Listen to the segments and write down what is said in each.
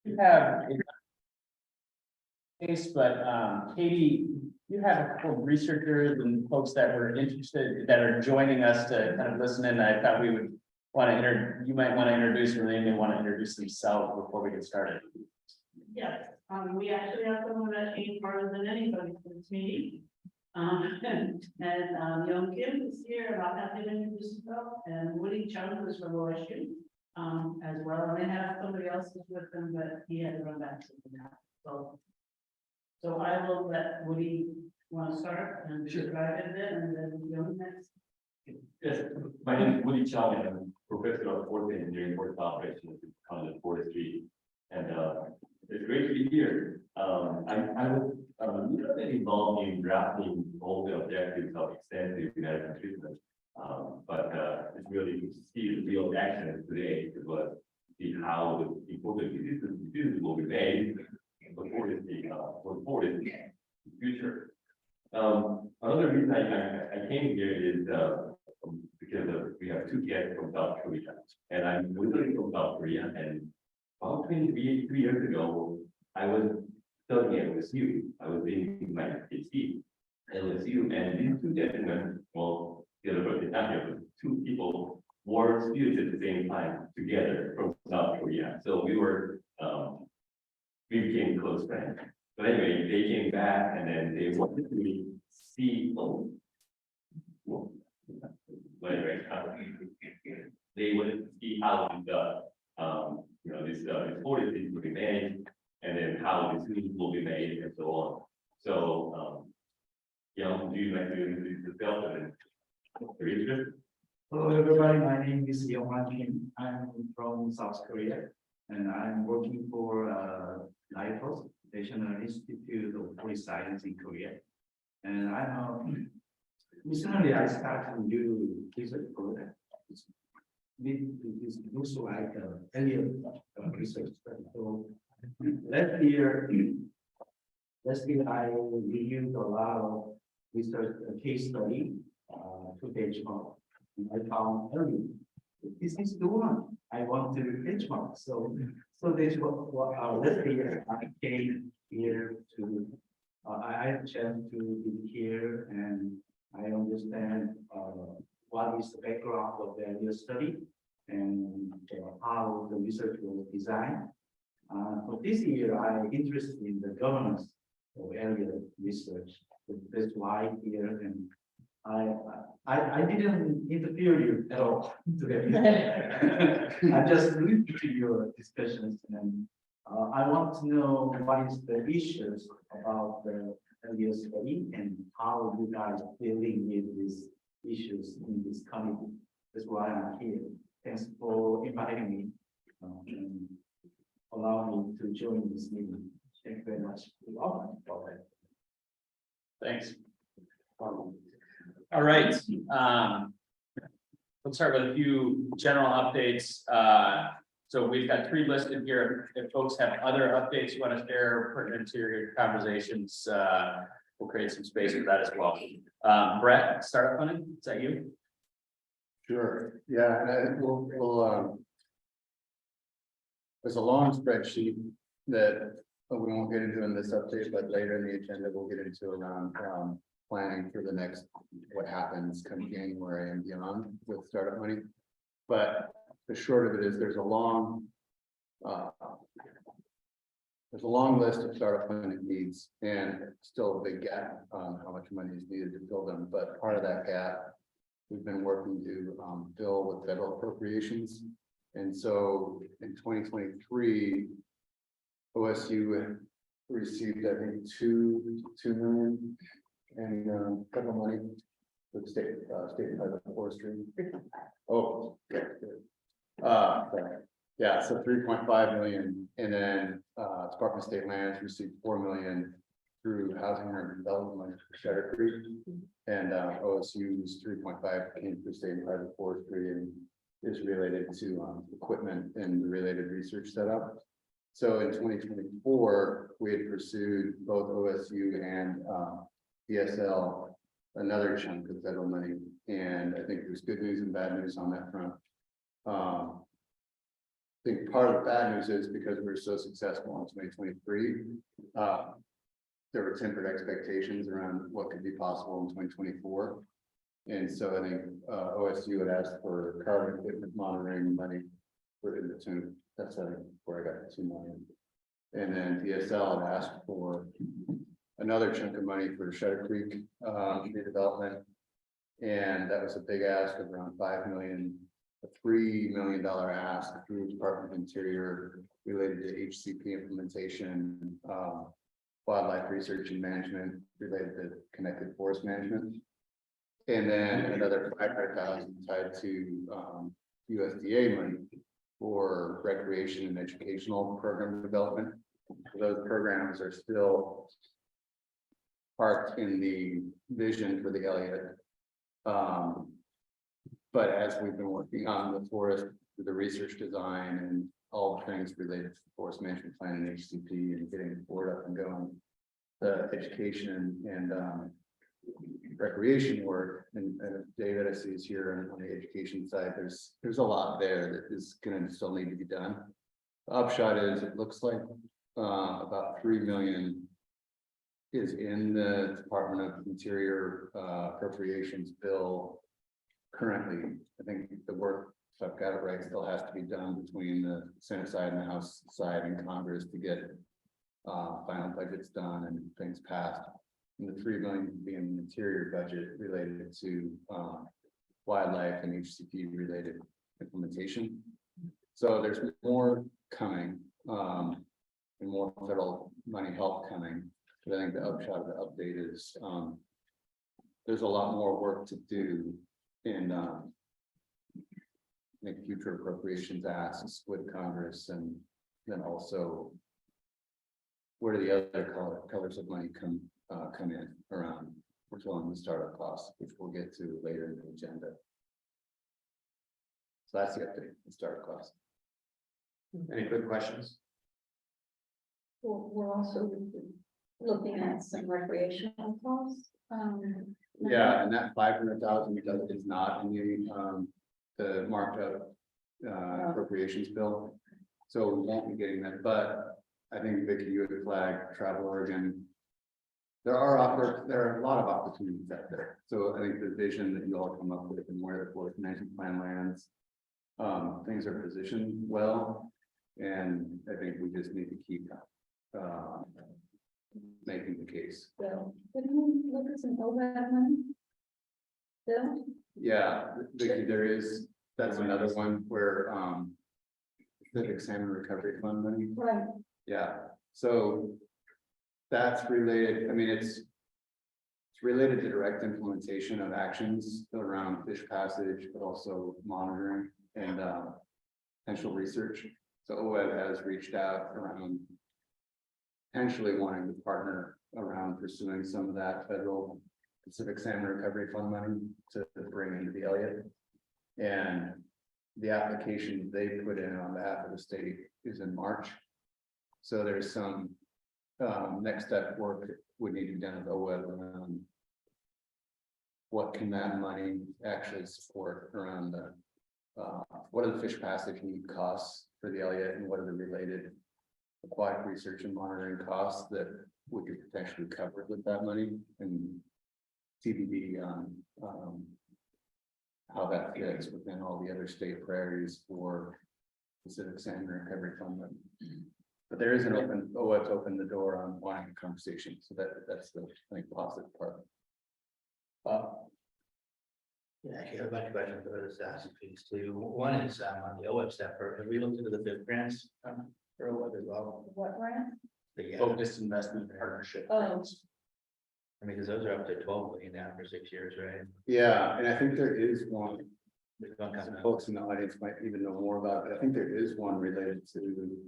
You have a case, but Katie, you have a couple of researchers and folks that were interested, that are joining us to kind of listen in. I thought we would want to you might want to introduce, or they may want to introduce themselves before we get started. Yes, we actually have someone that came farther than anybody for this meeting. Young Kim is here, and I'll have him introduce himself, and Woody Chung is from OSU, as well, and they have somebody else who's with them, but he had to run back to the now, so I will let Woody want to start and describe it then, and then go next. Yes, my name is Woody Chung, and I'm professor of forest engineering, forest operations at College of Forestry, and it's great to be here. I was a little bit involved in drafting all the objectives of extensive management treatment, but it's really to see the real action today, as well as see how the important decisions will be made before the future. Another reason I came here is because we have two guests from South Korea, and I'm originally from South Korea, and about 23 years ago, I was studying at OSU. I was doing my PhD at OSU, and these two gentlemen, well, the other person not here, but two people were students at the same time together from South Korea. So we became close friends. But anyway, they came back, and then they wanted to see, they wanted to see how this forest is will be managed, and then how decisions will be made, and so on. So, do you like to introduce yourself and your interest? Hello, everybody. My name is Young Kim. I'm from South Korea, and I'm working for NIFOS, National Institute of Forest Science in Korea. And I'm recently I started a new research program. This looks like Elliott research. So last year I reviewed a lot of research case study to benchmark. I found Elliott. This is the one I want to benchmark. So that's what last year I came here to. I had a chance to be here, and I understand what is the background of the area study and how the research was designed. So this year, I'm interested in the governance of area research. That's why here, and I didn't interfere you at all today. I just listened to your discussions, and I want to know what is the issues about the area study and how you guys are dealing with these issues in this committee. That's why I'm here. Thanks for inviting me and allowing me to join this meeting. Thank you very much. Thanks. All right. Let's start with a few general updates. So we've got 3 listed here. If folks have other updates you want to share pertinent to your conversations, we'll create some space for that as well. Brett, startup funding, is that you? Sure. Yeah, and we'll there's a long spreadsheet that we won't get into in this update, but later in the agenda we'll get into around planning for the next what happens come January and beyond with startup money. But the short of it is there's a long list of startup funding needs, and still a big gap on how much money is needed to fill them. But part of that gap we've been working to fill with federal appropriations. And so in 2023, OSU received, I think, $2 million and federal money for the state private forestry. Oh, yeah. Yeah, so 3.5 million, and then Department of State Lands received 4 million through housing and urban development for Shadow Creek, and OSU's 3.5 came through state and private forestry and is related to equipment and the related research setup. So in 2024, we had pursued both OSU and DSL another chunk of federal money, and I think there's good news and bad news on that front. think part of the bad news is because we were so successful in 2023. There were tempered expectations around what could be possible in 2024. And so I think OSU had asked for carbon equipment monitoring money for in the tune. That's where I got the 2 million. And then DSL had asked for another chunk of money for Shutter Creek redevelopment. And that was a big ask of around 5 million, a $3 million ask through Department of Interior related to HCP implementation, wildlife research and management related to connected forest management. And then another 500,000 tied to USDA money for recreation and educational program development. Those programs are still parked in the vision for the Elliott. But as we've been working on the forest, the research design and all the things related to the forest management plan and HCP and getting the board up and going, the education and recreation work and David, I see is here on the education side. There's a lot there that is going to still need to be done. The upshot is it looks like about 3 million is in the Department of Interior appropriations bill currently. I think the work, if I've got it right, still has to be done between the Senate side and the House side and Congress to get final budgets done and things passed. And the 3 million being the interior budget related to wildlife and HCP related implementation. So there's more coming and more federal money help coming. But I think the upshot of the update is there's a lot more work to do in make future appropriations asks with Congress, and then also where do the other colors of money come in around, which one the startup costs, which we'll get to later in the agenda. So that's the update, the startup cost. Any quick questions? We're also looking at some recreational costs. Yeah, and that 500,000 is not in the marked up appropriations bill. So we won't be getting that, but I think Vicky, you had flagged Travel Oregon. There are a lot of opportunities out there. So I think the vision that you all come up with and where the forest management plan lands, things are positioned well. And I think we just need to keep making the case. So, didn't we look at some OVAD money? Bill? Yeah, Vicky, that's another one where Pacific Salmon Recovery Fund money. Right. Yeah, so that's related, I mean, it's related to direct implementation of actions around fish passage, but also monitoring and potential research. So OED has reached out around potentially wanting to partner around pursuing some of that federal Pacific Salmon Recovery Fund money to bring into the Elliott. And the application they put in on behalf of the state is in March. So there's some next step work that would need to be done with OED around what can that money actually support around the what are the fish passage need costs for the Elliott, and what are the related aquatic research and monitoring costs that we could potentially cover with that money, and TBD on how that fits within all the other state priorities for Pacific Salmon Recovery Fund. But there is an open, OED's opened the door on wanting a conversation, so that's the, I think, positive part. Yeah, actually, I have a bunch of questions about this asking piece too. One is on the OEB stuff. Have we looked into the FIP grants for OEB as well? What grant? Focused investment partnership. Oh. grants. I mean, because those are up to 12 million now for 6 years, right? Yeah, and I think there is one, There's one coming up. folks in the audience might even know more about it, but I think there is one related to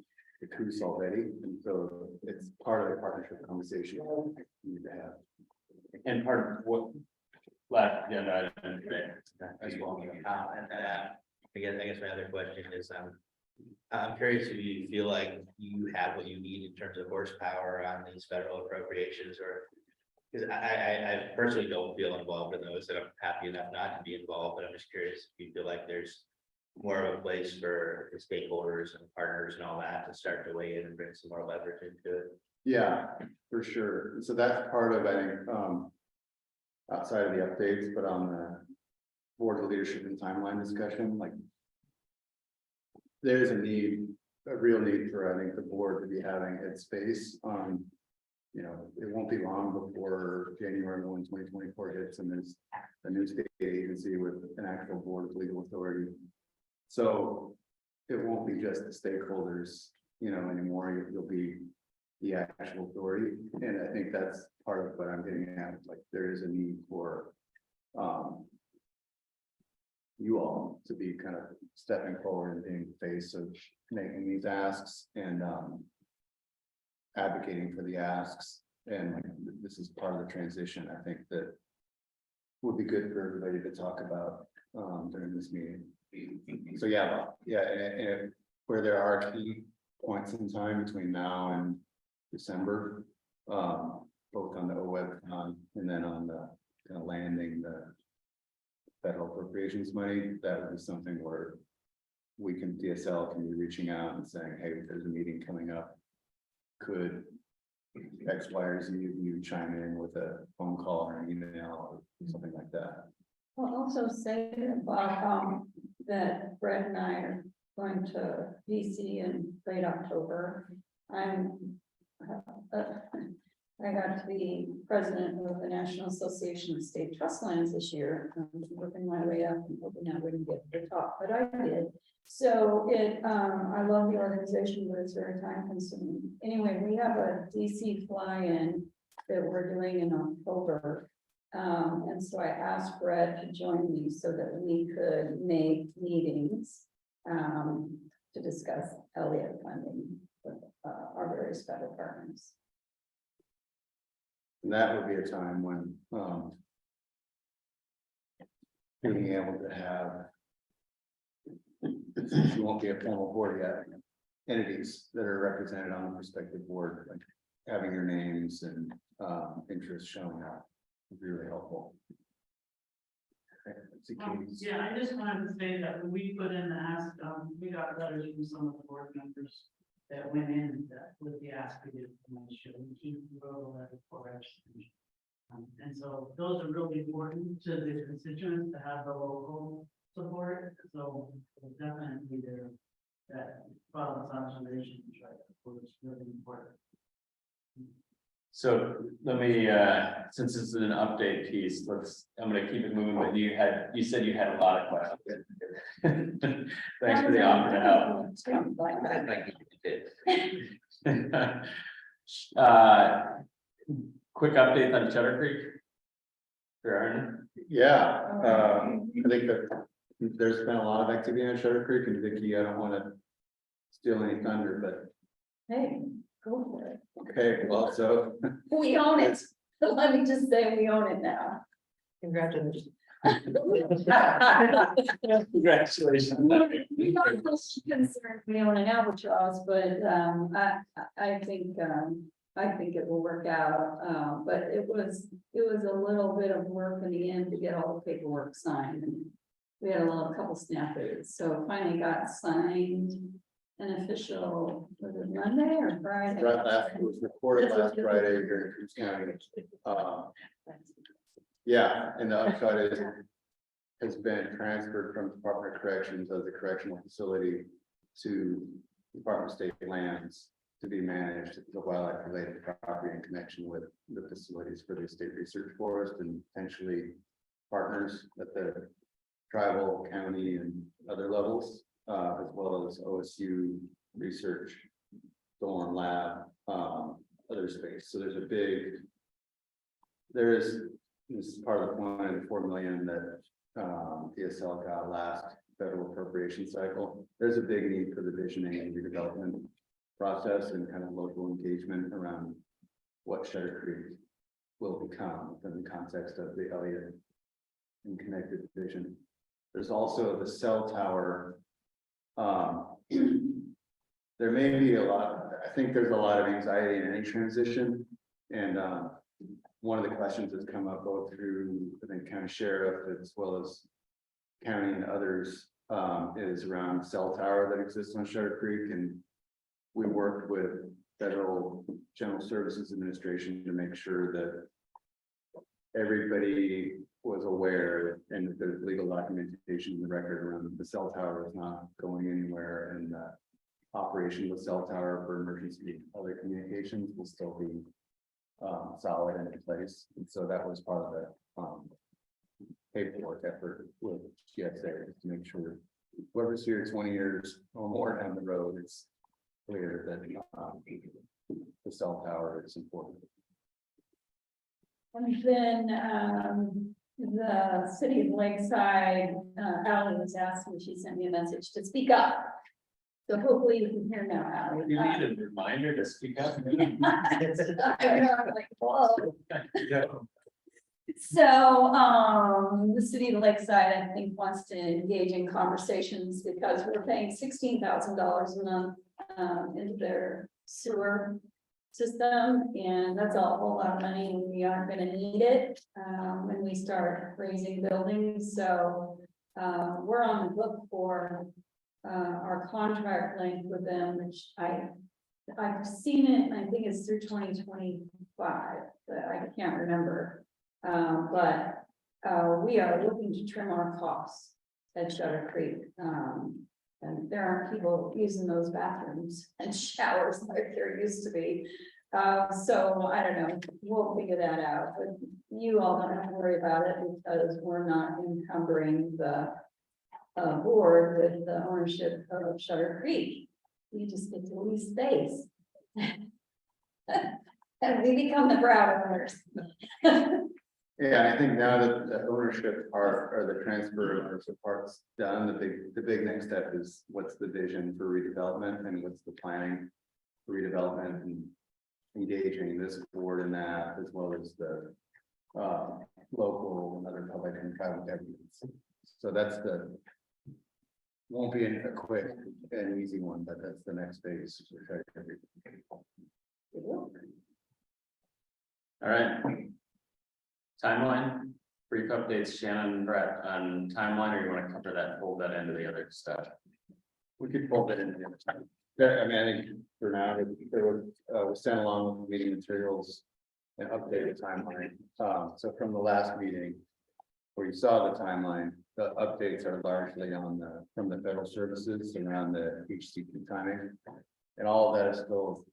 the coos already, and so it's part of the partnership conversation we need to have. And part of what left agenda item today as well. And I guess my other question is, I'm curious if you feel like you have what you need in terms of horsepower on these federal appropriations, or because I personally don't feel involved in those, and I'm happy enough not to be involved, but I'm just curious if you feel like there's more of a place for the stakeholders and partners and all that to start to weigh in and bring some more leverage into it. Yeah, for sure. So that's part of, I think, outside of the updates, but on the board of leadership and timeline discussion, like. There's a real need for, I think, the board to be having its space on. You know, it won't be long before January 1, 2024 hits, and there's a new state agency with an actual board of legal authority. So it won't be just the stakeholders, you know, anymore. You'll be the actual authority. And I think that's part of what I'm getting at. Like, there is a need for you all to be kind of stepping forward and being the face of making these asks and advocating for the asks. And like, this is part of the transition, I think, that would be good for everybody to talk about during this meeting. So yeah, and where there are key points in time between now and December, both on the OWEB and then on the kind of landing the federal appropriations money, that would be something where DSL can be reaching out and saying, hey, there's a meeting coming up. Could X, Y, or Z you chime in with a phone call or an email or something like that? I'll also say about, that Brett and I are going to DC in late October. I got to be president of the National Association of State Trust Lands this year. I'm working my way up and hoping I wouldn't get to the top, but I did. So I love the organization, but it's very time consuming. Anyway, we have a DC fly-in that we're doing in October. And so I asked Brett to join me so that we could make meetings to discuss Elliott funding with our various federal partners. And that would be a time when being able to have, since you won't be a formal board yet, entities that are represented on the prospective board, like having your names and interests shown up would be really helpful. Okay, let's see, Katie's- Yeah, I just wanted to say that when we put in the ask, we got letters from some of the board members that went in that with the ask we did, should we keep the rural level for us. And so those are really important to the constituents to have the local support, so definitely there, that follows observations, right, was really important. So let me, since this is an update piece, I'm gonna keep it moving, but you said you had a lot of questions. Thanks for the offer to help. Thank you, you did. Quick update on Cheddar Creek. Aaron? Yeah, I think that there's been a lot of activity on Sugar Creek, and Vicky, I don't want to steal any thunder, but Hey, go for it. okay, well, so. We own it. Let me just say, we own it now. Congratulations. Congratulations. We don't feel concerned we own an albatross, but I think it will work out. But it was a little bit of work in the end to get all the paperwork signed. And we had a couple snafus, so finally got signed an official, was it Monday or Friday? Right after it was recorded last Friday here in County. Yeah, and the upshot is has been transferred from Department of Corrections as a correctional facility to Department of State Lands to be managed as a wildlife related property in connection with the facilities for the state research forest and potentially partners at the tribal, county, and other levels, as well as OSU research, Thorn Lab, other space. So there's this is part of the point of the 4 million that DSL got last federal appropriation cycle. There's a big need for the visioning and redevelopment process and kind of local engagement around what Sugar Creek will become in the context of the Elliott and connected vision. There's also the cell tower. There may be I think there's a lot of anxiety in any transition. And one of the questions that's come up both through, I think, county sheriff as well as county and others is around cell tower that exists on Shutter Creek, and we worked with Federal General Services Administration to make sure that everybody was aware and that there's legal documentation in the record around the cell tower is not going anywhere, and the operation of the cell tower for emergency other communications will still be solid and in place. And so that was part of the paperwork effort with GSA, to make sure whoever's here 20 years or more down the road, it's clear that the cell tower is important. And then, the city of Lakeside, Ally was asking, she sent me a message to speak up. So hopefully you can hear now, Ally. You need a reminder to speak up. I know, I'm like, whoa. So, the city of Lakeside, I think, wants to engage in conversations because we're paying $16,000 a month into their sewer system, and that's a whole lot of money, and we aren't gonna need it when we start raising buildings. So we're on the hook for our contract length with them, which I've seen it, and I think it's through 2025, but I can't remember. But we are looking to trim our costs at Shutter Creek. And there aren't people using those bathrooms and showers like there used to be. So I don't know, we'll figure that out, but you all don't have to worry about it because we're not encumbering the board with the ownership of Shutter Creek. You just get to lease space. And we become the proud owners. Yeah, and I think now that the ownership part or the transfer of ownership part's done, the big next step is what's the vision for redevelopment and what's the planning for redevelopment, and engaging this board in that, as well as the local and other public and private entities. So that's won't be a quick and easy one, but that's the next phase. All right. Timeline, brief updates, Shannon and Brett, on timeline, or you want to cover that, fold that into the other stuff? We could fold it into the other time. Yeah, I mean, I think for now, there was sent along with meeting materials and updated timeline. So from the last meeting, where you saw the timeline, the updates are largely from the federal services around the HCP timing. And all of that is still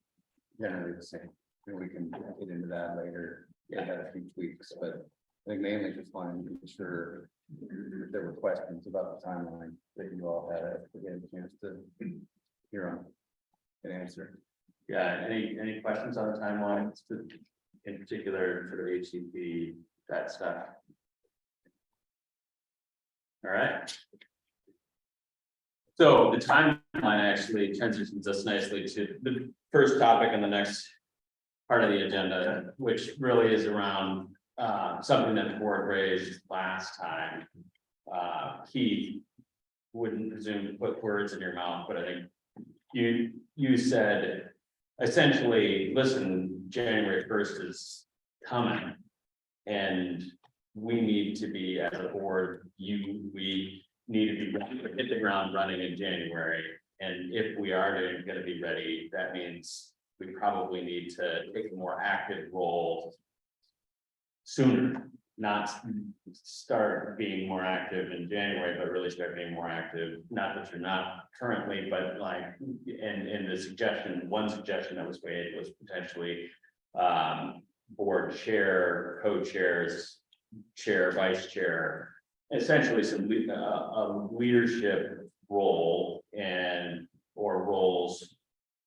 generally the same. And we can get into that later. Yeah, had a few tweaks, but I think mainly just wanted to be sure if there were questions about the timeline that you all had a chance to hear on and answer. Yeah, any questions on the timeline, in particular for the HCP, that stuff? All right. So the timeline actually transitions us nicely to the first topic in the next part of the agenda, which really is around something that the board raised last time. Keith, wouldn't presume to put words in your mouth, but I think you said essentially, listen, January 1st is coming, and we need to be, as a board, we need to be ready to hit the ground running in January. And if we are going to be ready, that means we probably need to take a more active role sooner, not start being more active in January, but really start being more active. Not that you're not currently, but like, and the suggestion, one suggestion that was made was potentially board chair, co-chairs, chair, vice chair, essentially some leadership role or roles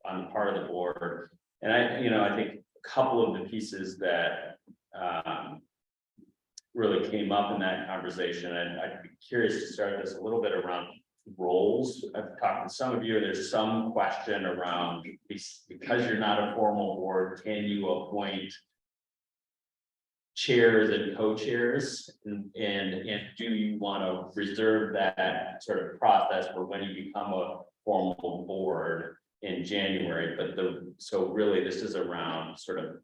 on the part of the board. And I think a couple of the pieces that really came up in that conversation, and I'd be curious to start this a little bit around roles. I've talked to some of you, and there's some question around, because you're not a formal board, can you appoint chairs and co-chairs, and do you want to reserve that sort of process for when you become a formal board in January? But so really this is around sort of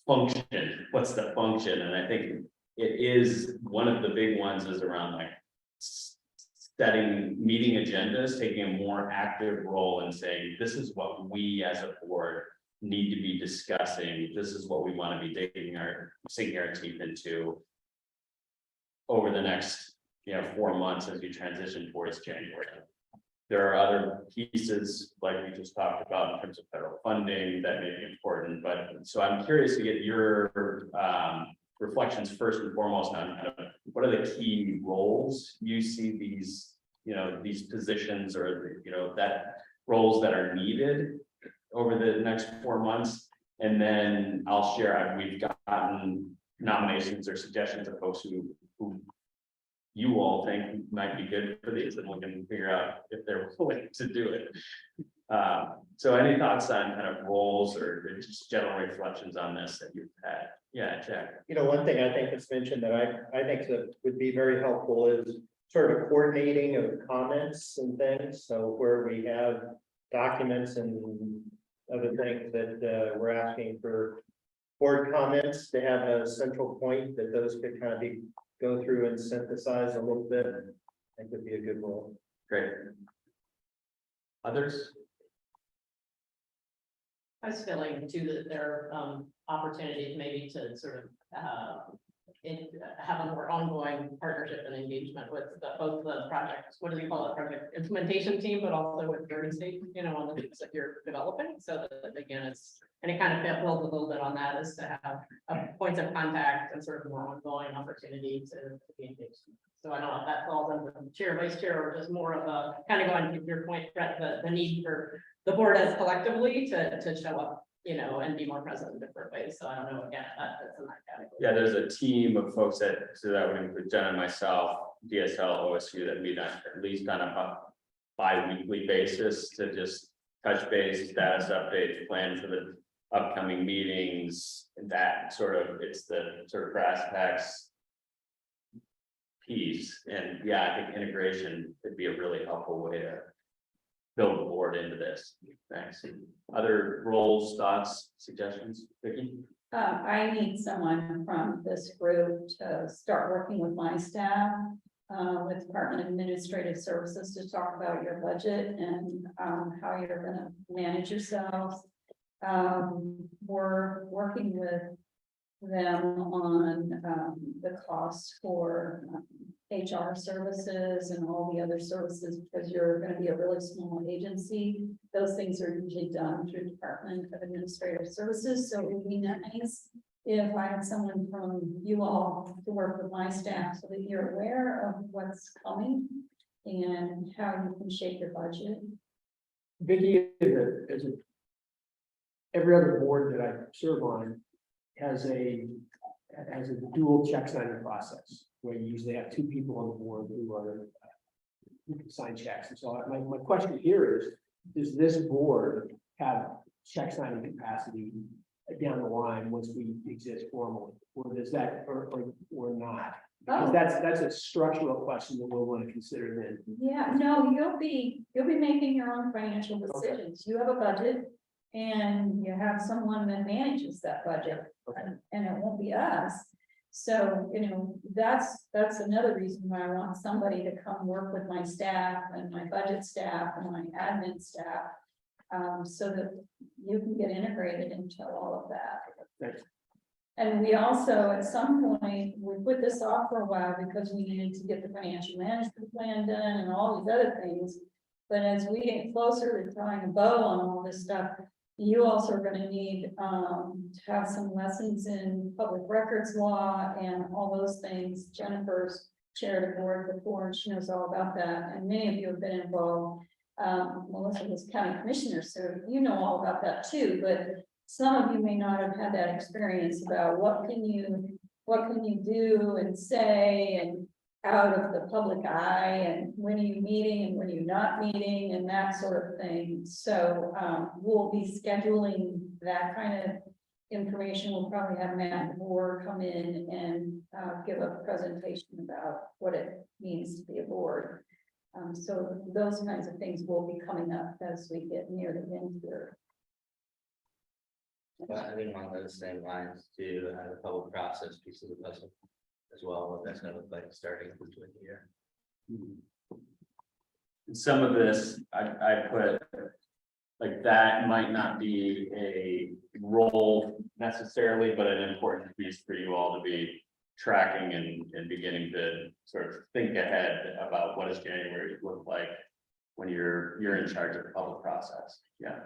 function. What's the function? And I think it is one of the big ones is around like setting meeting agendas, taking a more active role and saying, this is what we as a board need to be discussing. This is what we want to be sinking our teeth into over the next, 4 months as we transition towards January. There are other pieces like we just talked about in terms of federal funding that may be important, but so I'm curious to get your reflections first and foremost on kind of what are the key roles you see these, these positions or, that roles that are needed over the next 4 months. And then I'll share, we've gotten nominations or suggestions of folks who you all think might be good for these, and we can figure out if they're willing to do it. So any thoughts on kind of roles or just general reflections on this that you've had? Yeah, Jack. One thing I think that's mentioned that I think that would be very helpful is sort of coordinating of comments and things. So where we have documents and other things that we're asking for board comments, to have a central point that those could kind of go through and synthesize a little bit. I think would be a good role. Great. Others? I was feeling too that there are opportunities maybe to sort of have a more ongoing partnership and engagement with both the projects, what do you call it, project implementation team, but also with Dirty State, on the things that you're developing. So that again, and it kind of builds a little bit on that, is to have points of contact and sort of more ongoing opportunity to be engaged. So I don't know if that falls under the chair, vice chair, or just more of a kind of going to your point, Brett, the need for the board as collectively to show up, and be more present in different ways. So I don't know, again, that's in that category. Yeah, there's a team of folks that would include Jen and myself, DSL, OSU, that meet on at least on a bi-weekly basis to just touch base, status updates, plan for the upcoming meetings, and that sort of, it's the sort of brass tacks piece. And yeah, I think integration would be a really helpful way to build the board into this. Thanks. Other roles, thoughts, suggestions, Vicki? I need someone from this group to start working with my staff, with Department of Administrative Services, to talk about your budget and how you're going to manage yourselves. We're working with them on the cost for HR services and all the other services, because you're going to be a really small agency. Those things are usually done through Department of Administrative Services. So it would be nice if I had someone from you all to work with my staff so that you're aware of what's coming and how you can shape your budget. Vicki, every other board that I serve on has a dual check signing process, where you usually have 2 people on the board who can sign checks. And so my question here is, does this board have check signing capacity down the line once we exist formally, or does that, or not? Because that's a structural question that we'll want to consider then. Yeah, no, you'll be making your own financial decisions. You have a budget and you have someone that manages that budget, and it won't be us. So, that's another reason why I want somebody to come work with my staff and my budget staff and my admin staff, so that you can get integrated into all of that. Thanks. And we also, at some point, we put this off for a while because we needed to get the financial management plan done and all these other things. But as we get closer to tying a bow on all this stuff, you also are going to need to have some lessons in public records law and all those things. Jennifer's chaired a board before, and she knows all about that. And many of you have been involved. Melissa was county commissioner, so you know all about that too. But some of you may not have had that experience about what can you do and say and out of the public eye, and when are you meeting and when are you not meeting, and that sort of thing. So we'll be scheduling that kind of information. We'll probably have Matt Moore come in and give a presentation about what it means to be a board. So those kinds of things will be coming up as we get near the end here. But I think along those same lines to the public process piece of the puzzle as well, what that's going to look like starting with the year. some of this, I put. Like that might not be a role necessarily, but an important piece for you all to be tracking and beginning to sort of think ahead about what does January look like when you're in charge of the public process. Yeah.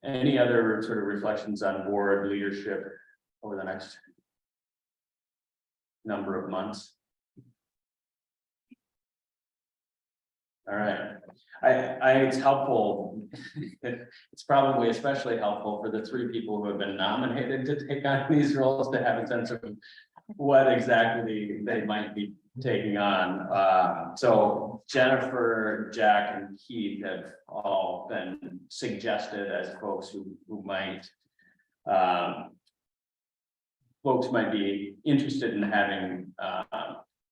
Any other sort of reflections on board leadership over the next number of months? All right, it's helpful. It's probably especially helpful for the three people who have been nominated to take on these roles to have a sense of what exactly they might be taking on. So Jennifer, Jack, and Keith have all been suggested as folks who might be interested in having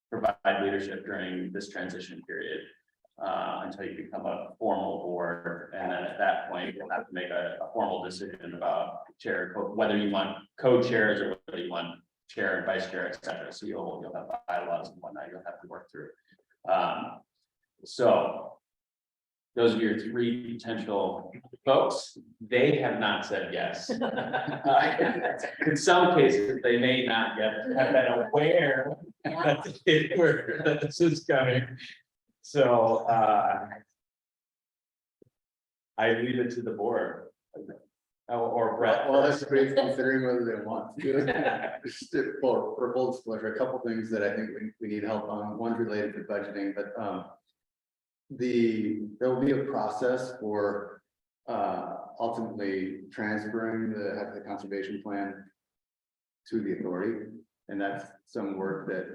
provide leadership during this transition period. Until you become a formal board, and then at that point, you'll have to make a formal decision about chair, whether you want co-chairs or whether you want chair and vice chair, etc. So you'll have bylaws and whatnot you'll have to work through. So those are your three potential folks. They have not said yes. In some cases, they may not yet have been aware that this is coming. So I leave it to the board. Or Brett. Well, that's great, considering whether they want to. Just for full disclosure, a couple things that I think we need help on. One's related to budgeting, but there will be a process for ultimately transferring the conservation plan to the authority. And that's some work that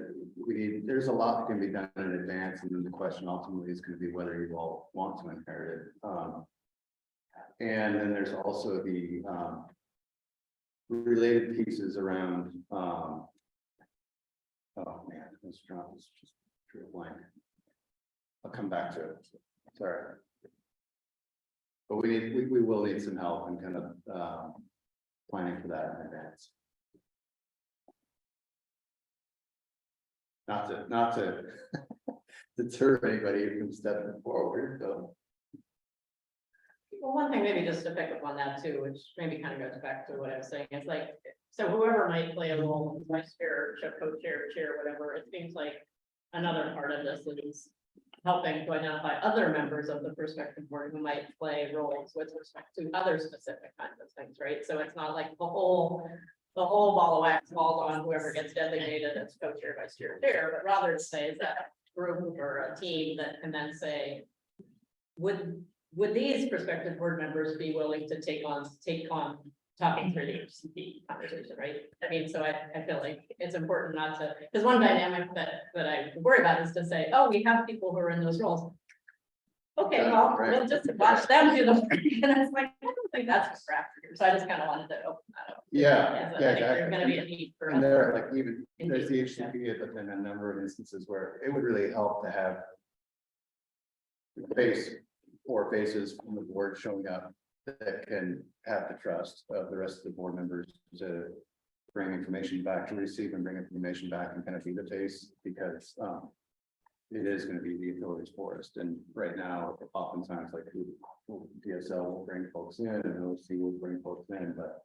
we need. There's a lot that can be done in advance, and then the question ultimately is going to be whether you all want to inherit it. And then there's also the related pieces around. Oh man, this drop is just drew a blank. I'll come back to it. Sorry, but we will need some help in kind of planning for that in advance. Not to deter anybody from stepping forward, so. Well, one thing, maybe just to pick up on that too, which maybe kind of goes back to what I was saying, it's like, so whoever might play a role, vice chair, co-chair, chair, whatever, it seems like another part of this is helping to identify other members of the prospective board who might play roles with respect to other specific kinds of things, right? So it's not like the whole ball of wax falls on whoever gets designated as co-chair, vice chair, chair, but rather to say is that a group or a team that can then say, would these prospective board members be willing to take on talking through the HCP conversation, right? I mean, so I feel like it's important not to, because one dynamic that I worry about is to say, oh, we have people who are in those roles. Okay, well, we'll just watch them do the work, and it's like, I don't think that's what we're after here, so I just kind of wanted to open that up. Yeah, I think there's gonna be a need for. and us there, to like, even there's the engage, yeah. HCP, but then a number of instances where it would really help to have faces from the board showing up that can have the trust of the rest of the board members to bring information back, to receive and bring information back and kind of be the face, because it is going to be the authority's forest. And right now, oftentimes, like DSL will bring folks in and OC will bring folks in, but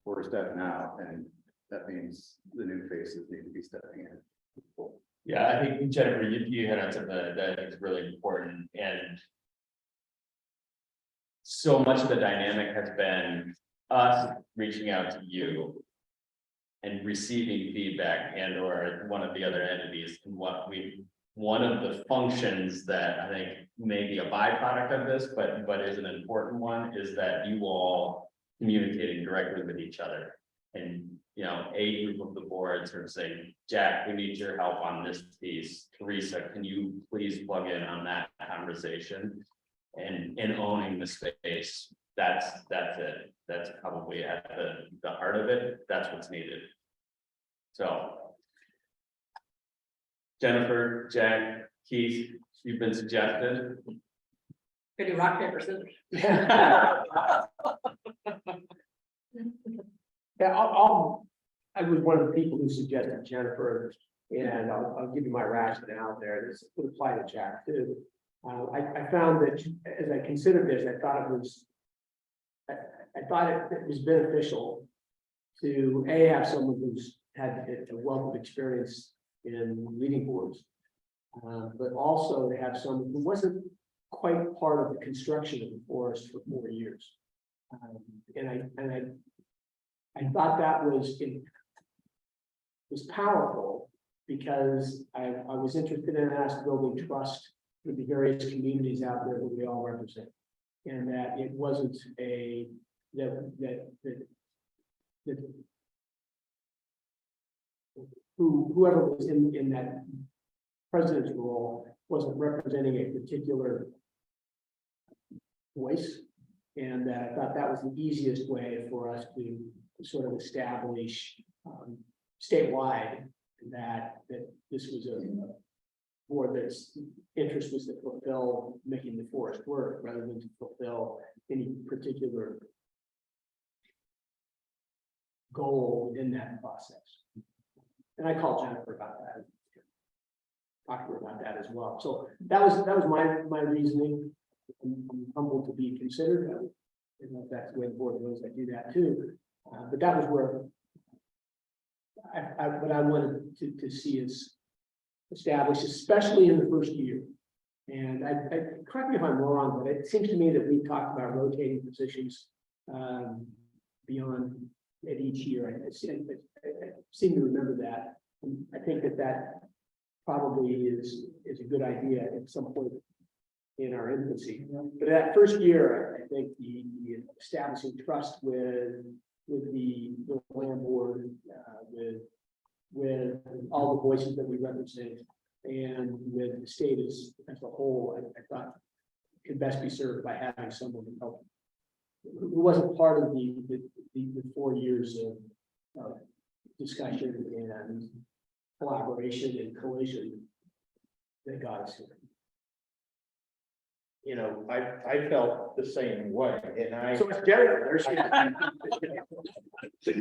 we're stepping out, and that means the new faces need to be stepping in. Yeah, I think Jennifer, you hit on something that is really important, and so much of the dynamic has been us reaching out to you and receiving feedback and or one of the other entities. And one of the functions that I think may be a byproduct of this, but is an important one, is that you all communicating directly with each other. And, you know, a group of the board sort of saying, Jack, we need your help on this piece. Teresa, can you please plug in on that conversation? And owning the space, that's it. That's probably at the heart of it. That's what's needed. So Jennifer, Jack, Keith, you've been suggested. Could do rock, paper, scissors. Yeah, I was one of the people who suggested Jennifer And I'll give you my rationale there. This would apply to Jack too. I found that as I considered this, I thought it was beneficial to have someone who's had a wealth of experience in leading boards. But also to have someone who wasn't quite part of the construction of the forest for 4 years. And I thought that was powerful because I was interested in us building trust with the various communities out there that we all represent. And that it wasn't whoever was in that president's role wasn't representing a particular voice. And I thought that was the easiest way for us to sort of establish statewide that this was a board that's interest was to fulfill making the forest work rather than to fulfill any particular goal in that process. And I called Jennifer about that. Talked to her about that as well. So that was my reasoning. I'm humbled to be considered. I don't know if that's the way the board knows I do that too. But that was where what I wanted to see is established, especially in the first year. And I correct me if I'm wrong, but it seems to me that we talked about rotating positions beyond at each year. I seem to remember that. And I think that probably is a good idea at some point in our infancy. But that first year, I think the establishing trust with the land board, with all the voices that we represent, and with the state as a whole, I thought could best be served by having someone who wasn't part of the 4 years of discussion and collaboration and collision that got us here. You know, I felt the same way, and So it's Jennifer.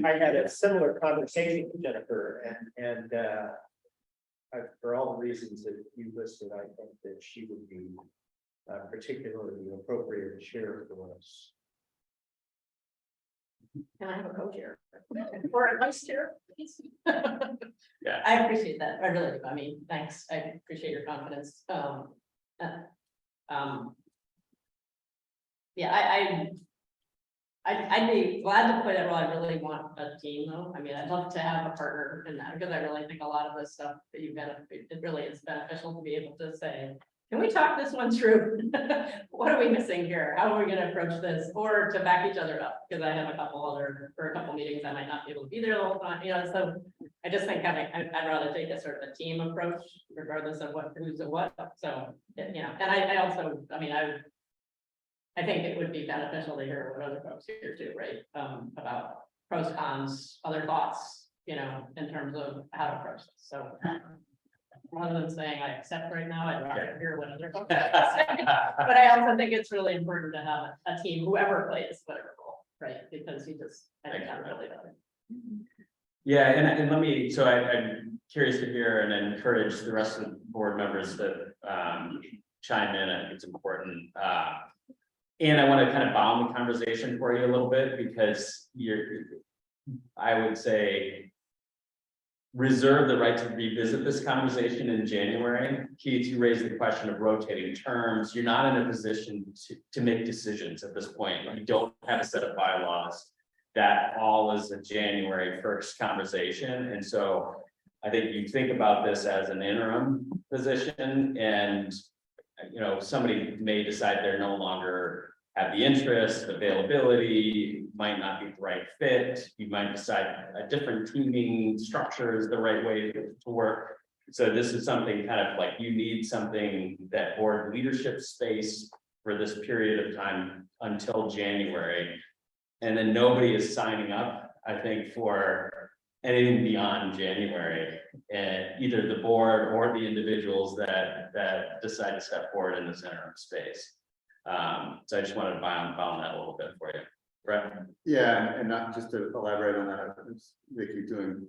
I had a similar conversation with Jennifer, and for all the reasons that you listed, I think that she would be particularly appropriate to share for us. Can I have a co-chair? Or a vice chair, please? Yeah. I appreciate that, I really do, I mean, thanks, I appreciate your confidence. Yeah, I'd be glad to play that role. I really want a team though. I mean, I'd love to have a partner in that because I really think a lot of this stuff that you've got, it really is beneficial to be able to say, can we talk this one through? What are we missing here? How are we gonna approach this? Or to back each other up, because I have a couple meetings, I might not be able to be there the whole time, you know, so I just think I'd rather take a sort of a team approach regardless of who's at what, so, you know, and I also, I mean, I think it would be beneficial to hear what other folks here too, right? About pros, cons, other thoughts, you know, in terms of how to approach this, so. Rather than saying I accept right now, I'd rather hear what other folks have to say. But I also think it's really important to have a team, whoever plays whatever role, right? Because I think that really does. Yeah, and let me, so I'm curious to hear and encourage the rest of the board members that chime in. I think it's important. And I want to kind of bound the conversation for you a little bit because I would say, reserve the right to revisit this conversation in January. Keith, you raised the question of rotating terms. You're not in a position to make decisions at this point. You don't have a set of bylaws. That all is a January 1st conversation. And so I think you think about this as an interim position and, you know, somebody may decide they're no longer have the interest, availability, might not be the right fit. You might decide a different teaming structure is the right way to work. So this is something kind of like you need something that board leadership space for this period of time until January. And then nobody is signing up, I think, for anything beyond January. And either the board or the individuals that decide to step forward in this interim space. So I just wanted to bound that a little bit for you, right? Yeah, and not just to elaborate on that, they keep doing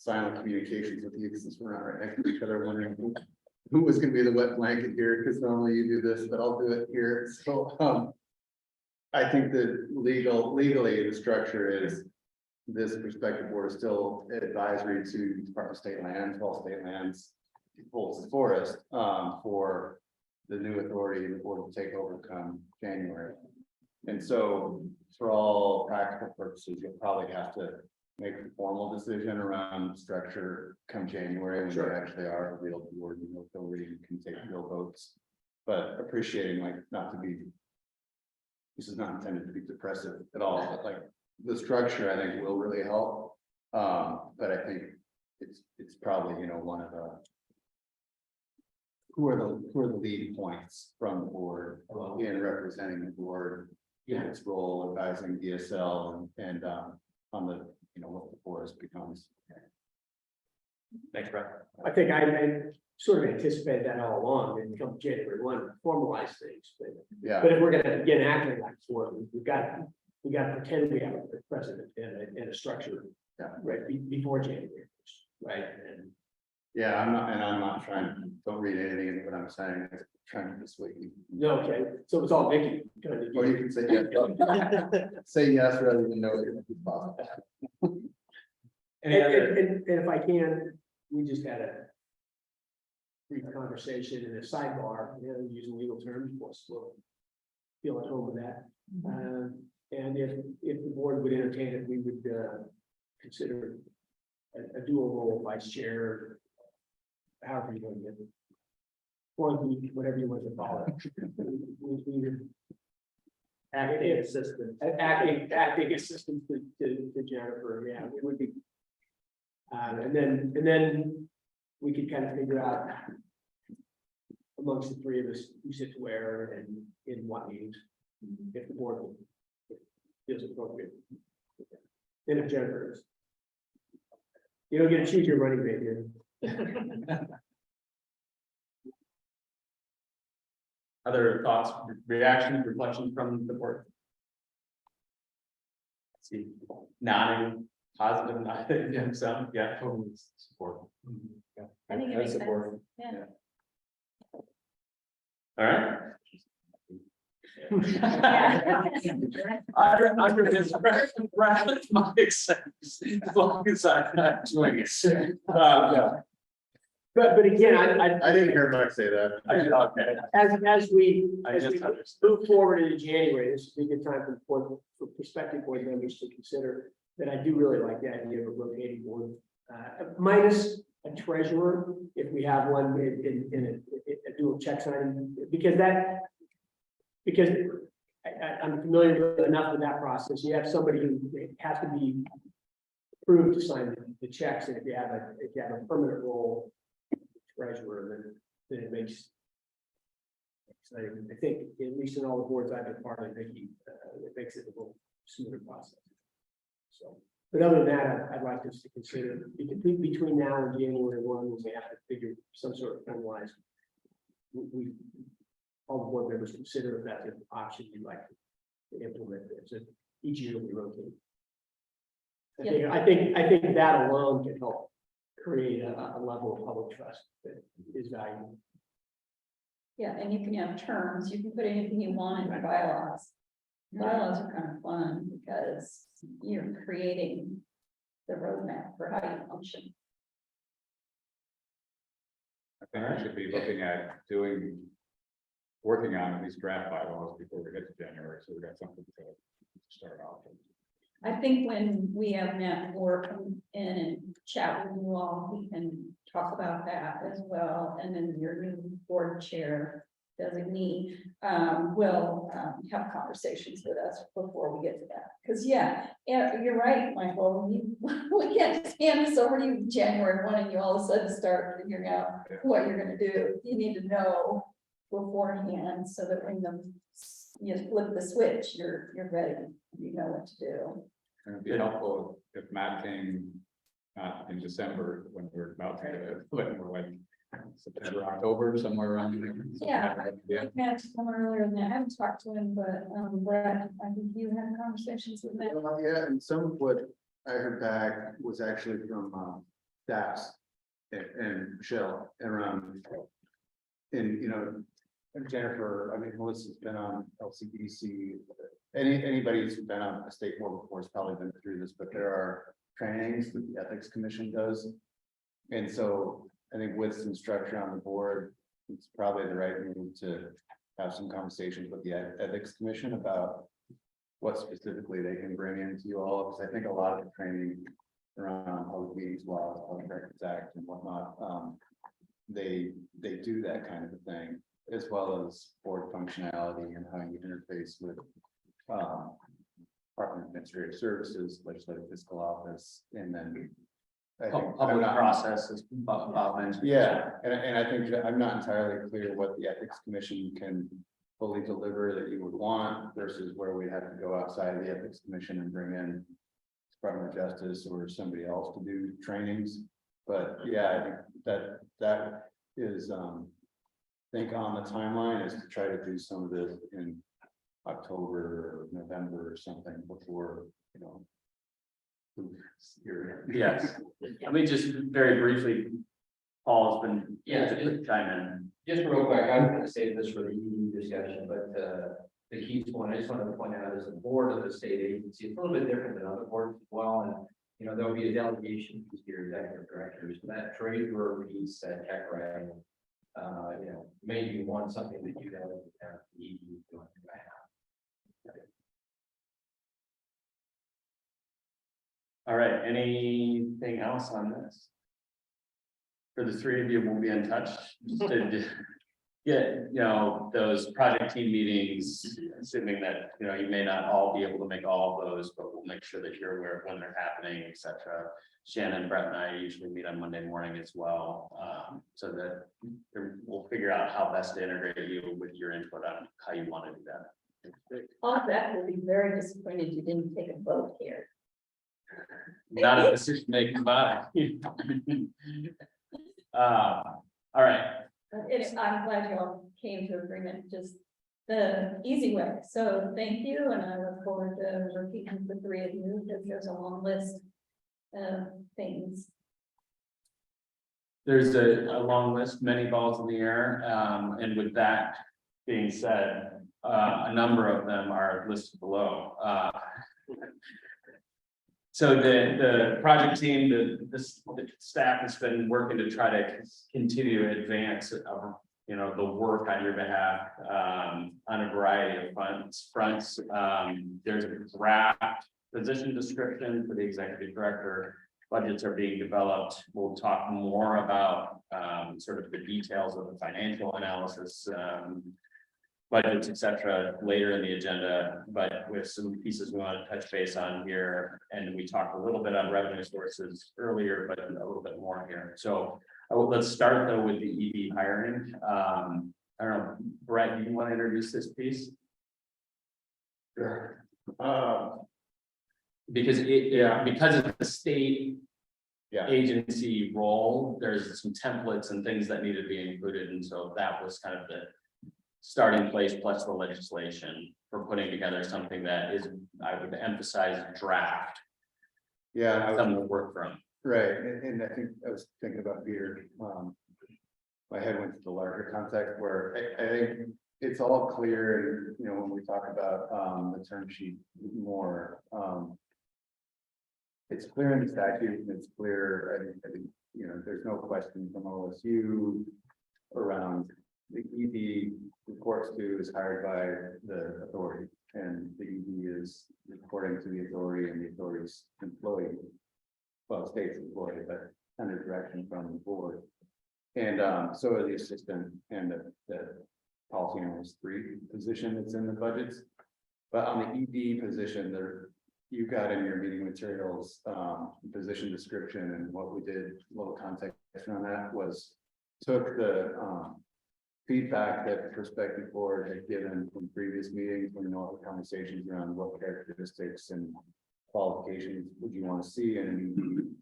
silent communications with you since we're not right next to each other, wondering who was gonna be the wet blanket here, because normally you do this, but I'll do it here. So, I think that legally, the structure is this prospective board is still advisory to Department of State Lands, all state lands holds the forest, for the new authority the board will take over come January. And so for all practical purposes, you'll probably have to make a formal decision around structure come January, when you actually are a real board, and you'll feel where you can take real votes. But appreciating, like, not to be, this is not intended to be depressive at all, but like the structure, I think will really help. But I think it's probably, one of the who are the lead points from the board in representing the board in its role advising DSL and on the, what the forest becomes. Thanks, Brett. I think I sort of anticipated that all along, and come January 1, formalize things, Yeah, but if we're gonna begin acting like for, we've got to pretend we have a precedent and a structure. Yeah. Right, before January, right, and yeah, I'm not trying, don't read anything into what I'm saying, I'm trying to dissuade you. no, okay, so it's all Vicky. Or you can say yes. Say yes rather than no, if it's possible. And if I can, we just had a brief conversation in a sidebar, using legal terms, we'll feel at home with that. And if the board would entertain it, we would consider a dual role vice chair, however you want to get it. Or whatever you want to call it. Acting assistant. Acting assistant to Jennifer, yeah, it would be. And then we could kind of figure out amongst the three of us who sits where and in what meetings, if the board feels appropriate. And if Jennifer is. You don't get to choose your running mate here. Other thoughts, reactions, reflections from the board? Let's see, nodding, positive, nodding, yeah, so, yeah, totally support. Yeah, I think it makes sense. support. Yeah. All right. Yeah. Under this makes sense, as long as I'm not doing it. Yeah. But again, I I didn't hear Mike say that. Okay. as we I just understood. move forward into January, this would be a good time for prospective board members to consider that I do really like the idea of a rotating board, minus a treasurer, if we have one in a dual check signing, because I'm familiar enough with that process. You have somebody who has to be approved to sign the checks, and if you have a permanent role treasurer, then it makes. I think, at least in all the boards I've been part of, it makes it a little smoother process. So, but other than that, I'd like us to consider between now and January 1, when we have to figure some sort of formalized. We all the board members consider if that's an option you'd like to implement it. So each year we rotate. I think that alone can help create a level of public trust that is valuable. Yeah, and you can have terms, you can put anything you want in your bylaws. Bylaws are kind of fun because you're creating the roadmap for how you function. I think we should be looking at working on at least draft bylaws before we get to January, so we got something to start off with. I think when we have Matt Moore come in and chat with you all, we can talk about that as well. And then your new board chair designee will have conversations with us before we get to that. Because yeah, you're right, Michael. We can't hand this over to you January 1 and you all of a sudden start figuring out what you're going to do. You need to know beforehand so that when you flip the switch, you're ready. You know what to do. And it'd be helpful if Matt came not in December when we're about to, but we're like September, October, somewhere around there. Yeah, I've had to come earlier than that. I haven't talked to him, but Brett, I think you had conversations with him. Yeah, and some of what I heard back was actually from Dax and Michelle around. And, you know, and Jennifer, I mean, Melissa's been on LCDC. Anybody who's been on a state board before has probably been through this, but there are trainings that the Ethics Commission does. And so I think with some structure on the board, it's probably the right move to have some conversations with the Ethics Commission about what specifically they can bring into you all, because I think a lot of the training around public meetings laws, Public Records Act and whatnot, they do that kind of a thing, as well as board functionality and how you interface with Department of Administrative Services, Legislative Fiscal Office, and then I think Public processes. Bob mentioned. yeah, and I think that I'm not entirely clear what the Ethics Commission can fully deliver that you would want versus where we have to go outside of the Ethics Commission and bring in Department of Justice or somebody else to do trainings. But yeah, I think that is, I think on the timeline is to try to do some of this in October or November or something before, you know. Yes, let me just very briefly, Paul's been. Yeah, Chime in. Just real quick, I was gonna save this for the ED discussion, but the key point, I just wanted to point out is the board of the state agency, it's a little bit different than other boards as well, and you know, there'll be a delegation to your executive directors, that treasurer piece, that check writing. You know, maybe want something that you know the ED is doing right now. All right, anything else on this? For the three of you, we'll be in touch, just to get, you know, those project team meetings, assuming that, you know, you may not all be able to make all of those, but we'll make sure that you're aware of when they're happening, et cetera. Shannon, Brett and I usually meet on Monday morning as well, so that we'll figure out how best to integrate you with your input on how you want to do that. All of that will be very disappointed you didn't take a vote here. Not a decision making body. All right, I'm glad you all came to agreement, just the easy way. So thank you, and I look forward to working with the three of you, because there's a long list of things. there's a long list, many balls in the air, and with that being said, a number of them are listed below. So the project team, the staff has been working to try to continue to advance, you know, the work on your behalf, on a variety of fronts. There's a draft position description for the executive director. Budgets are being developed. We'll talk more about sort of the details of the financial analysis, budgets, et cetera, later in the agenda, but with some pieces we want to touch base on here. And we talked a little bit on revenue sources earlier, but a little bit more here. So let's start though with the ED hiring. I don't know, Brett, do you want to introduce this piece? Sure. Because because of the state Yeah. agency role, there's some templates and things that need to be included. And so that was kind of the starting place plus the legislation for putting together something that is, I would emphasize, draft. Yeah, I was, Something to work from. right, and I think I was thinking about Peter, my head went to the larger context where I think it's all clear, and, you know, when we talk about, the term sheet more, it's clear in the statute, and it's clear, I think, you know, there's no question from OSU around the ED reports to is hired by the authority, and the ED is reporting to the authority and the authority's employee. Well, state's employee, but under direction from the board. And so are the assistant and the policy analyst 3 position that's in the budgets. But on the ED position, there, you got in your meeting materials, position description, and what we did, a little context on that was took the feedback that the Prospective board had given from previous meetings, when all the conversations around what characteristics and qualifications would you want to see in an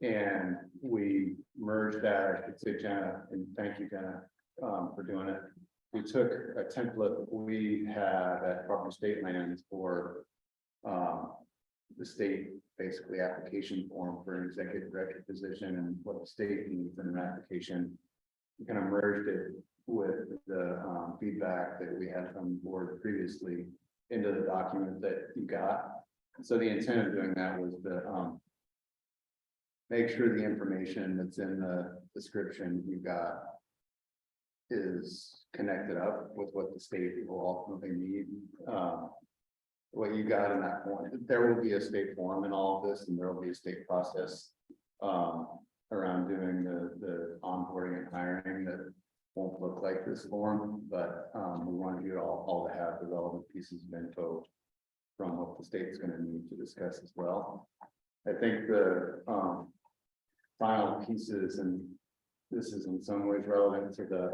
ED. And we merged that, I should say, Jenna, and thank you, Jenna, for doing it. We took a template that we have at Department of State lands for the state basically application form for an executive director position and what the state needs in an application. We kind of merged it with the feedback that we had from the board previously into the document that you got. So the intent of doing that was to make sure the information that's in the description you got is connected up with what the state will ultimately need. What you got in that form, there will be a state form in all of this, and there will be a state process around doing the onboarding and hiring that won't look like this form, but we want you all to have the relevant pieces of info from what the state's going to need to discuss as well. I think the final pieces, and this is in some ways relevant to the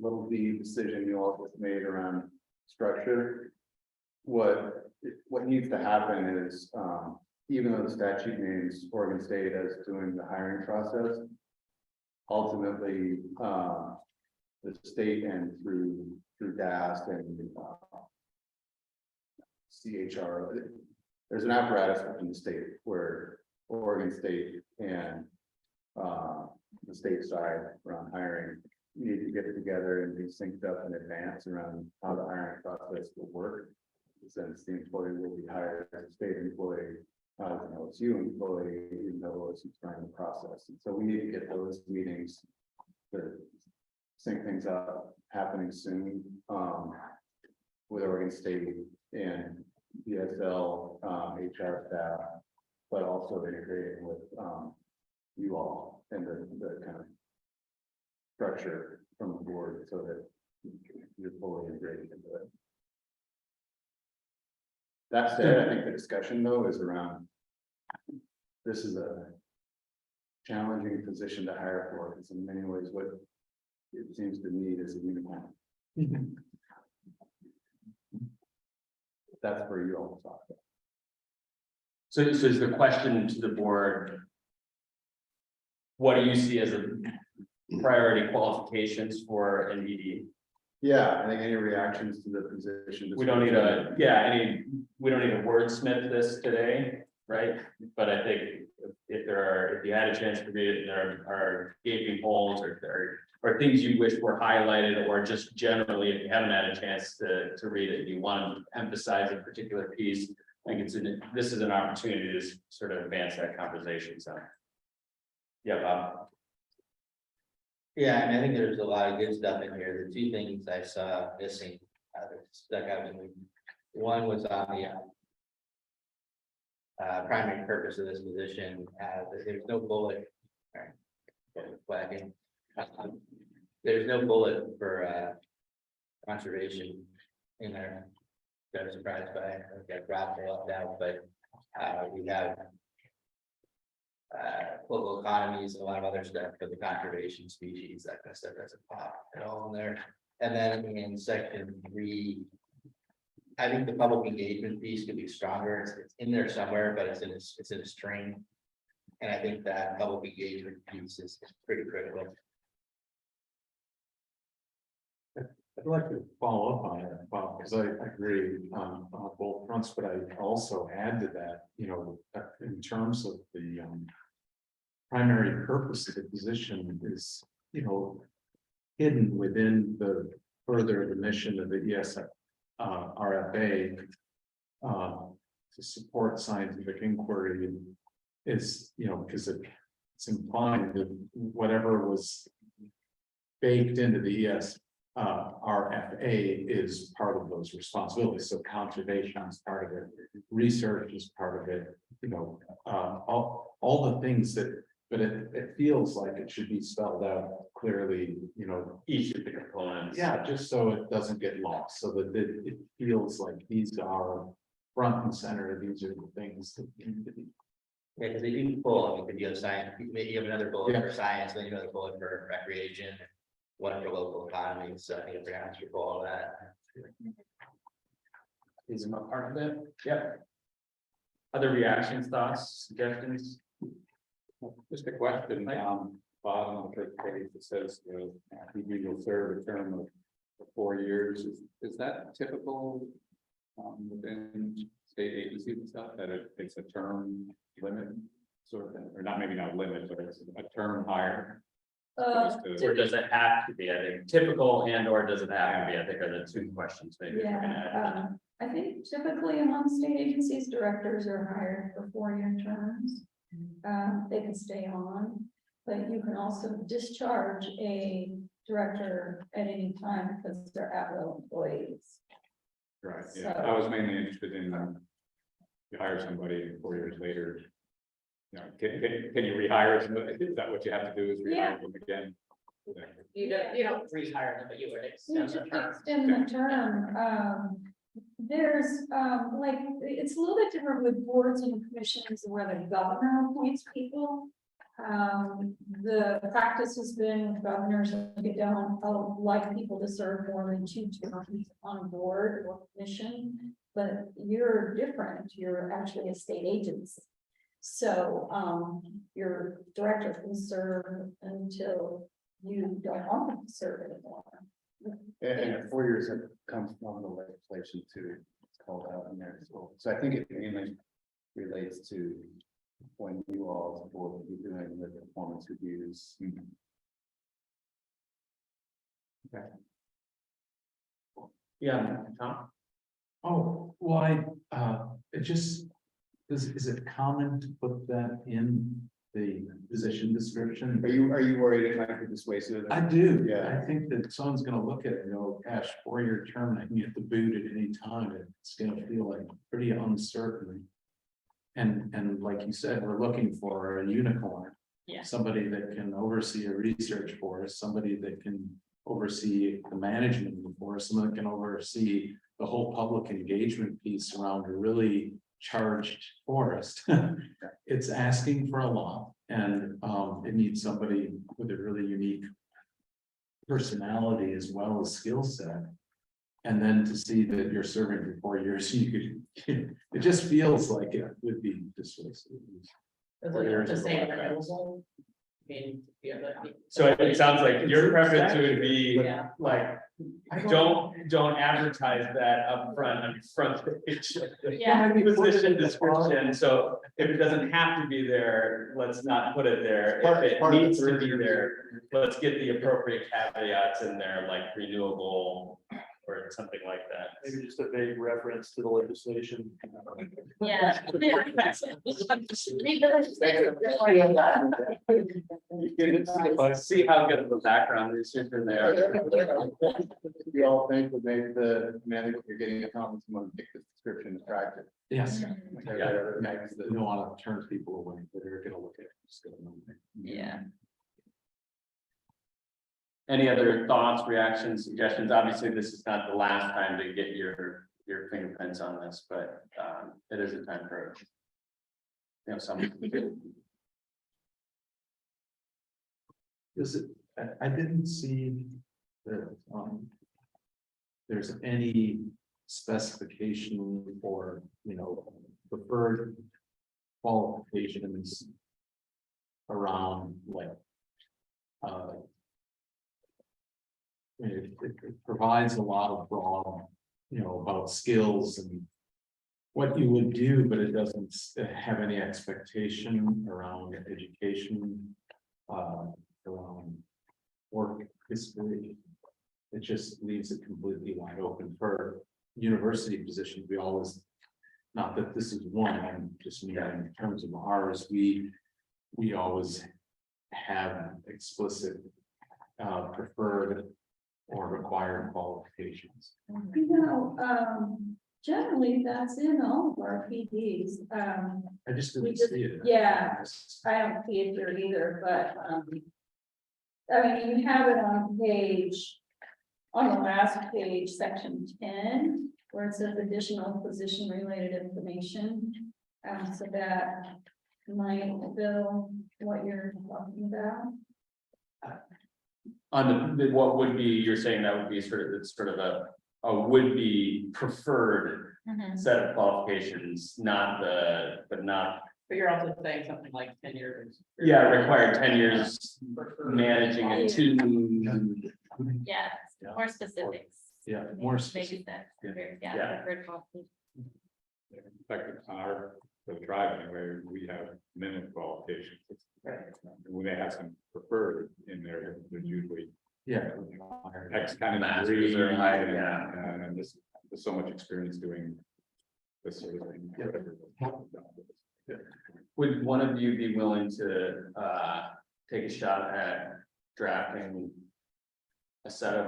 little D decision you all just made around structure. What needs to happen is, even though the statute names Oregon State as doing the hiring process, ultimately, the state and through DAST and CHR, there's an apparatus within the state where Oregon State and the state side around hiring need to get together and be synced up in advance around how the hiring process will work. Since the employee will be hired as a state employee, as an OSU employee, even though OSU's trying the process. And so we need to get those meetings to sync things up happening soon with Oregon State and DSL, HR staff, but also integrating with you all and the kind of structure from the board so that you're fully integrated into it. That said, I think the discussion though is around, this is a challenging position to hire for, because in many ways what it seems to need is a unicorn. That's for you all to talk about. So is the question to the board, what do you see as a priority qualifications for an ED? Yeah, I think any reactions to the position. We don't need we don't need to wordsmith this today, right? But I think if you had a chance to read it, there are gaping holes or there are things you wish were highlighted, or just generally, if you haven't had a chance to read it, you want to emphasize a particular piece. I think this is an opportunity to sort of advance that conversation. So, yeah, Bob. Yeah, and I think there's a lot of good stuff in here. The two things I saw missing, that stuck out to me. One was on the primary purpose of this position. There's no bullet. Flagging. There's no bullet for conservation in there. I was surprised by it. I got dropped or left out, but we have local economies and a lot of other stuff for the conservation species, that kind of stuff doesn't pop at all in there. And then in section 3, I think the public engagement piece could be stronger. It's in there somewhere, but it's in a string. And I think that public engagement piece is pretty critical. I'd like to follow up on that, Bob, because I agree on both fronts, but I also add to that, in terms of the primary purpose of the position is, hidden within the mission of the RFA to support scientific inquiry is, because it's implying that whatever was baked into the RFA is part of those responsibilities. So conservation is part of it, research is part of it, all the things that, but it feels like it should be spelled out clearly, Each of the components. yeah, just so it doesn't get lost, so that it feels like these are front and center, these are the things that need to be. Yeah, because they do pull. I mean, could you have science? Maybe you have another bullet Yeah. for science, then you have another bullet for recreation, one for local economy. So I think perhaps you pull all that. Is a part of it. Yep. Other reactions, thoughts, suggestions? Just a question, bottom of the page that says, you will serve a term of 4 years. Is that typical within state agencies and stuff, that it's a term limit sort of thing, or not, maybe not limit, but it's a term higher. Or does it have to be, I think, typical and or does it have to be, I think are the two questions maybe. if we're gonna add. I think typically among state agencies, directors are hired for 4-year terms. They can stay on, but you can also discharge a director at any time because they're at-will employees. Right, yeah, I was mainly interested in, you hire somebody 4 years later. You know, can you rehire somebody? Is that what you have to do, is Yeah. rehire them again? You don't rehire them, but you would You extend just the term. extend the term. There's, like, it's a little bit different with boards and commissions where the governor appoints people. The practice has been governors don't like people to serve more than 2 terms on a board or commission. But you're different, you're actually a state agency. So, your director can serve until you don't want them to serve anymore. And 4 years have come from the legislation too, it's called out in there as well. So I think it mainly relates to when you all as a board will be doing the performance reviews. Yeah, Tom? Oh, well, it just, is it common to put that in the position description? Are you worried it might be dissuasive? I do, Yeah. I think that someone's gonna look at it and go, gosh, 4-year term, I can get the boot at any time, it's gonna feel like pretty uncertain. And like you said, we're looking for a unicorn. Yeah. Somebody that can oversee a research force, somebody that can oversee the management of the force, someone that can oversee the whole public engagement piece around a really charged forest. It's asking for a lot, and it needs somebody with a really unique personality as well as skill set. And then to see that you're serving for 4 years, you could, it just feels like it would be dissuasive. Is it to say renewable? I mean, yeah, So it sounds like your preference would be Yeah. like, don't advertise that up front on your front page. of the Yeah. Position description, so if it doesn't have to be there, let's not put it there. If it Part of needs to the- be there, let's get the appropriate caveats in there, like renewable or something like that. Maybe just a vague reference to the legislation. Yeah. Let's see how good of a background researcher they are. We all think would make the manager, you're getting a compliment, someone to pick this description attractive. Yes, Yeah. you don't want to turn people away, they're gonna look at it. Just gonna know. Yeah. Any other thoughts, reactions, suggestions? Obviously, this is not the last time to get your fingerprints on this, but it is a time for, some. Is it, I didn't see that, there's any specification or, preferred qualifications around like, it provides a lot of broad, about skills and what you would do, but it doesn't have any expectation around education, around work history. It just leaves it completely wide open for university positions. We always, not that this is one, I'm just meaning in terms of ours, we always have explicit preferred or required qualifications. Generally, that's in all of our PDs. I just We didn't just- see it. yeah. I don't see it here either, but, you have it on the last page, section 10, where it says additional position related information. So that might fill what you're talking about. On what would be, you're saying that would be it's sort of a would be preferred set of qualifications, but you're also saying something like 10 years. yeah, required 10 years managing a team. Yeah, more specifics. Yeah, more Makes specific. sense. Yeah. Yeah. preferred policy. In fact, on our, the drive anyway, we have minimum qualifications. We may have some preferred in there, but usually. Yeah. X kind of Masters degree, are high, and- yeah. And this, there's so much experience doing this sort of thing. Would one of you be willing to take a shot at drafting a set of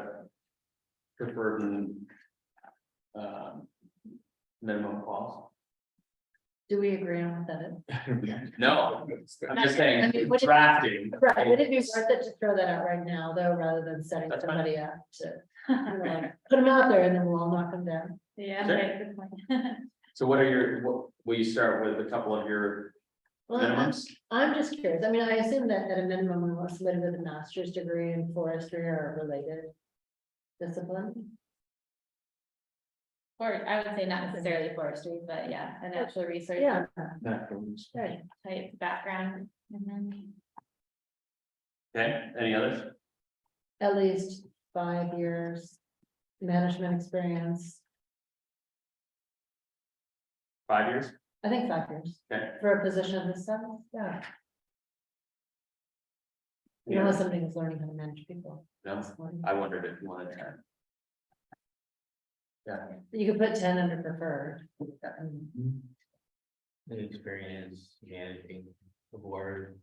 preferred and minimum quals? Do we agree on what that is? No, I'm just I saying mean, would it- drafting. Right, would it be worth it to throw that out right now, though, rather than setting That's fine. somebody up to, you know, like, put them out there and then we'll all knock them down? Yeah. Sure. Right, good point. So what are your, will you start with a couple of your Well, minimums? I'm just curious, I mean, I assume that at a minimum, we want somebody with a master's degree in forestry or related discipline. Or I would say not necessarily forestry, but yeah, a natural research Yeah, type background. Okay, any others? at least 5 years management experience, 5 years? I think 5 years. Okay. For a position of this size, yeah. You know, Yeah. unless somebody is learning how to manage people. No, I wondered if you wanted to. Yeah. You could put 10 under preferred. The experience managing the board.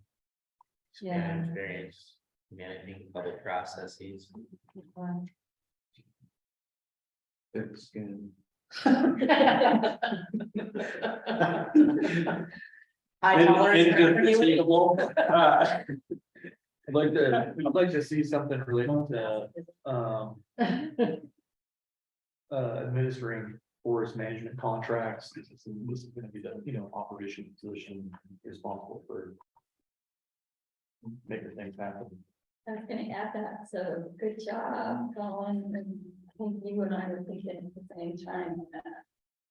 Yeah. Experience managing public processes. Thick skin. High tolerance for everyone. I'd like to see something related to, administering forest management contracts. This is gonna be the, operation position responsible for making things happen. I was gonna add that, so good job, Colin, and I think you and I were thinking at the same time.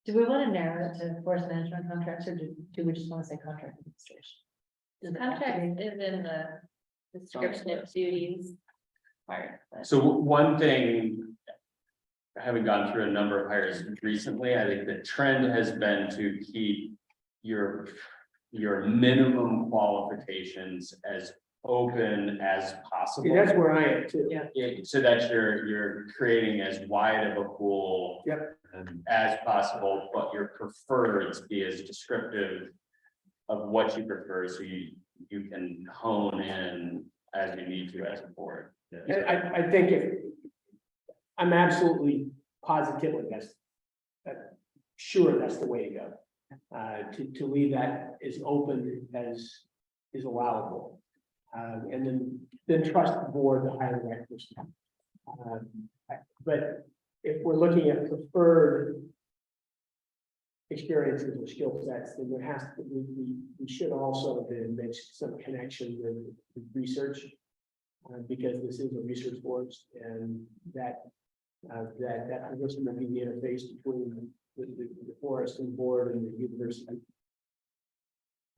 Do we want to narrow it to forest management contracts or do we just want to say contract administration? Does it have to be- Contract is in the description of duties part. but- So one thing, having gone through a number of hires recently, I think the trend has been to keep your minimum qualifications as open as possible. That's where I am too. Yeah. So that you're creating as wide of a pool. Yep. As possible, but your preferreds be as descriptive of what you prefer, so you can hone in as you need to as a board. And I think I'm absolutely positively sure that's the way to go. To leave that as open as is allowable. And then trust the board to hire the right person. But if we're looking at preferred experiences or skill sets, then there has to, we should also then make some connection with research. Because this is a research forest and that position will be the interface between the forest and board and the university.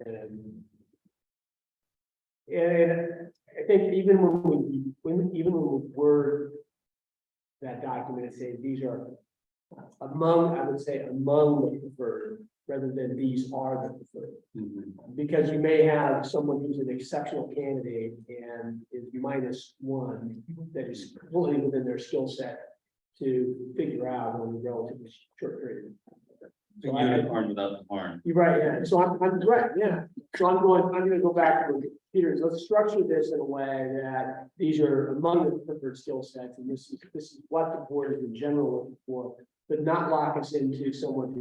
And I think even when we word that document and say these are among, I would say among the preferred, rather than these are the preferred. Because you may have someone who's an exceptional candidate and is -1 that is completely within their skill set to figure out in a relatively short period. The unicorn without the horn. You're right, yeah, so I'm right, yeah, so I'm gonna go back to Peter's, let's structure this in a way that these are among the preferred skill sets, and this is what the board is in general looking for, but not lock us into someone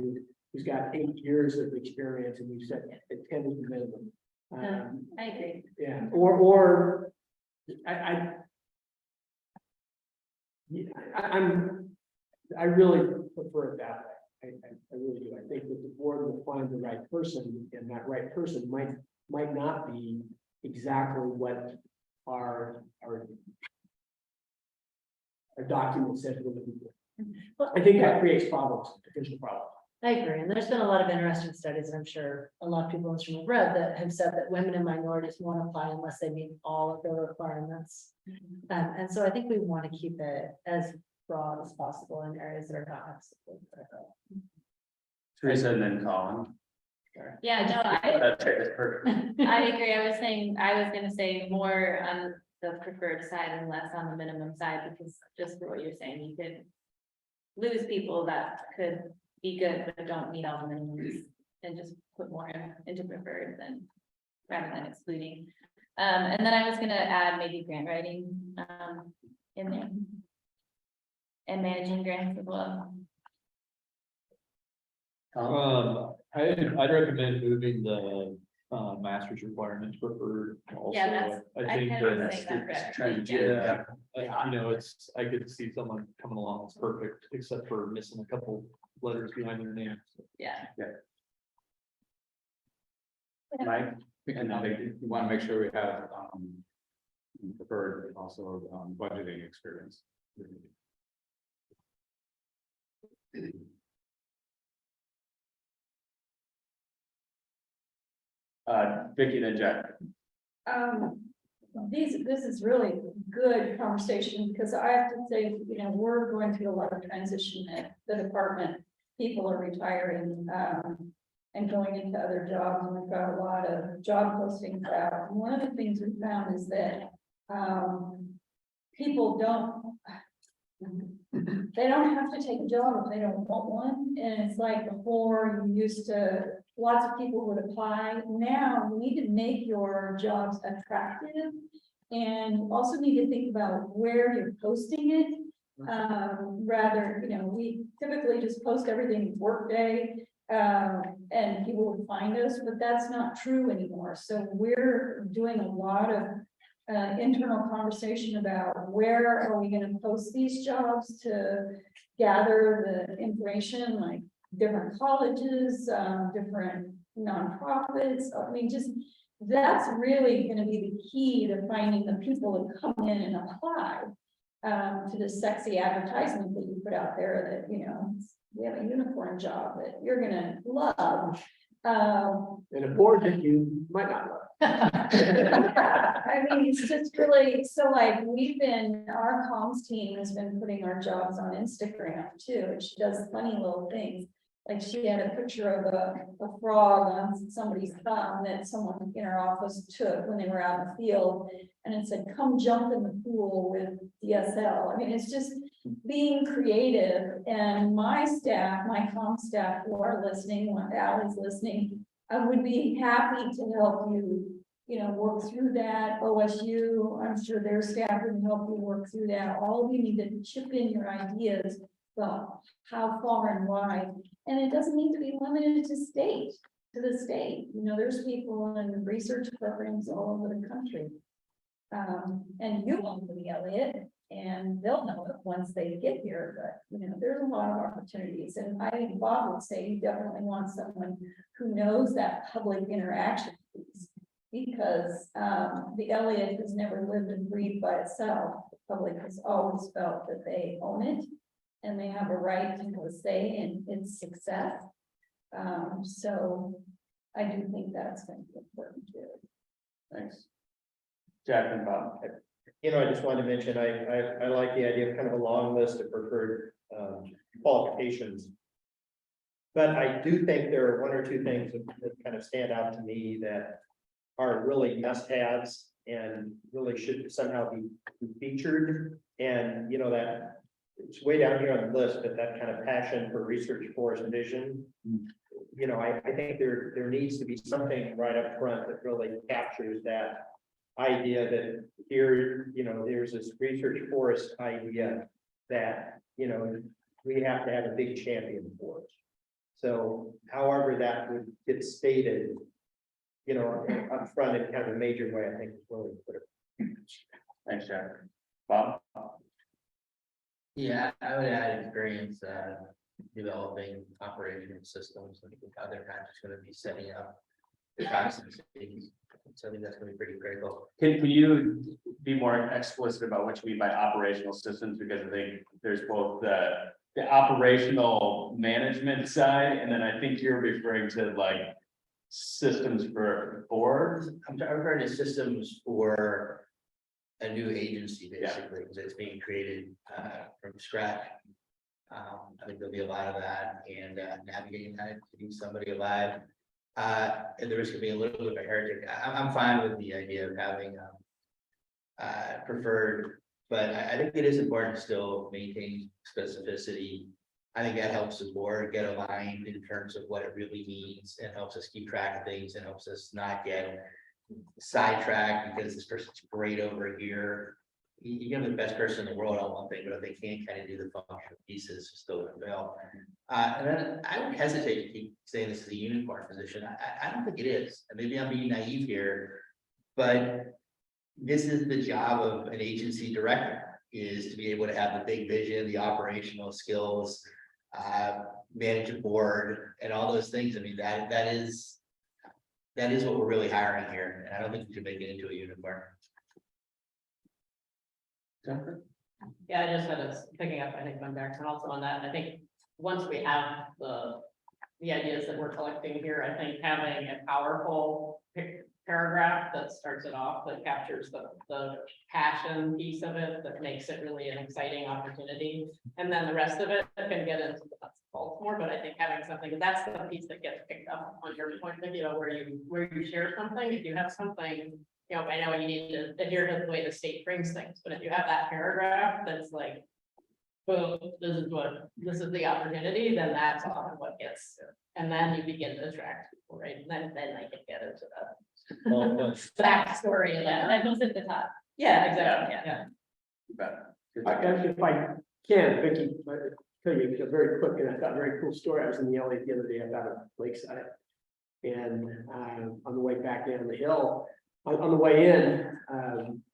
who's got 8 years of experience, and we've said 10 is the minimum. I agree. Yeah, or I really prefer it that way. I really do. I think that the board will find the right person, and that right person might not be exactly what our document says we're looking for. I think that creates problems, potential problems. I agree, and there's been a lot of interesting studies, and I'm sure a lot of people in this room have read that have said that women and minorities won't apply unless they meet all of the requirements. And so I think we want to keep it as broad as possible in areas that are not absolutely critical. Teresa and then Colin. Yeah, no, I, That's perfect. I agree. I was gonna say more on the preferred side and less on the minimum side, because just for what you're saying, you could lose people that could be good, but don't meet all the minimums, and just put more into preferred than rather than excluding. And then I was gonna add maybe grant writing, in there. And managing grants as well. I'd recommend moving the master's requirements preferred also. Yeah, that's- I I think kind of that, think that's Trying to right. get, you know, it's, I could see someone coming along that's perfect, except for missing a couple letters behind their name. Yeah. Mike, And I think you want to make sure we have, preferred also, budgeting experience. Vicky then Jack. This is really good conversation, because I have to say, you know, we're going through a lot of transition at the department. People are retiring, and going into other jobs, and we've got a lot of job postings out. And one of the things we found is that, people they don't have to take a job if they don't want one. And it's like before, you used to, lots of people would apply. Now you need to make your jobs attractive, and also need to think about where you're posting it. Rather, you know, we typically just post everything Workday, and people would find us, but that's not true anymore. So we're doing a lot of internal conversation about where are we going to post these jobs to gather the information, like different colleges, different nonprofits. I mean, just that's really going to be the key to finding the people that come in and apply to the sexy advertisement that you put out there, that, you know, we have a unicorn job that you're going to love. And a board that you might not love. I mean, it's just really, so like, our comms team has been putting our jobs on Instagram too, and she does funny little things. Like, she had a picture of a frog on somebody's thumb that someone in her office took when they were out in the field. And it said, "Come jump in the pool with DSL." I mean, it's just being creative. And my staff, my comm staff who are listening, when Allie's listening, I would be happy to help you, you know, work through that. OSU, I'm sure their staff would help you work through that. All of you need to chip in your ideas about how far and wide. And it doesn't need to be limited to the state. You know, there's people in research programs all over the country. And you will be Elliott, and they'll know it once they get here, but, you know, there's a lot of opportunities. And I think Bob would say you definitely want someone who knows that public interaction piece, because the Elliott has never lived and breathed by itself. The public has always felt that they own it, and they have a right to have a say in its success. So I do think that's going to be important too. Thanks. Jack and Bob. You know, I just wanted to mention, I like the idea of kind of a long list of preferred qualifications. But I do think there are one or two things that kind of stand out to me that are really must-haves and really should somehow be featured. And, you know, that it's way down here on the list, but that kind of passion for research, forest vision. You know, I think there needs to be something right up front that really captures that idea that here, you know, there's this research forest idea that, you know, we have to have a big champion for it. So however that would get stated, you know, up front in kind of a major way, I think is really important. Thanks, Jack. Bob. Yeah, I would add experience, developing operational systems, and how they're not just gonna be setting up the processes. So I think that's gonna be pretty critical. Can you be more explicit about what you mean by operational systems? Because I think there's both the operational management side, and then I think you're referring to like systems for boards. I'm referring to systems for a new agency basically, because it's being created from scratch. I think there'll be a lot of that and navigating that, keeping somebody alive. At the risk of being a little bit of a heretic, I'm fine with the idea of having preferred, but I think it is important to still maintain specificity. I think that helps the board get aligned in terms of what it really means and helps us keep track of things and helps us not get sidetracked because this person's great over here. You can have the best person in the world on one thing, but if they can't kind of do the functional pieces, it's still gonna fail. And then I would hesitate to keep saying this is a unicorn position. I don't think it is. And maybe I'm being naive here, but this is the job of an agency director, is to be able to have the big vision, the operational skills, manage a board and all those things. I mean, that is what we're really hiring here. And I don't think we should make it into a unicorn. Yeah, I just had us picking up, I think, going back and also on that, I think once we have the ideas that we're collecting here, I think having a powerful paragraph that starts it off, that captures the passion piece of it, that makes it really an exciting opportunity. And then the rest of it can get into the nuts and bolts more, but I think having something, that's the piece that gets picked up on your point, you know, where you share something, if you have something, you know, I know you need to adhere to the way the state frames things, but if you have that paragraph that's like, boom, this is the opportunity, then that's often what gets, and then you begin to attract people, right? And then I can get into the backstory of that. That goes at the top. Yeah, exactly, yeah. If I can, Vicky, tell you a very quick, and I thought very cool story. I was in the LA the other day, I got a lakeside. And on the way back down the hill, on the way in,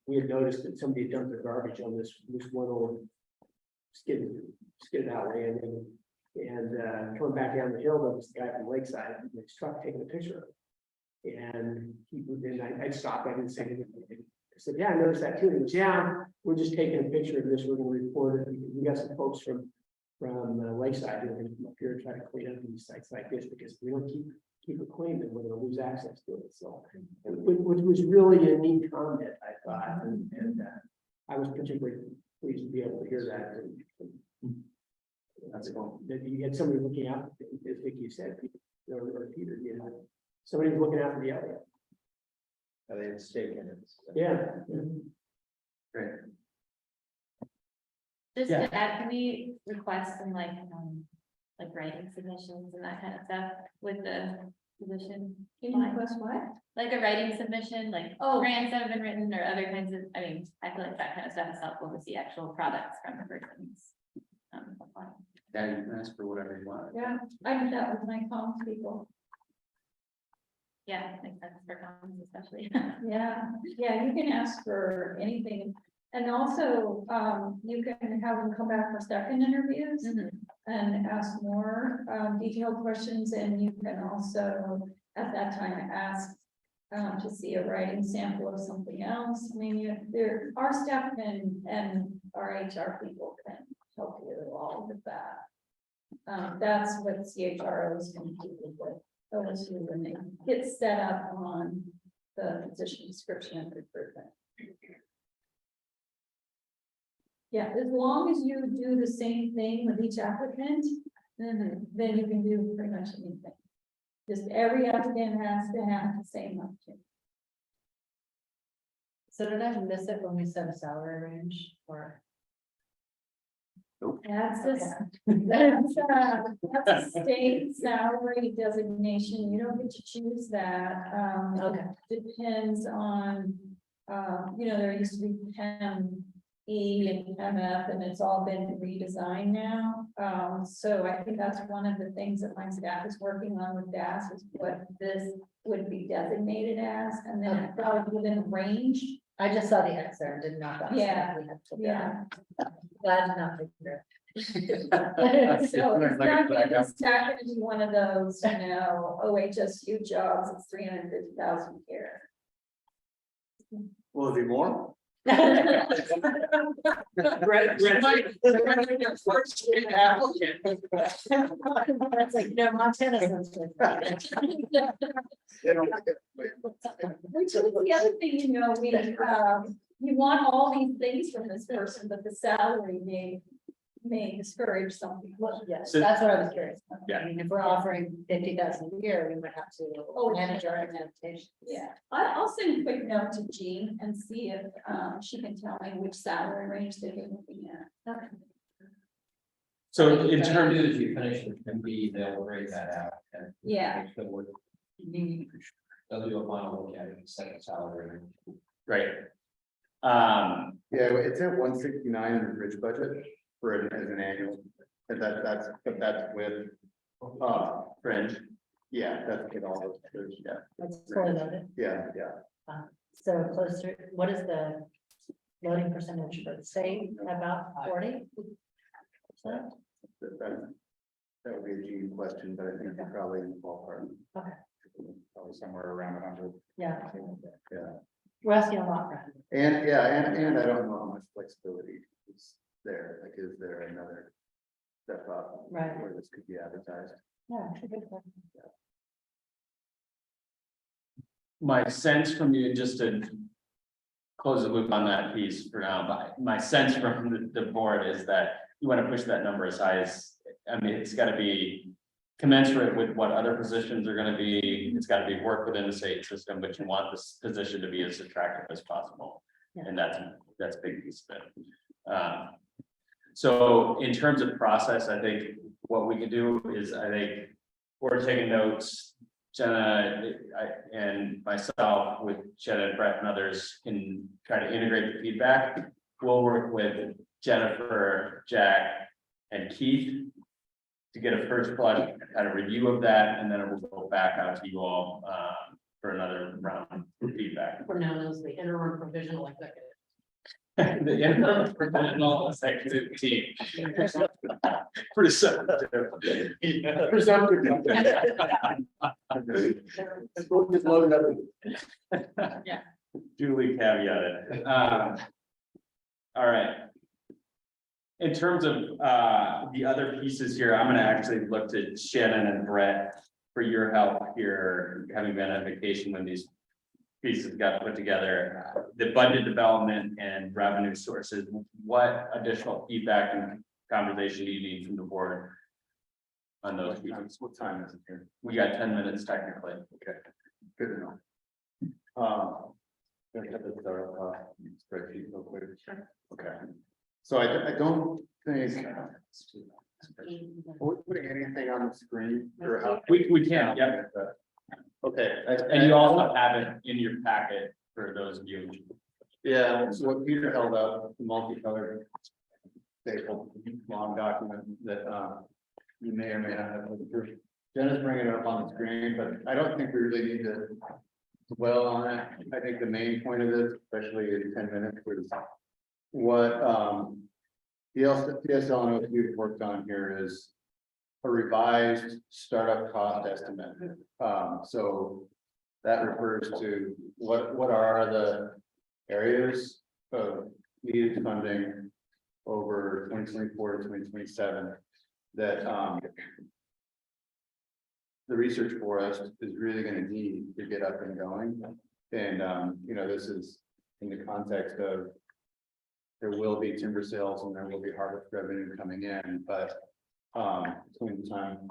we had noticed that somebody had dumped their garbage on this one old skid out landing. And coming back down the hill, there was the guy from Lakeside in his truck taking a picture of it. And I stopped, I didn't say anything. I said, yeah, I noticed that too. He goes, yeah, we're just taking a picture of this, we're gonna report it. We got some folks from Lakeside who are gonna come up here and try to clean up these sites like this, because if we don't keep it clean, then we're gonna lose access to it. So, which was really a neat comment, I thought, and I was particularly pleased to be able to hear that. That's cool. That you had somebody looking out, as Vicky said, or Peter, you know, somebody was looking out for the Elliott. They had stake in it. Yeah. Great. Just Yeah. to add, can we request some like writing submissions and that kind of stuff with the position? Can you request what? Like a writing submission, like grants that have been written or other kinds of, I mean, I feel like that kind of stuff is helpful to see actual products from the person's. Applying. Yeah, you can ask for whatever you want. Yeah, I did that with my comms people. Yeah, makes sense for comments especially. Yeah, you can ask for anything. And also, you can have them come back for second interviews and ask more detailed questions. And you can also, at that time, ask to see a writing sample of something else. I mean, our staff and our HR people can help you all with that. That's what CHRO is going to do with OSU when they get set up on the position description and recruitment. Yeah, as long as you do the same thing with each applicant, then you can do pretty much anything. Just every applicant has to have the same opportunity. So did I miss it when we set a salary range or? That's a state salary designation. You don't get to choose that. Okay. Depends on, there used to be PEM-E and PEM-F, and it's all been redesigned now. So I think that's one of the things that my staff is working on with DAS is what this would be designated as, and then it's probably within a range. I just saw the X there and didn't know that. Yeah, We had to- yeah. Glad to not figure So it's not gonna be one of those, OHSU jobs, it's 350,000 here. Will it be more? That's like, Montana's. Which is the other thing, you want all these things from this person, but the salary may discourage some people. Yes, So- that's what I was curious. about. Yeah. I mean, if we're offering 50,000 a year, we would have to manage our expectations. Yeah, I'll send a quick note to Jean and see if, she can tell me which salary range they're looking at. Okay. So in As terms, soon as you finish the MB, they'll break that out and. Yeah. make sure what- They'll do a final look at it and set the salary. right. Yeah, it's at 169 in the bridge budget for it as an annual, but that's with, Fringe. yeah, that's with all those, yeah, That's fully loaded. yeah. So closer, what is the loading percentage for the state, about 40%? That would be a Gene question, but I think they're probably in the ballpark. Okay. Probably somewhere around 100. Yeah, Yeah, we're asking a lot, right? and I don't know how much flexibility is there, like, is there another step up? Right. Where this could be advertised? Yeah, it's a good question. My sense from you, just to close the loop on that piece for now, but my sense from the board is that you want to push that number as high as, I mean, it's got to be commensurate with what other positions are going to be. It's got to be work within the state system, but you want this position to be as attractive as possible. Yeah. And that's a big piece of it. So in terms of process, I think what we can do is, I think we're taking notes. Jenna and myself with Jenna and Brett and others can try to integrate the feedback. We'll work with Jennifer, Jack, and Keith to get a first blush kind of review of that, and then it will go back out to you all for another round of feedback. We're known as the interim provisional executive. The interim professional executive team. Presumptive. Presumptive. Just load it up. Duly caveated. All right. In terms of the other pieces here, I'm gonna actually look to Shannon and Brett for your help here, having been on vacation when these pieces got put together. The budget development and revenue sources, what additional feedback and conversation do you need from the board on those pieces? What time is it here? We got 10 minutes technically. Okay, good to know. Gonna have to start off spreadsheet real quick. Okay, so I don't think. Are we putting anything on the screen or how? We can, yeah. Okay. And you also have it in your packet for those of you. Yeah, so what Peter held up, the multicolored staple, long document that, you may or may not have looked through. Jenna's bringing it up on the screen, but I don't think we really need to dwell on it. I think the main point of this, especially in 10 minutes, was what, PSL and OSU worked on here is a revised startup cost estimate. So that refers to what are the areas of needed funding over 2024 to 2027 that the research forest is really going to need to get up and going. And you know, this is in the context of there will be timber sales and there will be harvest revenue coming in, but between the time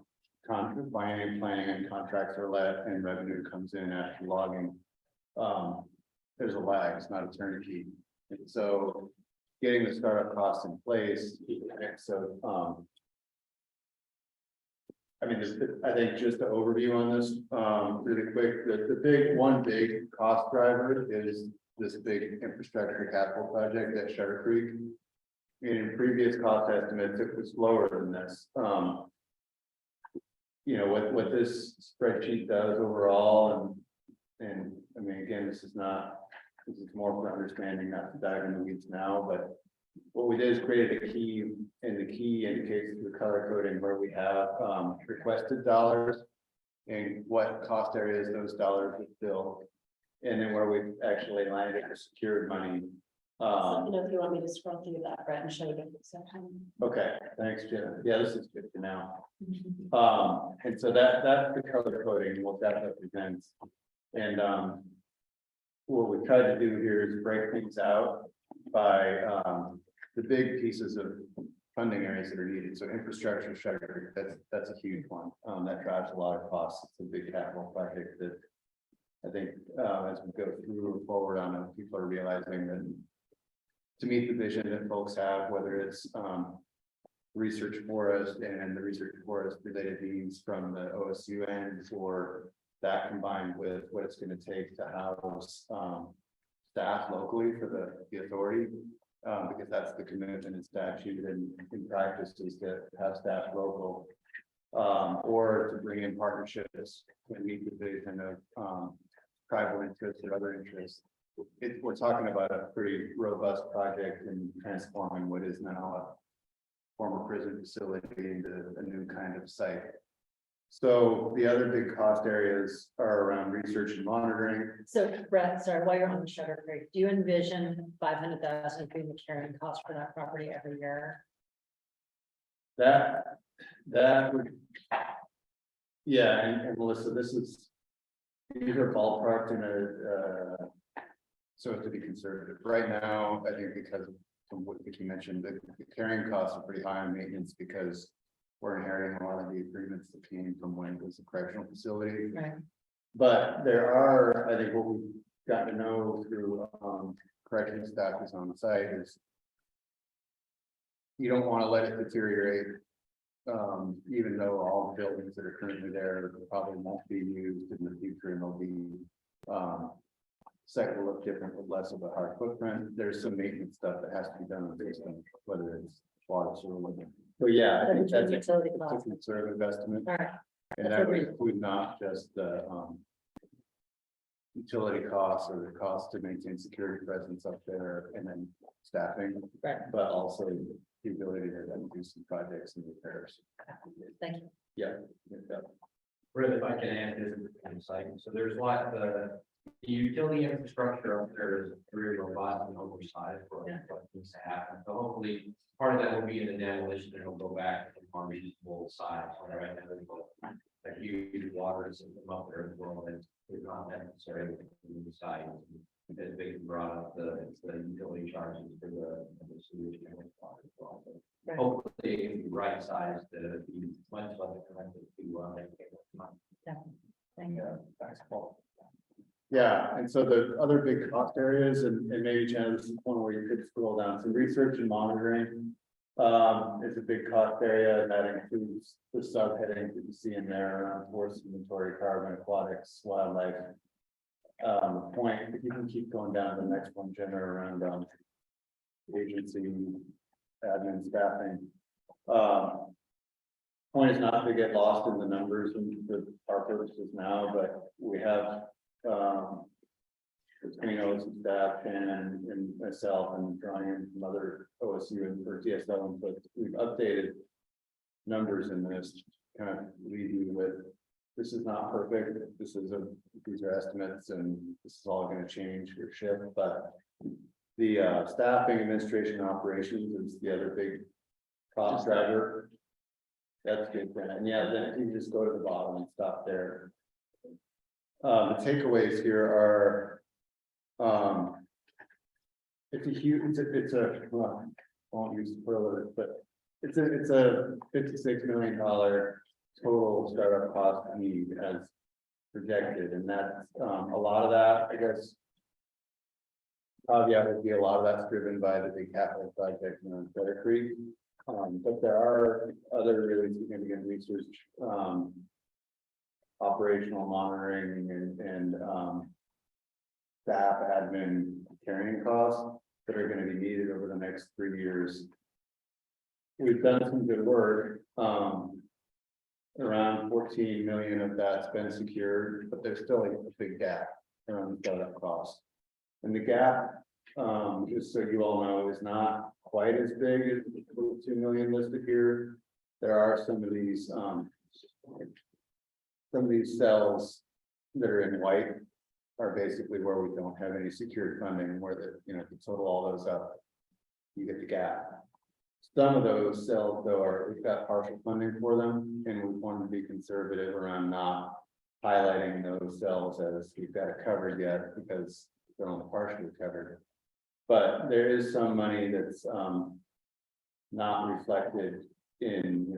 buying, planning and contracts are let and revenue comes in after logging, there's a lag, it's not a turnkey. And so getting the startup costs in place, so I mean, I think just the overview on this, really quick, the big cost driver is this big infrastructure capital project at Sugar Creek. In previous cost estimates, it was lower than this. You know, what this spreadsheet does overall, and I mean, again, this is more for understanding, not to dive into the weeds now, but what we did is created a key, and the key indicates the color coding where we have requested dollars and what cost areas those dollars would fill. And then where we've actually landed or secured money. You know, if you want me to scroll through that, Brett, and show you the section. Okay, thanks, Jenna. Yeah, this is good to know. And so that's the color coding, what that represents. And what we tried to do here is break things out by, the big pieces of funding areas that are needed. So infrastructure, shutter, that's a huge one. That drives a lot of costs. It's a big capital project that I think, as we go through forward on it, people are realizing that to meet the vision that folks have, whether it's, research forest and the research forest related needs from the OSU end, or that combined with what it's going to take to house, staff locally for the authority. Because that's the commitment in statute and in practice is to have staff local. Or to bring in partnerships to meet the vision of, tribal interests or other interests. We're talking about a pretty robust project in transforming what is now a former prison facility into a new kind of site. So the other big cost areas are around research and monitoring. So Brett, sorry, while you're on the Shutter Creek, do you envision 500,000 being the carrying cost for that property every year? That would. Yeah, and Melissa, these are ballparked in so to be conservative. Right now, I think because of from what Vicki mentioned, the carrying costs are pretty high on maintenance because we're inheriting a lot of the agreements that came from when it was a correctional facility. Right. But there are, I think what we've got to know through correctional staff is on site is you don't want to let it deteriorate. Even though all the buildings that are currently there probably won't be used in the future and they'll be site will look different with less of a hard footprint. There's some maintenance stuff that has to be done on basement, whether it's water, sewer. So yeah, I think that's Utility a cost. conservative estimate. All right. And that would include not just the utility costs or the cost to maintain security presence up there and then staffing, Right. but also the ability to then do some projects and repairs. Thank you. Yeah. Brett, if I can add this insight, so there's a lot, the utility infrastructure up there is very robust and oversized for what needs to happen. So hopefully, part of that will be in the demolition, and it'll go back to more reasonable size. When right now, there's a huge water system up there as well, and it's not necessary to the site. As they brought up the utility charges for the sewage and water as well. So Right. hopefully, it can be right sized to be much less connected to Thank you. Thanks, Paul. Yeah, and so the other big cost areas, and maybe Jen, this is one where you could scroll down, some research and monitoring. Is a big cost area, and that includes the subheadings that you see in there around forest inventory, carbon, aquatics, wildlife. Point, if you can keep going down to the next one, Jen, around agency, admin, staffing. Point is not to get lost in the numbers and for our purposes now, but we have between OSU staff and myself and drawing in from other OSU and for TSL, but we've updated numbers in this, kind of leave you with, this is not perfect, these are estimates and this is all going to change or shift, but the staffing, administration, operations is the other big cost driver. That's good, and yeah, then if you just go to the bottom and stop there. The takeaways here are, it's a huge, well, I won't use superlative, but it's a $56 million total startup cost need as projected, and that's a lot of that, I guess. Yeah, would be a lot of that's driven by the big capital project in Shutter Creek, but there are other really significant research, operational monitoring and staff admin carrying costs that are going to be needed over the next 3 years. We've done some good work. Around 14 million of that's been secured, but there's still a big gap around startup costs. And the gap, just so you all know, is not quite as big as the 2 million listed here. There are some of these cells that are in white are basically where we don't have any secured funding, where the, if you total all those up, you get the gap. Some of those cells though we've got partial funding for them, and we want to be conservative around not highlighting those cells as we've got it covered yet, because only partially covered. But there is some money that's not reflected in,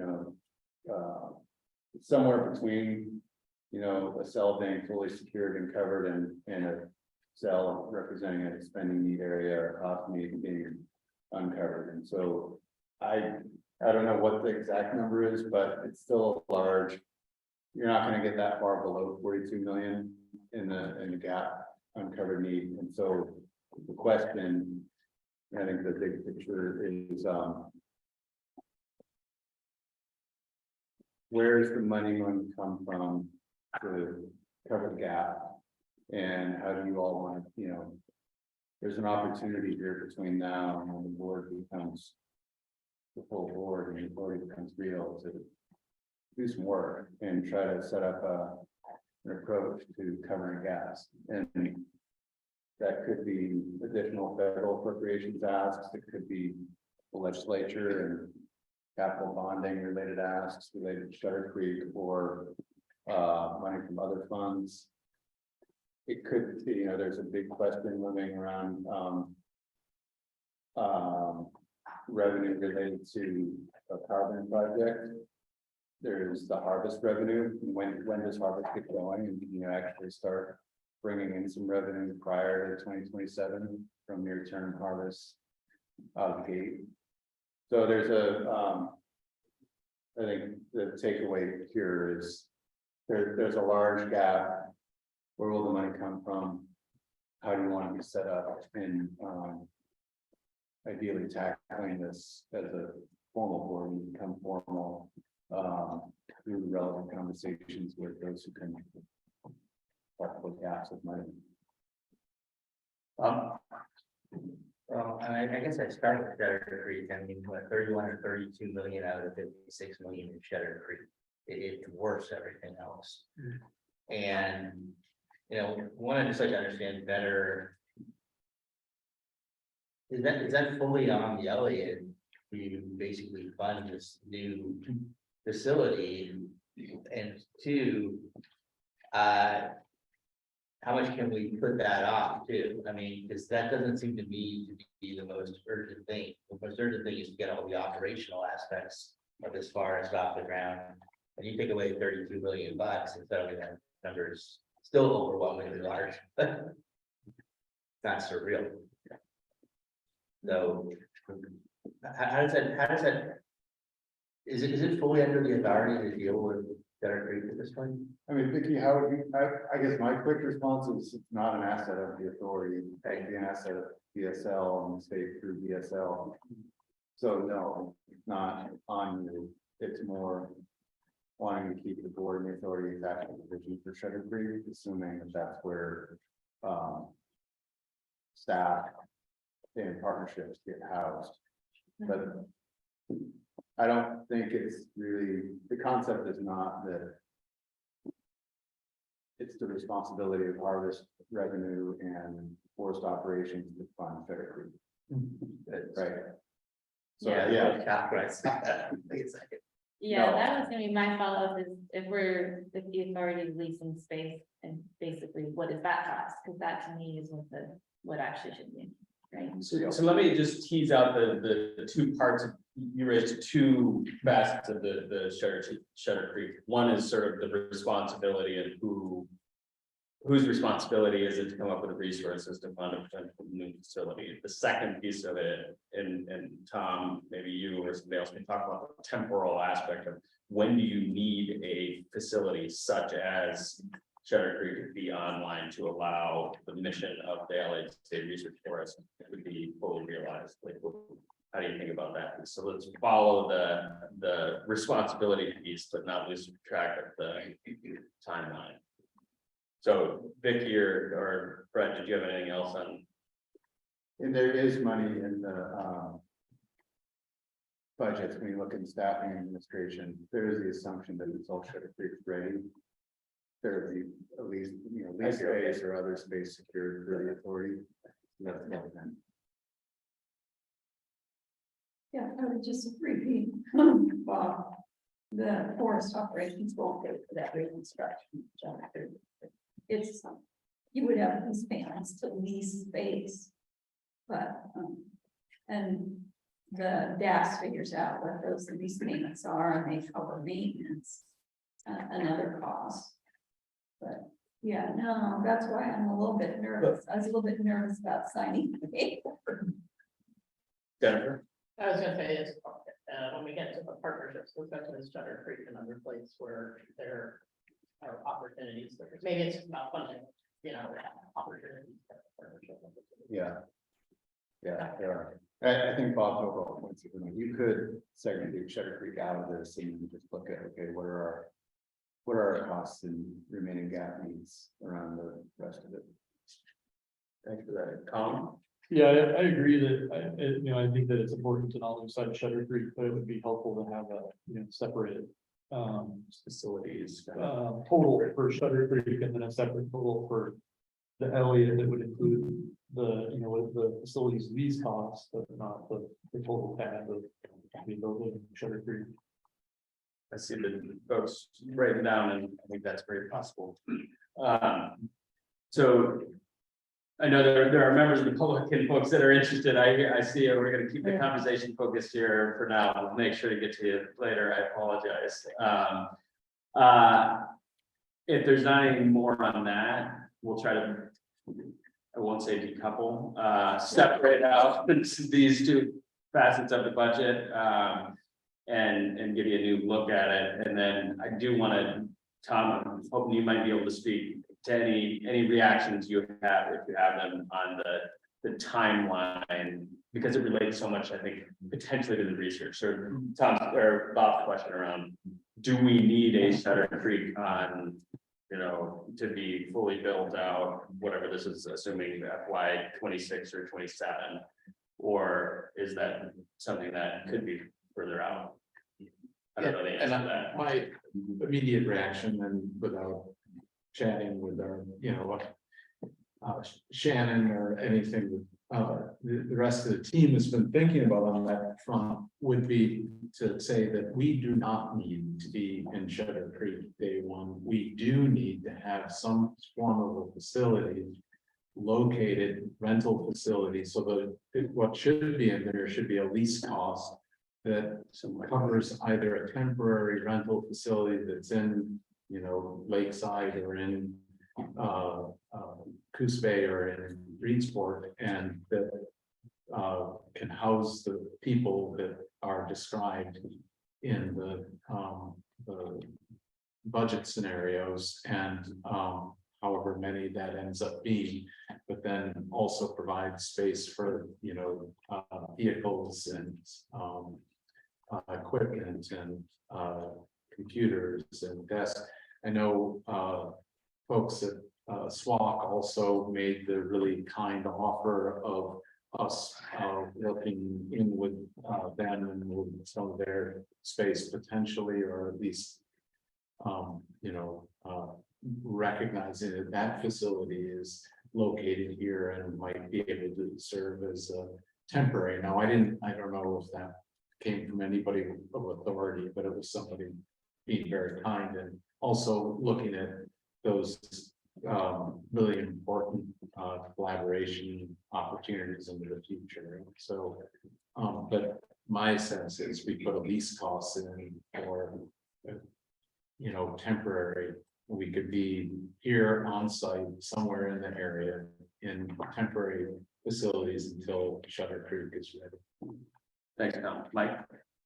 somewhere between, a cell being fully secured and covered and a cell representing a spending need area or cost need being uncovered. And so I don't know what the exact number is, but it's still large. You're not gonna get that far below 42 million in the gap uncovered need. And so the question, I think the big picture is, where is the money going to come from to cover the gap? And how do you all want to, there's an opportunity here between now and when the board becomes the full board and the board becomes real to do some work and try to set up an approach to covering gaps. And that could be additional federal appropriations asks, it could be the legislature and capital bonding related asks related to Shutter Creek or money from other funds. It could be, there's a big question moving around revenue related to a carbon project. There's the harvest revenue. When does harvest get going and can you actually start bringing in some revenue prior to 2027 from near-term harvest out of the gate? So there's I think the takeaway here is there's a large gap. Where will the money come from? How do you want to be set up in ideally tackling this as a formal board and become formal through relevant conversations with those who can talk about gaps of money. Well, and I guess I started with Shutter Creek. I mean, what, 31 or 32 million out of the 56 million in Shutter Creek. It dwarfs everything else. And, want to just like understand better. Is that fully on the Elliott to basically fund this new facility? And two, how much can we put that off too? I mean, because that doesn't seem to me to be the most urgent thing. The most urgent thing is to get all the operational aspects of this forest off the ground. And you take away 32 million bucks, and so that number is still overwhelmingly large. Not surreal. So how does that? Is it fully under the authority to deal with Shutter Creek at this point? I mean, Vicky, how would you, I guess my quick response is it's not an asset of the authority, it's an asset of BSL and the state through BSL. So no, it's not on you, it's more wanting to keep the board and the authority exactly the vision for Shutter Creek, assuming that that's where staff and partnerships get housed. But I don't think it's really, the concept is not that it's the responsibility of harvest revenue and forest operations to fund Shutter Creek. Right. So, Yeah, No. that was gonna be my follow-up is if we're with the authority leasing space and basically what is that cost? Because that to me is what actually should be, right? So let me just tease out the two parts. You raised two facets of the Shutter Creek. One is sort of the responsibility and whose responsibility is it to come up with the resources to fund a potential new facility. The second piece of it, and Tom, maybe you or somebody else can talk about the temporal aspect of when do you need a facility such as Shutter Creek to be online to allow the mission of the Elliott State Research Forest to be fully realized? Like, how do you think about that? So let's follow the responsibility piece, but not lose track of the timeline. So Vicky or Brett, did you have anything else on? And there is money in the budgets, when you look at staffing and administration, there is the assumption that it's all Shutter Creek ready. There would be at least, lease space or other space secured through the authority. That's the other thing. Yeah, I would just agree. The forest operations won't pay for that reconstruction. It's you would have these payments to lease space. But, and the DAS figures out what those lease payments are, and they cover maintenance, and other costs. But, yeah, no, that's why I'm a little bit nervous. I was a little bit nervous about signing the paper. Jennifer? I was gonna say is, when we get to the partnerships, especially in Shutter Creek, another place where there are opportunities, maybe it's about funding, opportunities. Yeah. Yeah, there are. I think Bob's overall points, you could segregate Shutter Creek out of this and just look at, okay, what are our costs and remaining gap needs around the rest of it? Thanks for that. Tom? Yeah, I agree that, I think that it's important to not lose sight of Shutter Creek, but it would be helpful to have a, separated. Facilities. Total for Shutter Creek and then a separate total for the Elliott that would include with the facilities lease costs, but not the total tab of building Shutter Creek. I see the folks writing down, and I think that's very possible. So I know there are members of the public and folks that are interested. I see we're going to keep the conversation focused here for now. We'll make sure to get to you later. I apologize. If there's not any more on that, we'll try to, I won't say decouple, separate out these two facets of the budget, and give you a new look at it. And then I do want to, Tom, I'm hoping you might be able to speak to any reactions you have, if you have them, on the timeline, because it relates so much, I think, potentially to the research. So Tom's or Bob's question around, do we need a Shutter Creek on, to be fully built out, whatever this is, assuming FY 26 or 27, or is that something that could be further out? I don't know the answer to that. My immediate reaction, and without chatting with our, Shannon or anything the rest of the team has been thinking about on that front, would be to say that we do not need to be in Shutter Creek day one. We do need to have some form of a facility located, rental facility, so that what should be in there should be a lease cost that covers either a temporary rental facility that's in, Lakeside or in Coos Bay or in Reedsport, and that can house the people that are described in the budget scenarios, and however many that ends up being, but then also provide space for vehicles and equipment and computers and desks. I know folks at SWAC also made the really kind offer of us working in with them and with some of their space potentially, or at least recognizing that that facility is located here and might be able to serve as a temporary. Now, I don't know if that came from anybody of authority, but it was somebody being very kind and also looking at those really important collaboration opportunities into the future. So, but my sense is we put a lease cost in for, temporary. We could be here on site somewhere in the area in temporary facilities until Shutter Creek is ready. Thanks, Tom. Mike?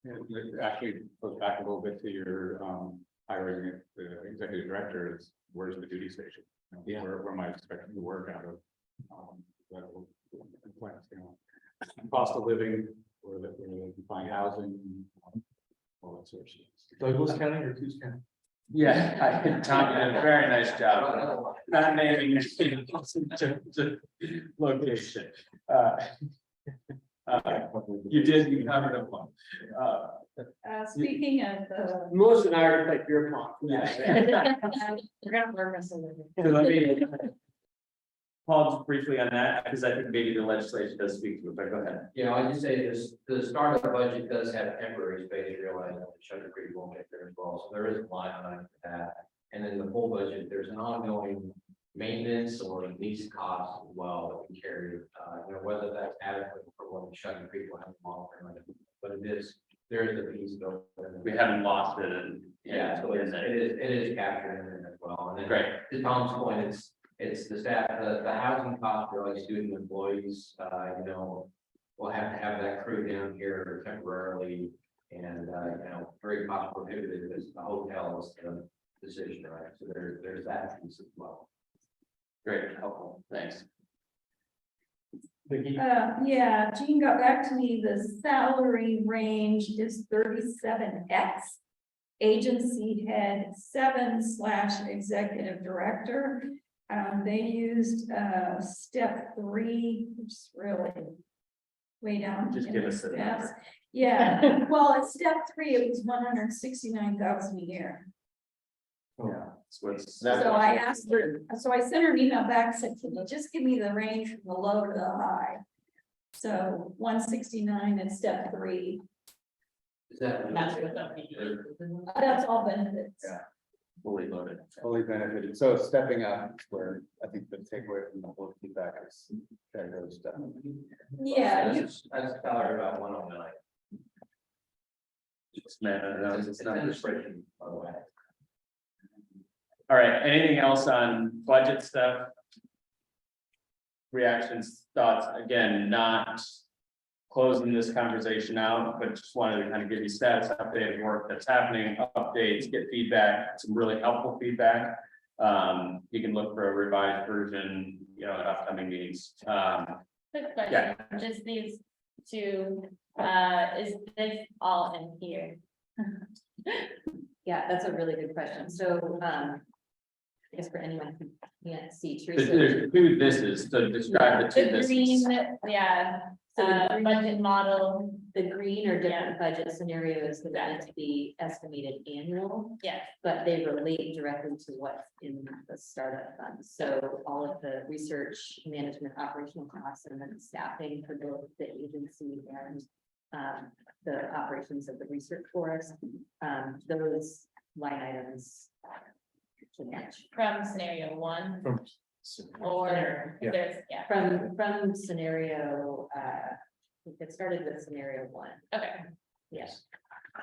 It actually goes back a little bit to your hiring the executive director. Is where's the duty station? Yeah. Where am I expecting to work out of? Cost of living, where they can find housing, all that sort of stuff. Douglas County or Coos County? Yeah, Tom did a very nice job. Not naming location. You covered a lot. Speaking of the. Melissa and I are like beer pong. Yeah. We're gonna learn us a little. So let me pause briefly on that, because I think maybe the legislation does speak to it, but go ahead. Yeah, I just say this, the start of the budget does have temporary space, realize that Shutter Creek won't get there as well, so there is a line item for that. And then the full budget, there's an ongoing maintenance or lease costs as well that we carry, whether that's adequate for what the Shutting Creek will have long term, but there is a piece built. We haven't lost it and. Yeah, so it is captured in there as well, and then Great. to Tom's point, it's the staff, the housing cost for like student employees, we'll have to have that crew down here temporarily. And, very cost prohibitive because the hotel is the decision, right? So there's that piece as well. Great, helpful, thanks. Yeah, Jean got back to me, the salary range is 37X. Agency head 7/executive director. They used step 3, which is really way down. Just in give the us the steps. number. Yeah, well, at step 3, it was 169,000 a year. Yeah. So I asked her, so I sent her an email back, said, can you just give me the range from the low to the high? So 169 at step 3, Is that? That's what that means. that's all benefits. Yeah. Fully loaded. Fully benefited. So stepping up is where I think the takeaway from the whole feedback is that goes down. Yeah, you, That's salary about 109. It's not It's in the spreadsheet, by the way. All right, anything else on budget stuff? Reactions, thoughts, again, not closing this conversation out, but just wanted to kind of give you status update of work that's happening, updates, get feedback, some really helpful feedback. You can look for a revised version, at upcoming meetings. Quick Yeah. question, just these two, is this all in here? Yeah, that's a really good question. So, I guess for anyone who can't see, There's Teresa. two thises to describe the two The thises. green, yeah, So the green- budget model, The green are different budget scenarios that need to be estimated annual, yeah, but they relate directly to what's in the startup fund. So all of the research, management, operational costs, and then staffing for both the agency and the operations of the research forest, those line items should match. from scenario 1, From. or Yeah. there's, yeah, From scenario, it started with scenario 1. okay. Yes.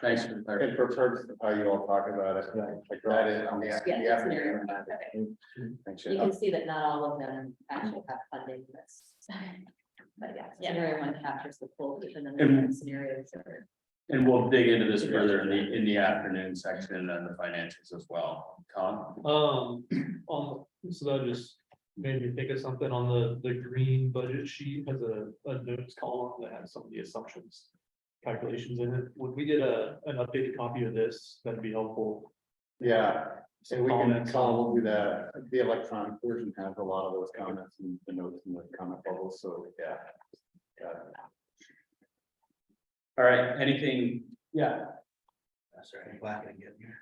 Thanks for the And clarification. for purpose of how you all talk about it, like that is on the. Yeah, scenario. Thanks, You can see that not all of them actually have funding that's. But yeah, Yeah. scenario 1 captures the full, and then the And- different scenarios are. And we'll dig into this further in the afternoon section and the financials as well. Colin? So that just made me think of something on the green budget sheet has a notes column that has some of the assumptions. Calculations in it. Would we get an updated copy of this? That'd be helpful. Yeah, and we can, Comments Colin, on- we'll do that. The electronic version has a lot of those comments and the notes and the comment bubbles, so yeah. Got it. All right, anything? Yeah. Sorry, I'm blacking again here.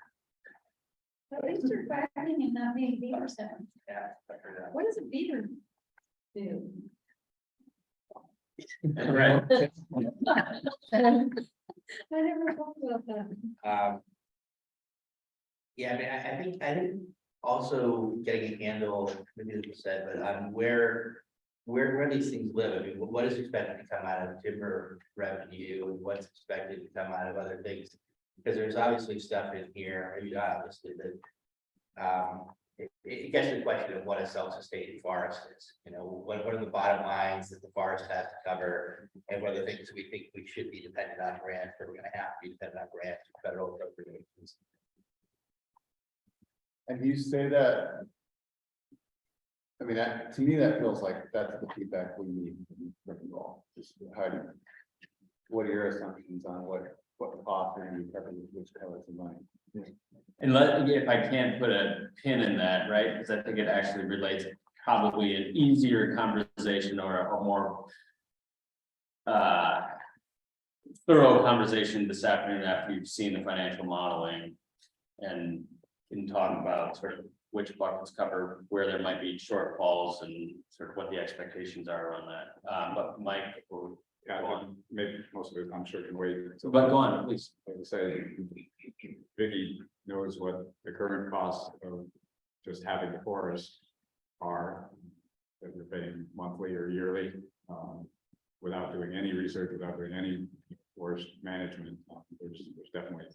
at least they're quacking and not being beaver sound. Yeah, I heard that. What does a beaver do? Right. I never thought about that. Yeah, I think also getting a handle, maybe as you said, but where these things live, I mean, what is expected to come out of timber revenue and what's expected to come out of other things? Because there's obviously stuff in here, maybe not obviously, that it gets to the question of what a self-sustaining forest is. What are the bottom lines that the forest has to cover, and what are the things that we think we should be dependent on grants, or we're gonna have to be dependent on grants, federal appropriations. And you say that. I mean, to me, that feels like that's the feedback we need from you all. Just how do, what are your assumptions on what cost and which colors of money? And if I can put a pin in that, right, because I think it actually relates probably an easier conversation or a more thorough conversation this afternoon after you've seen the financial modeling and can talk about sort of which buckets cover where there might be shortfalls and sort of what the expectations are on that. But Mike, go on. Maybe most of it, I'm sure can wait. But go on, please. Like I say, Vicky knows what the current cost of just having the forest are. That we're paying monthly or yearly, without doing any research, without doing any forest management. There's definitely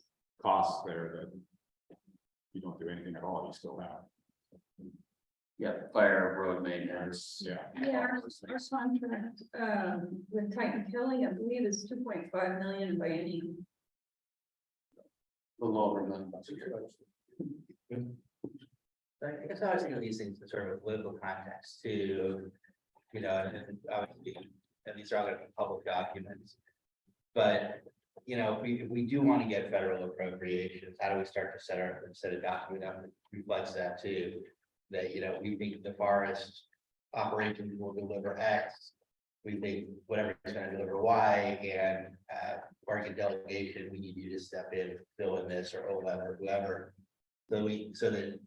costs there that you don't do anything at all, you still have. Yeah, fire, road maintenance. Yeah. Yeah, our contract, with Titan Kelly, I believe is 2.5 million by any. A little over than. I guess I was thinking of these things in sort of a political context too, you know, and obviously, and these are all gonna be public documents. But, you know, if we do want to get federal appropriations, how do we start to set a document up that reflects that too? That, you know, we think the forest operations will deliver X. We think whatever is gonna deliver Y, and market delegation, we need you to step in, fill in this, or whatever, whoever. So that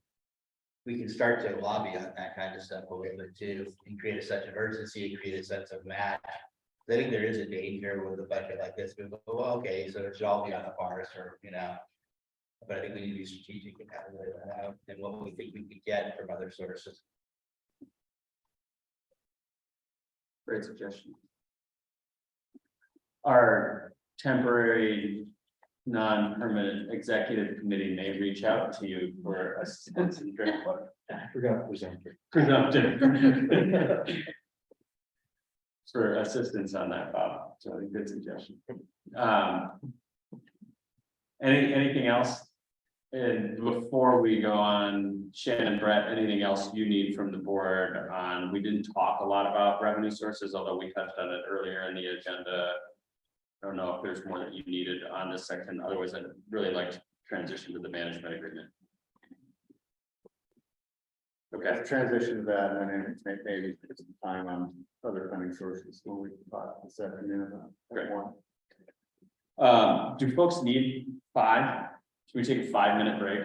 we can start to lobby on that kind of stuff a little bit too, and create a sense of urgency, create a sense of match. I think there is a danger with a budget like this, we go, well, okay, so it should all be on the forest, or, you know. But I think we need to be strategic and have it out, and what we think we could get from other sources. Great suggestion. Our temporary, non-permanent executive committee may reach out to you for assistance in draft work. I forgot presenter. Presumptive. For assistance on that, Bob, so I think good suggestion. Anything else? And before we go on, Shannon, Brett, anything else you need from the board on, we didn't talk a lot about revenue sources, although we touched on it earlier in the agenda. I don't know if there's more that you needed on this section, otherwise I'd really like to transition to the management agreement. Okay, Transition to that, and then maybe put some time on other funding sources when we talk this afternoon. Great. Do folks need 5? Should we take a 5-minute break?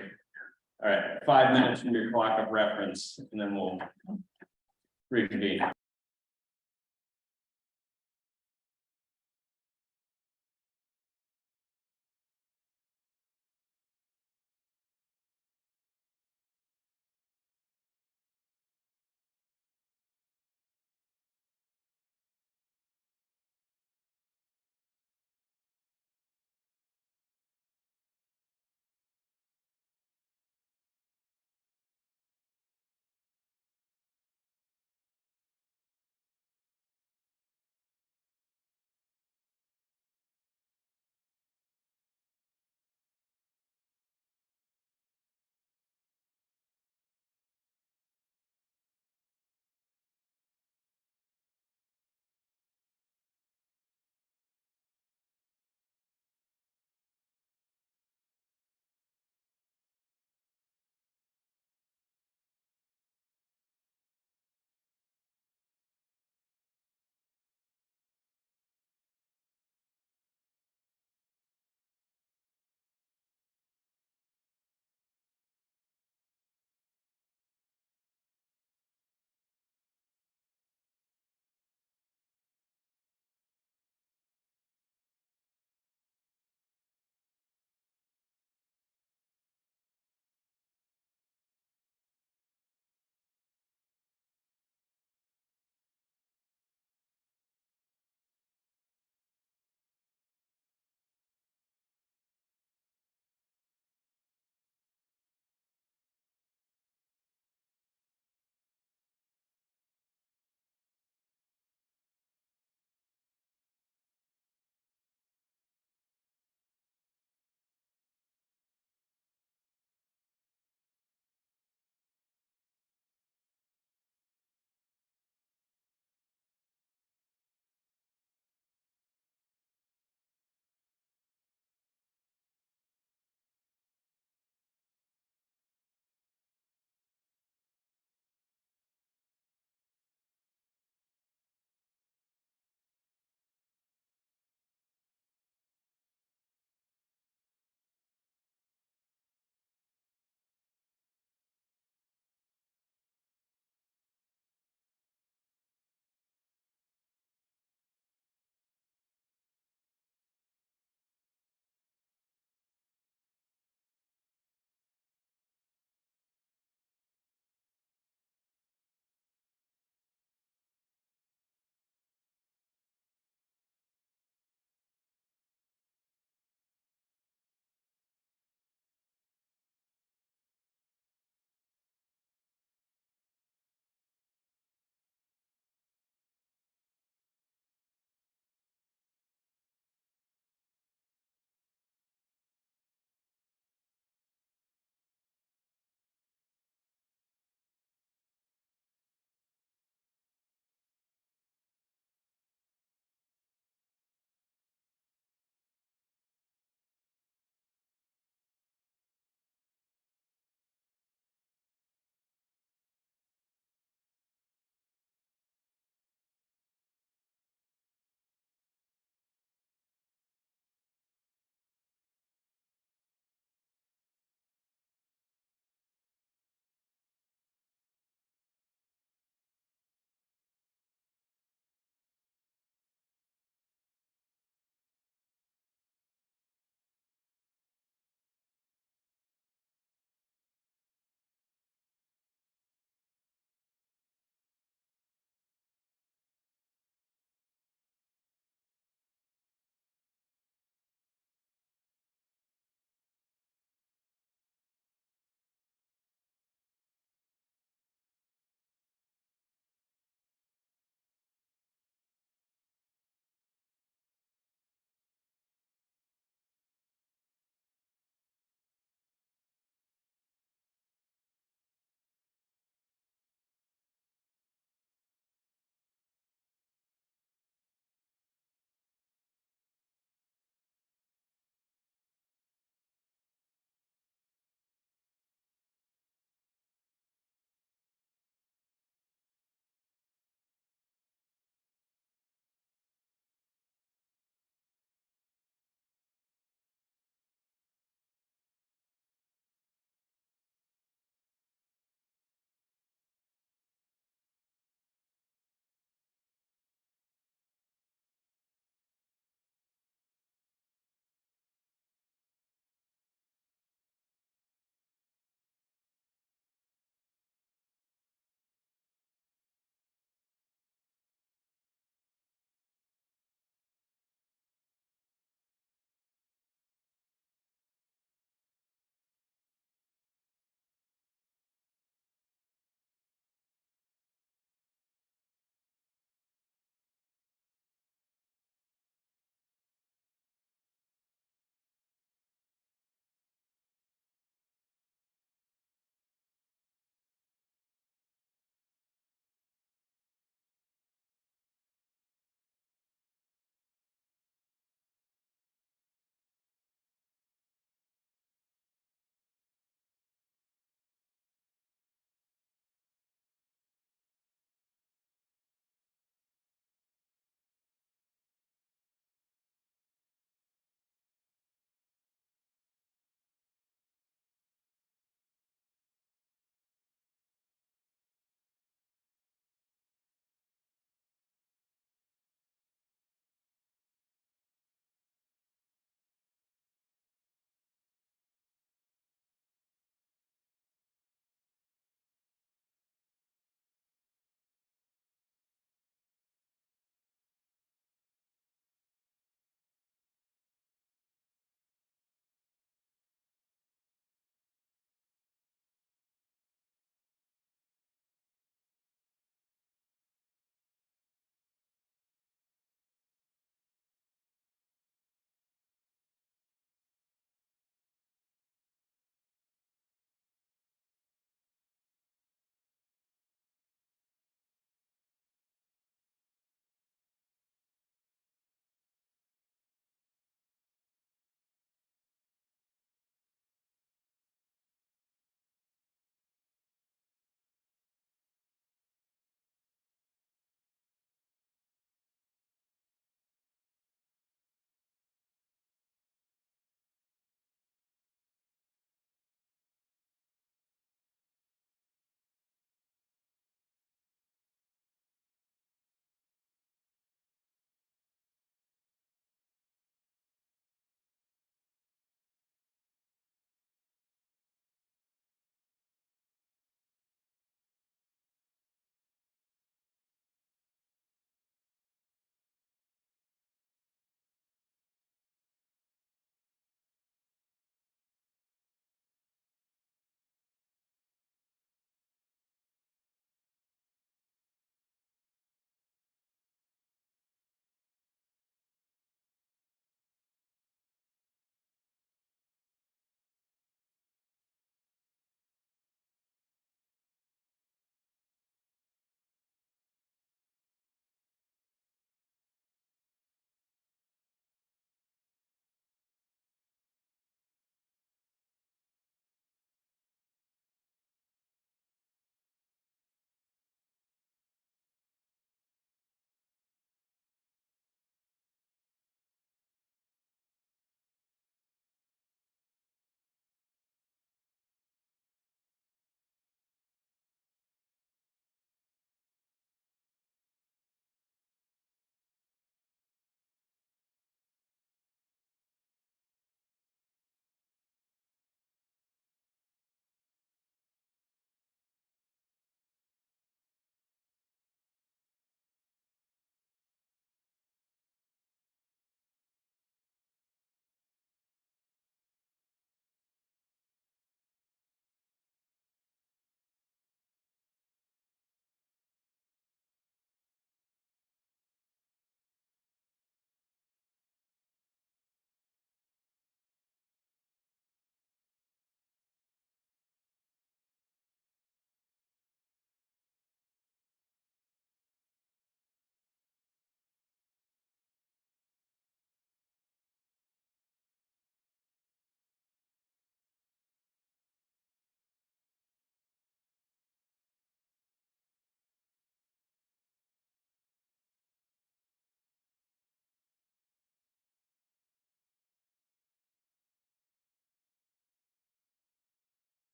All right, 5 minutes from your clock of reference, and then we'll reconvene.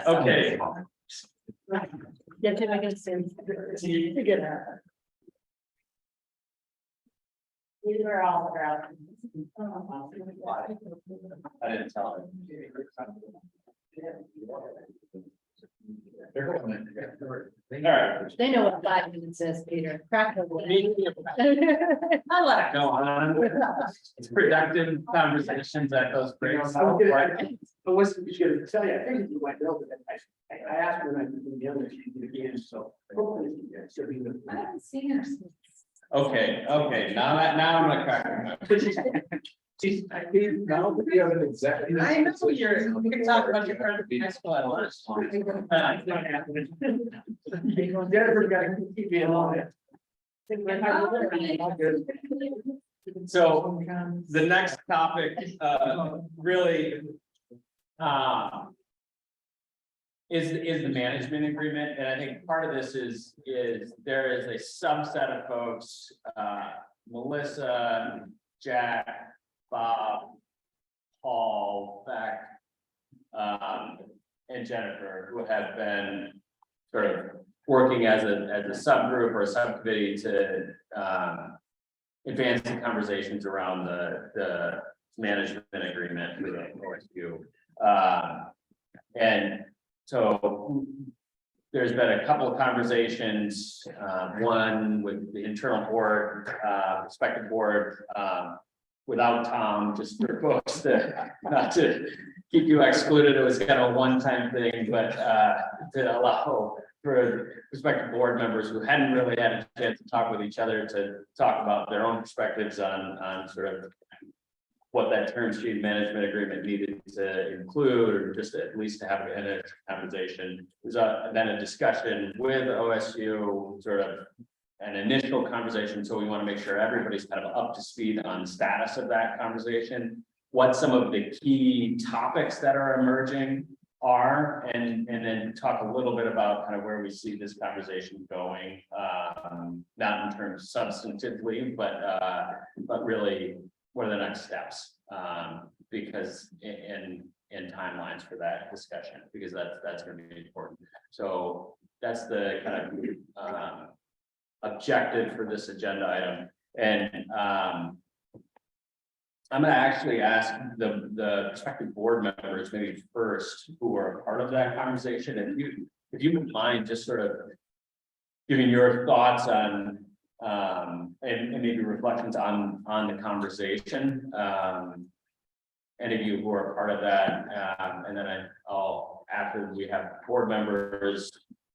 Okay. Yeah, can I get some? Get her. These are all around. I didn't tell him. All right. They know what 5 minutes is, Peter. Crack the whip. I let it go on. It's productive conversations at those breaks. But what's, you should tell you, I think you went over that. I asked her, and I didn't get it, she did again, so. Hopefully, it should be the. I haven't seen her. Okay, now I'm gonna crack. I didn't know, but you have an executive. I know you're, we can talk about your friend at high school at lunch. Jennifer's gotta keep me along. So the next topic, really, is the management agreement, and I think part of this is there is a subset of folks, Melissa, Jack, Bob, Paul, Beck, and Jennifer, who have been sort of working as a subgroup or a subcommittee to advance the conversations around the management agreement with OSU. And so there's been a couple of conversations, one with the internal board, prospective board, without Tom, just for folks to, not to keep you excluded, it was kind of a one-time thing, but to allow for prospective board members who hadn't really had a chance to talk with each other to talk about their own perspectives on sort of what that term sheet management agreement needed to include, or just at least to have a conversation. There's then a discussion with OSU, sort of an initial conversation, so we want to make sure everybody's kind of up to speed on the status of that conversation, what some of the key topics that are emerging are, and then talk a little bit about kind of where we see this conversation going, not in terms substantively, but really what are the next steps, because in timelines for that discussion, because that's going to be important. So that's the kind of objective for this agenda item. And I'm gonna actually ask the prospective board members maybe first, who are a part of that conversation, if you would mind just sort of giving your thoughts on and maybe reflections on the conversation. Any of you who are part of that, and then I'll, after we have board members,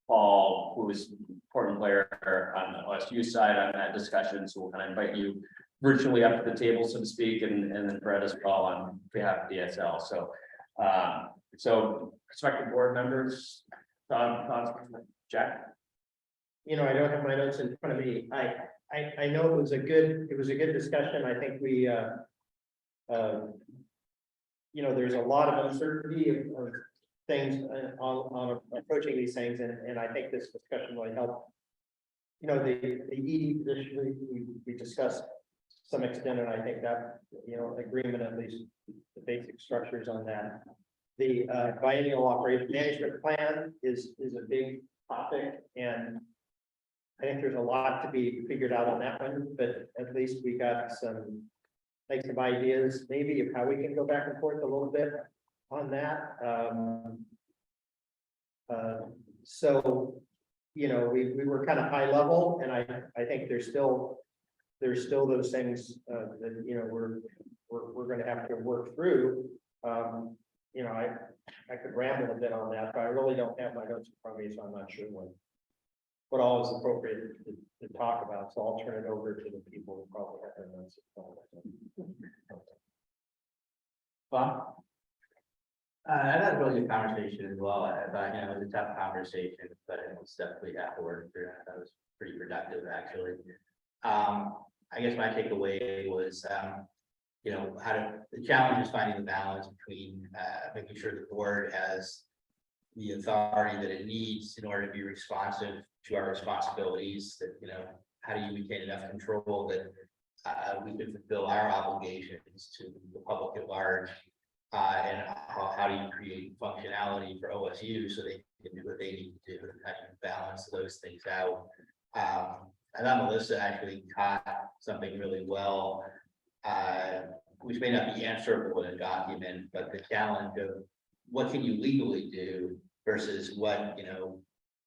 Paul, who is important player on the OSU side on that discussion, so we'll kind of invite you virtually up to the table, so to speak, and then Brett as well on behalf of DSL. So prospective board members, thoughts, Jack? You know, I don't have my notes in front of me. I know it was a good discussion. I think we, you know, there's a lot of uncertainty of things on approaching these things, and I think this discussion really helped. You know, the ED position we discussed to some extent, and I think that, you know, agreement, at least the basic structures on that. The biennial operation management plan is a big topic, and I think there's a lot to be figured out on that one, but at least we got some ideas maybe of how we can go back and forth a little bit on that. So, you know, we were kind of high level, and I think there's still those things that, you know, we're going to have to work through. You know, I could ramble a bit on that, but I really don't have my notes in front of me, so I'm not sure what all is appropriate to talk about. So I'll turn it over to the people who probably have their notes. Bob? I had a really good conversation as well. I thought, you know, it was a tough conversation, but it was definitely got to work through. I thought it was pretty productive, actually. I guess my takeaway was, you know, the challenge is finding the balance between making sure the board has the authority that it needs in order to be responsive to our responsibilities. That, you know, how do you maintain enough control that we can fulfill our obligations to the public at large, And how do you create functionality for OSU so they can do what they need to do, and how do you balance those things out? I thought Melissa actually caught something really well, which may not be answerable in a document, but the challenge of what can you legally do versus what,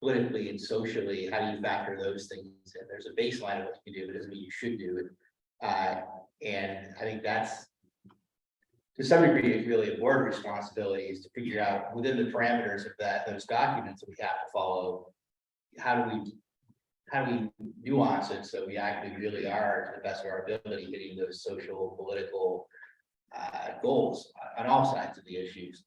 politically and socially, how do you factor those things in? There's a baseline of what you can do, but it doesn't mean you should do it. And I think that's, to some degree, it's really a board responsibility, is to figure out within the parameters of those documents that we have to follow, how do we nuance it so we actually really are, to the best of our ability, hitting those social, political goals on all sides of the issues.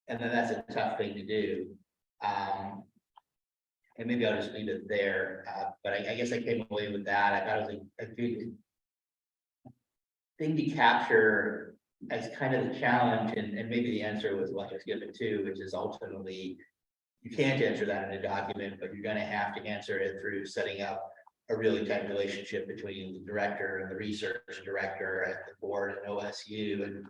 And then that's a tough thing to do. And maybe I'll just leave it there. But I guess I came away with that. I thought it was a good thing to capture as kind of the challenge, and maybe the answer was what I was given too, which is ultimately you can't answer that in a document, but you're going to have to answer it through setting up a really tight relationship between the director and the research director at the board and OSU, and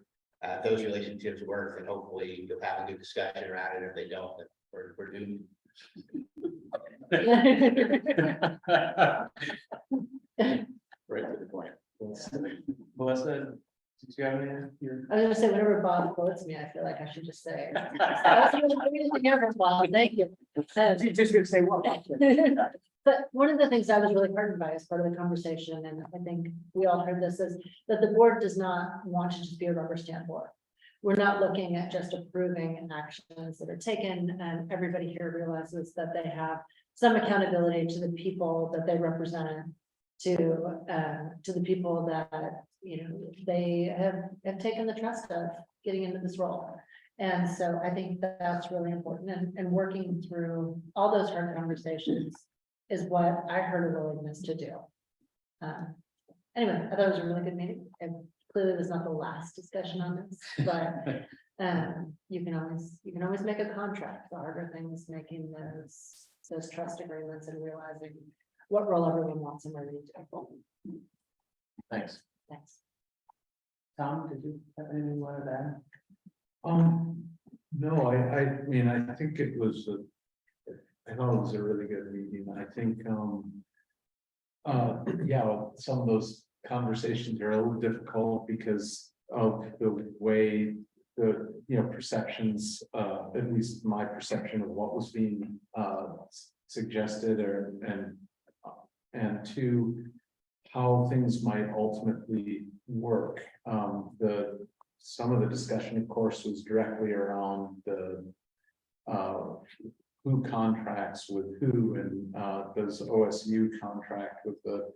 those relationships work, and hopefully you'll have a good discussion around it. If they don't, then we're doomed. Right to the point. Melissa, did you have anything? I was gonna say, whenever Bob quotes me, I feel like I should just say. That was really good to hear from Bob. Thank you. She's just gonna say, well, But one of the things I was really heartened by as part of the conversation, and I think we all heard this, is that the board does not want to just be a rubber stamp board. We're not looking at just approving actions that are taken, and everybody here realizes that they have some accountability to the people that they represent, to the people that, they have taken the trust of getting into this role. And so I think that that's really important, and working through all those hard conversations is what I heard a willingness to do. Anyway, I thought it was a really good meeting, and clearly was not the last discussion on this, but you can always make a contract. The harder thing is making those trust agreements and realizing what role everyone wants and where they need to go. Thanks. Thanks. Tom, did you have anything you wanted to add? No, I mean, I think it was I thought it was a really good meeting. I think, yeah, some of those conversations are a little difficult because of the way the, perceptions, at least my perception of what was being suggested, and two, how things might ultimately work. Some of the discussion, of course, was directly around the who contracts with who, and does OSU contract with the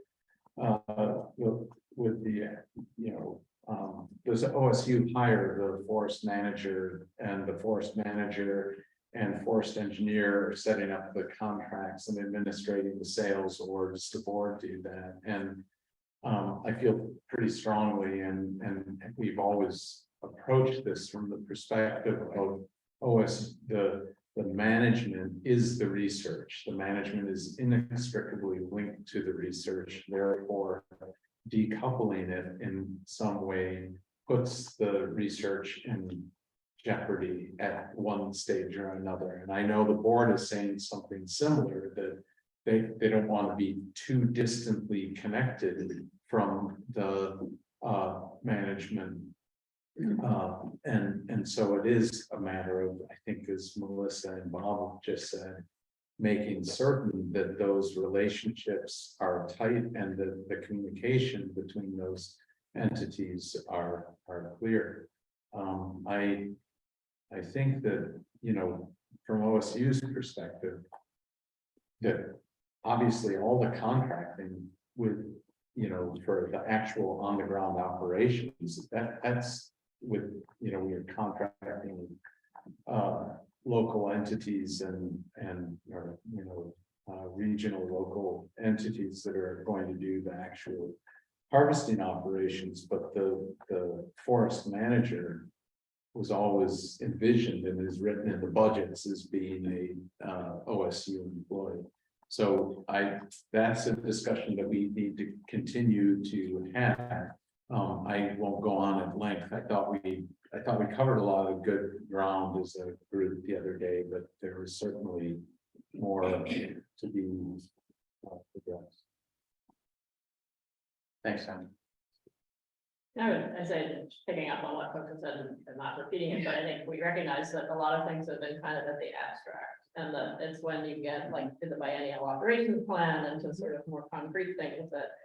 does OSU hire the forest manager, and the forest manager and forest engineer setting up the contracts and administrating the sales, or does the board do that? And I feel pretty strongly, and we've always approached this from the perspective of the management is the research. The management is inextricably linked to the research, therefore decoupling it in some way puts the research in jeopardy at one stage or another. And I know the board is saying something similar, that they don't want to be too distantly connected from the management. And so it is a matter of, I think, as Melissa and Bob just said, making certain that those relationships are tight and that the communication between those entities are clear. I think that, from OSU's perspective, that obviously all the contracting with, for the actual on the ground operations, that's with, we're contracting local entities and regional local entities that are going to do the actual harvesting operations, but the forest manager was always envisioned and is written in the budgets as being a OSU employee. So that's a discussion that we need to continue to have. I won't go on at length. I thought we covered a lot of good ground as a group the other day, but there was certainly more to be addressed. Thanks, Sam. I say, picking up on what folks have said and not repeating it, but I think we recognize that a lot of things have been kind of at the abstract. And that it's when you get like to the biennial operations plan and to sort of more concrete things that,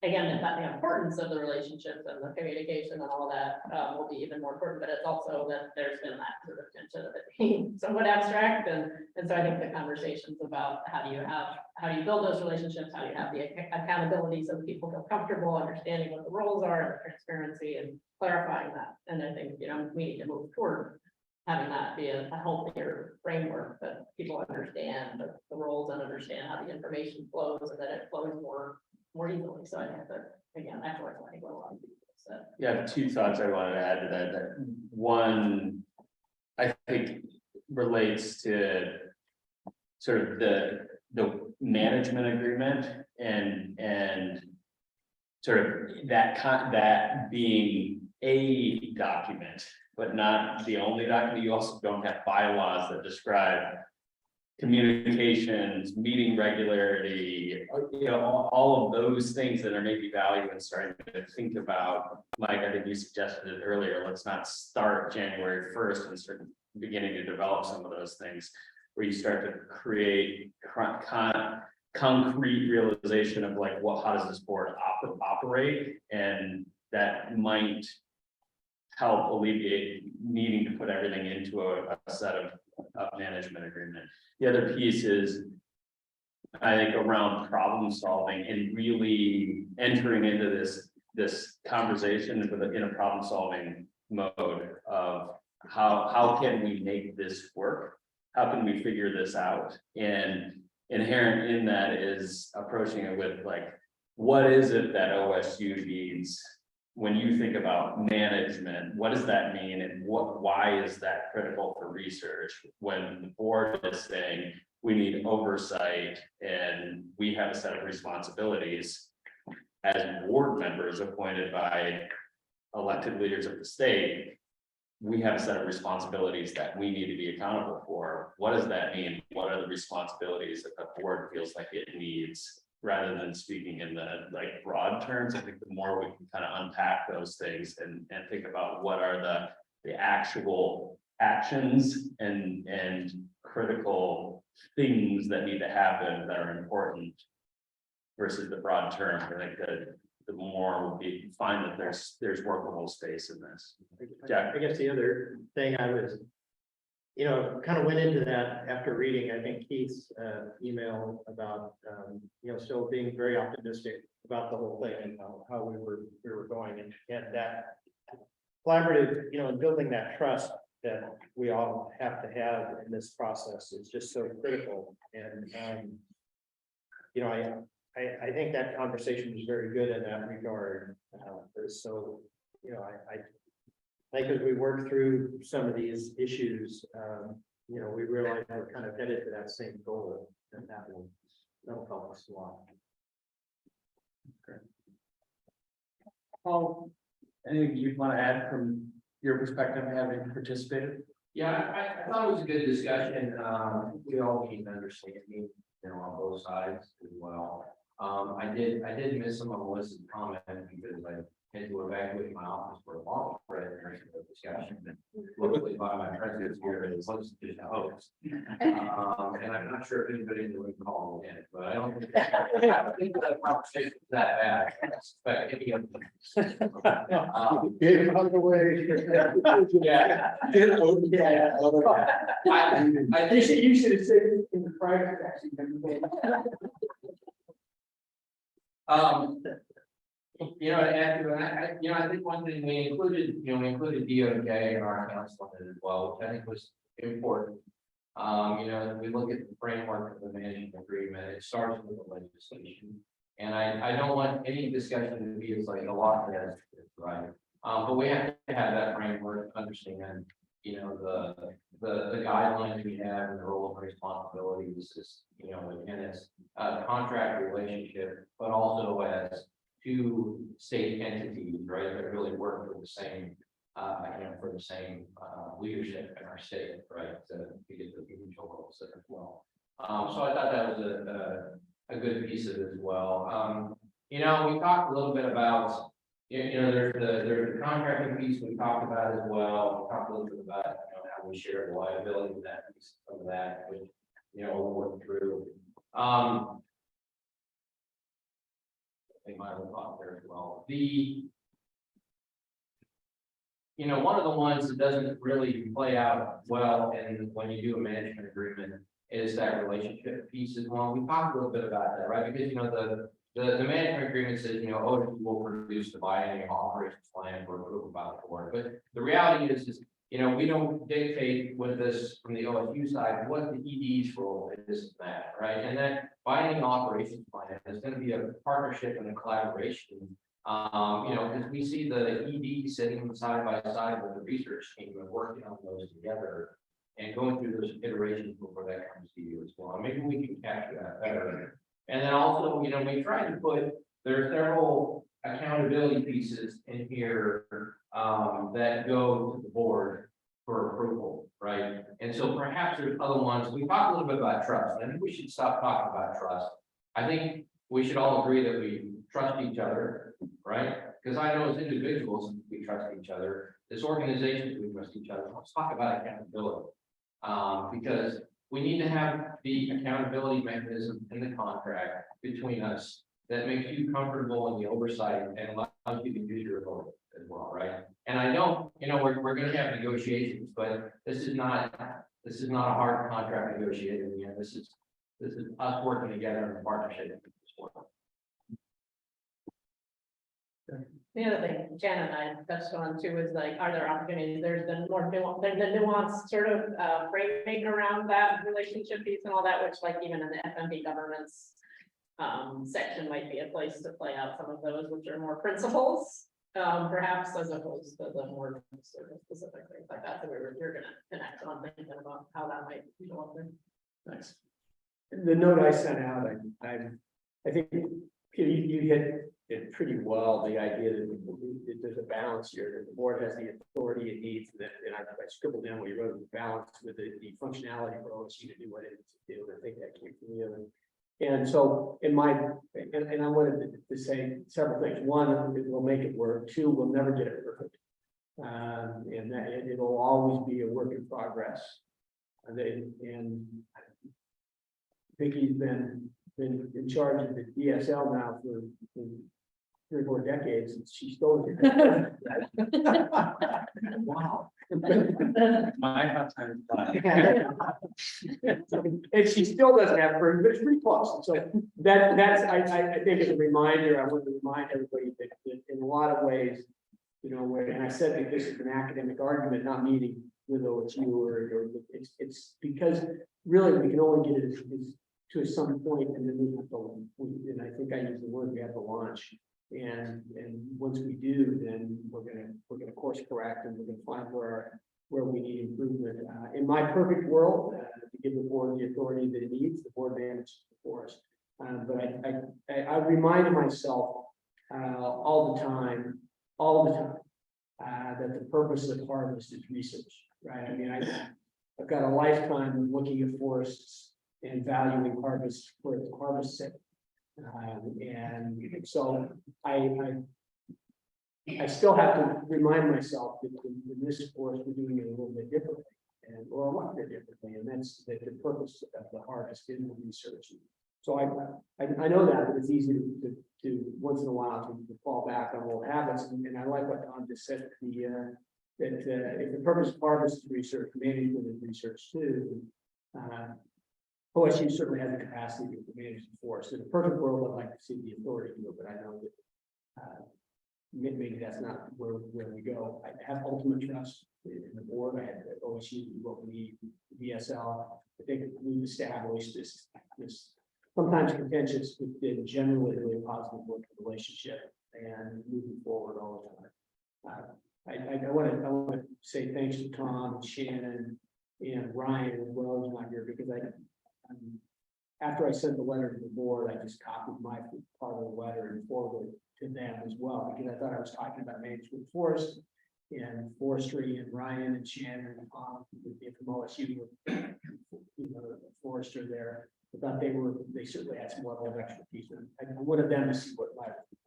again, the importance of the relationships and the communication and all that will be even more important, but it's also that there's been that sort of tension of it being somewhat abstract. And so I think the conversations about how do you build those relationships, how do you have the accountability so that people feel comfortable understanding what the roles are, and transparency and clarifying that. And I think, we need to move toward having that be a healthier framework that people understand the roles and understand how the information flows and that it flows more easily. So I think that, again, that's what I think what a lot of people said. Yeah, I have two thoughts I wanted to add to that. That one, I think relates to sort of the management agreement and sort of that being a document, but not the only document. You also don't have bylaws that describe communications, meeting regularity, all of those things that are maybe value in starting to think about. Mike, I think you suggested it earlier, let's not start January 1st and start beginning to develop some of those things where you start to create concrete realization of like, how does this board operate? And that might help alleviate needing to put everything into a set of management agreement. The other piece is, I think, around problem solving and really entering into this conversation in a problem solving mode of how can we make this work? How can we figure this out? And inherent in that is approaching it with like, what is it that OSU needs? When you think about management, what does that mean? And why is that critical for research? When the board is saying we need oversight and we have a set of responsibilities as board members appointed by elected leaders of the state, we have a set of responsibilities that we need to be accountable for. What does that mean? What are the responsibilities that the board feels like it needs? Rather than speaking in the like broad terms, I think the more we can kind of unpack those things and think about what are the actual actions and critical things that need to happen that are important versus the broad term. I think that the more we find that there's workable space in this. Jack? I guess the other thing I was, kind of went into that after reading, I think Keith's email about, still being very optimistic about the whole thing and how we were going and that collaborative, and building that trust that we all have to have in this process is just so critical. And, I think that conversation was very good in that regard. So, I think as we work through some of these issues, we realize we're kind of headed to that same goal, and that'll help us a lot. Paul, anything you'd want to add from your perspective, having participated? Yeah, I thought it was a good discussion. We all need understanding, on both sides as well. I did miss some of Melissa's comment because I had to evacuate my office for a long spread during the discussion. Locally by my presence here, it was just a hoax. And I'm not sure if anybody in the room called in, but I don't think that conversation is that bad. I suspect any of them. Get him out of the way. Yeah. I think You should have said it in the private actually. I think one thing we included, DOJ and our council on it as well, which I think was important. If we look at the framework of the management agreement, it starts with the legislation. And I don't want any discussion to be as like a lot of that, right? But we have to have that framework, understand, the guidelines we have and the role of responsibilities is, and it's a contract relationship, but also as two state entities, right, that really work for the same, for the same, leadership in our state, right, to get the mutual goals as well. So I thought that was a good piece of it as well. We talked a little bit about, there's the contracting piece we talked about as well. We talked a little bit about, how we share the liability of that, piece of that, which, we'll work through. I think mine will talk there as well. One of the ones that doesn't really play out well and when you do a management agreement is that relationship piece as well. We talked a little bit about that, right? Because, the management agreement says, OSU will produce the biennial operations plan for approval by the board. But the reality is, we don't dictate with this from the OSU side what the ED's role is in that, right? And that biennial operations plan is going to be a partnership and a collaboration. Because we see the ED sitting side by side with the research team and working on those together and going through those iterations before that comes to you as well. Maybe we can capture that better. And then also, we try to put, there are several accountability pieces in here that go to the board for approval, right? And so perhaps there's other ones. We talked a little bit about trust. I think we should stop talking about trust. I think we should all agree that we trust each other, right? Because I know as individuals, we trust each other. As organizations, we trust each other. Let's talk about accountability. Because we need to have the accountability mechanism in the contract between us that makes you comfortable in the oversight and allows you to use your authority as well, right? And I know, we're going to have negotiations, but this is not a hard contract negotiating. This is us working together in a partnership. The other thing Jan and I touched on too is like, are there opportunities? There's the more nuanced sort of framing around that relationship piece and all that, which like even in the FMP governance section might be a place to play out some of those, which are more principles, perhaps as opposed to the more sort of specific things like that. So you're going to connect on thinking about how that might show up there. Nice. The note I sent out, I think you hit it pretty well, the idea that there's a balance here, that the board has the authority it needs, and I scribbled down what you wrote, the balance with the functionality for OSU to do what it needs to do. I think that came from you. And so and I wanted to say several things. One, it will make it work. Two, we'll never get it perfect. And that it'll always be a work in progress. And Vicky's been in charge of the DSL now for 3 or 4 decades, and she's still here. Wow. My hot time is flying. And she still doesn't have her, but it's pretty close. So I think it's a reminder. I want to remind everybody that in a lot of ways, and I said that this is an academic argument, not meeting with OSU or it's because really we can only get it to some point, and then we have to, and I think I used the word, we have to launch. And once we do, then we're gonna course correct, and we're gonna find where we need improvement. In my perfect world, to give the board the authority that it needs, the board manages for us. But I remind myself all the time that the purpose of Harvest is research, right? I mean, I've got a lifetime of looking at forests and valuing harvest for its harvest sake. And so I still have to remind myself that in this course, we're doing it a little bit differently or a lot bit differently. And that's the purpose of the harvest in the research. So I know that, but it's easy to once in a while to fall back on old habits. And I like what Tom just said, that if the purpose of harvest is research, management is research too. OSU certainly has the capacity to manage the forest. In the perfect world, I'd like to see the authority do it, but I know that maybe that's not where we go. I have ultimate trust in the board. I had OSU, what we need, DSL. I think we've established this sometimes contentious, but then generally really positive working relationship and moving forward all the time. I want to say thanks to Tom and Shannon and Ryan as well, who's not here, because after I sent the letter to the board, I just copied my part of the letter and forwarded it to them as well, because I thought I was talking about management forest and forestry and Ryan and Shannon, from OSU, you know, the forester there. I thought they certainly had some level of expertise, and I wanted them to see what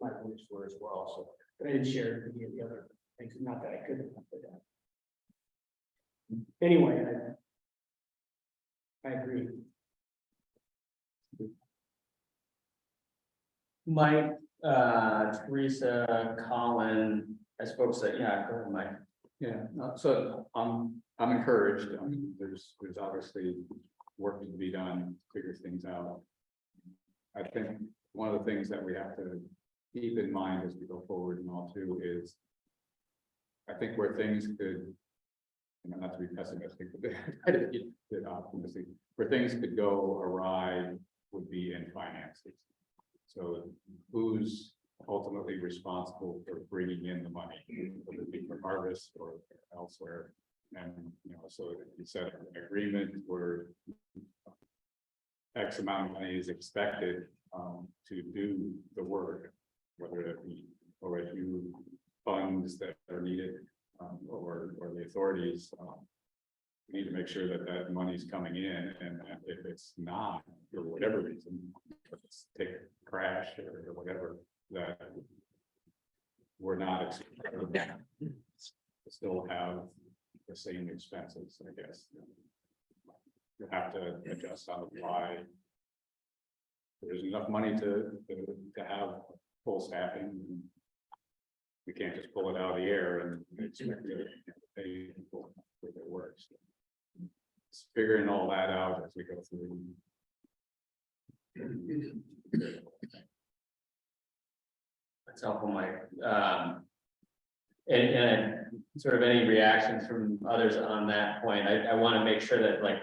my views were as well, so, but I didn't share any of the other things, not that I couldn't, but anyway, I agree. Mike, Teresa, Colin, I suppose that, yeah, go ahead, Mike. Yeah, so I'm encouraged. There's obviously work to be done, figure things out. I think one of the things that we have to keep in mind as we go forward and all too is, I think where things could, you know, not to be pessimistic, but bit optimistic, where things could go awry would be in finances. So who's ultimately responsible for bringing in the money, whether it be for harvest or elsewhere? And, you know, so you said an agreement where X amount of money is expected to do the work, whether it be OSU funds that are needed or the authorities. We need to make sure that that money's coming in, and if it's not, for whatever reason, if it's take a crash or whatever, that we're not expecting to still have the same expenses, I guess. You have to adjust on the fly. There's enough money to have full staffing. We can't just pull it out of the air and expect to pay people for their work. So it's figuring all that out as we go through. That's helpful, Mike. And sort of any reactions from others on that point, I want to make sure that, like,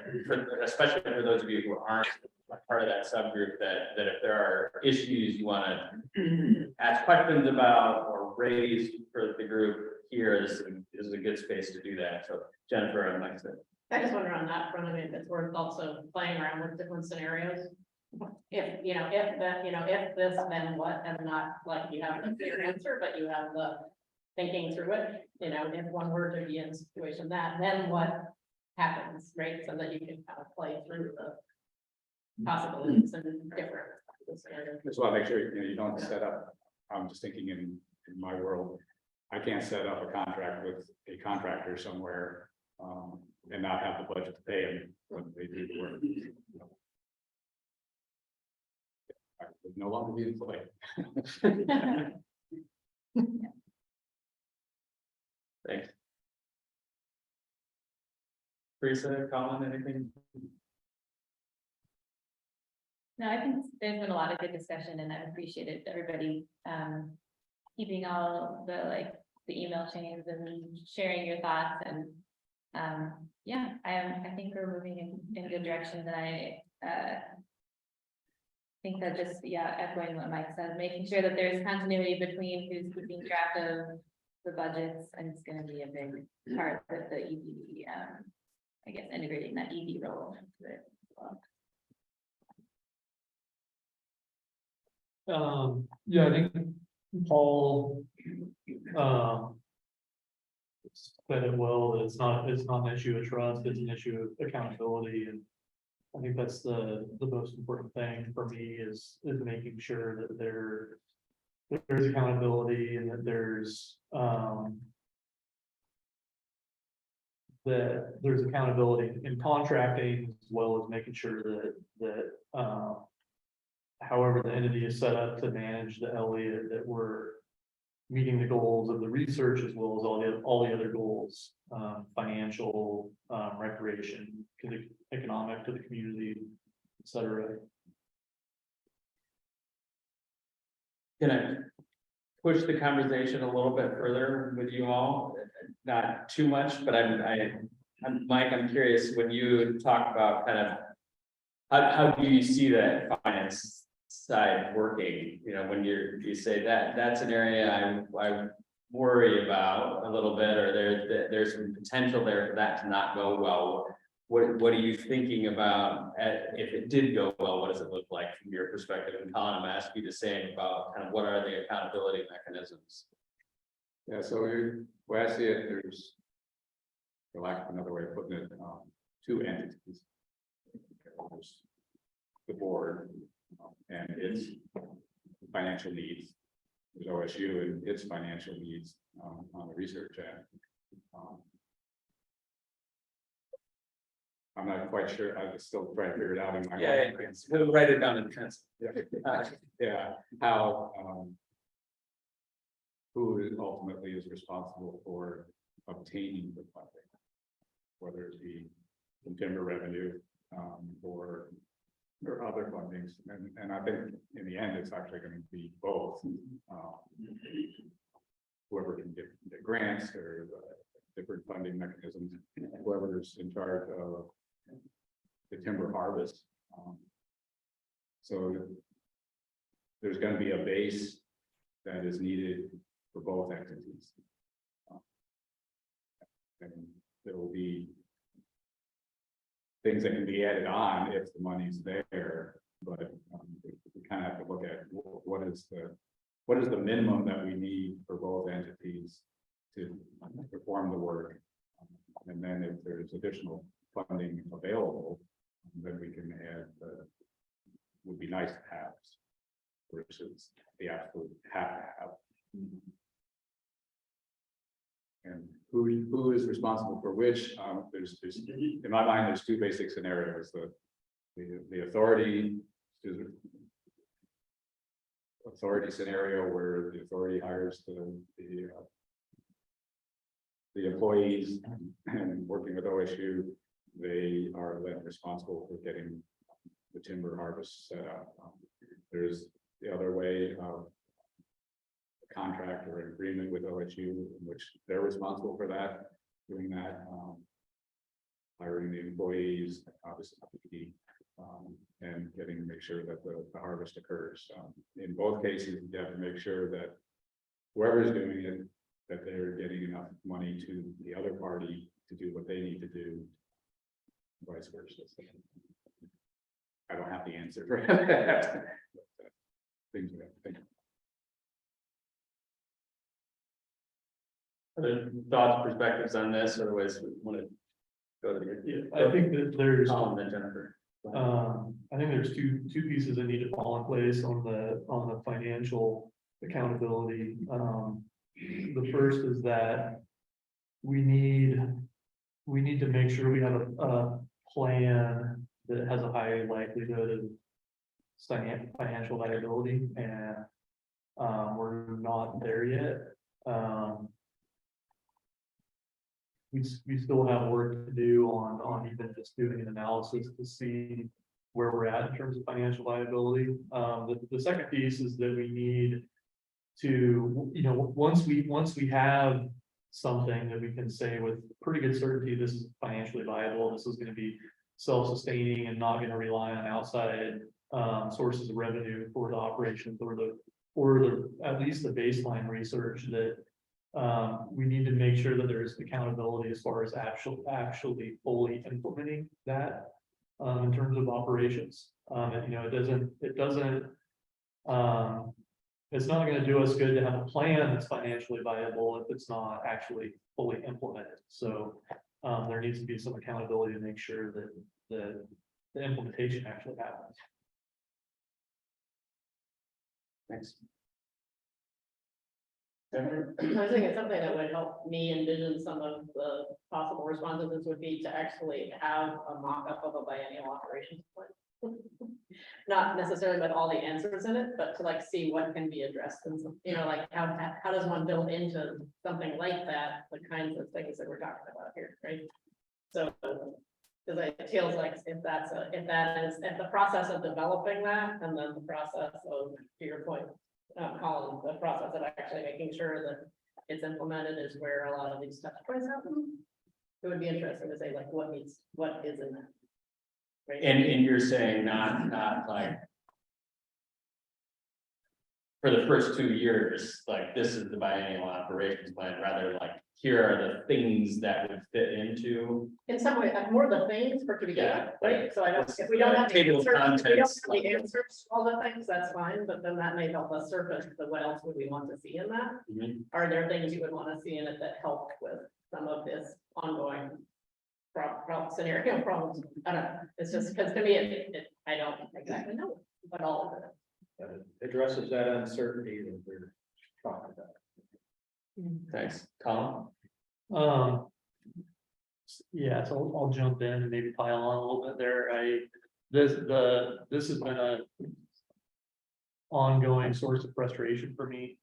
especially for those of you who aren't part of that subgroup, that if there are issues you want to ask questions about or raise for the group, here is a good space to do that. So Jennifer, and Mike said. I just wonder on that front, I mean, if it's worth also playing around with different scenarios. If this, then what, and not like you have a clear answer, but you have the thinking through it, you know, if one were to be in a situation that, then what happens, right? So that you can kind of play through the possibilities and different scenarios. Just want to make sure you don't set up. I'm just thinking in my world, I can't set up a contract with a contractor somewhere and not have the budget to pay them when they do the work. I would no longer be employed. Thanks. Teresa, Colin, anything? No, I think there's been a lot of good discussion and I appreciated everybody keeping all the email chains and sharing your thoughts and yeah, I think we're moving in a good direction. And I think that just, yeah, echoing what Mike said, making sure that there's continuity between who's keeping track of the budgets, and it's going to be a big part of the ED, I guess integrating that ED role into it as well. Yeah, I think Paul said it well, that it's not an issue of trust, it's an issue of accountability, and I think that's the most important thing for me is making sure that there's accountability and that there's accountability in contracting, as well as making sure that however the entity is set up to manage the Elliott, that we're meeting the goals of the research as well as all the other goals, financial, recreation, to the economic, to the community, et cetera. Can I push the conversation a little bit further with you all? Not too much, but I'm Mike, I'm curious, when you talk about kind of how do you see that finance side working? You know, when you say that's an area I worry about a little bit, or there's some potential there for that to not go well. what are you thinking about, if it did go well, what does it look like from your perspective? And Colin, I'm asking you the same about kind of what are the accountability mechanisms? Yeah, so where I see it, there's, for lack of another way of putting it, two entities. There's the board and its financial needs. There's OSU and its financial needs on the research end. I'm not quite sure, I'm still trying to figure it out in my mind. We'll write it down in pencil. Yeah, how, who ultimately is responsible for obtaining the funding? Whether it be from timber revenue, or other fundings, and I think in the end, it's actually going to be both. Whoever can get grants or different funding mechanisms, whoever's in charge of the timber harvest. So there's going to be a base that is needed for both entities. And there will be things that can be added on if the money's there, but we kind of have to look at what is the minimum that we need for both entities to perform the work. And then if there's additional funding available, then we can add would be nice to have versus the absolute have to have. And who is responsible for which? There's in my mind, there's two basic scenarios: the authority scenario where the authority hires the employees and working with OSU, they are then responsible for getting the timber harvest set up. There's the other way of contract or agreement with OSU in which they're responsible for that, doing that, hiring the employees, obviously, and make sure that the harvest occurs. In both cases, you have to make sure that whoever's doing it, that they're getting enough money to the other party to do what they need to do, vice versa. So I don't have the answer for that. Things we have to think. Other thoughts, perspectives on this, otherwise we want to go to the. I think that there's, Colin and Jennifer. I think there's two pieces that need to fall in place on the financial accountability. The first is that we need to make sure we have a plan that has a high likelihood of financial viability, and we're not there yet. We still have work to do on even just doing an analysis to see where we're at in terms of financial viability. The second piece is that we need to, once we have something that we can say with pretty good certainty, this is financially viable, this is going to be self-sustaining and not going to rely on outside sources of revenue for the operations or the at least the baseline research, that we need to make sure that there is accountability as far as actually fully implementing that in terms of operations. It's not going to do us good to have a plan that's financially viable if it's not actually fully implemented. So there needs to be some accountability to make sure that the implementation actually happens. Thanks. I was thinking something that would help me envision some of the possible responses would be to actually have a mock-up of a biennial operations plan. Not necessarily with all the answers in it, but to see what can be addressed and, like how does one build into something like that, the kinds of things that we're talking about here, right? So, because it feels like if the process of developing that, and then the process of, to your point, Colin, the process of actually making sure that it's implemented is where a lot of these touch points happen. It would be interesting to say what is in that. Right? And you're saying not like for the first 2 years, like, this is the biennial operations plan, rather like, here are the things that would fit into. In some way, more the things for to begin Yeah. with, right? So I don't, if we don't have the Table of answers, if we don't contents. have the answers, to all the things, that's fine, but then that may help us surface the what else would we want to see in that? Mhm. Are there things you would want to see in it that help with some of this ongoing scenario problems? I don't know, it's just, because to me, I don't exactly know what all of it. Addresses that uncertainty that we're talking about. Thanks, Colin. Yeah, so I'll jump in and maybe pile on a little bit there. This has been a ongoing source of frustration for me.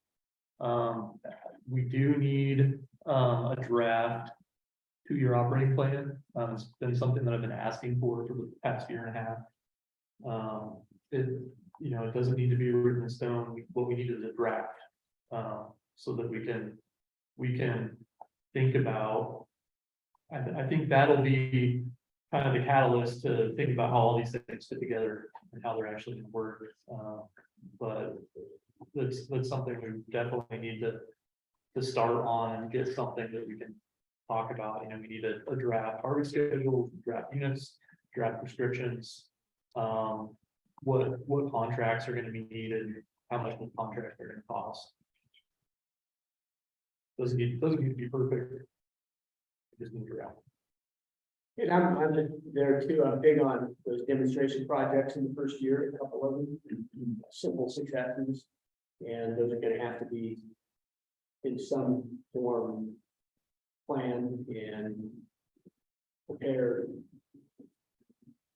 We do need a draft 2-year operating plan. It's been something that I've been asking for the past year and a half. It doesn't need to be written in stone. What we need is a draft. So that we can think about. I think that'll be kind of the catalyst to think about how all these things fit together and how they're actually gonna work. But that's something we definitely need to start on and get something that we can talk about. We need a draft harvest schedule, draft units, draft prescriptions. What contracts are gonna be needed, how much the contracts are gonna cost. Doesn't need to be perfect. Just need to draft. And I'm there too. I'm big on those demonstration projects in the first year, a couple of them, simple successes. And those are gonna have to be in some form planned and prepared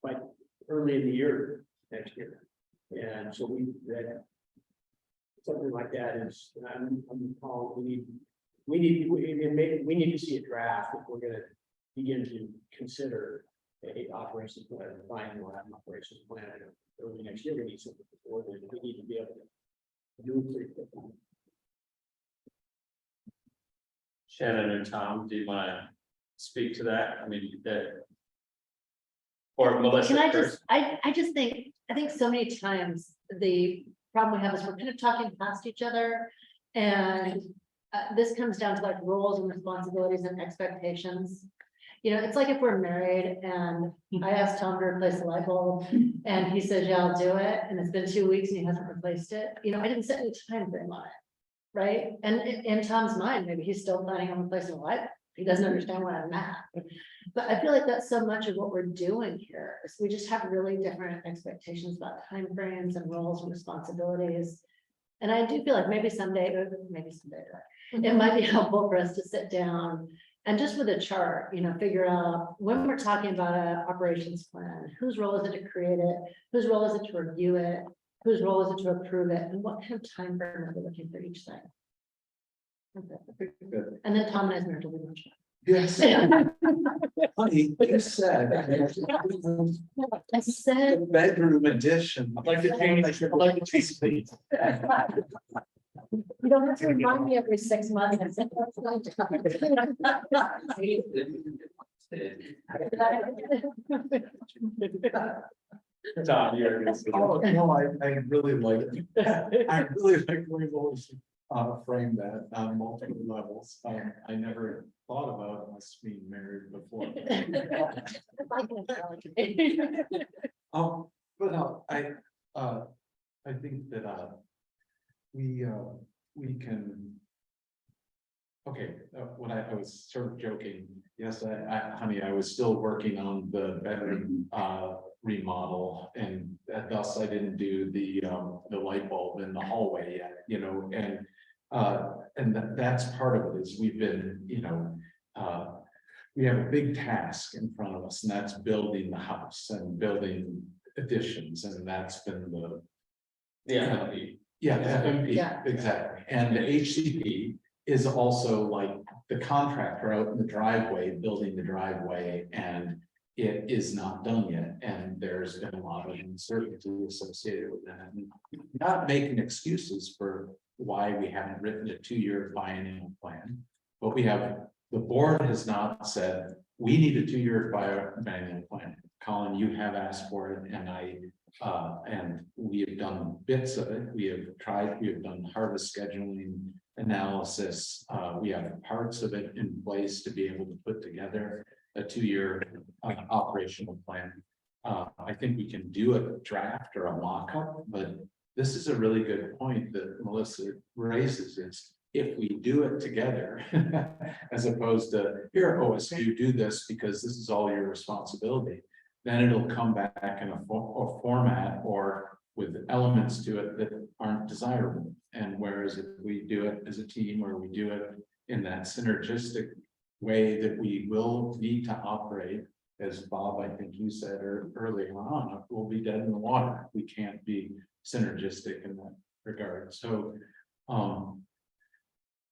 like early in the year next year. And so something like that is, we need to see a draft if we're gonna begin to consider a operations plan, final operations plan early next year. We need something before then. We need to be able to do it pretty quickly. Shannon or Tom, do you want to speak to that? I mean, or Melissa Can I first? just, I just think, I think so many times the problem we have is we're kind of talking past each other. And this comes down to like roles and responsibilities and expectations. It's like if we're married and I asked Tom to replace the light bulb and he says, yeah, I'll do it. And it's been 2 weeks and he hasn't replaced it. I didn't set any time frame on it. Right? And in Tom's mind, maybe he's still planning on replacing the light. He doesn't understand what I'm at. But I feel like that's so much of what we're doing here is we just have really different expectations about timeframes and roles and responsibilities. And I do feel like maybe someday, it might be helpful for us to sit down and just with a chart, figure out when we're talking about an operations plan, whose role is it to create it? Whose role is it to review it? Whose role is it to approve it? And what kind of time frame are we looking for each thing? And then Tom and I's marriage will be much better. Yes. Honey, you said. I said. Bedroom edition. I'd like to change these. You don't have to remind me every 6 months. Tom, you're. Oh, no, I really like it. I really like the way always frame that on multiple levels. I never thought about us being married before. I think that we can. Okay, when I was sort of joking, yes, honey, I was still working on the bedroom remodel, and thus I didn't do the light bulb in the hallway yet, and that's part of it is we've been, we have a big task in front of us, and that's building the house and building additions, and that's been the FMP, Yeah. exactly. And the HCP is also like the contractor out in the driveway, building the driveway, and it is not done yet. And there's been a lot of uncertainty associated with that. And not making excuses for why we haven't written a 2-year biennial plan, but the board has not said, we need a 2-year biennial plan. Colin, you have asked for it, and I And we have done bits of it. We have done harvest scheduling analysis. We have parts of it in place to be able to put together a 2-year operational plan. I think we can do a draft or a mock-up, but this is a really good point that Melissa raises, is if we do it together, as opposed to here, OSU, do this because this is all your responsibility, then it'll come back in a format or with elements to it that aren't desirable. And whereas if we do it as a team, or we do it in that synergistic way that we will need to operate, as Bob, I think you said earlier on, we'll be dead in the water. We can't be synergistic in that regard. So it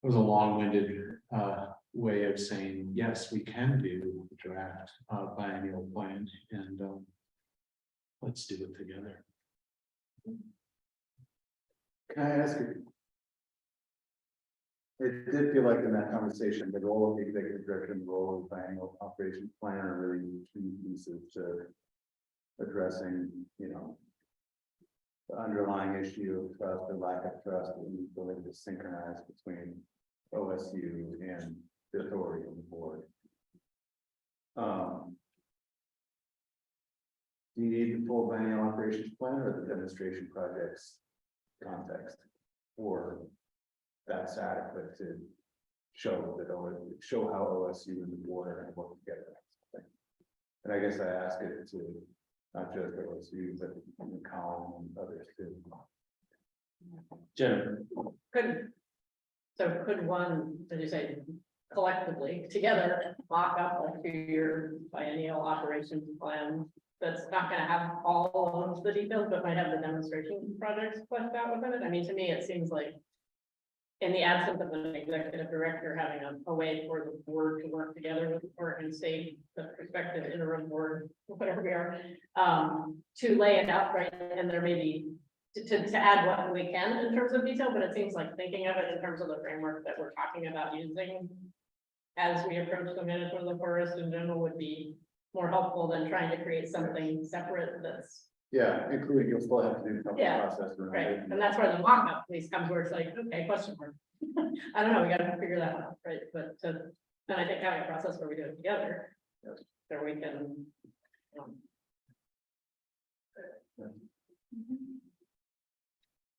was a long-winded way of saying, yes, we can do the draft biennial plan, and let's do it together. Can I ask you? It did feel like in that conversation, the role of the executive director and the role of the biennial operations plan are really key pieces to addressing, the underlying issue of trust or lack of trust that we ability to synchronize between OSU and the authority of the board. Do you need the full biennial operations plan or the demonstration projects context? Or that's adequate to show how OSU and the board are going to work together? And I guess I ask it to not just OSU, but Colin and others too. Jennifer. Could one, as you say, collectively, together, mock up a 2-year biennial operations plan that's not gonna have all of the details, but might have the demonstration projects fleshed out within it? I mean, to me, it seems like in the absence of an executive director, having a way for the board to work together with the Oregon State, the prospective interim board, whatever we are, to lay it out, right? And there may be to add what we can in terms of detail, but it seems like thinking of it in terms of the framework that we're talking about using as we approach the management of the forest in general would be more helpful than trying to create something separate that's. Yeah, including you'll still have to do the Yeah, process. Around right, it. and that's where the mock-up piece comes, where it's like, okay, question mark. I don't know, we gotta figure that out, right? But and I think having a process where we do it together, so we can.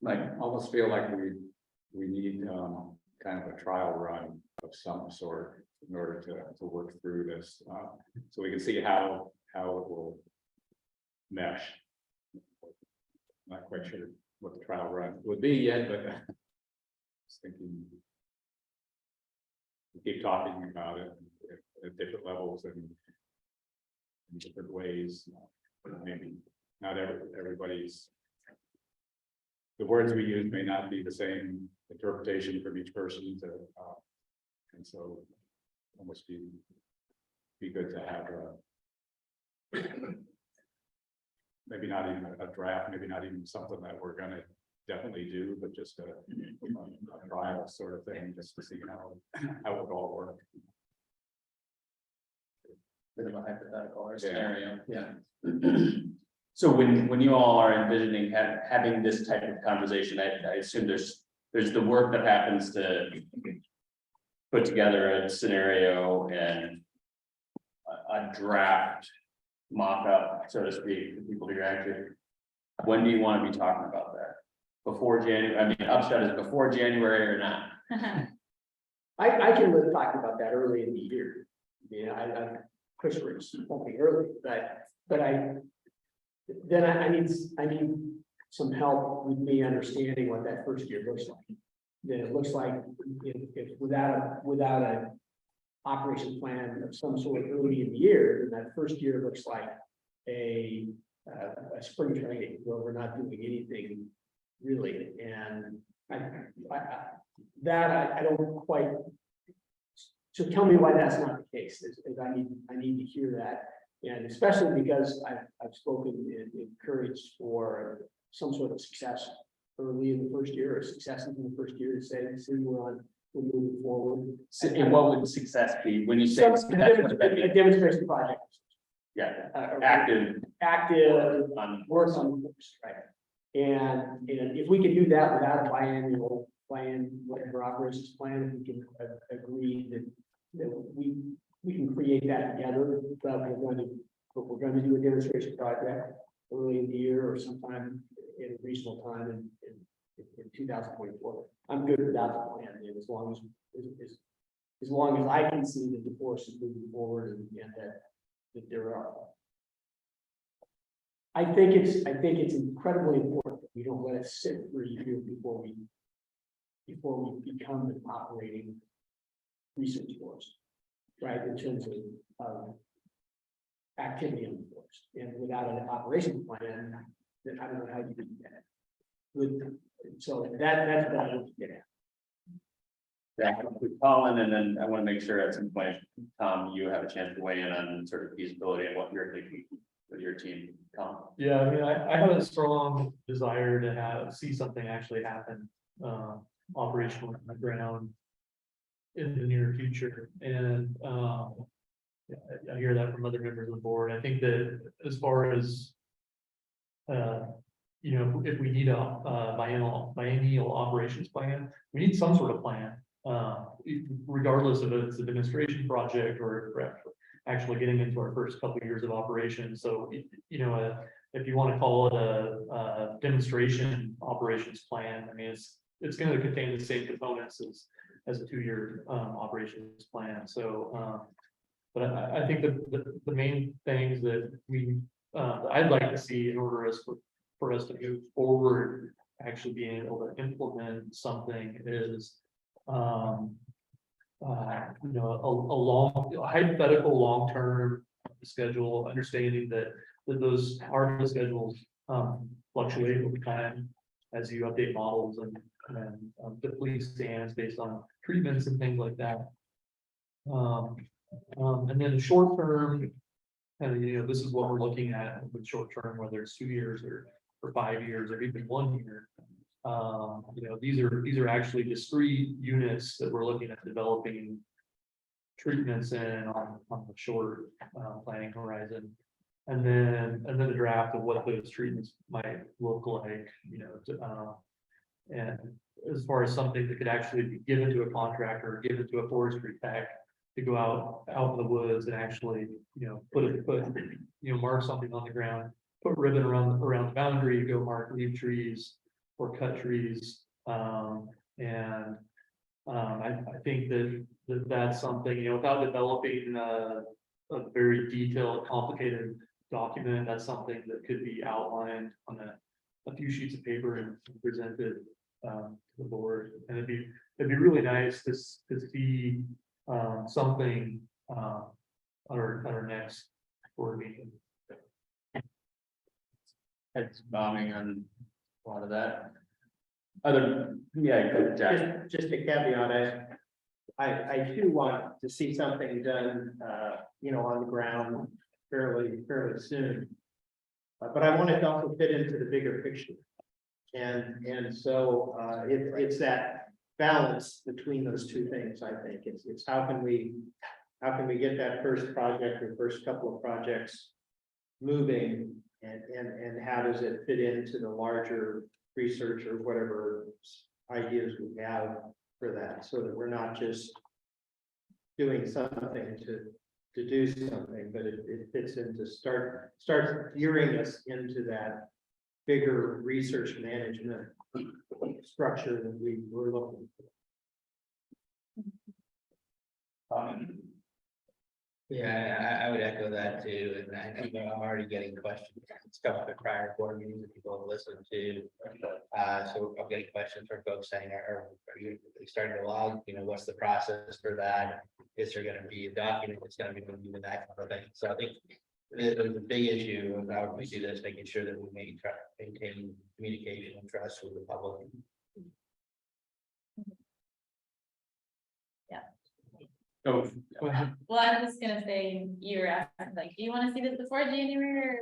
I almost feel like we need kind of a trial run of some sort in order to work through this, so we can see how it will mesh. Not quite sure what the trial run would be yet, but I was thinking we keep talking about it at different levels and in different ways. Maybe not everybody's. The words we use may not be the same interpretation from each person, and so almost be good to have maybe not even a draft, maybe not even something that we're gonna definitely do, but just a trial sort of thing, just to see how it would all work. Bit of a hypothetical or scenario, yeah. So when you all are envisioning having this type of conversation, I assume there's the work that happens to put together a scenario and a draft mock-up, so to speak, for people to graduate. When do you want to be talking about that? Before January? I mean, upshot is before January or not? I can live talking about that early in the year. Yeah, I push for something early, but I need some help with me understanding what that first year looks like. Then it looks like if without a operation plan of some sort early in the year, then that first year looks like a spring training where we're not doing anything really. And I don't quite. So tell me why that's not the case. Is I need to hear that, and especially because I've spoken and encouraged for some sort of success early in the first year, or successes in the first year, to say we're moving forward. And what would success be when you say? A demonstration project. Yeah, uh, active active, on. works on the books, right? And if we can do that without a biannual plan, whatever operations plan, we can agree that we can create that together, but we're going to do a demonstration project early in the year or sometime in a reasonable time in 2024. I'm good without the plan, and as long as I can see that the force is moving forward and that there are. I think it's incredibly important that we don't let it sit for a year before we become an operating research force, right, in terms of activity on the force. And without an operations plan, then I don't know how you do that. So that's what I want to get at. Yeah, with Colin, and then I want to make sure at some point, Tom, you have a chance to weigh in on sort of feasibility and what you're thinking with your team, Tom. Yeah, I mean, I have a strong desire to see something actually happen, operational on the ground in the near future, and, yeah, I hear that from other members of the board. I think that as far as, you know, if we need a biennial operations plan, we need some sort of plan. Regardless of if it's a demonstration project or if we're actually getting into our first couple of years of operation. So, you know, if you want to call it a demonstration operations plan, I mean, it's going to contain the same components as a 2-year operations plan. So, but I think the main things that I'd like to see in order for us to move forward, actually being able to implement something is, you know, a hypothetical long-term schedule, understanding that those hard schedules fluctuate over time as you update models and deplete stands based on treatments and things like that. And then the short term, and you know, this is what we're looking at with short term, whether it's 2 years or 5 years or even 1 year. You know, these are actually discrete units that we're looking at developing treatments in on the short planning horizon. And then the draft of what those treatments might look like, you know, and as far as something that could actually be given to a contractor, given to a forestry tech to go out in the woods and actually, you know, mark something on the ground, put ribbon around the boundary, go mark leaf trees or cut trees. And I think that's something, you know, without developing a very detailed, complicated document, that's something that could be outlined on a few sheets of paper and presented to the board. And it'd be really nice to see something at our next board meeting. It's bombing on a lot of that. Yeah, go ahead, Jack. Just a caveat, I do want to see something done, you know, on the ground fairly soon. But I want it to also fit into the bigger picture. And so it's that balance between those two things. I think it's how can we get that first project or first couple of projects moving, and how does it fit into the larger research or whatever ideas we have for that, so that we're not just doing something to do something, but it fits into start gearing us into that bigger research management structure that we were looking for. Yeah, I would echo that too, and I think I'm already getting questions, stuff at prior board meetings that people have listened to. So I'm getting questions from folks saying, are you starting to log, you know, what's the process for that? Is there gonna be a document that's gonna be moving, that kind of thing? So I think there's a big issue of how we do this, making sure that we maintain communication and trust with the public. Oh, Well, I'm just gonna say, you were asking, like, do you wanna see this before January or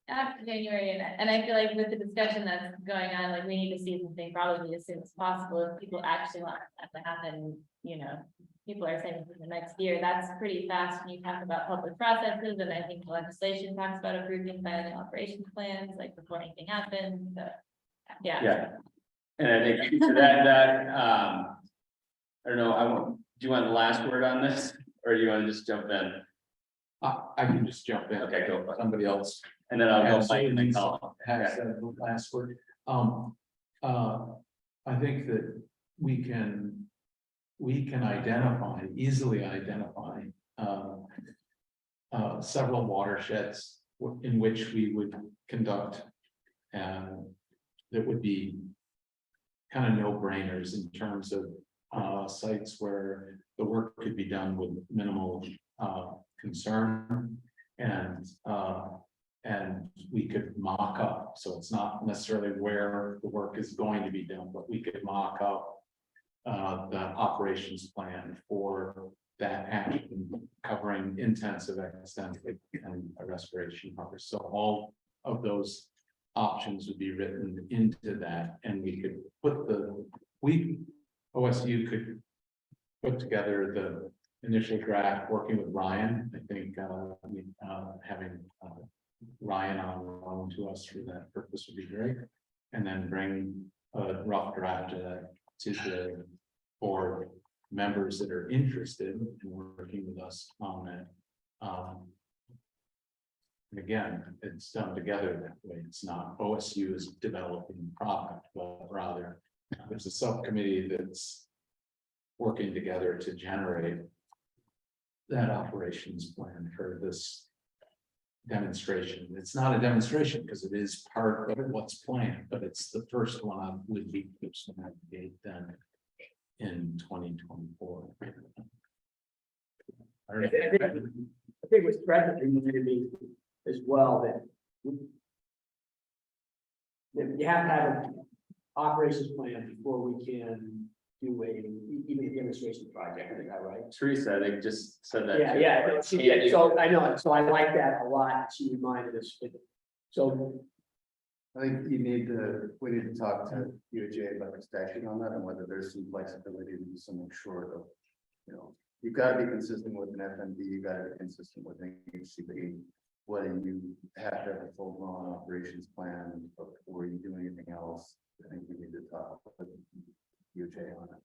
after January? And I feel like with the discussion that's going on, like, we need to see something probably as soon as possible. If people actually want that to happen, you know, people are saying for the next year, that's pretty fast when you talk about public processes, and I think the legislation talks about approving planning operations plans, like before anything happens, so. Yeah. And I think to that, I don't know, do you want the last word on this, or do you want to just jump in? I can just jump in. Okay, go. Somebody else And then I'll go Mike and then Absolutely. Colin. has the last word. I think that we can easily identify several watersheds in which we would conduct and that would be kind of no-brainers in terms of sites where the work could be done with minimal concern and we could mock up, so it's not necessarily where the work is going to be done, but we could mock up the operations plan for that action covering intensive, extensive, and restoration covers. So all of those options would be written into that, and we could put OSU could put together the initial draft, working with Ryan. I think having Ryan on loan to us for that purpose would be great, and then bring a rough draft of that to the board members that are interested in working with us on it. And again, it's done together that way. It's not OSU is developing the product, but rather there's a subcommittee that's working together to generate that operations plan for this demonstration. It's not a demonstration because it is part of what's planned, but it's the first one on would be date then in 2024. I think what's threatening to me as well, that you have to have an operations plan before we can do even a demonstration project, I think, right? Teresa, they just said that. Yeah, too. yeah, she did, so I know, so I like that a lot, she reminded us, so. I think we need to talk to UJ about the statute on that and whether there's some flexibility to do something short of, you've got to be consistent with an FMD, you got to be consistent with an HCP. Whether you have to have a full blown operations plan before you do anything else, I think we need to talk with UJ on it.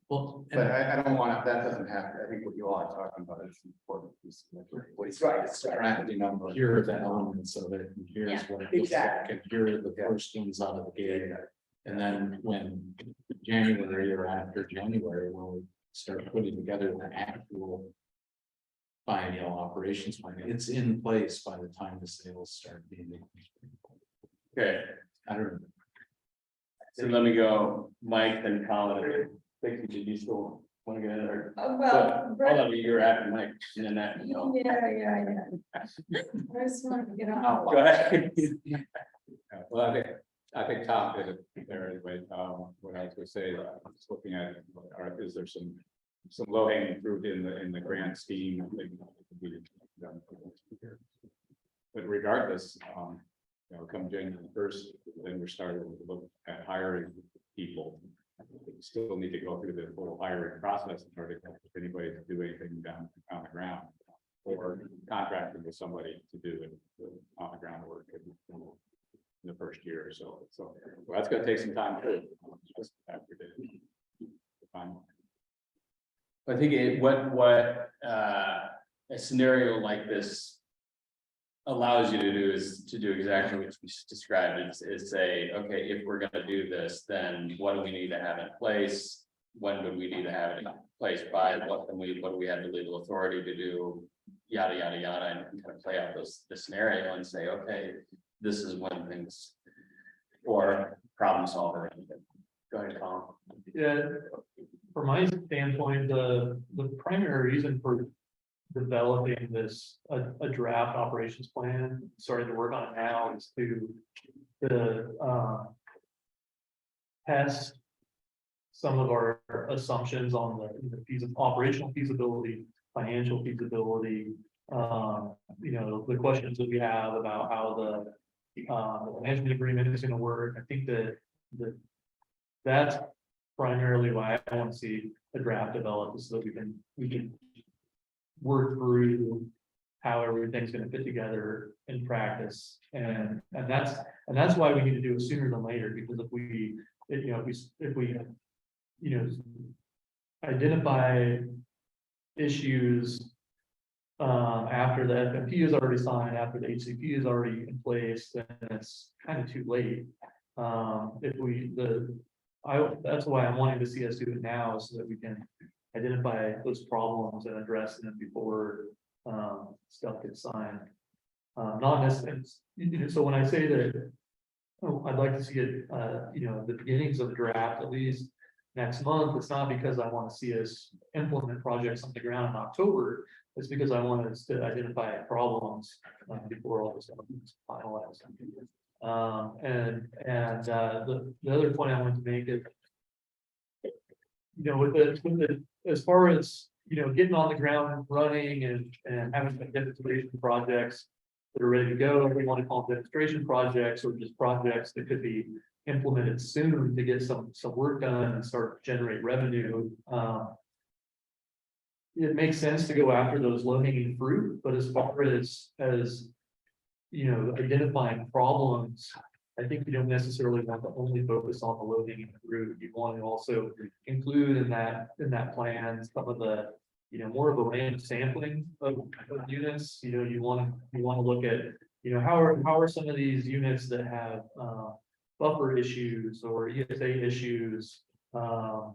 Well, But I don't want that doesn't have to, I think what you all are talking about is important piece. what he's right, it's drafting number. Here are the elements of it, and here's what it looks like, and here are the first ones out of the gate. And then when January or after January, when we start putting together the actual biennial operations plan, it's in place by the time the sales start being made. Okay, I don't know. so let me go, Mike, then Colin. Did you still want to get in there? Well, Hold on, you're after Mike, and then that. yeah. I just wanted to get on. Go ahead. Well, I think Tom did it there anyway. What I was gonna say, I'm just looking at, is there some low hanging fruit in the grant scheme? I think it could be done. But regardless, come January 1st, then we're starting to look at hiring people. We still need to go through the full hiring process in order to get anybody to do anything down on the ground, or contracting with somebody to do it on the ground work in the first year or so. So well, that's gonna take some time too. Just after the final. I think what a scenario like this allows you to do is to do exactly what you just described, is say, okay, if we're gonna do this, then what do we need to have in place? When would we need to have it in place by, what do we have the legal authority to do? Yada, yada, yada, and kind of play out the scenario and say, okay, this is when things, or problem solver. Go ahead, Colin. Yeah, from my standpoint, the primary reason for developing this, a draft operations plan, starting to work on it now, is to test some of our assumptions on the operational feasibility, financial feasibility, the questions that we have about how the management agreement is going to work. I think that's primarily why I want to see a draft developed, so that we can work through how everything's gonna fit together in practice, and that's why we need to do it sooner than later, because if we, identify issues after the FMP is already signed, after the HCP is already in place, then it's kind of too late. That's why I'm wanting to see us do it now, so that we can identify those problems and address them before stuff gets signed. Not necessarily, so when I say that, I'd like to see it, the beginnings of the draft at least next month, it's not because I want to see us implement projects on the ground in October. It's because I want us to identify problems before all this stuff is finalized. The other point I want to make is, as far as, getting on the ground running and having some demonstration projects that are ready to go, if we want to call them demonstration projects, or just projects that could be implemented soon to get some work done and start to generate revenue. It makes sense to go after those low hanging fruit, but as far as identifying problems, I think you don't necessarily want to only focus on the low hanging fruit. You want to also include in that plan some of the, more of a random sampling of units. You want to look at, how are some of these units that have buffer issues or ESA issues, how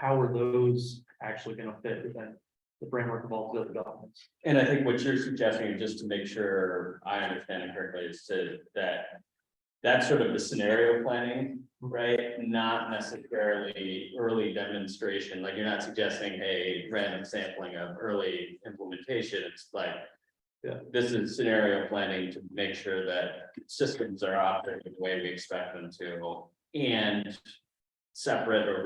are those actually going to fit within the framework of all the other documents? And I think what you're suggesting, just to make sure I understand it correctly, is that's sort of the scenario planning, right? Not necessarily early demonstration, like you're not suggesting a random sampling of early implementation. It's like, this is scenario planning to make sure that systems are operating the way we expect them to, and separate but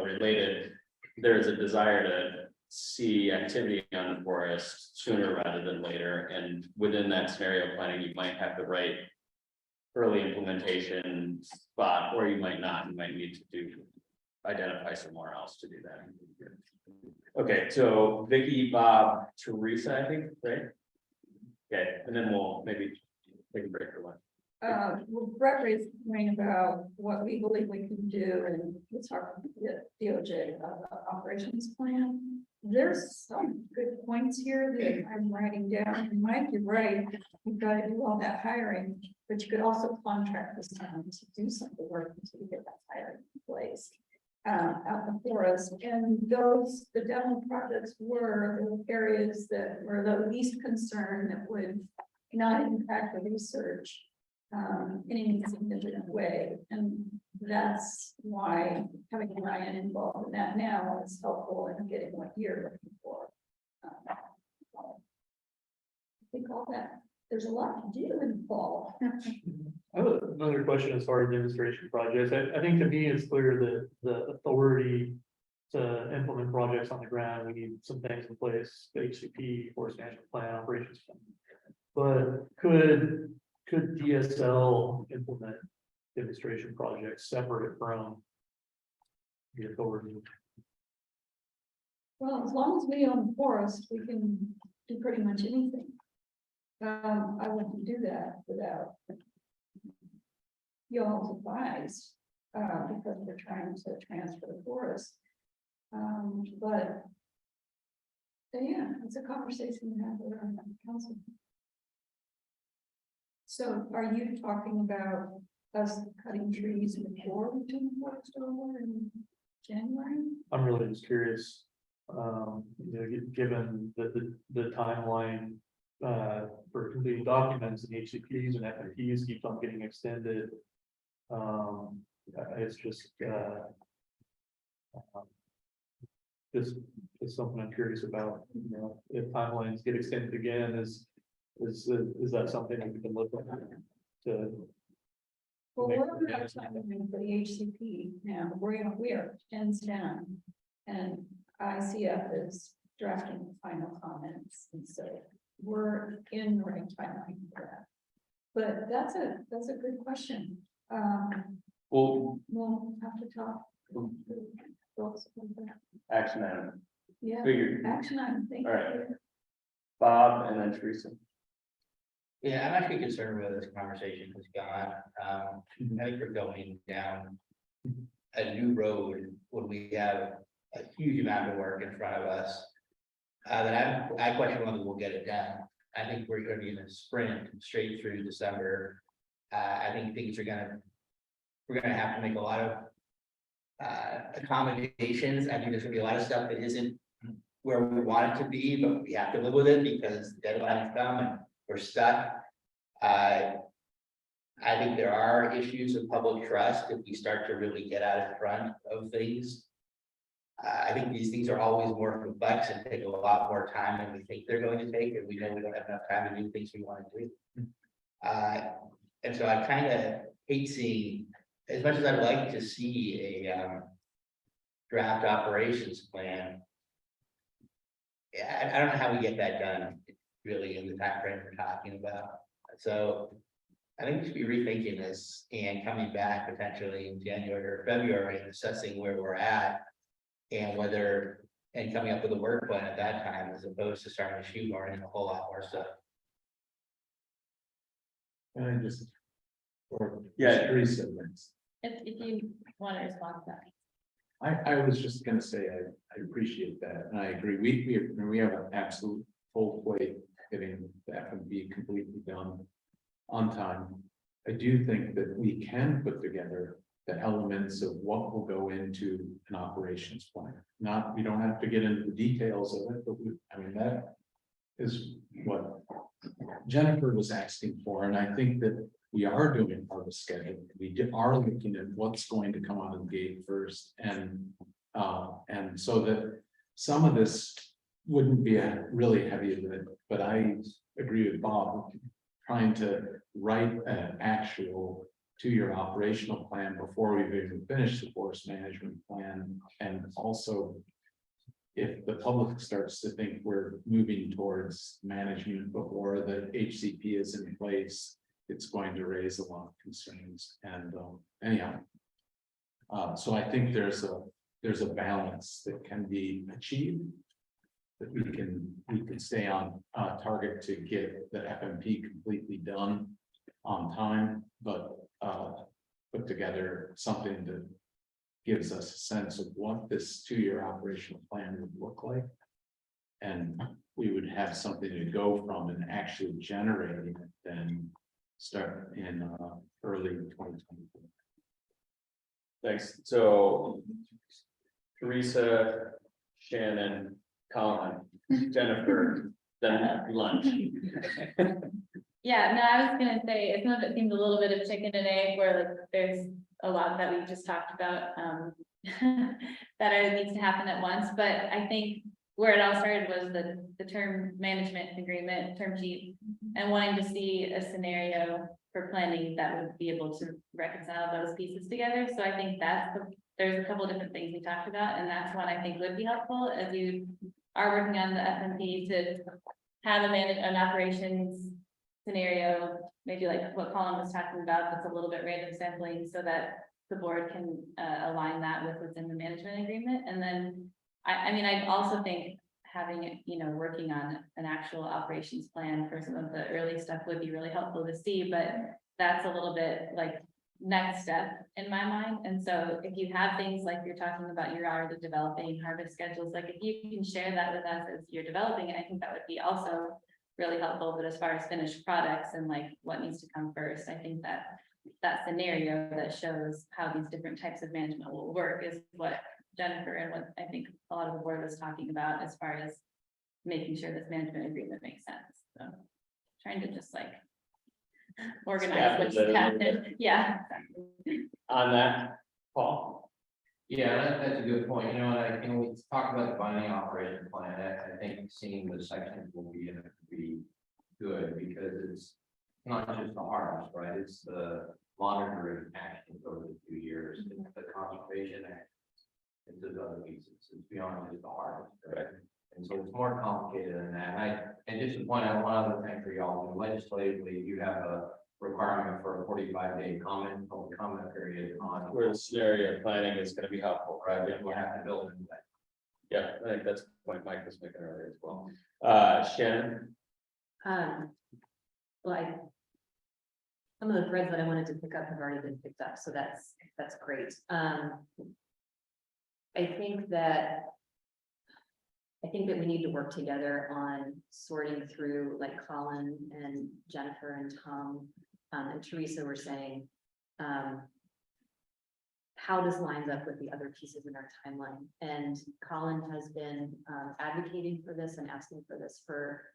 related, there's a desire to see activity on the forest sooner rather than later. And within that scenario planning, you might have the right early implementation spot, or you might not. You might need to identify somewhere else to do that. Okay, so Vicky, Bob, Teresa, I think, right? Okay, and then we'll maybe take a break for lunch. Well, Brett raised the point about what we believe we can do, and it's our DOJ operations plan. There's some good points here that I'm writing down. And Mike, you're right. You've got to do all that hiring, but you could also contract this town to do some of the work until you get that hiring in place out before us. And the demo projects were the areas that were the least concern, that would not impact the research in any significant way. And that's why having Ryan involved in that now is helpful in getting what you're looking for. I think all that, there's a lot to do in the fall. I have another question as far as demonstration projects. I think to me it's clear that the authority to implement projects on the ground, we need some things in place, the HCP, Forest Management Plan, operations plan. But could DSL implement demonstration projects separate from the authority? Well, as long as we own the forest, we can do pretty much anything. I wouldn't do that without y'all's advice, because we're trying to transfer the forest. But yeah, it's a conversation we have with our council. So are you talking about us cutting trees before we turn the forest over in January? I'm really just curious, given the timeline for completing documents and HCPs and FMPs keeps on getting extended. It's just it's something I'm curious about. If timelines get extended again, is that something that we can look at to? Well, we're out of time for the HCP now. We are hands down, and ICF is drafting the final comments, and so we're in the right timeline for that. But that's a good question. Well, We'll have to talk Action item. Yeah, Figure, action item, thank All right. you. Bob and then Teresa. Yeah, I'm actually concerned where this conversation has gone. I think we're going down a new road when we have a huge amount of work in front of us. That I question whether we'll get it done. I think we're gonna be in a sprint straight through December. I think things are we're gonna have to make a lot of accommodations. I think there's gonna be a lot of stuff that isn't where we want it to be, but we have to live with it because deadlines come and we're stuck. I think there are issues of public trust if we start to really get out in front of things. I think these things are always more complex and take a lot more time than we think they're going to take, and we know we don't have enough time to do things we want to do. And so I kind of hate seeing, as much as I'd like to see a draft operations plan. I don't know how we get that done really in the time frame we're talking about. So I think we should be rethinking this and coming back potentially in January or February and assessing where we're at. And coming up with a work plan at that time, as opposed to starting to shoehorn in a whole lot more stuff. And I just. Or. Yeah. Teresa, thanks. If you want to respond to that. I was just gonna say, I appreciate that, and I agree, we have an absolute full plate getting the F&B completely done on time. I do think that we can put together the elements of what will go into an operations plan. We don't have to get into the details of it, but that is what Jennifer was asking for, and I think that we are doing part of the schedule. We are looking at what's going to come out of the gate first, and so that some of this wouldn't be a really heavy lift, but I agree with Bob, trying to write an actual two-year operational plan before we've even finished the forest management plan, and also if the public starts to think we're moving towards management before the HCP is in place, it's going to raise a lot of concerns. And anyhow, so I think there's a balance that can be achieved, that we can stay on target to get the FMP completely done on time, but put together something that gives us a sense of what this two-year operational plan would look like. And we would have something to go from and actually generating it then start in early 2024. Thanks. So Teresa, Shannon, Colin, Jennifer, then lunch. Yeah, no, I was gonna say, some of it seems a little bit of chicken and egg, where like there's a lot that we just talked about that needs to happen at once, but I think where it all started was the term management agreement, term sheet, and wanting to see a scenario for planning that would be able to reconcile those pieces together. So I think there's a couple of different things we talked about, and that's one I think would be helpful as you are working on the FMP, to have an operations scenario, maybe like what Colin was talking about, that's a little bit random sampling, so that the board can align that with within the management agreement. And then I also think having, working on an actual operations plan for some of the early stuff would be really helpful to see, but that's a little bit like next step in my mind. And so if you have things like you're talking about, you're already developing harvest schedules, like if you can share that with us as you're developing it, I think that would be also really helpful. But as far as finished products and like what needs to come first, I think that scenario that shows how these different types of management will work is what Jennifer and what I think a lot of the board was talking about, as far as making sure this management agreement makes sense. So trying to just like organize what just happened. Yeah. On that, Paul. Yeah, that's a good point. And we talked about the binding operation plan. I think seeing the sections will be good, because it's not just the harvest, right? It's the monitoring actions over the 2 years, it's the conservation actions, it's those other pieces. It's beyond just the harvest, right? And so it's more complicated than that. And just to point out one other thing for y'all, legislatively, you have requirement for a 45-day public comment period on. Where scenario planning is gonna be helpful, right? Right, you have to build in that. Yeah, I think that's the point Mike was making earlier as well. Shannon, Well, some of the threads that I wanted to pick up have already been picked up, so that's great. I think that we need to work together on sorting through, like Colin and Jennifer and Tom, and Teresa were saying, how this lines up with the other pieces in our timeline. And Colin has been advocating for this and asking for this for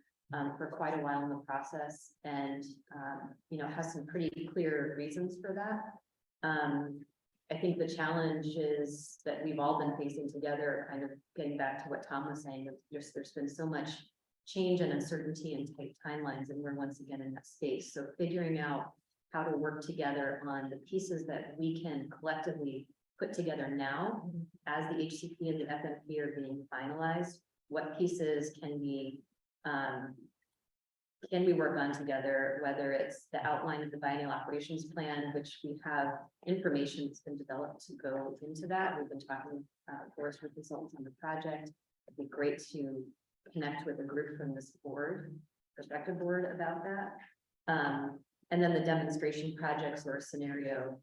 quite a while in the process, and has some pretty clear reasons for that. I think the challenge is that we've all been facing together, kind of getting back to what Tom was saying, that there's been so much change and uncertainty and tight timelines, and we're once again in that space. So figuring out how to work together on the pieces that we can collectively put together now as the HCP and the FMP are being finalized, what pieces can we work on together, whether it's the outline of the biennial operations plan, which we have information that's been developed to go into that. We've been talking, of course, with consultants on the project. It'd be great to connect with a group from this board, Prospective board, about that. And then the demonstration projects or scenario,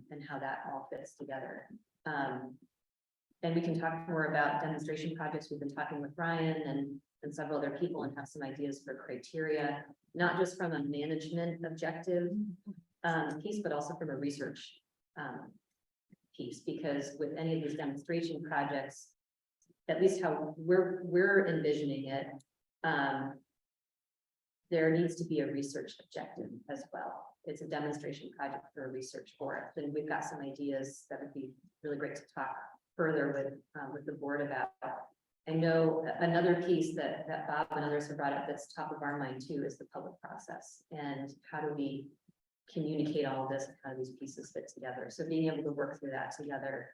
and how that all fits together. And we can talk more about demonstration projects. We've been talking with Ryan and several other people and have some ideas for criteria, not just from a management objective piece, but also from a research piece, because with any of these demonstration projects, at least how we're envisioning it, there needs to be a research objective as well. It's a demonstration project for a research for it. And we've got some ideas that would be really great to talk further with the board about. I know another piece that Bob and others have brought up that's top of our mind too is the public process, and how do we communicate all of this and how do these pieces fit together. So being able to work through that together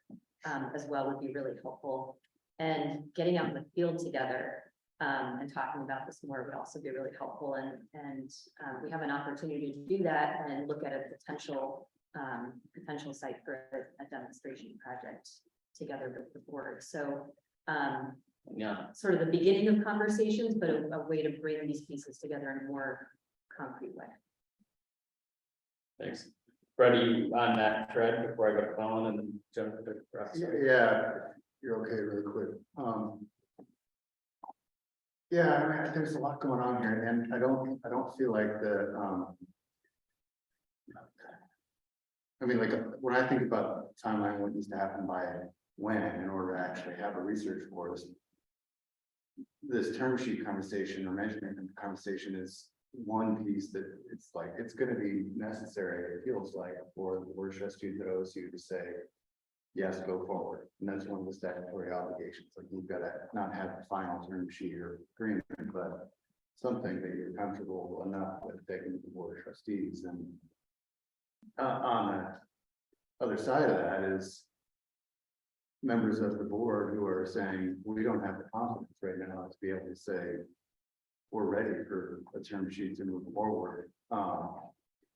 as well would be really helpful. And getting out in the field together and talking about this more would also be really helpful. And we have an opportunity to do that and look at a potential site for a demonstration project together with the board. So yeah, sort of the beginning of conversations, but a way to bring these pieces together in a more concrete way. thanks. Freddie, on that thread before I go to Colin and then Jennifer to the rest. Yeah, you're okay, really quick. Yeah, I mean, there's a lot going on here, and I don't feel like I mean, like, when I think about timeline, what needs to happen by when, in order to actually have a research force, this term sheet conversation or management conversation is one piece that it's like, it's gonna be necessary, it feels like, for the board of trustees at OSU to say, yes, go forward. And that's one of the statutory obligations. Like, you've got to not have the final term sheet or agreement, but something that you're comfortable enough with taking to the board of trustees. And on the other side of that is members of the board who are saying, we don't have the confidence right now to be able to say, we're ready for a term sheet to move forward.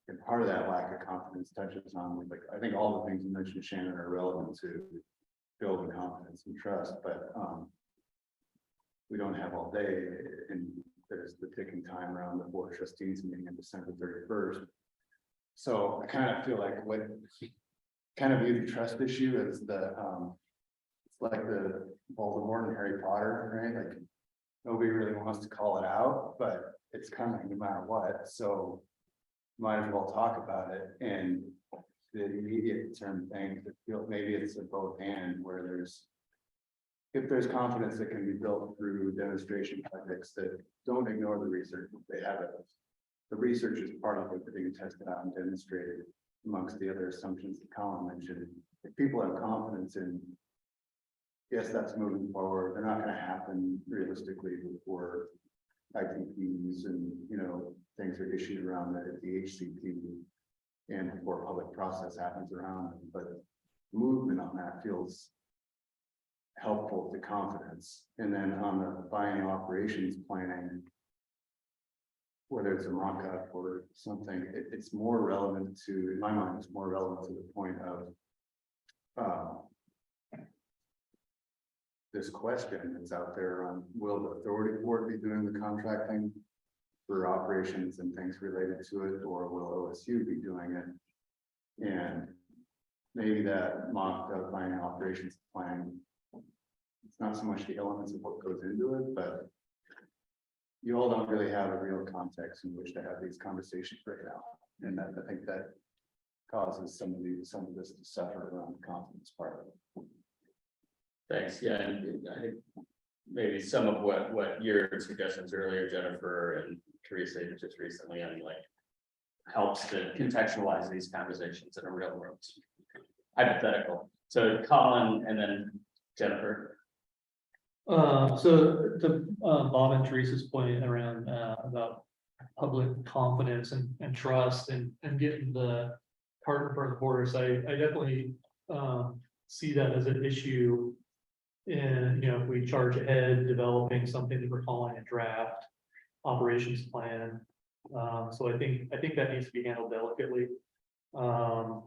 And part of that lack of confidence touches on, like, I think all the things you mentioned, Shannon, are relevant to building confidence and trust, but we don't have all day, and there's the ticking time around the board of trustees meeting on December 31st. So I kind of feel like what kind of view the trust issue as the it's like the Voldemort and Harry Potter, right? Like, nobody really wants to call it out, but it's coming no matter what. So might as well talk about it. And the immediate term thing, maybe it's a both and, where if there's confidence that can be built through demonstration projects that don't ignore the research, they have it. The research is part of it being tested out and demonstrated amongst the other assumptions that Colin mentioned. If people have confidence in, yes, that's moving forward, they're not going to happen realistically before ITPs and, things are issued around the HCP and before public process happens around them. But movement on that feels helpful to confidence. And then on the biennial operations planning, whether it's a mock-up or something, it's more relevant to, in my mind, it's more relevant to the point of this question that's out there on, will the authority board be doing the contracting for operations and things related to it, or will OSU be doing it? And maybe that mock outline operations plan, it's not so much the elements of what goes into it, but you all don't really have a real context in which to have these conversations right now. And that, I think that causes some of this to suffer around the confidence part of it. Thanks, yeah, and I think maybe some of what your suggestions earlier, Jennifer and Teresa, just recently, on like helps to contextualize these conversations in a real world hypothetical. So Colin and then Jennifer. So to Bob and Teresa's point around about public confidence and trust and getting the cart in front of the horse, I definitely see that as an issue. And, you know, if we charge ahead developing something that we're calling a draft operations plan. So I think that needs to be handled delicately. You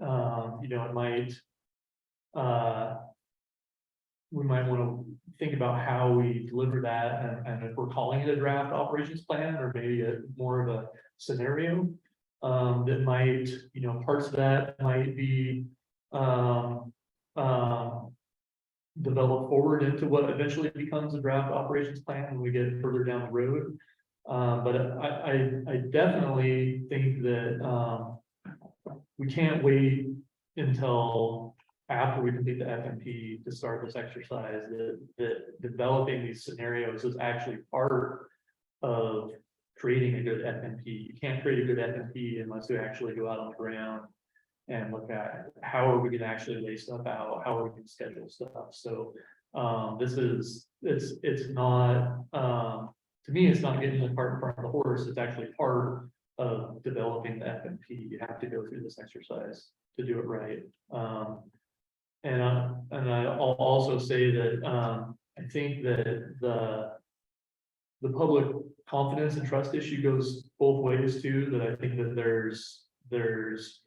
know, it might, we might want to think about how we deliver that, and if we're calling it a draft operations plan, or maybe more of a scenario. That might, you know, parts of that might be develop forward into what eventually becomes a draft operations plan when we get further down the road. But I definitely think that we can't wait until after we complete the FMP to start this exercise. That developing these scenarios is actually part of creating a good FMP. You can't create a good FMP unless you actually go out on the ground and look at how are we going to actually lay stuff out, how are we going to schedule stuff. So it's not, to me, it's not getting the cart in front of the horse. It's actually part of developing the FMP. You have to go through this exercise to do it right. And I'll also say that I think that the public confidence and trust issue goes both ways too. That I think that there's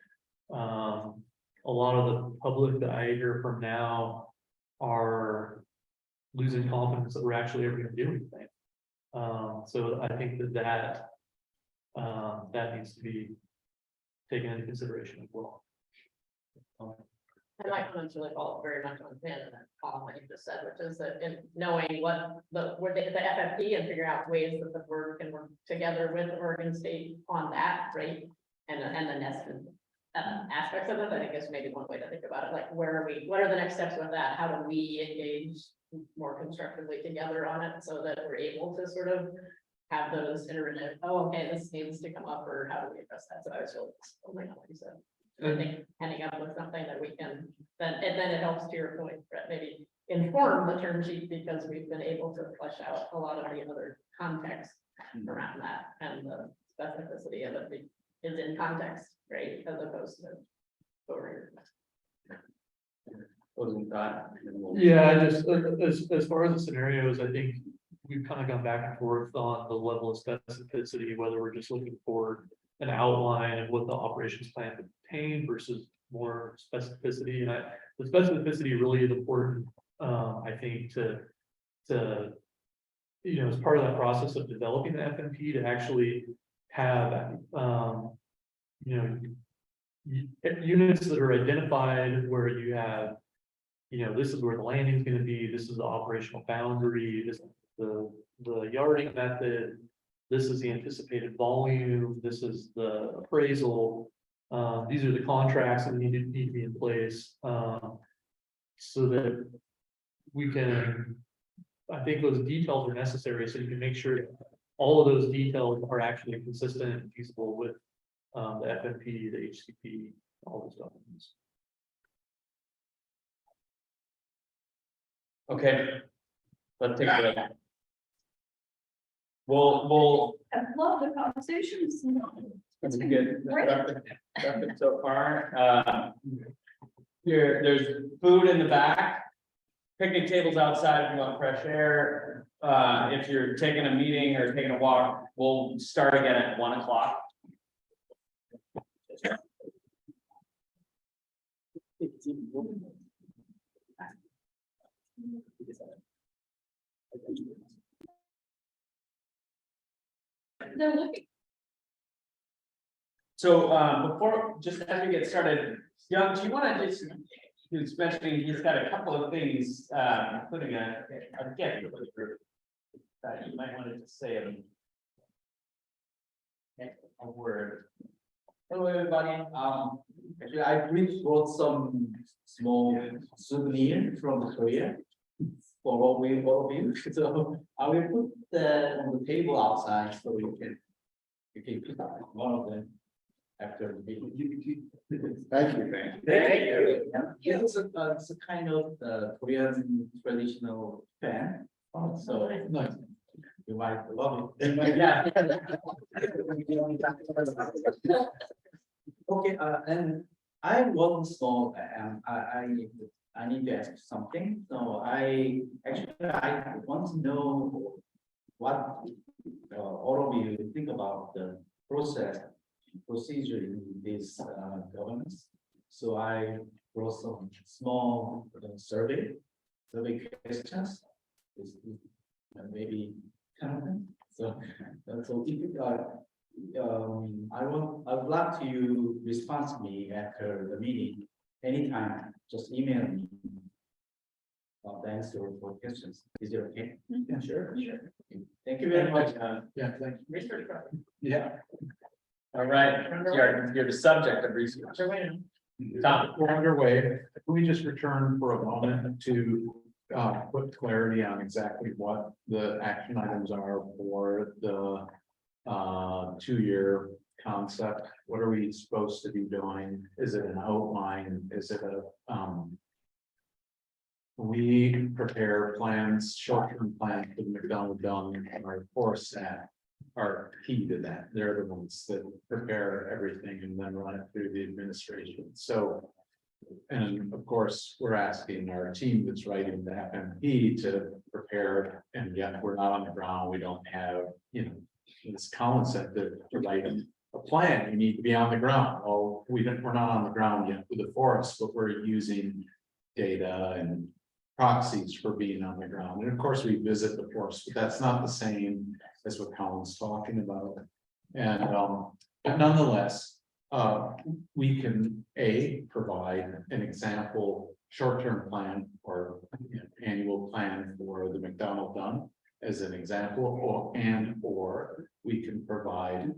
a lot of the public that I hear from now are losing confidence that we're actually ever going to do anything. So I think that needs to be taken into consideration as well. And my comments really fall very much on Pam and that what you just said, which is that in knowing what the FFP and figure out ways that the board can work together with Oregon State on that, right? And the nested aspects of it, I think is maybe one way to think about it. Like, what are the next steps with that? How do we engage more constructively together on it so that we're able to sort of have those iterative, oh, okay, this needs to come up, or how do we address that? So I was really like you said. I think ending up with something that we can, then it helps, to your point, Brett, maybe inform the term sheet, because we've been able to flesh out a lot of the other context around that, and the specificity of it is in context, right, as opposed to over. Yeah, I just, as far as the scenarios, I think we've kind of gone back and forth on the level of specificity, whether we're just looking for an outline of what the operations plan would contain versus more specificity. And the specificity really is important, I think, to you know, as part of that process of developing the FMP, to actually have you know, units that are identified where you have, you know, this is where the landing is going to be, this is the operational boundary, this is the yarding method, this is the anticipated volume, this is the appraisal, these are the contracts that need to be in place, so that we can, I think those details are necessary, so you can make sure all of those details are actually consistent and feasible with the FMP, the HCP, all those documents. Okay, let's take a look. We'll. I love the conversations. It's good. Productive so far. Here, there's food in the back. picnic tables outside if you want fresh air. If you're taking a meeting or taking a walk, we'll start again at 1 o'clock. They're looking. So, before, just as we get started, Young, do you want to just, he's mentioning he's got a couple of things, including a gift for the group. That you might want to just say a word. Hello, everybody. Actually, I brought some small souvenir from Korea for all of you. So I will put that on the table outside so you can pick up one of them after the meeting. Thank you. Thank you. Yeah, it's a kind of Korean traditional fan. So you might love it. Yeah. Okay, and I want small, I need to ask something. So I want to know what all of you think about the procedure in this governance. So I wrote some small survey questions. Maybe so I would like to respond to me after the meeting anytime. Just email me the answer for questions. Is it okay? Yeah, sure. Thank you very much. Yeah, thank you. Research project. Yeah. All right, you're the subject of research. Tom. We're underway. Can we just return for a moment to put clarity on exactly what the action items are for the 2-year concept? What are we supposed to be doing? Is it an outline? Is it a we prepare plans, short-term plans for the McDonald Done and our forest staff are key to that. They're the ones that prepare everything and then run it through the administration. So, and of course, we're asking our team that's writing the FMP to prepare, and yet we're not on the ground. We don't have, this concept to write a plan. You need to be on the ground. Oh, we're not on the ground yet with the forest, but we're using data and proxies for being on the ground. And of course, we visit the forest, but that's not the same as what Colin's talking about. And but nonetheless, we can provide an example short-term plan or annual plan for the McDonald Done as an example, or we can provide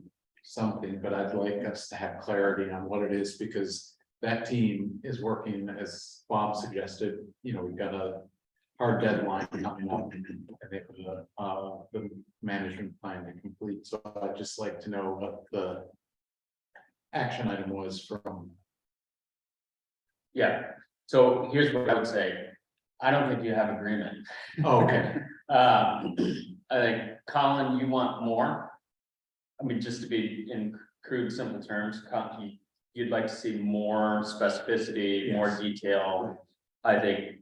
something, but I'd like us to have clarity on what it is, because that team is working, as Bob suggested, we've got a hard deadline coming up and they have the management plan to complete. So I'd just like to know what the action item was from. Yeah, so here's what I would say. I don't think you have agreement. Okay. I think, Colin, you want more. I mean, just to be in crude, simple terms, you'd like to see more specificity, more detail. I think,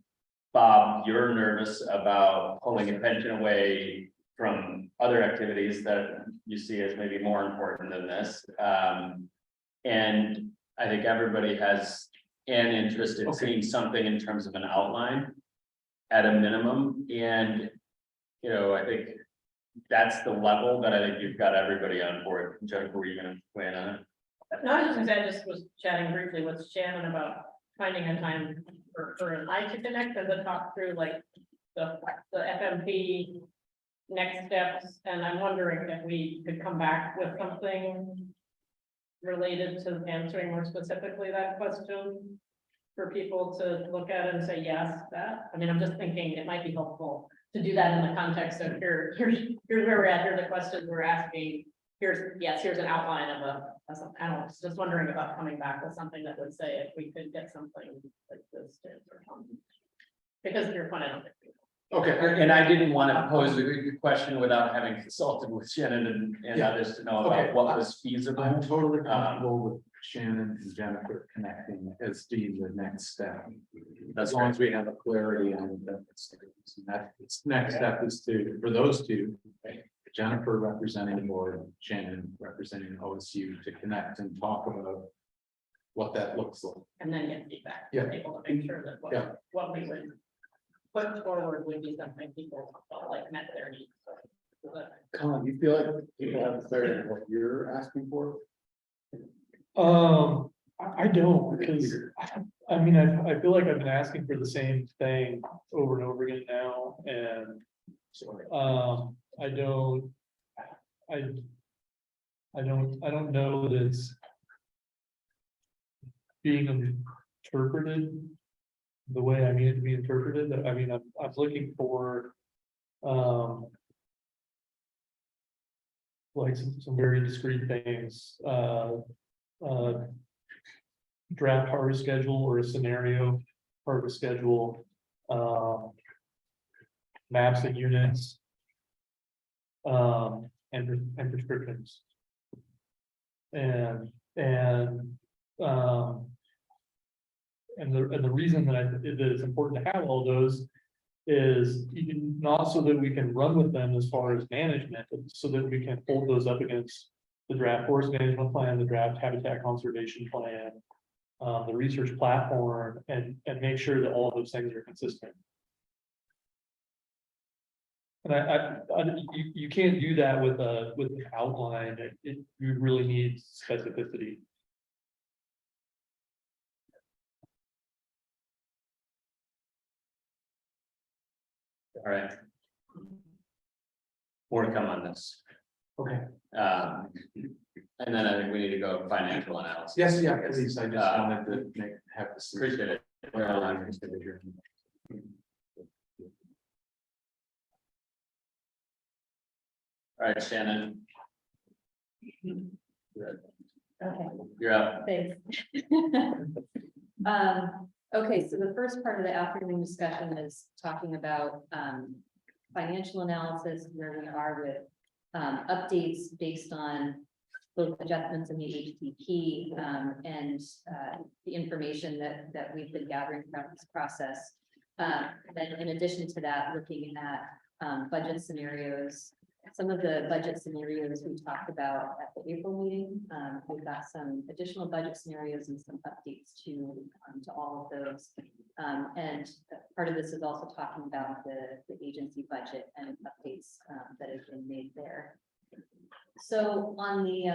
Bob, you're nervous about pulling attention away from other activities that you see as maybe more important than this. And I think everybody has an interest in seeing something in terms of an outline at a minimum. And, I think that's the level that I think you've got everybody on board. Jennifer, were you gonna weigh in on it? No, I was just gonna say, I just was chatting briefly with Shannon about finding a time for an eye to connect and to talk through like the FMP next steps. And I'm wondering if we could come back with something related to answering more specifically that question for people to look at and say, yes, that. I mean, I'm just thinking it might be helpful to do that in the context of here's where we're at, here are the questions we're asking. Here's an outline of I don't know, just wondering about coming back with something that would say if we could get something like this to answer something. Because your point, I don't think. Okay, and I didn't want to pose a question without having consulted with Shannon and others to know about what was feasible. I'm totally comfortable with Shannon and Jennifer connecting as being the next step. As long as we have a clarity on that. It's next step is for those two, Jennifer representing the board, Shannon representing OSU to connect and talk about what that looks like. And then get feedback. Yeah. Able to make sure that Yeah. what we would put forward would be something people felt like met their needs. So that- Colin, you feel like people have clarity on what you're asking for? I don't, because, I mean, I feel like I've been asking for the same thing over and over again now, and. I don't. I don't know that it's. Being interpreted. The way I mean it to be interpreted, I mean, I'm looking for. Like some very discrete things, draft harvest schedule or a scenario harvest schedule, maps and units, and prescriptions. And the reason that it's important to have all those is even not so that we can run with them as far as management, but so that we can hold those up against the draft forest management plan, the draft habitat conservation plan, the research platform, and make sure that all of those things are consistent. And you can't do that with an outline. You really need specificity. All right. More to come on this. Okay. And then I think we need to go financial analysis. Yes, yeah, please, I just wanted to have this. Appreciate it. All right, Shannon. Okay. You're up. Thanks. Okay, so the first part of the afternoon discussion is talking about financial analysis, where we are with updates based on both adjustments in the HTP and the information that we've been gathering throughout this process. Then in addition to that, looking at budget scenarios. Some of the budget scenarios we talked about at the April meeting, we've got some additional budget scenarios and some updates to all of those. And part of this is also talking about the agency budget and updates that have been made there. So on the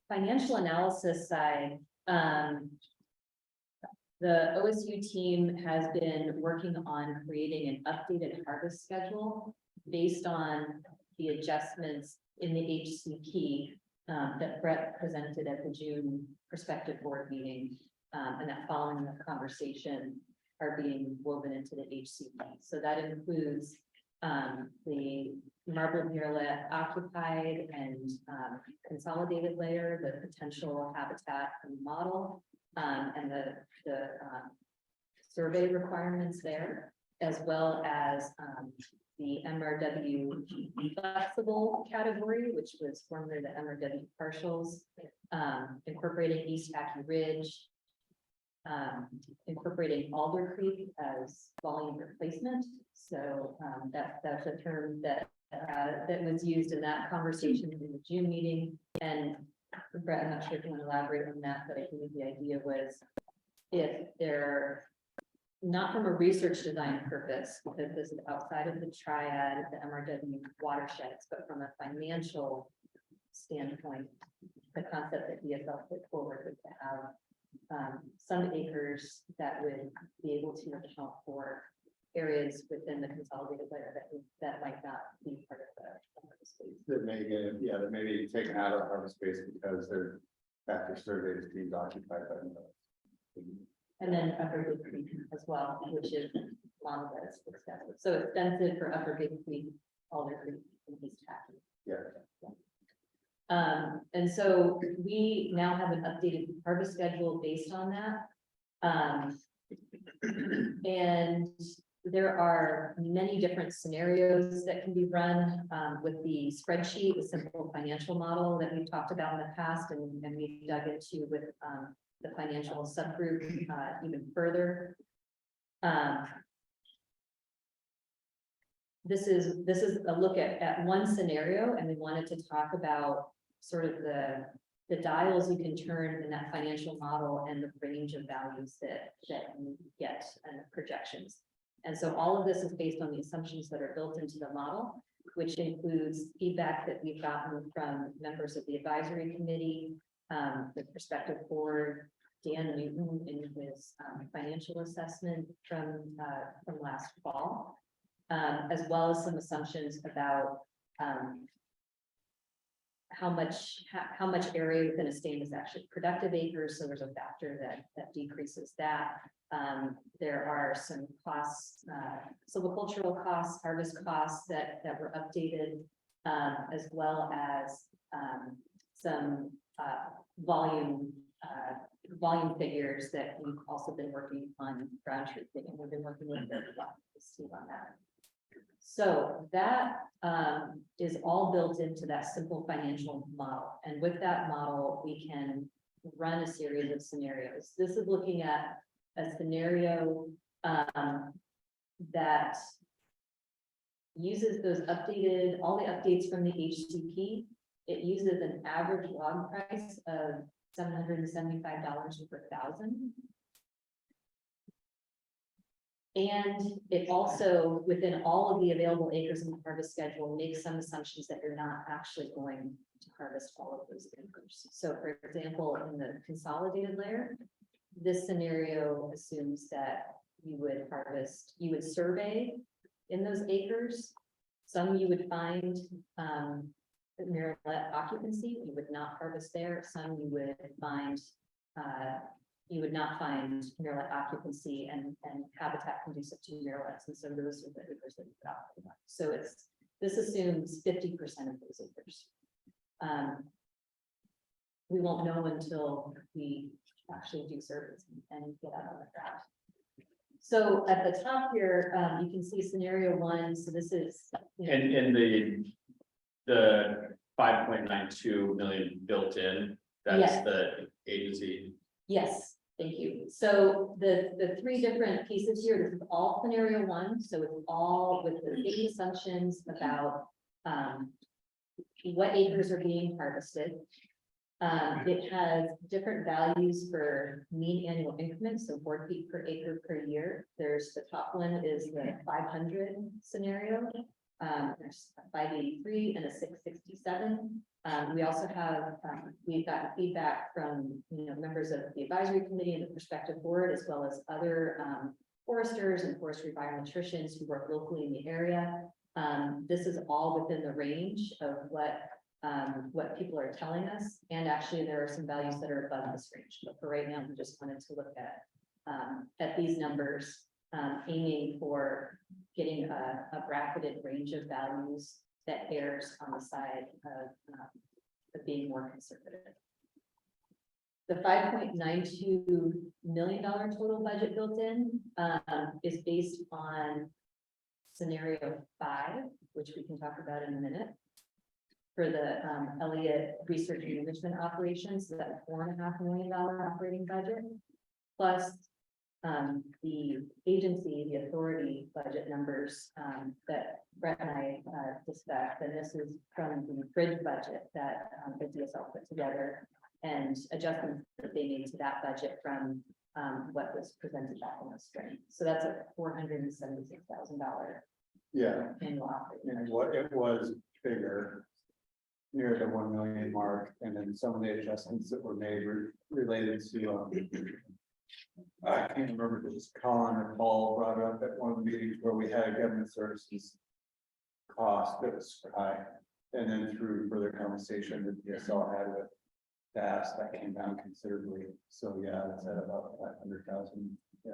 financial analysis side, the OSU team has been working on creating an updated harvest schedule based on the adjustments in the HCP that Brett presented at the June prospective board meeting, and that following the conversation are being woven into the HCP. So that includes the marbled murrelet occupied and consolidated layer, the potential habitat and model, and the survey requirements there, as well as the MRW flexible category, which was formerly the MRW partials, incorporating East Hackey Ridge, incorporating Alder Creek as volume replacement. So that's a term that was used in that conversation in the June meeting. And Brett, I'm not sure if you want to elaborate on that, but I think the idea was if they're not from a research design purpose, because this is outside of the triad, the MRW watersheds, but from a financial standpoint, the concept that DSL put forward was to have some acres that would be able to account for areas within the consolidated layer that might not be part of the space. That may get, yeah, that may be taken out of the harvest space because they're, after survey is deemed occupied by the. And then Upper Big Creek as well, which is long that's extensive. So extensive for Upper Big Creek, Alder Creek, and East Hackey. Yeah. And so we now have an updated harvest schedule based on that. And there are many different scenarios that can be run with the spreadsheet, the simple financial model that we've talked about in the past and we dug into with the financial subgroup even further. This is a look at one scenario, and we wanted to talk about sort of the dials you can turn in that financial model and the range of values that you get and projections. And so all of this is based on the assumptions that are built into the model, which includes feedback that we've gotten from members of the advisory committee, the Prospective board, Dan Newton in his financial assessment from last fall, as well as some assumptions about how much area within a state is actually productive acres. So there's a factor that decreases that. There are some costs, silvicultural costs, harvest costs that were updated, as well as some volume figures that we've also been working on ground truth digging. We've been working with Steve on that. So that is all built into that simple financial model. And with that model, we can run a series of scenarios. This is looking at a scenario that uses all the updates from the HCP. It uses an average log price of $775 per thousand. And it also, within all of the available acres in the harvest schedule, makes some assumptions that you're not actually going to harvest all of those acres. So for example, in the consolidated layer, this scenario assumes that you would survey in those acres. Some you would find mirror-let occupancy, you would not harvest there. Some you would find not find mirror-let occupancy and habitat conducive to mirror-lets, and so those are the acres that we've got. So this assumes 50% of those acres. We won't know until we actually do surveys and get out on the ground. So at the top here, you can see scenario one. So this is And the 5.92 million built in, that's Yes. the agency. Yes, thank you. So the three different pieces here, this is all scenario one, so it's all with the same assumptions about what acres are being harvested. It has different values for mean annual increments, so 4 feet per acre per year. There's the top one is the 500 scenario. There's a 583 and a 667. We also have, we've gotten feedback from, members of the advisory committee and the Prospective board, as well as other foresters and forestry biometricians who work locally in the area. This is all within the range of what people are telling us. And actually there are some values that are above this range, but for right now, we just wanted to look at these numbers, aiming for getting a bracketed range of values that errs on the side of being more conservative. The $5.92 million total budget built in is based on scenario 5, which we can talk about in a minute. For the Elliott research and management operations, so that $4.5 million operating budget, plus the agency, the authority budget numbers that Brett and I discussed, and this is from the bridge budget that the DSL put together, and adjustments that they made to that budget from what was presented back in the spring. So that's a $476,000 Yeah, annual operating and budget. what it was bigger, near the 1 million mark, and then some of the adjustments that were made were related to, I can't remember if it was Colin or Paul brought up at one of the meetings where we had government services cost that was high, and then through further conversation that DSL had with DAS, that came down considerably. So yeah, it's at about 500,000. Yeah.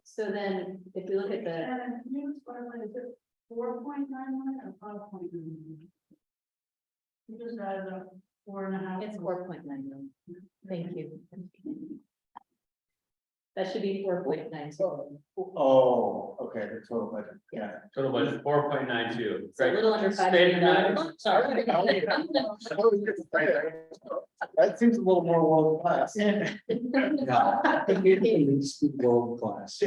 So then, if we look at the, And can you explain what is it, 4.91 or 5.91? You just added a 4.5. it's 4.9 million. Thank you. That should be 4.92. Oh, okay, the total budget, yeah. Total budget 4.92. It's a little under $5 million. That seems a little more world class. World class.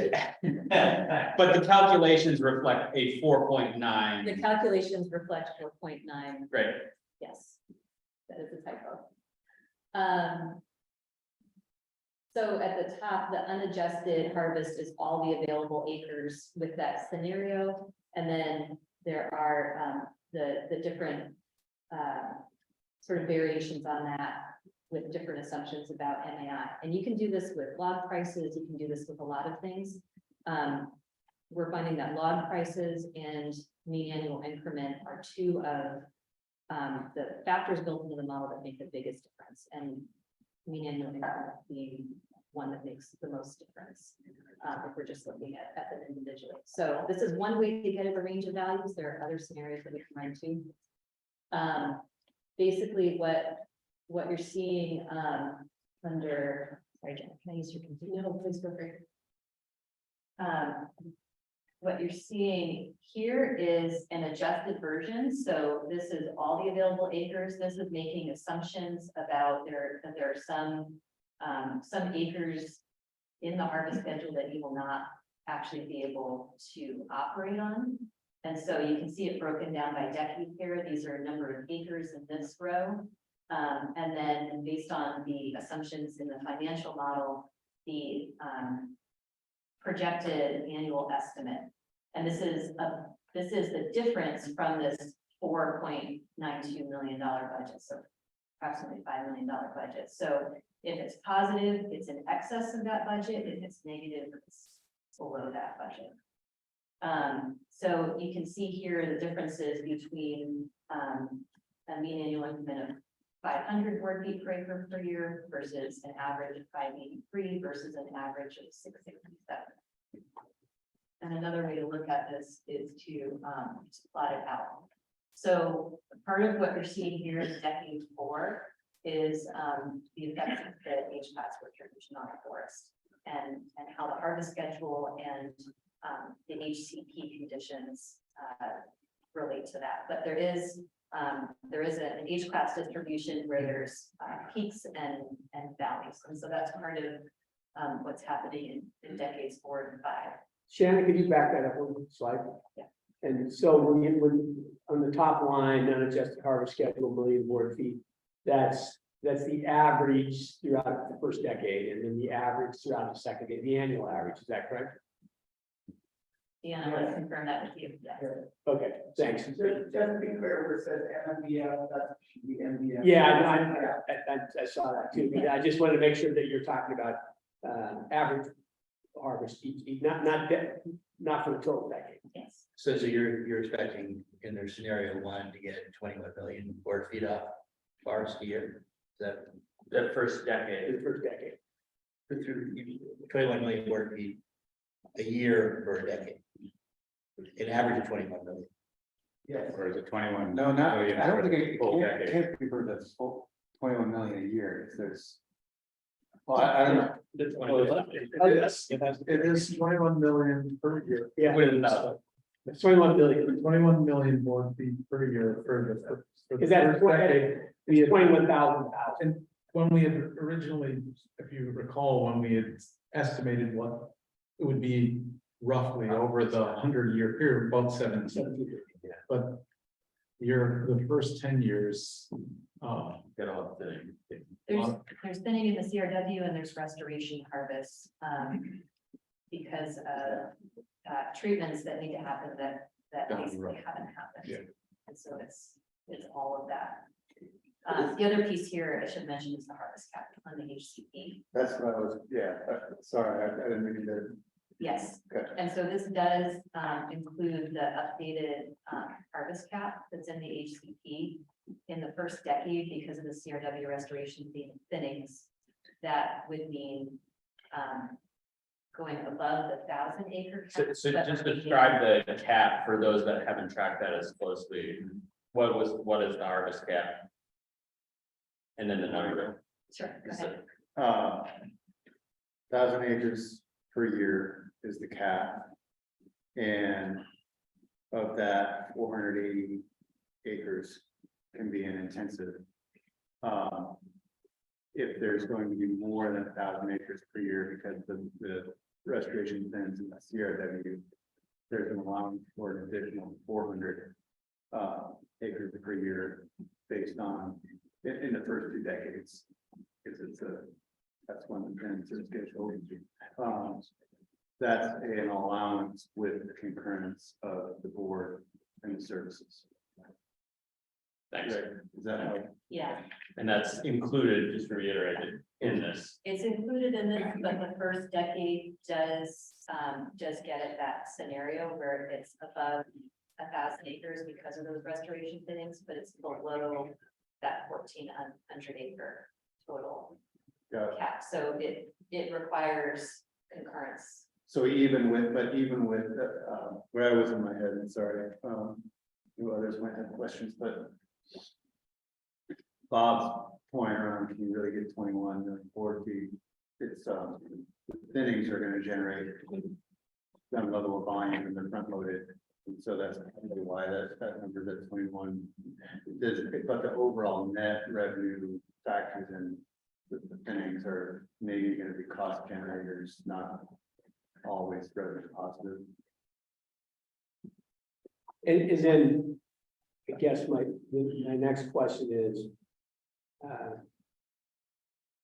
But the calculations reflect a 4.9. The calculations reflect 4.9. Right. Yes, that is a typo. So at the top, the unadjusted harvest is all the available acres with that scenario. And then there are the different sort of variations on that with different assumptions about MAI. And you can do this with log prices, you can do this with a lot of things. We're finding that log prices and mean annual increment are two of the factors built into the model that make the biggest difference, and mean annual increment being one that makes the most difference. If we're just looking at them individually. So this is one way to get at the range of values. There are other scenarios that we can run too. Basically what you're seeing under, sorry, Jen, can I use your computer? No, please feel free. What you're seeing here is an adjusted version. So this is all the available acres. This is making assumptions about that there are some acres in the harvest schedule that you will not actually be able to operate on. And so you can see it broken down by decade here. These are a number of acres in this row. And then based on the assumptions in the financial model, the projected annual estimate. And this is the difference from this $4.92 million budget, so approximately $5 million budget. So if it's positive, it's in excess of that budget. If it's negative, it's below that budget. So you can see here the differences between a mean annual increment of 500 board feet per acre per year versus an average of 583 versus an average of 667. And another way to look at this is to plot it out. So part of what you're seeing here in decade 4 is the effects of the age class restriction on the forest and how the harvest schedule and the HCP conditions relate to that. But there is an age class distribution where there's peaks and valleys. And so that's part of what's happening in decades 4 and 5. Shannon, could you back that up one slide? Yeah. And so when on the top line, unadjusted harvest schedule, million board feet, that's the average throughout the first decade, and then the average throughout the second decade, the annual average, is that correct? Yeah, I want to confirm that with you. Yes. Okay, thanks. Just to be clear, where it says MMBF, that should be MBF. Yeah, I saw that too, but I just wanted to make sure that you're talking about average harvest each, not for the total decade. Yes. So you're expecting in their scenario 1 to get 21 million board feet off forest a year? Is that The first decade. The first decade. 21 million board feet a year for a decade? An average of 21 million. Yes. Or is it 21? No, not, I don't think it can't be for the full 21 million a year, if there's. Well, I don't know. It is 21 million per year. Yeah. With It's 21 billion. 21 million board feet per year for the Is that first decade. 21,000? And when we had originally, if you recall, when we had estimated what it would be roughly over the 100-year period, about 17. But the first 10 years, Get off the. There's thinning in the CRW and there's restoration harvest because of treatments that need to happen that Down the basically road. haven't happened. Yeah. And so it's all of that. The other piece here I should mention is the harvest cap on the HCP. That's what I was, yeah, sorry, I didn't mean to. Yes, Okay. and so this does include the updated harvest cap that's in the HCP in the first decade because of the CRW restoration thinnings. That would mean going above the 1,000 acre cap. So but just being- describe the cap for those that haven't tracked that as closely. What is the harvest cap? And then the number. Sure, go ahead. 1,000 acres per year is the cap. And of that, 480 acres can be an intensive. If there's going to be more than 1,000 acres per year because the restoration plans in the CRW, there's an allowance for an additional 400 acres per year based on in the first 2 decades. Because that's when the plans are scheduled. That's an allowance with the concurrence of the board and the services. Thanks. Right. Is that how? Yeah, And that's included, just to reiterate it, in this. it's included in this, but the first decade does get at that scenario where it's above 1,000 acres because of those restoration fittings, but it's below that 1,400 acre total Got it. cap. So it requires concurrence. So even with where I was in my head, and sorry, others might have questions, but Bob's point around, can you really get 21 to 4 feet? It's, the thinnings are gonna generate some level of volume and they're front loaded. And so that's probably why that number's at 21. But the overall net revenue factors in the thinnings are maybe gonna be cost generators, not always revenue positive. And then, I guess my next question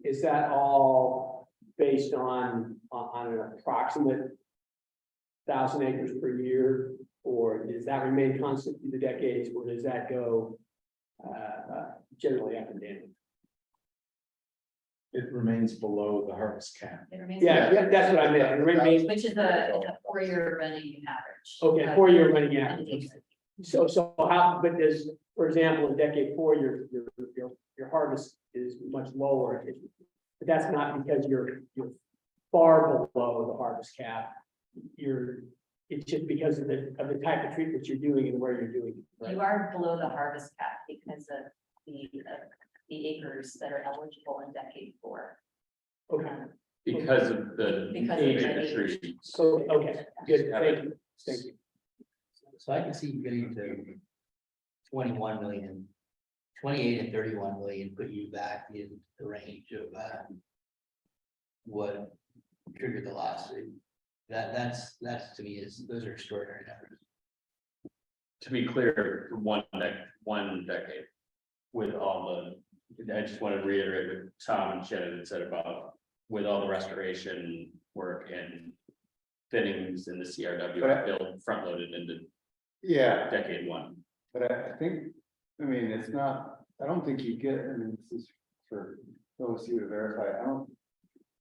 is that all based on an approximate 1,000 acres per year? Or does that remain constant through the decades, or does that go generally up and down? It remains below the harvest cap. It remains. Yeah, that's what I meant. It remains, Which is a 4-year running average. okay, 4-year running average. So how, but there's, for example, in decade 4, your harvest is much lower. But that's not because you're far below the harvest cap. It's just because of the type of treatment you're doing and where you're doing it. You are below the harvest cap because of the acres that are eligible in decade 4. Okay, Because of the Because of age the of the age. tree. so, okay, good, thank you. So I can see you getting to 21 million, 28 and 31 million, put you back in the range of what triggered the lawsuit. That's to me those are extraordinary numbers. To be clear, one decade with all the, I just want to reiterate what Tom and Shannon had said about with all the restoration work and fittings in the CRW built front loaded into decade 1. But I think, it's not, I don't think you get, this is for those of you to verify,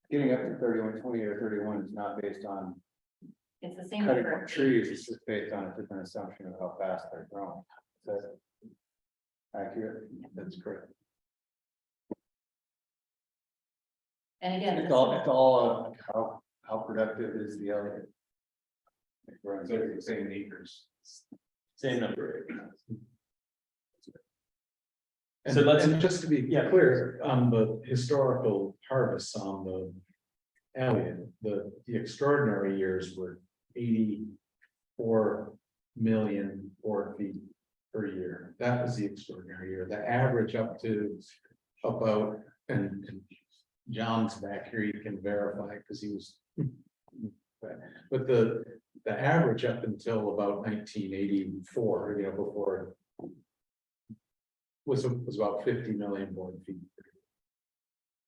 getting up to 31, 20 or 31 is not based on It's the same cutting number up of trees, it's just based on a different assumption of how fast they're growing. Is that accurate? That's correct. And again, It's all how productive is the Elliott? We're on the same acres. Same number. And, So let's- and just to be clear, on the historical harvests on the Elliott, the extraordinary years were 84 million 4 feet per year. That was the extraordinary year. The average up to about, and John's back here, you can verify because he was. But the average up until about 1984, before. Was about 50 million board feet.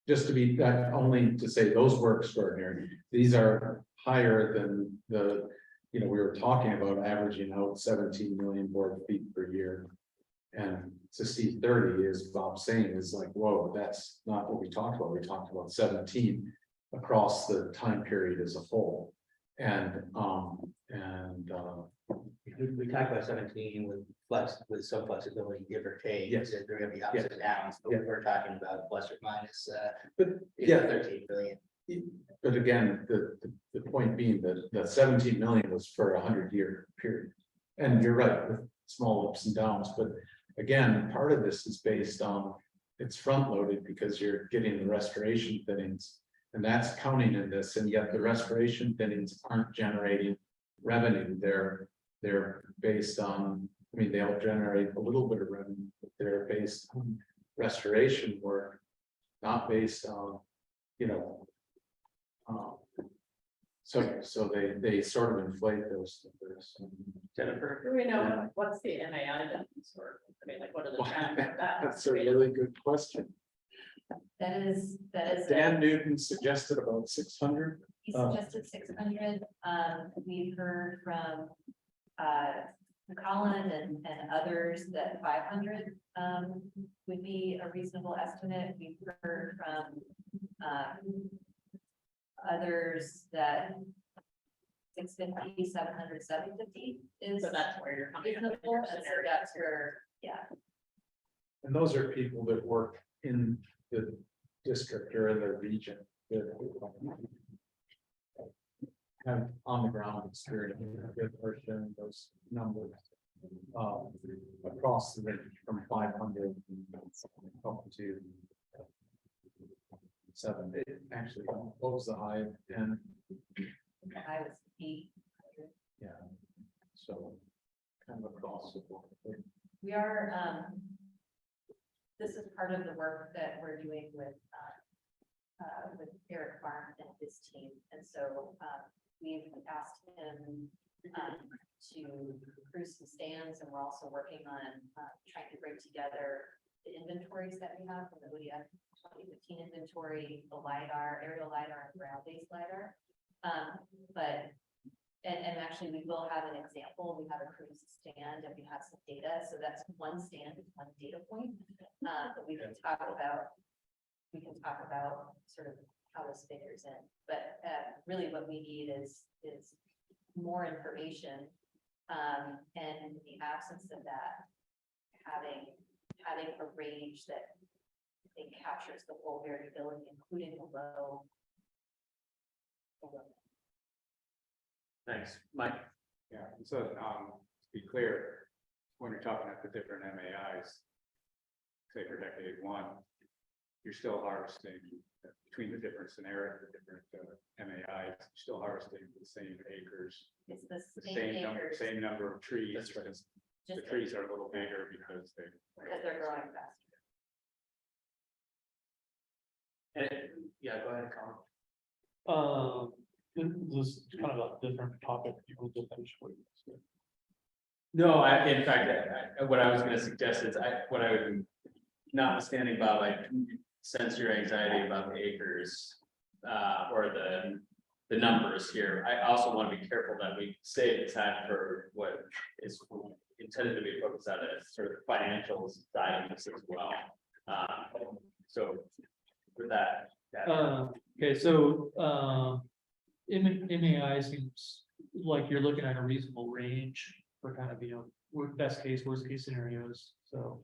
Just to be that, only to say those were extraordinary. These are higher than we were talking about averaging out 17 million board feet per year. And to see 30, as Bob's saying, is like, whoa, that's not what we talked about. We talked about 17 across the time period as a whole. And We talked about 17 with some flexibility, give or take. Yes. There are gonna be ups and downs, but we're talking about plus or minus but 13 billion. But again, the point being that the 17 million was for a 100-year period. And you're right, with small ups and downs, but again, part of this is based on it's front loaded because you're getting the restoration fittings And that's counting in this, and yet the restoration thinnings aren't generating revenue. They're based on, I mean, they'll generate a little bit of revenue, but they're based on restoration work, not based on, you know. So they sort of inflate those numbers. Jennifer? Do we know what's the MAI difference or, I mean, like, what are the trends of that? That's a really good question. That is. Dan Newton suggested about 600. He suggested 600. We've heard from Colin and others that 500 would be a reasonable estimate. We've heard from others that 650, 700, 750 is So that's where you're coming up. with reasonable. your And so scenario. that's where, yeah. And those are people that work in the district or in their region. That have on the ground experience, good person, those numbers. Across the range from 500 up to 7. Actually, what was the high? 10. I was 800. Yeah. So kind of across the board. We are, this is part of the work that we're doing with Eric Farm and his team. And so, we've asked him, to cruise some stands, and we're also working on, trying to bring together the inventories that we have from the ODF 2015 inventory, the LiDAR, aerial LiDAR, and ground-based LiDAR. And actually, we will have an example. We have a cruise stand and we have some data. So that's one stand, one data point. But we can talk about sort of how this figures in. But really what we need is more information. And in the absence of that, having a range that I think captures the whole variability, including the low. Thanks, Mike. Yeah, and so, to be clear, when you're talking about the different MAIs, say for decade 1, you're still harvesting between the different scenarios, the different MAIs, you're still harvesting the same acres, It's the the same acres, same number of trees. That's right. Because the just trees are a little bigger because because they're growing faster. Yeah, go ahead, Colin. This is kind of a different topic. You will just finish what you said. No, in fact, what I was gonna suggest is what I would, notwithstanding about like, sense your anxiety about the acres. Or the numbers here, I also want to be careful that we save the time for what is intended to be focused on as sort of the financial side of this as well. So with that. Okay, so, MAI seems like you're looking at a reasonable range for kind of, best case, worst case scenarios, so.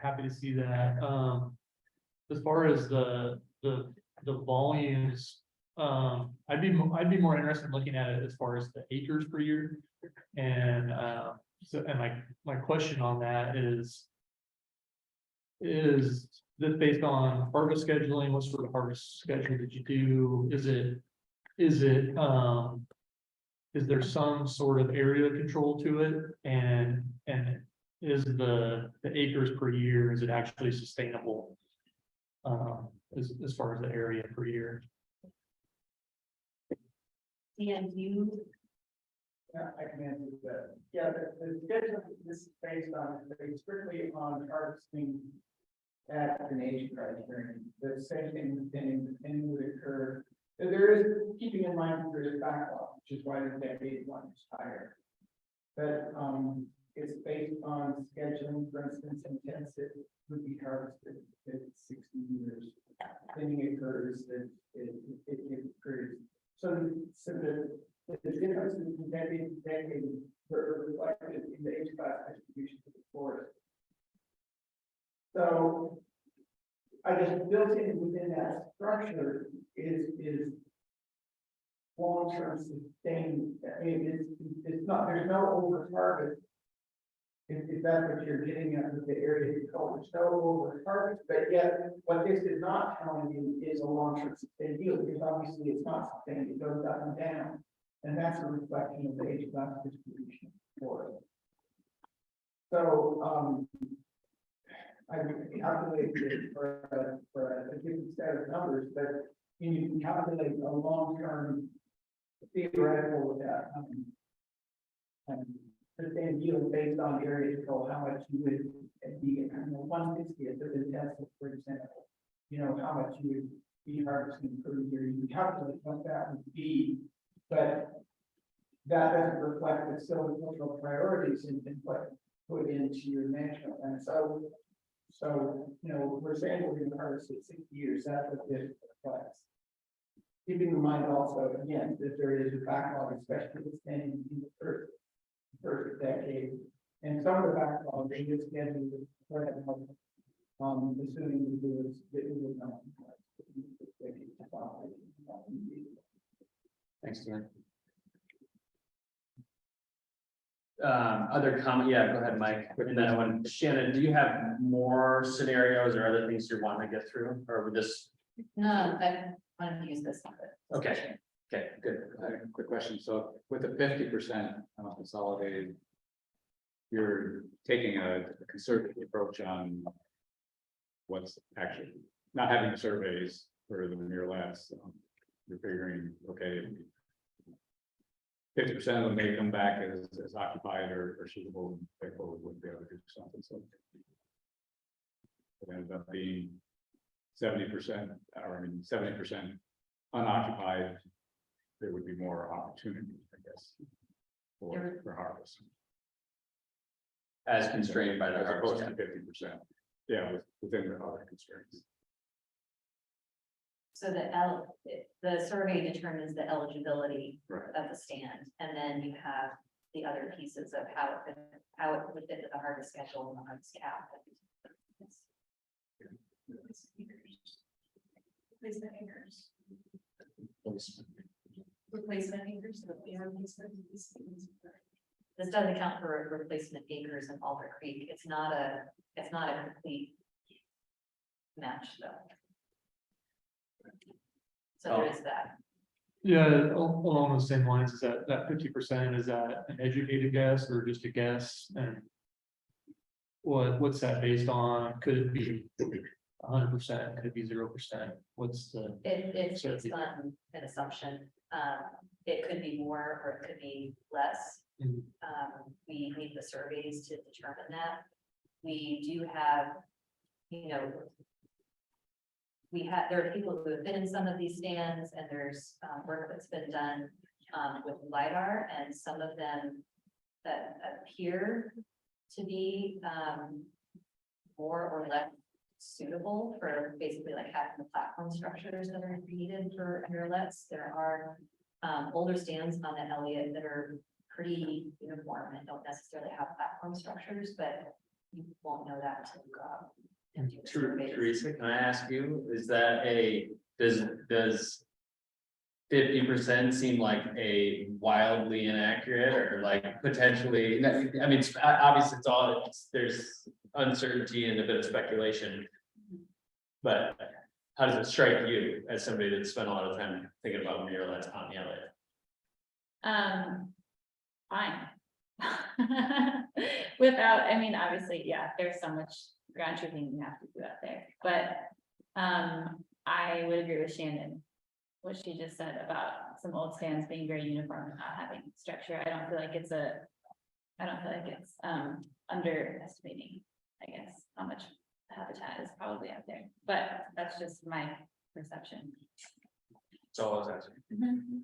Happy to see that, as far as the volumes, I'd be more interested in looking at it as far as the acres per year. And, my question on that is this based on harvest scheduling? What sort of harvest schedule did you do? Is there some sort of area control to it? And is the acres per year, is it actually sustainable? As far as the area per year? And you, Yeah, I can answer that. Yeah, the schedule this is based on, is strictly on harvesting at an age criterion. The same thing would occur. There is, keeping in mind, there is backlog, which is why the decade 1 is higher. But it's based on scheduling, for instance, intensive would be harvested at 60 years. Thinning occurs that it occurs. So the difference in decade to decade are reflected in the age class distribution of the forest. So I guess built in within that structure is long-term sustained. I mean, it's not, there's no over harvest If that's what you're getting at with the area called snow or harvest, but yet what this is not telling you is a long-term sustained yield, because obviously it's not sustained, it goes up and down. And that's a reflection of the age class distribution for it. So, I would calculate it for a given set of numbers, but you can calculate a long-term theoretical, sustained yield based on area control, how much you would be, 1/60th of the test, for example. You know, how much you would be harvesting per year, you can calculate what that would be, but that doesn't reflect the silvicultural priorities and what put into your management. And so, we're saying we're gonna harvest it 60 years, that's what this reflects. Keeping in mind also, again, that there is a backlog, especially extending in the first decade. And some of the backlog, they just get into assuming we do is that we will not. Thanks, Dan. Other comment, yeah, go ahead, Mike. And then when Shannon, do you have more scenarios or other things you want to get through, or would this? I wanted to use this one. but- Okay, good. Quick question. So with the 50% consolidated, you're taking a conservative approach on what's actually not having the surveys for the near labs. You're figuring, okay, 50% of them may come back as occupied or suitable, and therefore would be able to do something. So it ends up being 70%, or I mean 70% unoccupied. There would be more opportunity, I guess, for harvest. As constrained by the As opposed harvest. to 50%. Yeah, within the other constraints. So the survey determines the eligibility Right. of the stand, and then you have the other pieces of how it would fit into the harvest schedule and the harvest cap. Replacement acres. Replacement acres. This doesn't account for replacement acres in Alder Creek. It's not a complete match though. So there is that. Yeah, along the same lines, is that 50%, is that an educated guess or just a guess? And what's that based on? Could it be 100%? Could it be 0%? What's the? It's based on an assumption. It could be more or it could be less. Mhm. We need the surveys to determine that. We do have, there are people who have been in some of these stands, and there's work that's been done with LiDAR, and some of them that appear to be more or less suitable for basically like having the platform structures that are needed for inlets. There are older stands on the Elliott that are pretty uniform and don't necessarily have platform structures, but you won't know that until you go out and do the surveys. Teresa, can I ask you, is that does 50% seem like a wildly inaccurate or like potentially, I mean, obviously there's uncertainty and a bit of speculation. But how does it strike you as somebody that spent a lot of time thinking about muralets on the Elliott? Fine. Without, I mean, obviously, yeah, there's so much ground truthing you have to do out there, but I would agree with Shannon. What she just said about some old stands being very uniform and not having structure. I don't feel like it's underestimating, I guess, how much habitat is probably out there, but that's just my perception. That's all I was asking. Mhm.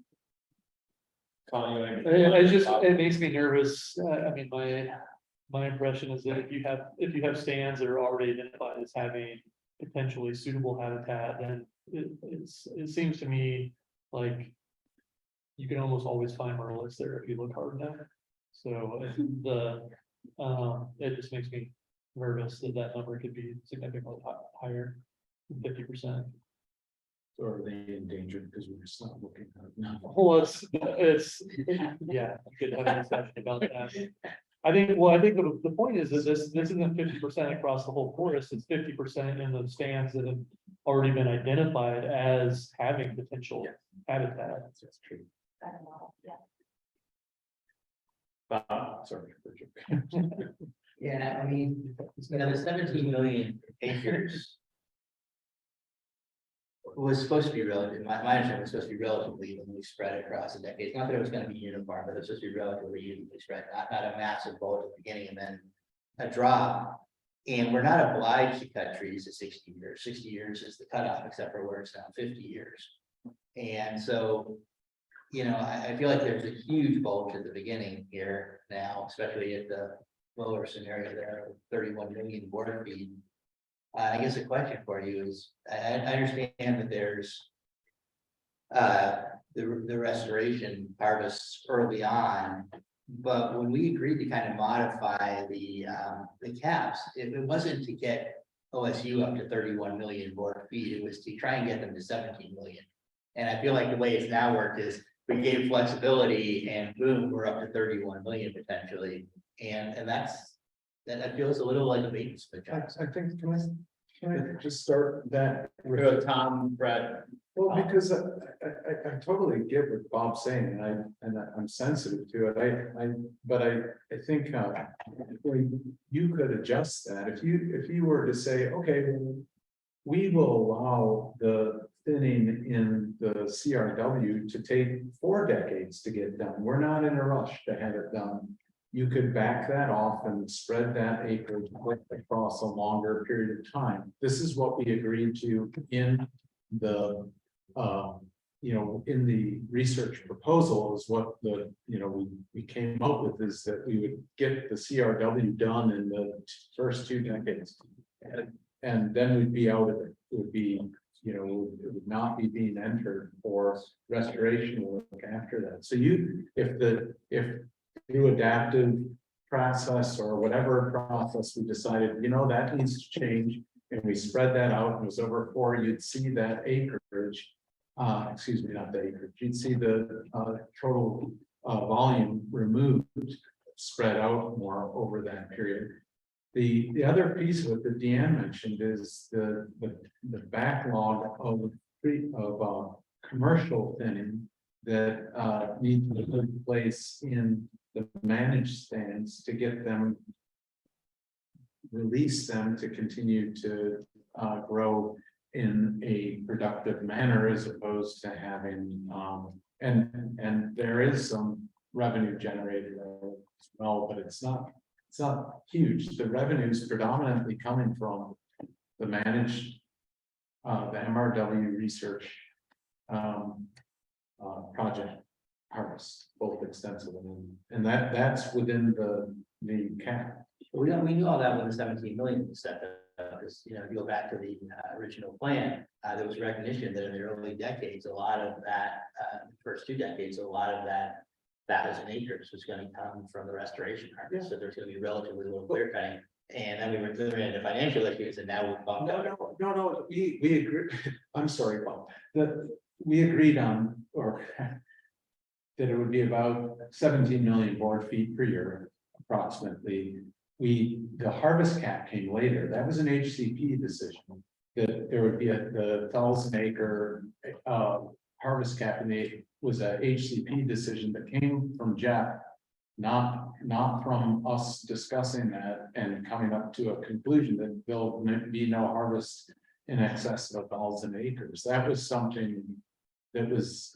Colin, you want It makes me nervous. I mean, my impression is that if you have stands that are already identified as having potentially suitable habitat, then it seems to me like you can almost always find murrelet there if you look hard enough. So it just makes me nervous that number could be significantly higher than 50%. Or are they endangered because we're just not looking at it now? Well, it's, yeah, we could have a discussion about that. I think the point is that this isn't 50% across the whole forest, it's 50% in the stands that have already been identified as having potential habitat. That's true. Sorry. Yeah, I mean, the 17 million acres. Was supposed to be relative, my understanding was supposed to be relatively evenly spread across the decades, not that it was gonna be uniform, but it was supposed to be relatively evenly spread, not a massive bulge at the beginning and then a drop. And we're not obliged to cut trees at 60 years, 60 years is the cutoff, except for where it's now 50 years. And so, I feel like there's a huge bulge at the beginning here now, especially at the lower scenario there, with 31 million border feet. I guess a question for you is, I understand that there's the restoration harvests early on, but when we agreed to kind of modify the caps, it wasn't to get OSU up to 31 million board feet, it was to try and get them to 17 million. And I feel like the way it's now worked is we gave flexibility and boom, we're up to 31 million potentially. And that feels a little like a bait switch. I think, can I just start that? Go, Tom, Brett. Well, because I totally get what Bob's saying, and I'm sensitive to it. But I think you could adjust that if you were to say, okay, we will allow the thinning in the CRW to take 4 decades to get done. We're not in a rush to have it done. You could back that off and spread that acreage across a longer period of time. This is what we agreed to in the in the research proposal is what we came up with, is that we would get the CRW done in the first 2 decades. And then we'd be out of it. It would be, it would not be being entered for restoration work after that. So if through adaptive process or whatever process we decided, that needs to change, and we spread that out and it was over 4, you'd see that acreage, excuse me, not the acreage, you'd see the total volume removed, spread out more over that period. The other piece of it that Deanne mentioned is the backlog of commercial thinning that needs to take place in the managed stands to get them, release them to continue to grow in a productive manner, as opposed to having and there is some revenue generated as well, but it's not huge. The revenue is predominantly coming from the managed the MRW research project harvest, both extensive and that's within the cap. We knew all that when the 17 million was set up, because, if you go back to the original plan, there was recognition that in the early decades, a lot of that, first 2 decades, a lot of that 1,000 acres was going to come from the restoration harvest. So there's going to be relatively little clear cutting. And then we were clearing into financial issues, and now we've bumped up. No, we agree. I'm sorry, Bob, that we agreed on, or that it would be about 17 million board feet per year, approximately. The harvest cap came later. That was an HCP decision, that there would be the 1,000 acre harvest cap, and it was a HCP decision that came from Jeff, not from us discussing that and coming up to a conclusion that there'll be no harvest in excess of 1,000 acres. That was something that was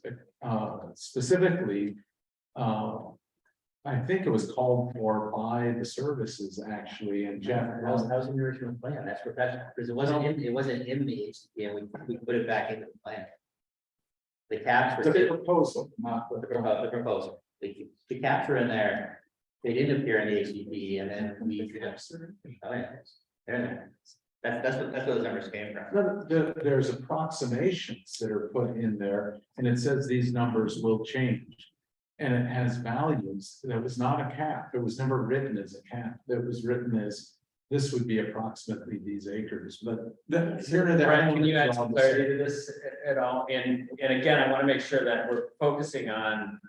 specifically I think it was called for by the services, actually, and Jeff. That was in the original plan. That's because it wasn't in the HCP, and we put it back into the plan. The caps were The proposal, not the proposal. The caps were in there. They didn't appear in the HCP, and then we. Oh, yeah. They're there. That's what those numbers came from. There's approximations that are put in there, and it says these numbers will change. And it has values. That was not a cap. It was never written as a cap. That was written as this would be approximately these acres. But Brent, can you add some clarity to this at all? And again, I want to make sure that we're focusing on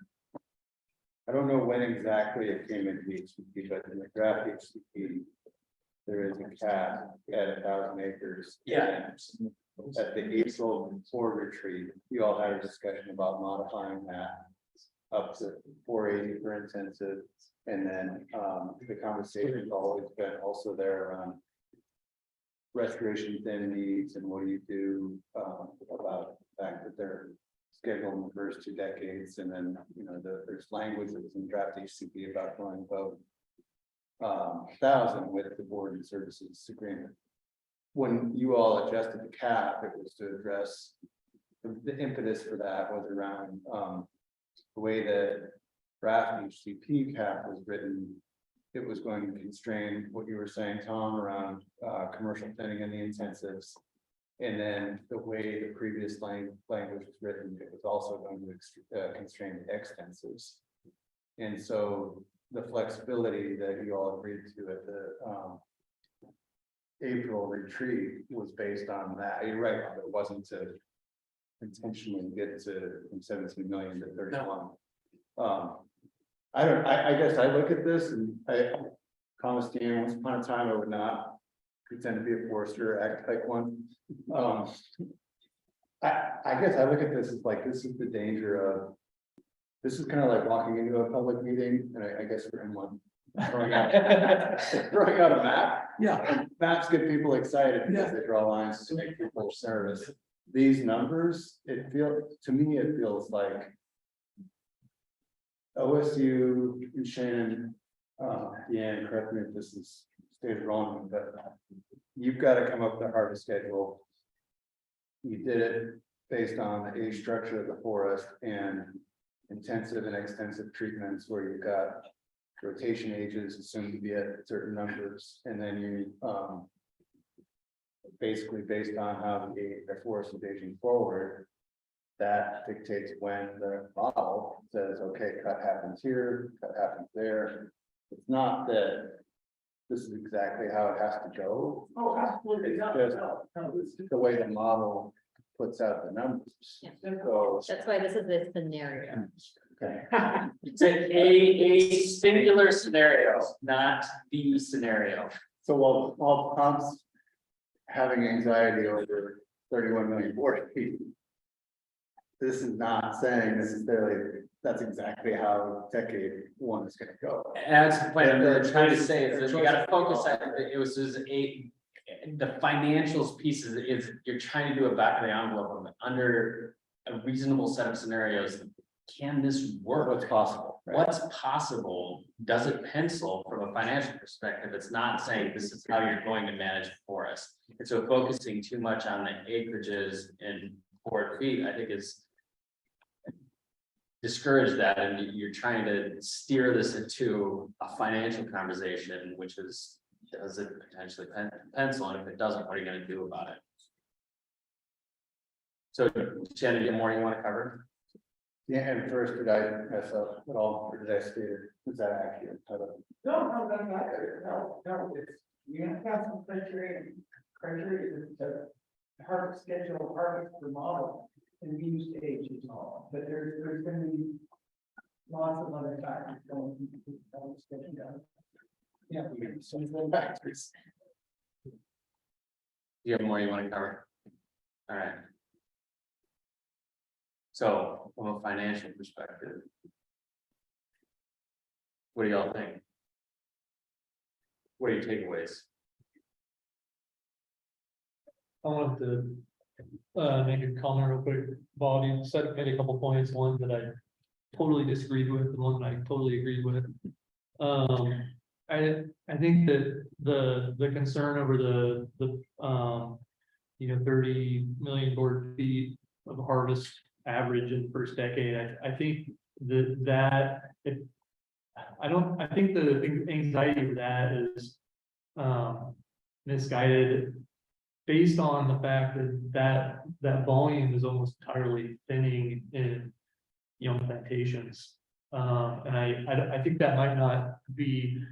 I don't know when exactly it came into the HCP, but in the draft HCP. There is a cap at 1,000 acres. Yeah. At the April board retreat, you all had a discussion about modifying that. Up to 480 for intensive, and then the conversation has always been also there around. Restoration within needs and what do you do about the fact that they're scheduled in the first 2 decades, and then, you know, there's language that was in draft HCP about going about 1,000 with the board and services agreement. When you all adjusted the cap, it was to address the impetus for that was around the way that draft HCP cap was written. It was going to constrain what you were saying, Tom, around commercial thinning and the intensives. And then the way the previous language was written, it was also going to constrain the extensives. And so the flexibility that you all agreed to at the April retreat was based on that. You're right, it wasn't to intentionally get to from 17 million to 31. I guess I look at this and I promised Dan once upon a time I would not pretend to be a forester or act like one. I guess I look at this as like, this is the danger of, this is kind of like walking into a public meeting, and I guess we're in one. Throwing out a map. Yeah. And maps get people excited because they draw lines to make people nervous. These numbers, to me, it feels like OSU and Shannon, Deanne, correct me if this is stated wrong, but you've got to come up with a harvest schedule. You did it based on the age structure of the forest and intensive and extensive treatments where you've got rotation ages assumed to be at certain numbers, and then you basically based on how the forest is aging forward, that dictates when the model says, okay, cut happens here, cut happens there. It's not that this is exactly how it has to go. Oh, absolutely. It's just the way the model puts out the numbers. Yeah. So, That's why this is a scenario. okay. It's a singular scenario, not the scenario. So while Tom's having anxiety over 31 million board feet, this is not saying necessarily that's exactly how decade one is going to go. That's the point I'm really trying to say, is that you gotta focus on, it was the financials piece is you're trying to do a back of the envelope under a reasonable set of scenarios. Can this work? What's possible? Right? What's possible? Does it pencil from a financial perspective? It's not saying this is how you're going to manage the forest. And so focusing too much on the acreages and board feet, I think is discourage that, and you're trying to steer this into a financial conversation, which is, does it potentially pencil, and if it doesn't, what are you going to do about it? So, Shannon, do you have more you want to cover? Yeah, and first, did I mess up at all, or did I state it? Is that accurate? No, it's, you have to have some criteria to harvest schedule, harvest the model, and we use age and all, but there's gonna be lots of other factors going into the schedule. Yeah. Some factors. Do you have more you want to cover? All right. So, from a financial perspective, what do y'all think? What are your takeaways? I wanted to make a comment real quick. Bob, you made a couple points, one that I totally disagreed with, and one that I totally agreed with. I think that the concern over the 30 million board feet of harvest average in the first decade, I think I think the anxiety of that is misguided, based on the fact that volume is almost entirely thinning in young plantations. And I think that might not be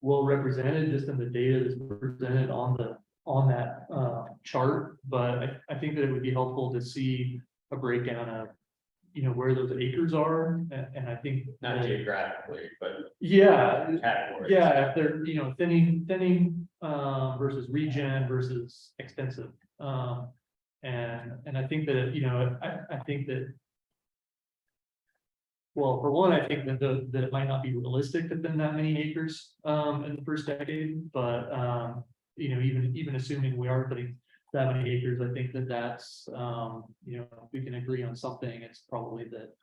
well represented just in the data that's presented on that chart, but I think that it would be helpful to see a breakdown of where those acres are, and I think. Not that- geographically, but Yeah, categories. yeah, if they're, thinning, versus regen versus extensive. And I think that, I think that. Well, for one, I think that it might not be realistic to thin that many acres, in the first decade, but, even assuming we are putting that many acres, I think that that's, if we can agree on something, it's probably that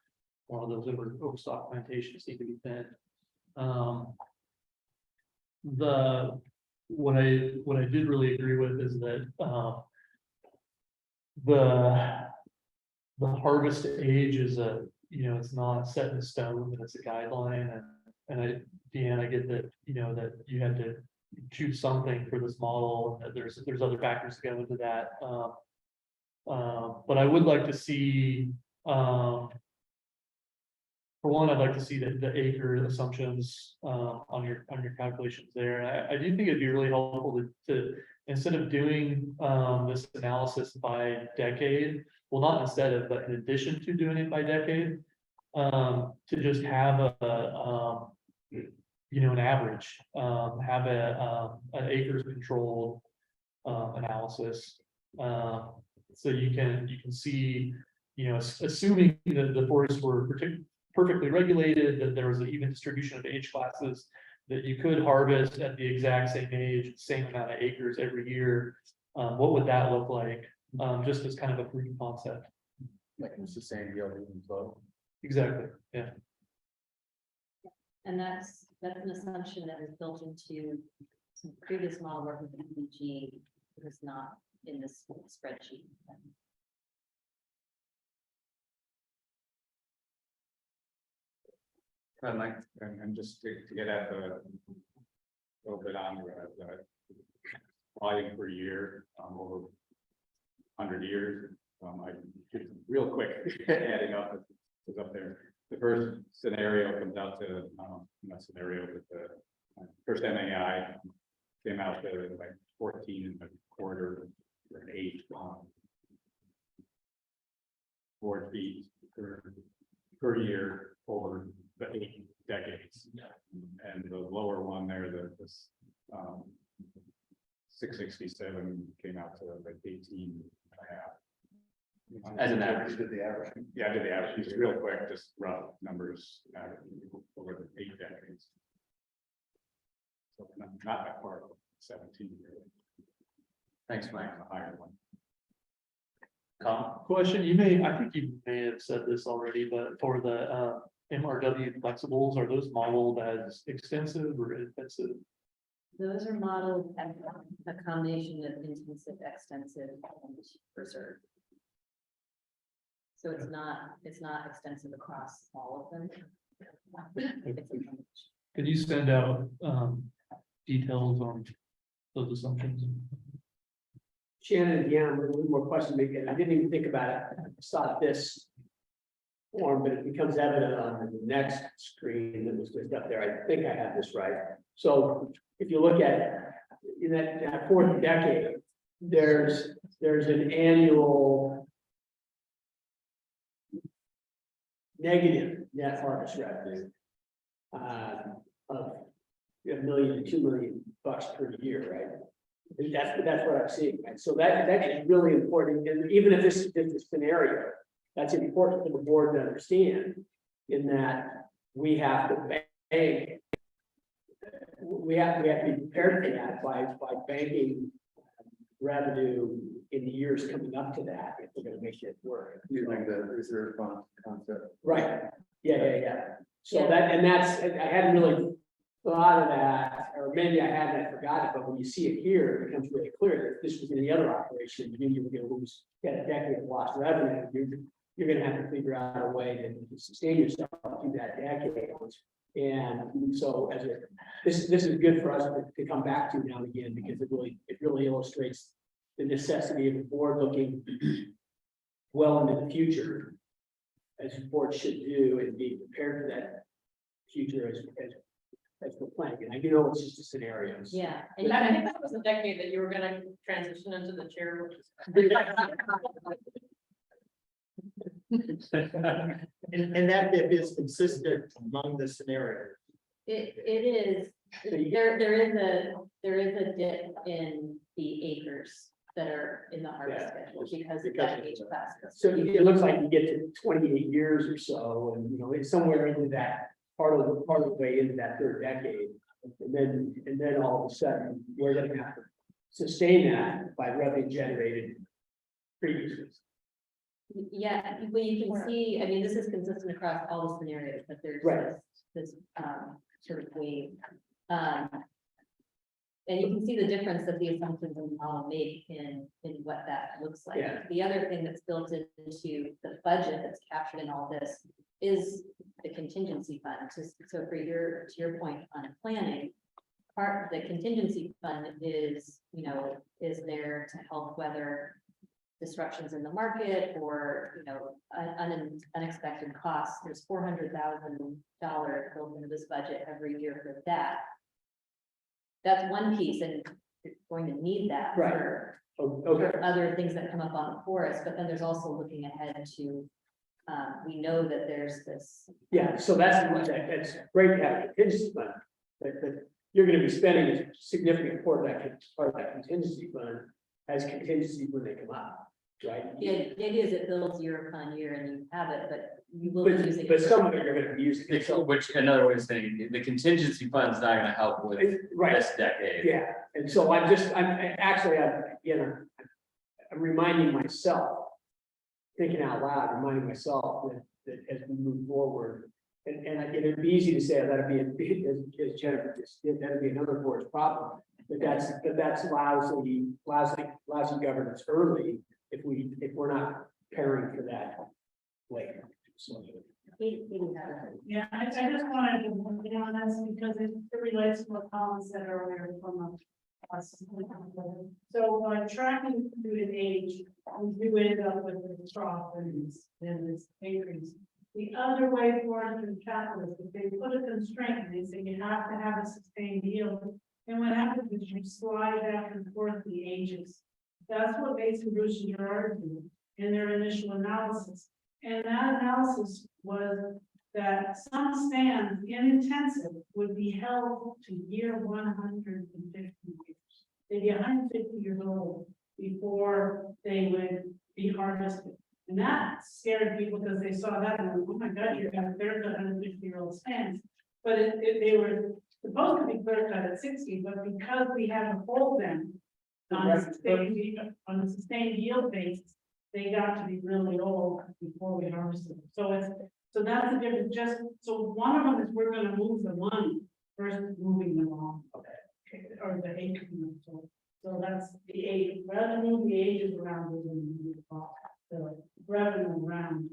one of those overstock plantations need to be thinned. What I did really agree with is that, the harvest age is it's not set in stone, but it's a guideline, and Deanne, I get that, that you had to choose something for this model, and that there's other factors to go into that. But I would like to see, for one, I'd like to see the acre assumptions, on your calculations there. And I do think it'd be really helpful to instead of doing, this analysis by decade, well, not instead of, but in addition to doing it by decade, to just have an average, have an acres controlled, analysis. So you can see, assuming that the forests were perfectly regulated, that there was an even distribution of age classes, that you could harvest at the exact same age, same amount of acres every year. What would that look like? Just as kind of a proof of concept. Like it's the same yield and flow. Exactly, yeah. And that's an assumption that was built into some previous model work with MDG, it was not in this spreadsheet. And just to get at the little bit on the volume per year, over 100 years, I did real quick adding up, is up there. The first scenario comes out to, not scenario, but the first MAI came out to like 14 and a quarter or 8 board feet per year over the 8 decades. And the lower one there, the 667 came out to like 18 and a half. As an average. Did the average. Yeah, I did the average, just real quick, just rough numbers, over the 8 decades. So not that far, 17 really. Thanks, Mike. The higher one. Question, I think you may have said this already, but for the MRW flexibles, are those modeled as extensive or intensive? Those are modeled as a combination of intensive, extensive, and preserve. So it's not extensive across all of them. It's a combination. Could you send out details on those assumptions? Shannon, again, a little more question, because I didn't even think about it. I saw this form, but it becomes evident on the next screen that was just up there. I think I have this right. So if you look at it, in that fourth decade, there's an annual negative net harvest revenue of $1 million to $2 million per year, right? That's what I'm seeing, right? So that is really important, and even if this is just a scenario, that's important for the board to understand, in that we have to bank. We have to be prepared for that by banking revenue in the years coming up to that, if we're gonna make it work. Using the reserve fund concept. Right, yeah. So that's, I hadn't really thought of that, or maybe I had and I forgot it, but when you see it here, it becomes really clear that if this was any other operation, you were gonna lose, get a decade of lost revenue, you're gonna have to figure out a way to sustain yourself through that decade. And so this is good for us to come back to now and again, because it really illustrates the necessity of the board looking well into the future, as the board should do, and be prepared for that future as we're planning. And I do know it's just a scenario. Yeah. And I think that was the decade that you were gonna transition into the chair, which is. And that dip is consistent among the scenarios. It is, there is a dip in the acres that are in the harvest Yeah. schedule because of Because that age class. So it looks like you get to 28 years or so, and it's somewhere into that part of the way into that third decade. And then all of a sudden, we're gonna have to sustain that by revenue generated previously. Yeah, but you can see, I mean, this is consistent across all the scenarios, but there's Right. this sort of wave. And you can see the difference that the assumptions in the model make in what that looks like. Yeah. The other thing that's built into the budget that's captured in all this is the contingency fund. So for to your point on planning, part of the contingency fund is, is there to help weather disruptions in the market or, unexpected costs. There's $400,000 built into this budget every year for that. That's one piece, and you're going to need that Right. for other things that come up on the forest, but then there's also looking ahead to, we know that there's this. Yeah, so that's great to have a contingency fund, that you're gonna be spending a significant part of that contingency fund as contingency when they come out, right? The idea is it builds year upon year and you have it, but you will be using. But some of it you're gonna be using. Which another way of saying, the contingency fund's not gonna help with Right, this decade. yeah, and so I'm reminding myself, thinking out loud, reminding myself that as we move forward, and it'd be easy to say, that'd be, as Jennifer just did, that'd be another board's problem. But that's lousy governance early, if we're not preparing for that later. So. Yeah, I just wanted to get on this because it relates to what Colin said earlier from us. So tracking through an age, we do end up with the trough and this increase. The other way forward through capital is if they put a constraint and they say you have to have a sustained yield. And what happens is you slide back and forth the ages. That's what Mason, Bruce, and Gerard do in their initial analysis. And that analysis was that some stands in intensive would be held to year 150 years. They'd be 150 years old before they would be harvested. And that scared people because they saw that and went, oh my God, you're going to clear cut 150-year-old stands. But they were supposed to be clear cut at 60, but because we had to hold them on a sustained yield basis, they got to be really old before we harvested them. So that's the difference. So one of them is we're going to move the money versus moving them on. Okay. Or the age. So that's the age. Rather than move the ages around, we're going to move the revenue around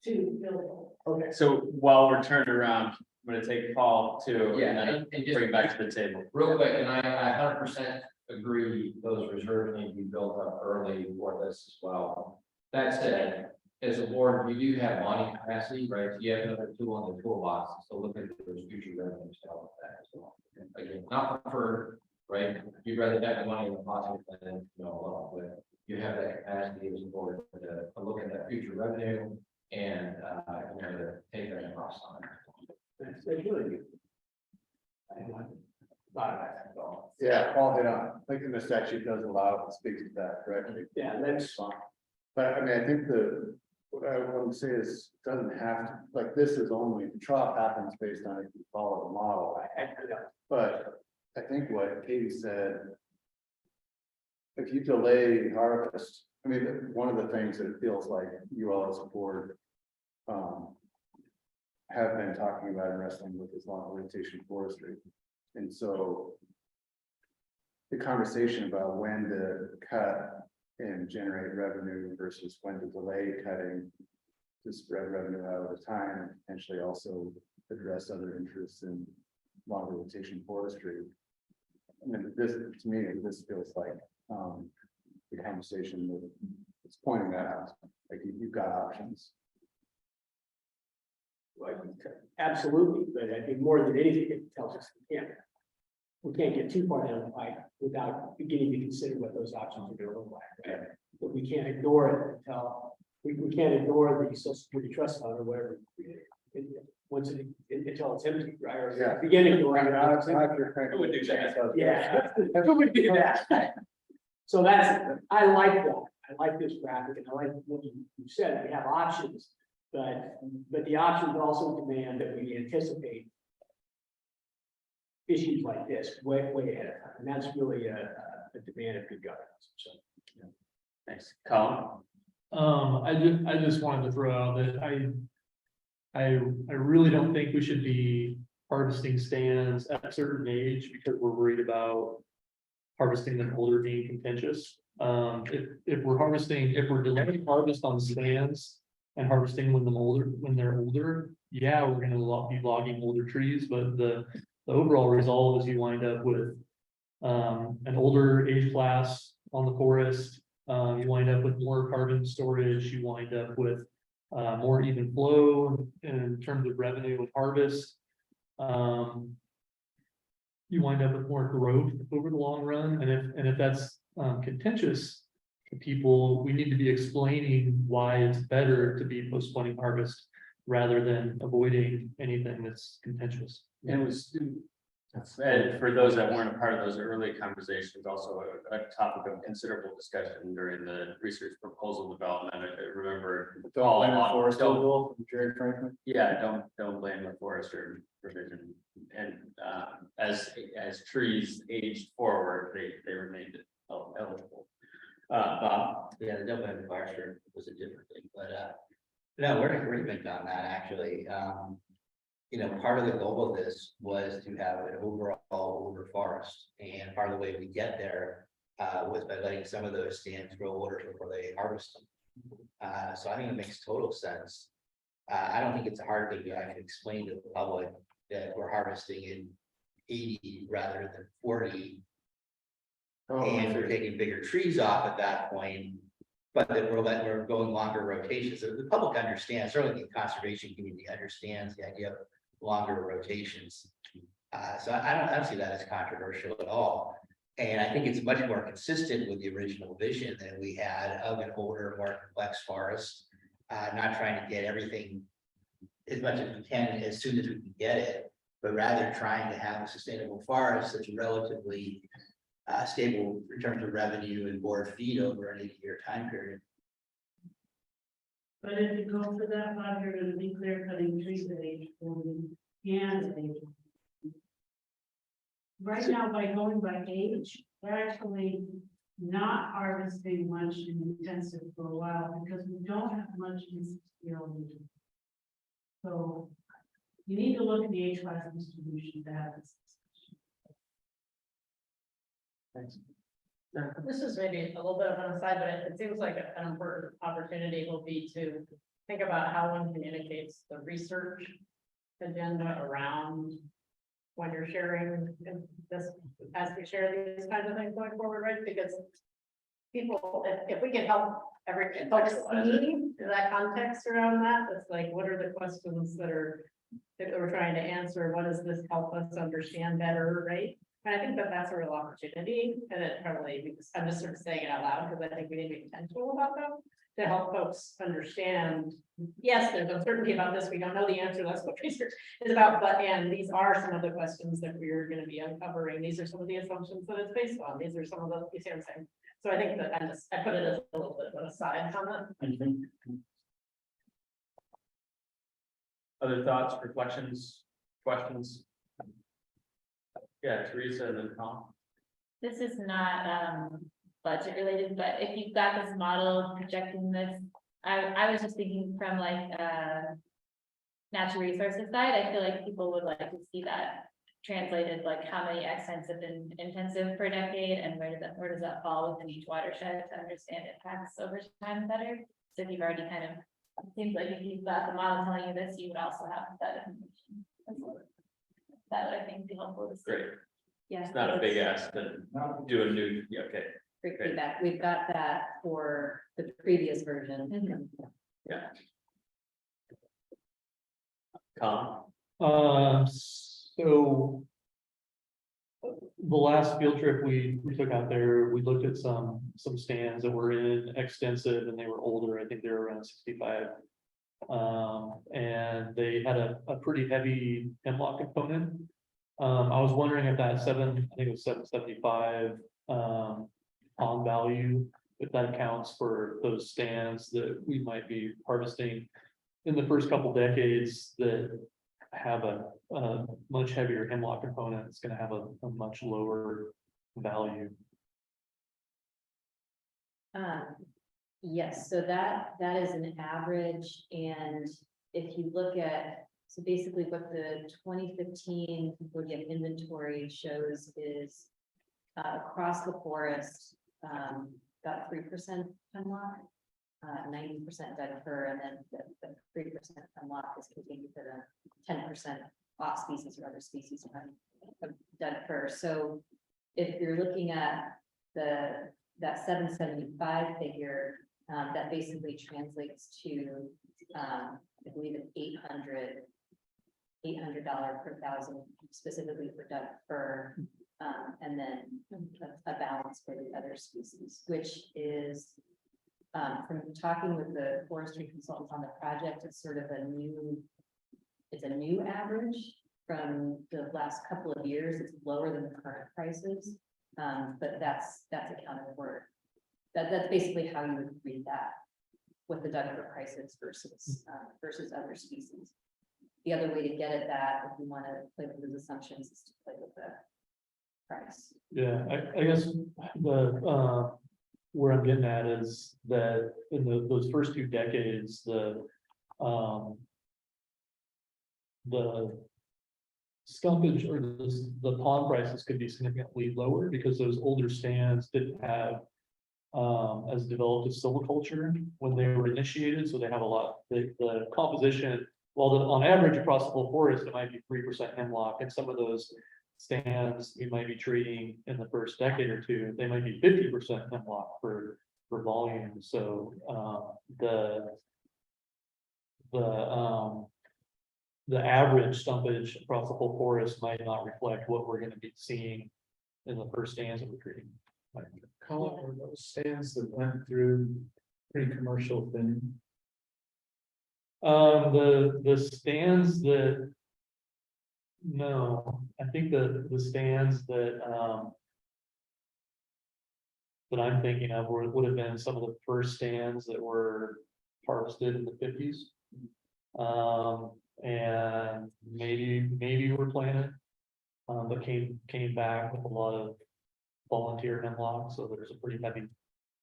to build. Okay, so while we're turned around, I'm gonna take Paul too, and Yeah, then and bring it back to the table. Real quick, and I 100% agree, those reserves need to be built up early for this as well. That said, as a board, we do have money capacity, right? So you have another tool in the toolbox, so look at those future revenues to help with that as well. Again, not preferred, right? You'd rather have the money in the pocket than, but you have that capacity as a board to look at that future revenue and, to take that across on. That's really good. Yeah, Paul hit on, I think the statute does allow, it speaks to that, correctly. Yeah, that's fine. But I mean, I think what I want to say is, it doesn't have to, like, this is only, the trough happens based on if you follow the model. But I think what Katie said, if you delay harvest, I mean, one of the things that it feels like you all as a board have been talking about and wrestling with is long rotation forestry. And so the conversation about when to cut and generate revenue versus when to delay cutting to spread revenue out over time and potentially also address other interests in long rotation forestry. I mean, this, to me, this feels like the conversation that it's pointing that out, like you've got options. Like, absolutely, but I think more than anything, it tells us we can't get too far down the pipe without beginning to consider what those options are going to look like. Right? But we can't ignore it until we can't ignore the social security trust fund or whatever. Once it, until it's empty, right? Or Yeah. beginning to run out. Who would do that? Yeah, who would do that? So that's, I like that. I like this graphic and I like what you said, we have options. But the options also demand that we anticipate issues like this way ahead of time. And that's really a demand of good governance. So. Thanks. Colin? I just wanted to throw out that I really don't think we should be harvesting stands at a certain age because we're worried about harvesting them older being contentious. If we're delaying harvest on stands and harvesting when they're older, yeah, we're gonna be logging older trees, but the overall result is you wind up with an older age class on the forest. You wind up with more carbon storage, you wind up with more even flow in terms of revenue and harvest. You wind up with more growth over the long run, and if that's contentious to people, we need to be explaining why it's better to be postponing harvest rather than avoiding anything that's contentious. And it was, and for those that weren't a part of those early conversations, also a topic of considerable discussion during the research proposal development. I remember. Jerry Franklin. Yeah, don't blame the forester provision. And as trees aged forward, they remained eligible. Bob? Yeah, the double ended forester was a different thing, but no, we're in agreement on that, actually. You know, part of the goal of this was to have an overall older forest, and part of the way we get there was by letting some of those stands grow older before they harvest them. So I think it makes total sense. I don't think it's a hard thing I can explain to the public that we're harvesting in 80 rather than 40. And we're taking bigger trees off at that point, but that we're going longer rotations. So the public understands, certainly the conservation community understands the idea of longer rotations. So I don't see that as controversial at all. And I think it's much more consistent with the original vision that we had of an older, more complex forest. Not trying to get everything as much as we can as soon as we can get it, but rather trying to have a sustainable forest that's relatively stable in terms of revenue and board feed over an 80-year time period. But if you go for that, Bob, you're gonna be clear cutting trees at age 40 and age. Right now, by going by age, we're actually not harvesting much in intensive for a while because we don't have much in scale. So you need to look at the age class distribution to have this. Thanks. This is maybe a little bit of an aside, but it seems like an important opportunity will be to think about how one communicates the research agenda around when you're sharing this, as we share these kinds of things going forward, right? Because people, if we can help folks see that context around that, it's like, what are the questions that we're trying to answer? What does this help us understand better, right? And I think that that's a real opportunity, and it probably, because I'm just sort of saying it out loud, because I think we need to be intentional about them, to help folks understand, yes, there's uncertainty about this, we don't know the answer, that's what research is about, but, and these are some of the questions that we're gonna be uncovering, these are some of the assumptions that it's based on, these are some of the, you see what I'm saying? So I think that I put it as a little bit of an aside comment. Other thoughts, reflections, questions? Yeah, Teresa and then Colin. This is not budget related, but if you've got this model projecting this, I was just thinking from like natural resources side, I feel like people would like to see that translated, like how many X-times have been intensive per decade and where does that fall within each watershed to understand impacts over time better. So if you've already kind of, it seems like if you've got the model telling you this, you would also have that information. That would, I think, be helpful to see. Great. Yeah. It's not a big ask to do a new, yeah, okay. Great feedback. We've got that for the previous version. Yeah. Colin? So the last field trip we took out there, we looked at some stands that were in extensive and they were older. I think they were around 65. And they had a pretty heavy hemlock component. I was wondering if that I think it was 775 on value, if that accounts for those stands that we might be harvesting in the first couple decades that have a much heavier hemlock component. It's going to have a much lower value. Yes, so that is an average, and if you look at, so basically what the 2015 Cambodia inventory shows is across the forest, about 3% hemlock, 90% dead fir, and then the 3% hemlock is continued to the 10% off species or other species of dead fir. So if you're looking at that 775 figure, that basically translates to, I believe it's $800 per thousand, specifically for dead fir, and then a balance for the other species, which is, from talking with the forestry consultants on the project, it's sort of a new average from the last couple of years. It's lower than the current prices, but that's accounted for. That's basically how you would read that, what the dead fir price is versus other species. The other way to get at that, if you want to play with those assumptions, is to play with the price. Yeah, I guess where I'm getting at is that in those first 2 decades, the stumpage or the pond prices could be significantly lower because those older stands didn't have as developed as silviculture when they were initiated. So they have a lot, the composition, while on average across the whole forest, it might be 3% hemlock, and some of those stands we might be treating in the first decade or 2, they might be 50% hemlock for volume. So the average stumpage across the whole forest might not reflect what we're going to be seeing in the first stands that we're treating. Colin, were those stands that went through pre-commercial thinning? The stands that, no, I think the stands that I'm thinking of would have been some of the first stands that were harvested in the 50s. And maybe were planted, but came back with a lot of volunteer hemlock, so there's a pretty heavy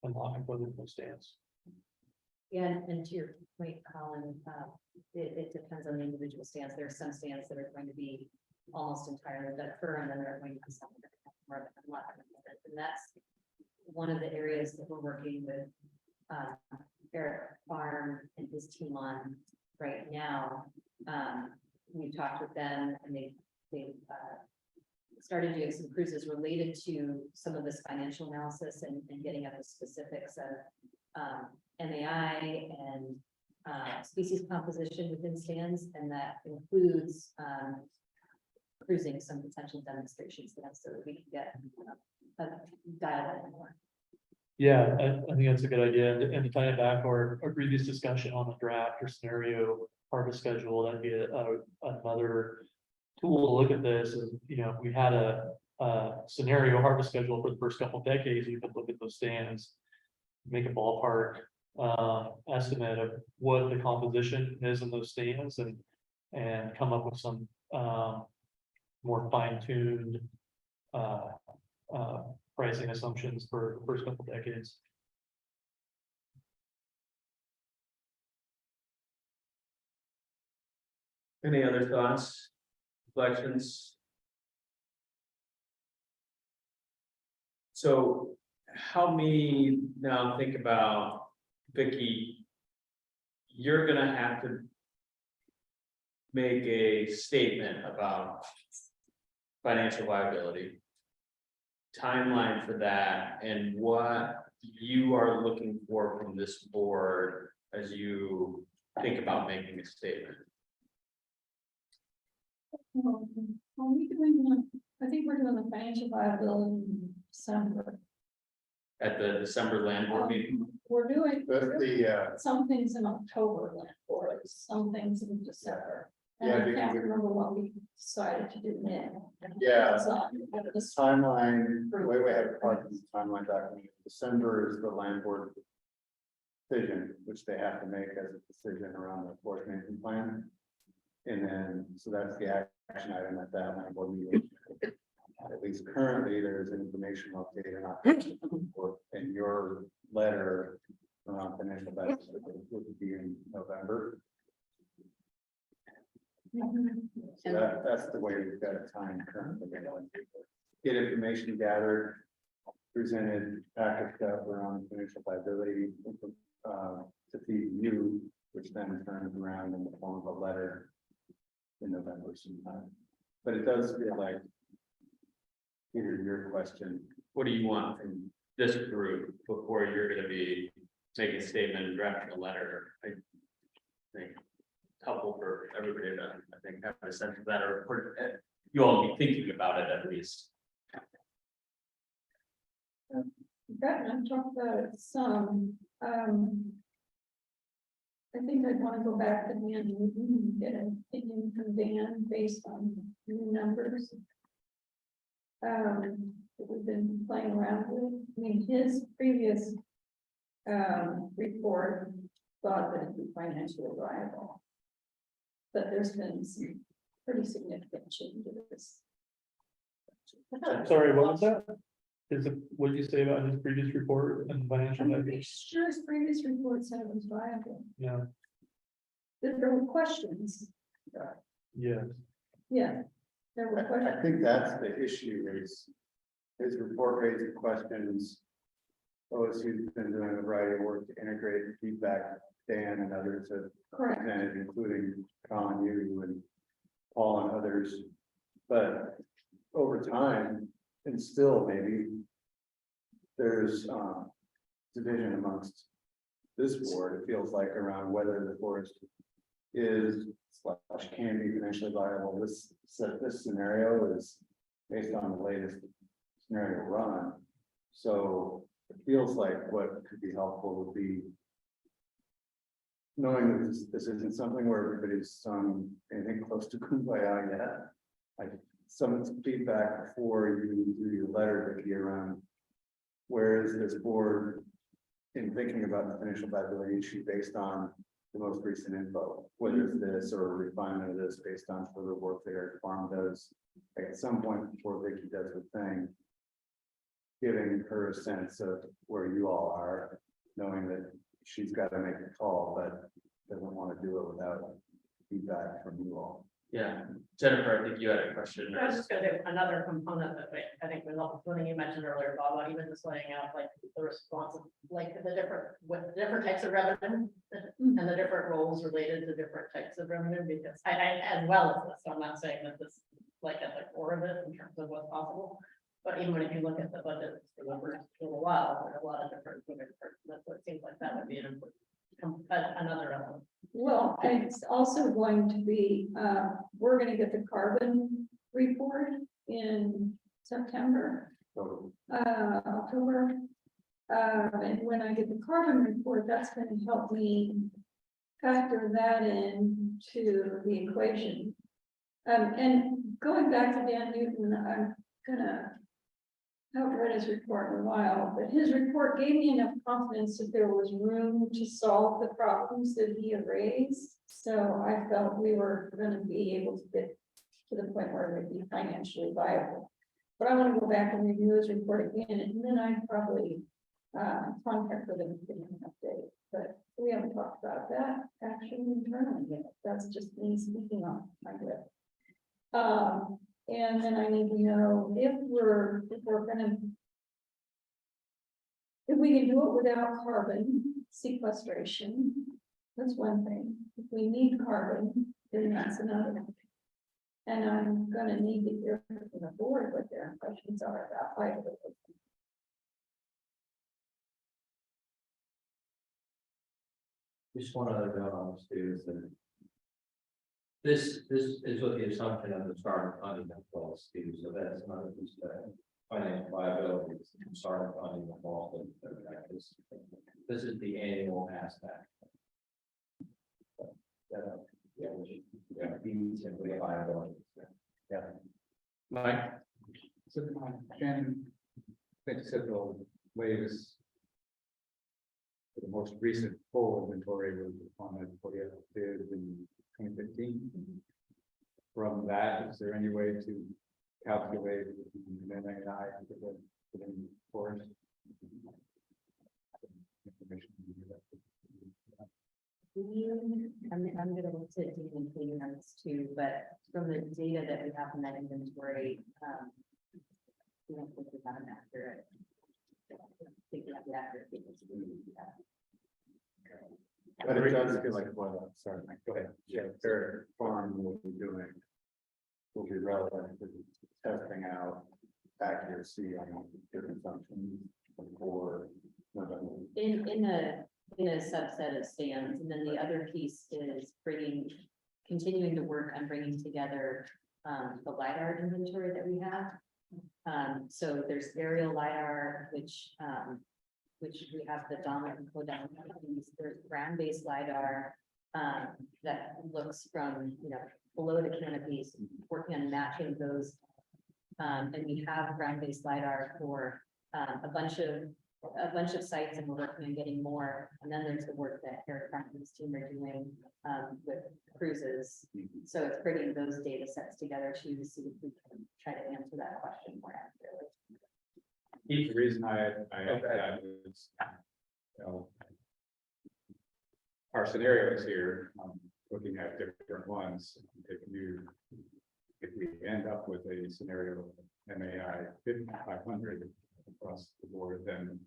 hemlock component in those stands. Yeah, and to your point, Colin, it depends on the individual stands. There are some stands that are going to be almost entirely dead fir, and then there are going to be some that have more of a hemlock component. And that's one of the areas that we're working with Eric Farm and his team on right now. We've talked with them, and they've started doing some cruises related to some of this financial analysis and getting at the specifics of MAI and species composition within stands, and that includes cruising some potential demonstration stands so that we can get a dialogue more. Yeah, I think that's a good idea. And to tie it back to our previous discussion on the draft or scenario harvest schedule, that'd be another tool to look at this. Is, you know, if we had a scenario harvest schedule for the first couple of decades, you could look at those stands, make a ballpark estimate of what the composition is in those stands, and come up with some more fine-tuned pricing assumptions for the first couple of decades. Any other thoughts, reflections? So help me now think about, Vicky, you're gonna have to make a statement about financial viability, timeline for that, and what you are looking for from this board as you think about making a statement. Are we doing I think we're doing the financial viability in December. At the December land board meeting. We're doing That's some things in October, land board, some things in December. And Yeah, I because can't we- remember what we decided to do then. Yeah. This- timeline, the way we have it part of the timeline document, December is the land board decision, which they have to make as a decision around the forest management plan. And then, so that's the action item at that land board meeting. At least currently, there's an informational update and your letter around financial benefits would be in November. So that's the way we've got it timed currently. Get information gathered, presented, packaged up around financial viability, to feed you, which then turns around in the form of a letter in November sometime. But it does feel like, Peter, your question, What do you want from this group before you're gonna be making a statement and drafting a letter? I think it's helpful for everybody to, I think, have a sense of that, or for you all to be thinking about it at least. That, I've talked about it some, I think I'd want to go back to Dan Newton and get an opinion from Dan based on new numbers. That we've been playing around with. I mean, his previous report thought that it'd be financially viable. But there's been some pretty significant changes. Sorry, what was that? What did you say about his previous report and financial? I'm pretty sure his previous report said it was viable. Yeah, There were questions. yeah. Yeah, there were I questions. think that's the issue is his report raising questions. OSU's been doing a variety of work to integrate the feedback Dan and others have Correct. presented, including Colin, you and Paul and others. But over time, and still maybe there's division amongst this board, it feels like, around whether the forest is / can be financially viable. This scenario is based on the latest scenario run. So it feels like what could be helpful would be knowing that this isn't something where everybody's anything close to kumbaya yet. Like some feedback before you do your letter, Vicky, around where is this board in thinking about the financial viability issue based on the most recent info, whether it's this or a refinement of this based on further work that Eric Farm does. Like at some point before Vicky does her thing, giving her a sense of where you all are, knowing that she's got to make a call, but doesn't want to do it without feedback from you all. Yeah, Jennifer, I think you had a question. I was just gonna do another component that I think was helpful, something you mentioned earlier, Bob, about even just laying out like the response of like the different, with different types of revenue. And the different roles related to different types of revenue, because I as well as this, I'm not saying that this is like at the core of it in terms of what's possible. But even if you look at the budget for the first little while, there are a lot of different moving parts, that's what it seems like that would be an important. Another element. Well, it's also going to be, we're gonna get the carbon report in September, October. And when I get the carbon report, that's gonna help me factor that in to the equation. And going back to Dan Newton, I'm gonna, I haven't read his report in a while, but his report gave me enough confidence that there was room to solve the problems that he had raised. So I felt we were gonna be able to get to the point where it would be financially viable. But I want to go back and review his report again, and then I'd probably contact with him to give him an update. But we haven't talked about that actually internally yet. That's just me speaking on my lip. And then I need to know if we're gonna, if we can do it without carbon sequestration, that's one thing. If we need carbon, then that's another thing. And I'm gonna need to hear from the board what their impressions are about viability. Just one other note on this too is that This is with the assumption of the start of funding that falls due, so that's not just financial viability, it's the start of funding that falls. This is the annual aspect. Yeah, be simply a viability. Yeah. Mike? So, Shannon, I think several ways. The most recent full inventory was on that what you did in 2015. From that, is there any way to calculate the NAI for the forest? I'm gonna look to including on this too, but from the data that we have in that inventory, we don't think we have an accurate. I think we have the accurate figures. But it does feel like, well, sorry, Mike, go ahead. Yeah, their farm will be doing. Will be relevant to testing out accuracy on different functions for. In a subset of stands, and then the other piece is continuing to work on bringing together the LiDAR inventory that we have. So there's aerial LiDAR, which we have the dominant and co-dominant. There's ground-based LiDAR that looks from, below the canopies, working on matching those. And we have ground-based LiDAR for a bunch of sites, and we're working on getting more. And then there's the work that Eric Franklin's team are doing with cruises. So it's bringing those data sets together to see if we can try to answer that question more accurately. The reason I asked that is, our scenarios here, looking at different ones, if we end up with a scenario of MAI 5,500 across the board, then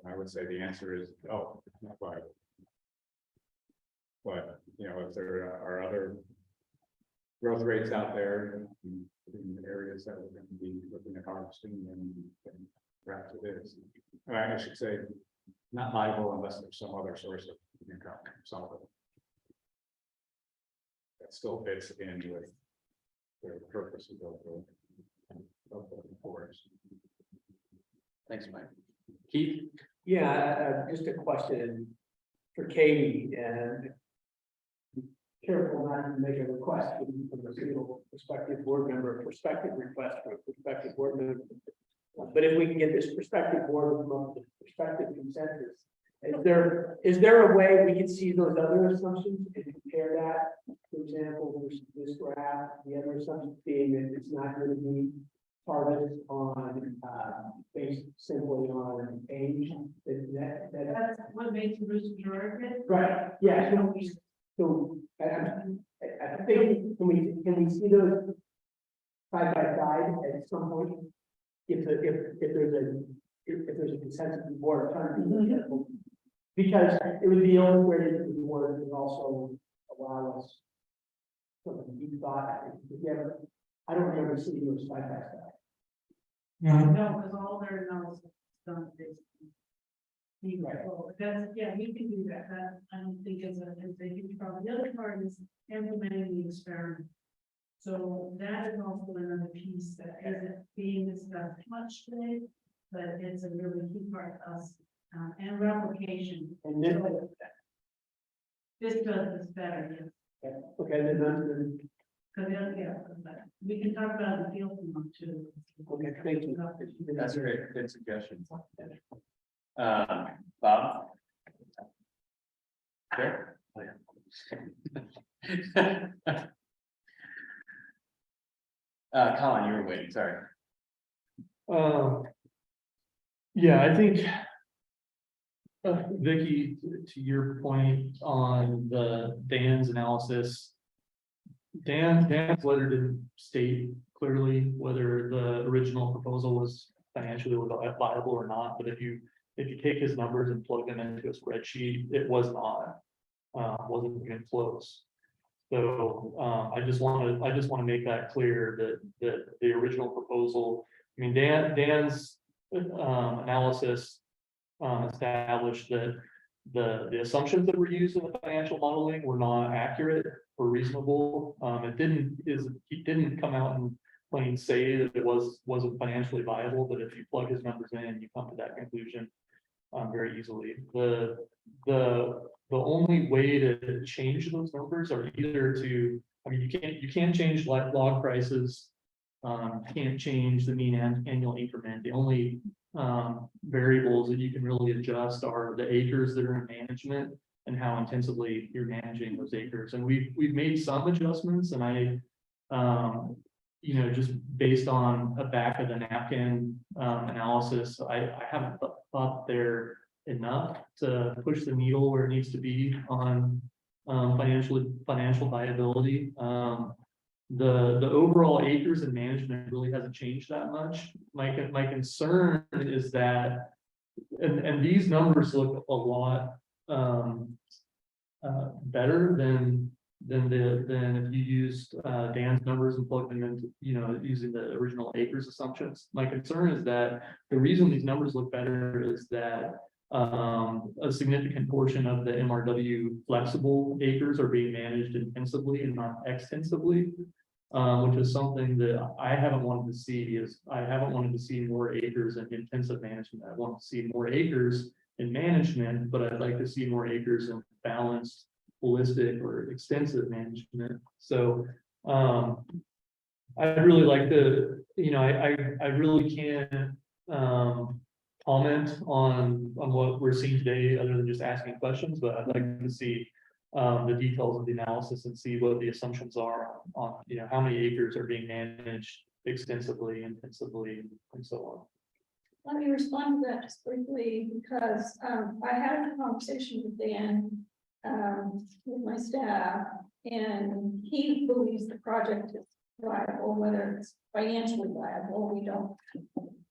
I would say the answer is no, it's not viable. But, if there are other growth rates out there in areas that we're going to be looking at harvesting, then perhaps it is. I should say, not viable unless there's some other source of income, some of it. That still fits in with the purposes of the forest. Thanks, Mike. Keith? Yeah, just a question for Katie, and careful not to make a request from a single prospective board member, prospective request for a prospective board member. But if we can get this prospective board from the prospective consensus, is there a way we can see those other assumptions and compare that? For example, this graph, the other assumption being that it's not going to be harvest on based simply on age. That's what makes Bruce majority. Right, yeah, so I think, can we see those side by side at some point? If there's a consensus of the board, I'm trying to be careful. Because it would be only where the board would also allow us some deep thought. I don't remember seeing those side by side. No, because all their analysis is done basically. Right. Yeah, we can do that. That I don't think is a huge problem. The other part is implementing the experiment. So that is also another piece that isn't being discussed much today, but it's a really key part of us, and replication. And then, This does this better, yes. okay, then, Because, yeah, but we can talk about the field more too. okay, thank you. That's a great, good suggestion. Bob? Sure. Colin, you were waiting, sorry. Yeah, I think. Vicky, to your point on Dan's analysis. Dan's letter didn't state clearly whether the original proposal was financially viable or not, but if you take his numbers and plug them into a spreadsheet, it was not. Wasn't even close. So I just want to make that clear that the original proposal, I mean, Dan's analysis established that the assumptions that were used in the financial modeling were not accurate or reasonable. He didn't come out and plain say that it wasn't financially viable, but if you plug his numbers in, you come to that conclusion very easily. The only way to change those numbers are either to, I mean, you can't change log prices. Can't change the mean annual increment. The only variables that you can really adjust are the acres that are in management and how intensively you're managing those acres. And we've made some adjustments, and I you know, just based on a back of the napkin analysis, I haven't thought they're enough to push the needle where it needs to be on financial viability. The overall acres and management really hasn't changed that much. My concern is that, and these numbers look a lot better than if you used Dan's numbers and plugged them into, you know, using the original acres assumptions. My concern is that the reason these numbers look better is that a significant portion of the MRW flexible acres are being managed intensively and not extensively, which is something that I haven't wanted to see. I haven't wanted to see more acres in intensive management. I want to see more acres in management, but I'd like to see more acres in balanced, holistic, or extensive management. So I'd really like to, you know, I really can't comment on what we're seeing today other than just asking questions, but I'd like to see the details of the analysis and see what the assumptions are on, you know, how many acres are being managed extensively, intensively, and so on. Let me respond to that just briefly, because I had a conversation with Dan with my staff, and he believes the project is viable, whether it's financially viable.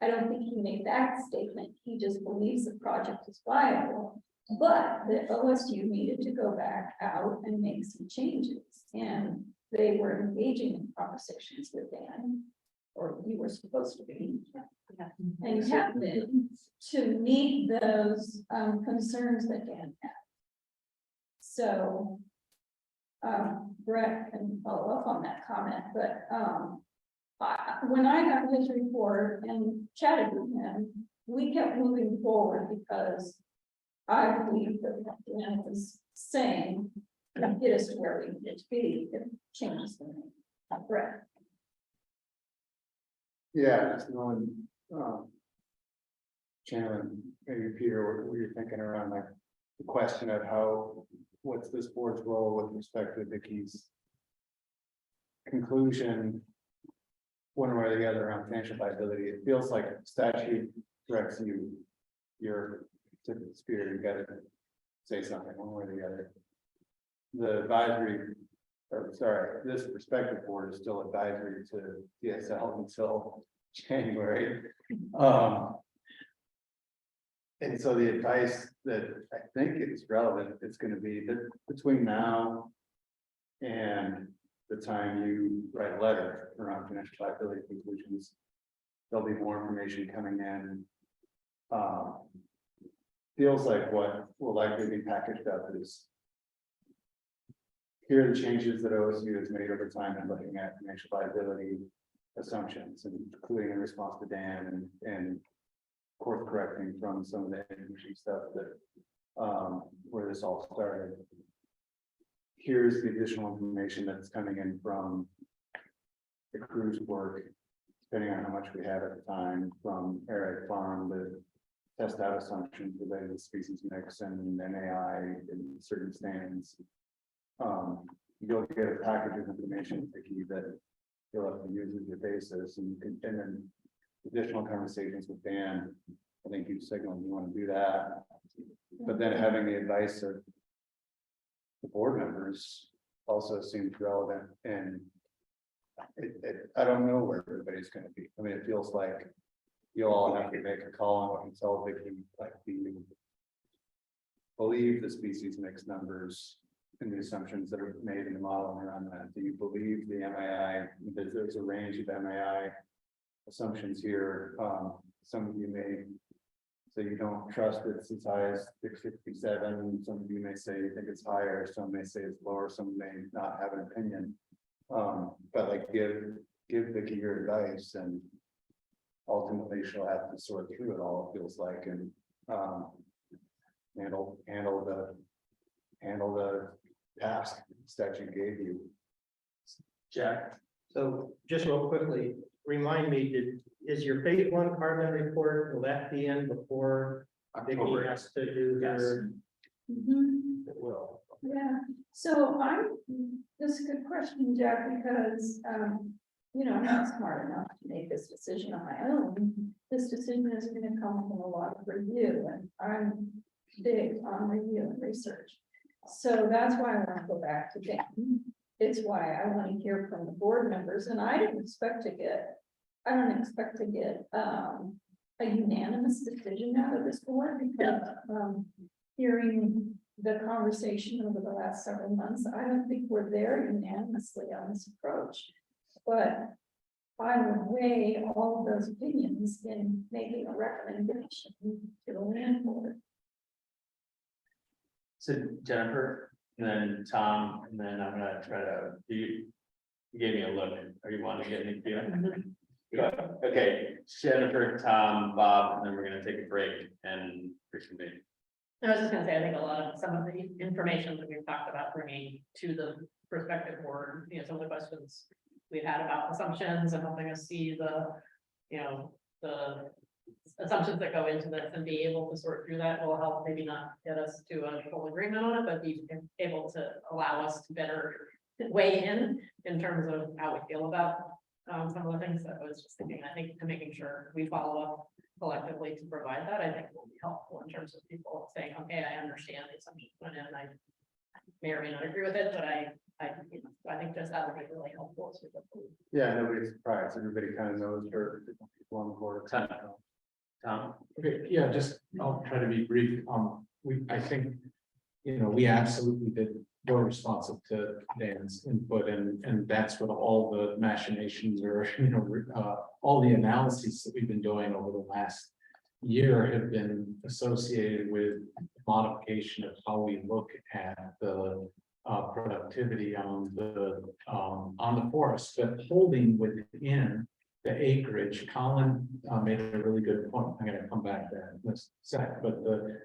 I don't think he made that statement. He just believes the project is viable, but the OSU needed to go back out and make some changes, and they were engaging in conversations with Dan, or you were supposed to be. And you have been to meet those concerns that Dan had. So Brett can follow up on that comment, but when I got his report and chatted with him, we kept moving forward because I believe that what Dan was saying would get us to where we needed to be if changes were made. Brett. Yeah, just knowing, Shannon, maybe Peter, what you're thinking around like the question of what's this board's role with respect to Vicky's conclusion, one way or the other around financial viability. It feels like statute directs you're to the spirit, you gotta say something one way or the other. The advisory, or sorry, this prospective board is still advisory to DSL until January. And so the advice that I think is relevant, it's going to be that between now and the time you write a letter around financial viability conclusions, there'll be more information coming in. Feels like what will likely be packaged up is here are the changes that OSU has made over time in looking at financial viability assumptions, including in response to Dan and course correcting from some of the energy stuff that where this all started. Here's the additional information that's coming in from the cruise work, depending on how much we have at the time, from Eric Farm, the test out assumptions related to species mix and NAI and certain stands. You'll get a package of information, Vicky, that you'll have to use as your basis, and then additional conversations with Dan. I think you signaled you want to do that, but then having the advice of the board members also seems relevant, and I don't know where everybody's going to be. I mean, it feels like you all have to make a call on what you tell Vicky, like, do you believe the species mix numbers and the assumptions that are made in the model around that? Do you believe the MAI? There's a range of MAI assumptions here. Some of you may So you don't trust it's as high as 667. Some of you may say you think it's higher, some may say it's lower, some may not have an opinion. But like give Vicky your advice, and ultimately she'll have to sort through it all, it feels like, and handle the task that you gave you. Jack, So just real quickly, remind me, is your phase one carbon report, will that be in before Vicky October. has to do her? Mhm. It will. Yeah, so that's a good question, Jack, because, I'm not smart enough to make this decision on my own. This decision is gonna come from a lot of review, and I'm big on review and research. So that's why I want to go back to Dan. It's why I want to hear from the board members, and I don't expect to get a unanimous decision out of this board, because, hearing the conversation over the last several months, I don't think we're there unanimously on this approach. But I would weigh all of those opinions in making a recommendation to the land board. so Jennifer, and then Tom, and then I'm gonna try to, you gave me a look, are you wanting to get any feedback? Okay, Jennifer, Tom, Bob, and then we're gonna take a break and reconvene. I was just gonna say, I think a lot of some of the information that we've talked about bringing to the prospective board, some of the questions we've had about assumptions and helping us see the assumptions that go into this, and be able to sort through that will help, maybe not get us to a full agreement on it, but be able to allow us to better weigh in terms of how we feel about some of the things that I was just thinking. I think to making sure we follow up collectively to provide that, I think will be helpful in terms of people saying, okay, I understand the assumptions went in, I may or may not agree with it, but I think just that would be really helpful. Yeah, nobody's surprised. Everybody kind of knows for people on the board. Tom? Okay, yeah, I'll try to be brief. I think, we absolutely were responsive to Dan's input, and that's what all the machinations or, all the analyses that we've been doing over the last year have been associated with modification of how we look at the productivity on the forest, but holding within the acreage. Colin made a really good point. I'm going to come back to that in a sec, but the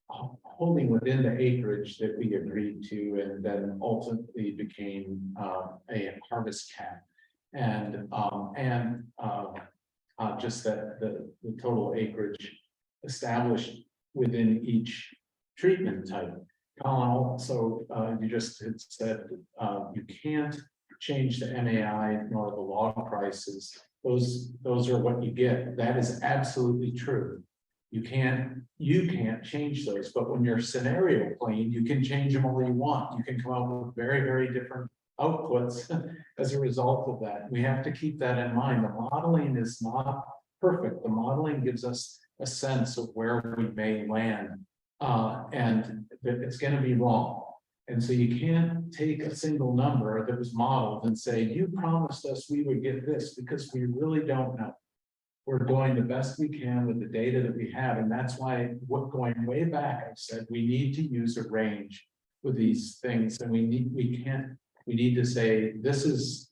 holding within the acreage that we agreed to, and then ultimately became a harvest cap, and just that the total acreage established within each treatment type. Colin, also, you just had said you can't change the MAI nor the log prices. Those are what you get. That is absolutely true. You can't change those, but when you're scenario playing, you can change them all you want. You can come up with very, very different outputs as a result of that. We have to keep that in mind. The modeling is not perfect. The modeling gives us a sense of where we may land, and it's going to be wrong. And so you can't take a single number that was modeled and say, you promised us we would get this, because we really don't know. We're doing the best we can with the data that we have. And that's why, going way back, I said, we need to use a range with these things. And we need to say, this is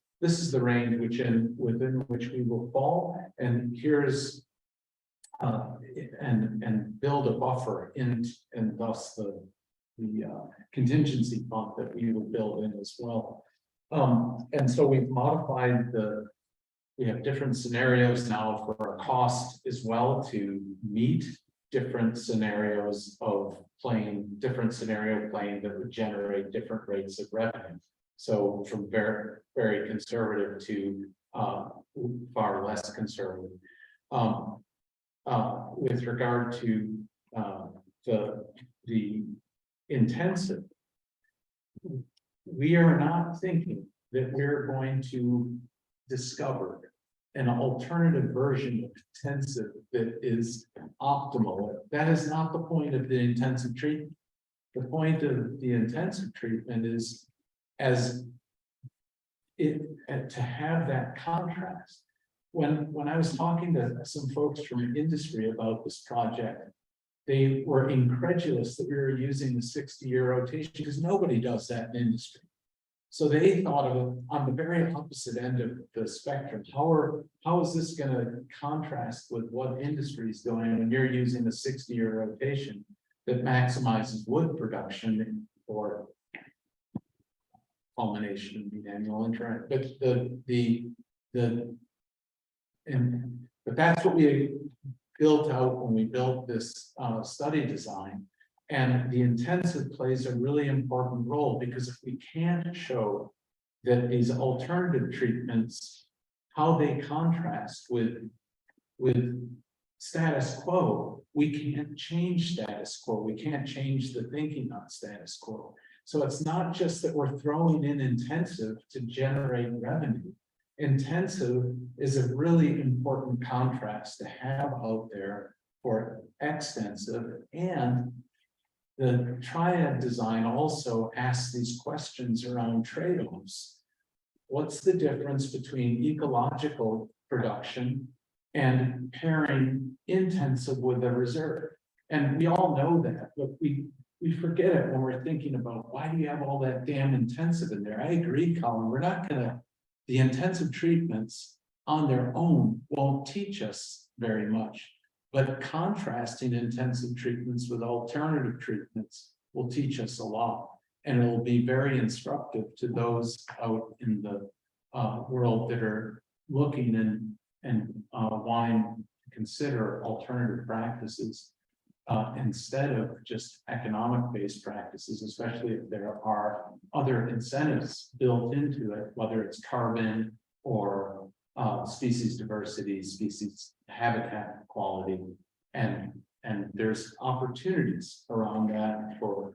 the range within which we will fall. And here's, and build a buffer in, and thus the contingency fund that we will build in as well. And so we've modified we have different scenarios now for our cost as well, to meet different scenarios of different scenario playing that would generate different rates of revenue. So from very, very conservative to far less conservative. With regard to the intensive, we are not thinking that we're going to discover an alternative version of intensive that is optimal. That is not the point of the intensive treatment. The point of the intensive treatment is to have that contrast when I was talking to some folks from industry about this project, they were incredulous that we were using the 60-year rotation because nobody does that in industry. So they thought of it on the very opposite end of the spectrum. How is this going to contrast with what industry is doing when you're using a 60-year rotation that maximizes wood production for culmination of the annual interest? But that's what we built out when we built this study design. And the intensive plays a really important role, because if we can't show that these alternative treatments, how they contrast with status quo, we can't change status quo. We can't change the thinking on status quo. So it's not just that we're throwing in intensive to generate revenue. Intensive is a really important contrast to have out there for extensive, and the triad design also asks these questions around trade-offs. What's the difference between ecological production and pairing intensive with a reserve? And we all know that, but we forget it when we're thinking about why do you have all that damn intensive in there? I agree, Colin, we're not gonna, the intensive treatments on their own won't teach us very much. But contrasting intensive treatments with alternative treatments will teach us a lot. And it will be very instructive to those out in the world that are looking and wanting to consider alternative practices instead of just economic-based practices, especially if there are other incentives built into it, whether it's carbon or species diversity, species habitat quality, and there's opportunities around that for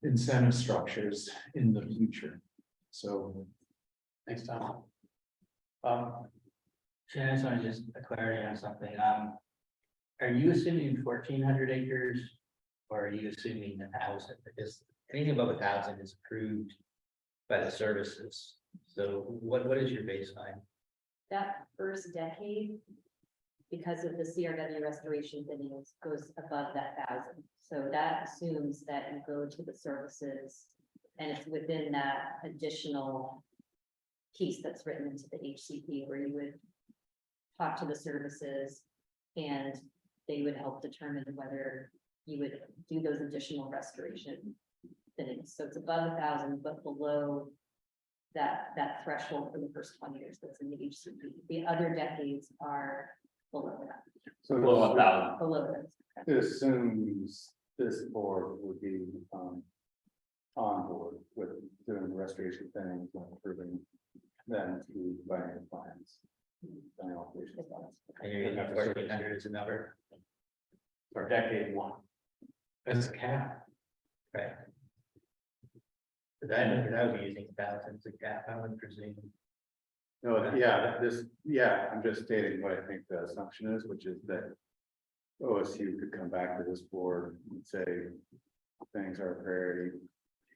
incentive structures in the future. So Thanks, Tom. Shannon, I just want to just a clarity on something. Are you assuming 1,400 acres, or are you assuming 1,000? Because anything above 1,000 is approved by the services. So what is your baseline? That first decade, because of the CRW restoration videos, goes above that 1,000. So that assumes that you go to the services and it's within that additional piece that's written into the HCP, where you would talk to the services and they would help determine whether you would do those additional restoration things. So it's above 1,000, but below that threshold for the first 20 years that's in the HCP. The other decades are below that. So Below 1,000. Below that. it assumes this board would be on board with doing the restoration things and approving them to buying plans. Buying operations plans. And you're using 1,400 as a number, For decade one. as a cap, right? Because I would be using 1,000 as a cap, I would presume. No, I'm just stating what I think the assumption is, which is that OSU could come back to this board and say, things are a priority.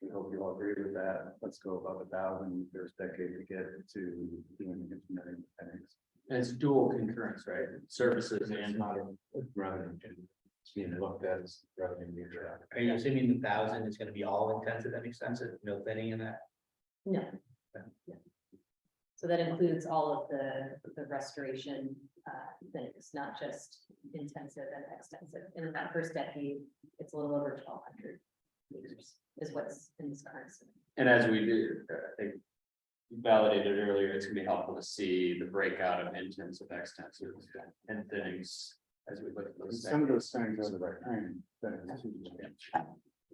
We hope you all agree with that. Let's go above 1,000 first decade to get to doing engineering things. And it's dual concurrence, right? Services it's and. not a revenue. It's being looked at as revenue neutral. Are you assuming 1,000 is going to be all intensive and extensive, no thinning in that? No. So that includes all of the restoration things, not just intensive and extensive. And in that first decade, it's a little over 1,200 meters is what's in this current. And as we do, I think you validated earlier, it's gonna be helpful to see the breakout of intensive, extensive, and things as we look at those. Some of those things are the right kind.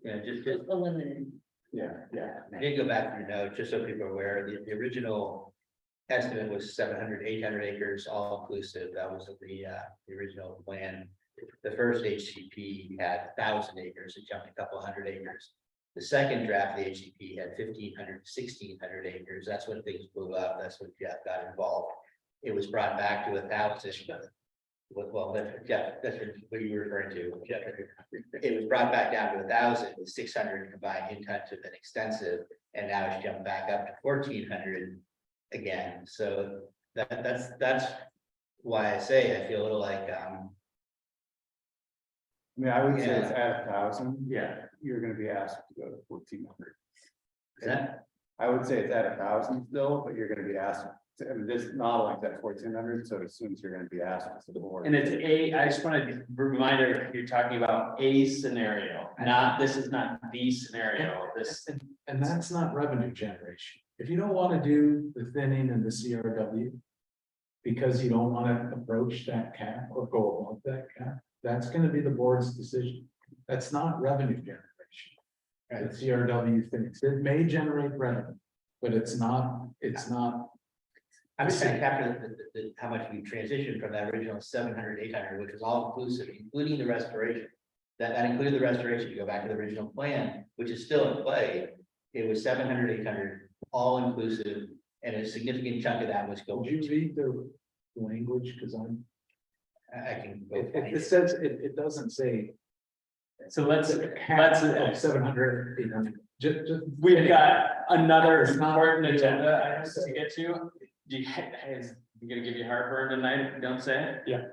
Yeah, just A limited. Yeah. I did go back to your note, just so people are aware, the original estimate was 700, 800 acres, all inclusive. That was the original plan. The first HCP had 1,000 acres, it jumped a couple hundred acres. The second draft of the HCP had 1,500, 1,600 acres. That's when things blew up. That's when Jeff got involved. It was brought back to 1,000. Well, Jeff, that's what you were referring to. Jeff, it was brought back down to 1,000 with 600 combined intensive and extensive, and now it's jumped back up to 1,400 again. So That's why I say I feel a little like, I mean, I would say it's Yeah. at 1,000, yeah, you're gonna be asked to go to 1,400. that, I would say it's at 1,000 still, but you're gonna be asked, I mean, this modeling at 1,400, so it assumes you're gonna be asked to support. And it's I just want to remind everyone, you're talking about a scenario, not, this is not the scenario, this. And that's not revenue generation. If you don't want to do the thinning and the CRW. Because you don't want to approach that cap or go above that cap, that's gonna be the board's decision. That's not revenue generation. The CRW thinks it may generate revenue, but it's not. I'm just trying to capture how much we transitioned from that original 700, 800, which was all inclusive, including the restoration. That included the restoration, you go back to the original plan, which is still in play. It was 700, 800, all inclusive, and a significant chunk of that was Would going you to, read the language? Because I can go. it find it. says, it doesn't say. So let's 700, 800. Just. we've got another It's not- important agenda items to get to. Do you, is, I'm gonna give you heartburn tonight if you don't say it? Yeah.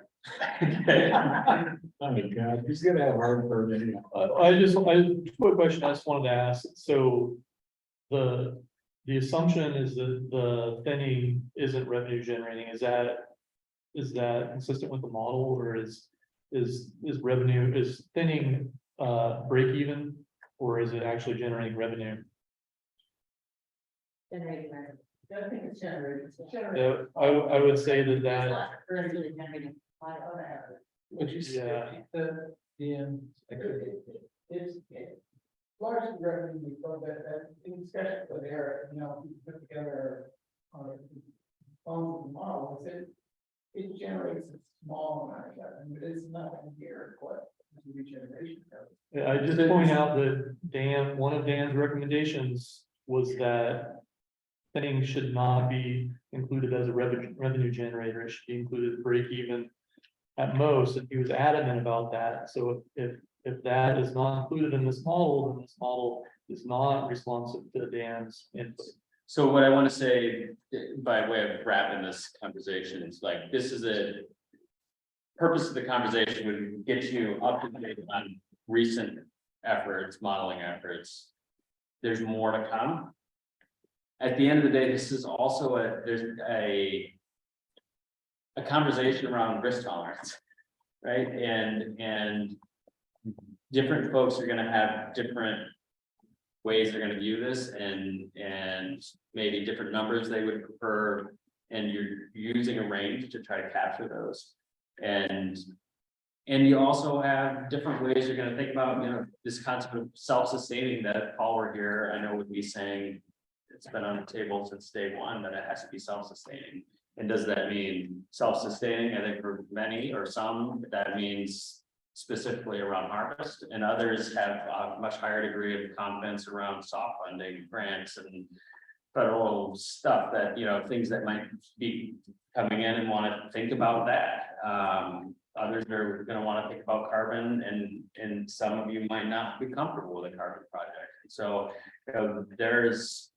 Okay. Oh my God, he's gonna have heartburn anyhow. Quick question I just wanted to ask, so. The assumption is that the thinning isn't revenue generating, is that consistent with the model, or is revenue, is thinning, break even? Or is it actually generating revenue? Generating revenue. I think it's generated. Yeah, I would say that It's not really generating a lot of other. Would you say the end? It's largely revenue, but that in discussion with Eric, we put together phone model, it generates a small amount of revenue, but it's nothing near what the regeneration does. Yeah, I just point out that Dan, one of Dan's recommendations was that thinning should not be included as a revenue generator, it should be included break even at most, and he was adamant about that. So if that is not included in this model, then this model is not responsive to Dan's input. So what I want to say, by way of wrapping this conversation, is like, this is a. Purpose of the conversation would get you up to date on recent efforts, modeling efforts. There's more to come. At the end of the day, this is also there's a conversation around risk tolerance, right? And different folks are gonna have different ways they're gonna view this, and maybe different numbers they would prefer, and you're using a range to try to capture those. And you also have different ways you're gonna think about, this concept of self-sustaining that Paul were here, I know would be saying it's been on the table since day one, that it has to be self-sustaining. And does that mean self-sustaining? I think for many or some, that means specifically around harvest, and others have a much higher degree of confidence around soft funding, grants, and federal stuff that, things that might be coming in and want to think about that. Others are going to want to think about carbon, and some of you might not be comfortable with a carbon project. So there's,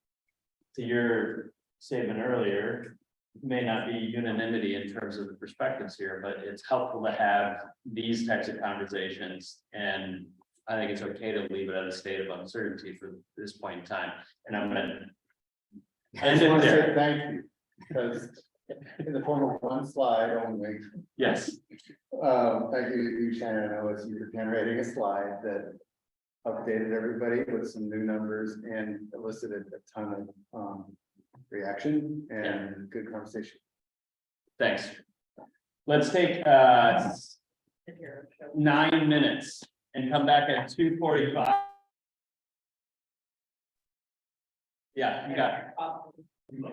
to your statement earlier, may not be unanimity in terms of the perspectives here, but it's helpful to have these types of conversations. And I think it's okay to leave it at a state of uncertainty for this point in time. And I'm gonna I just want to say thank you, because in the form of one slide only. Yes. Thank you, to you, Shannon. I know it's you for generating a slide that updated everybody with some new numbers and elicited a ton of reaction and good conversation. Thanks. Let's take 9 minutes and come back at 2:45. Yeah, you got it. No.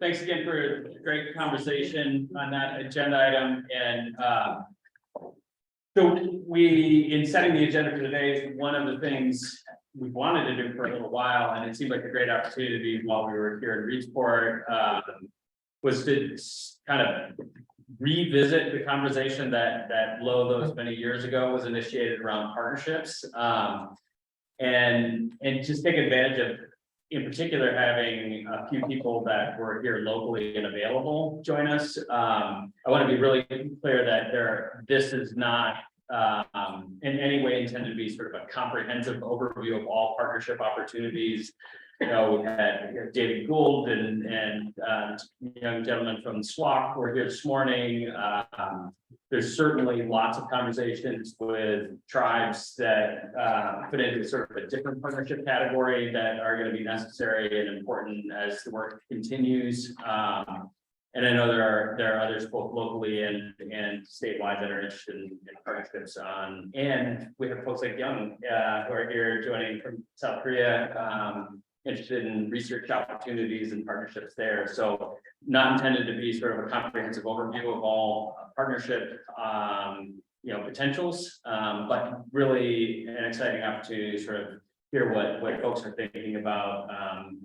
Thanks again for a great conversation on that agenda item and, so we, in setting the agenda for today, one of the things we wanted to do for a little while, and it seemed like a great opportunity while we were here in Reedsport, was to kind of revisit the conversation that those many years ago was initiated around partnerships. And just take advantage of, in particular, having a few people that were here locally and available join us. I want to be really clear that this is not in any way intended to be sort of a comprehensive overview of all partnership opportunities. You know, we had David Gould and young gentleman from SWAC were here this morning. There's certainly lots of conversations with tribes that fit into sort of a different partnership category that are going to be necessary and important as the work continues. And I know there are others both locally and statewide that are interested in partnerships on. And we have folks like Young who are here joining from South Korea, interested in research opportunities and partnerships there. So not intended to be sort of a comprehensive overview of all partnership potentials, but really an exciting opportunity to sort of hear what folks are thinking about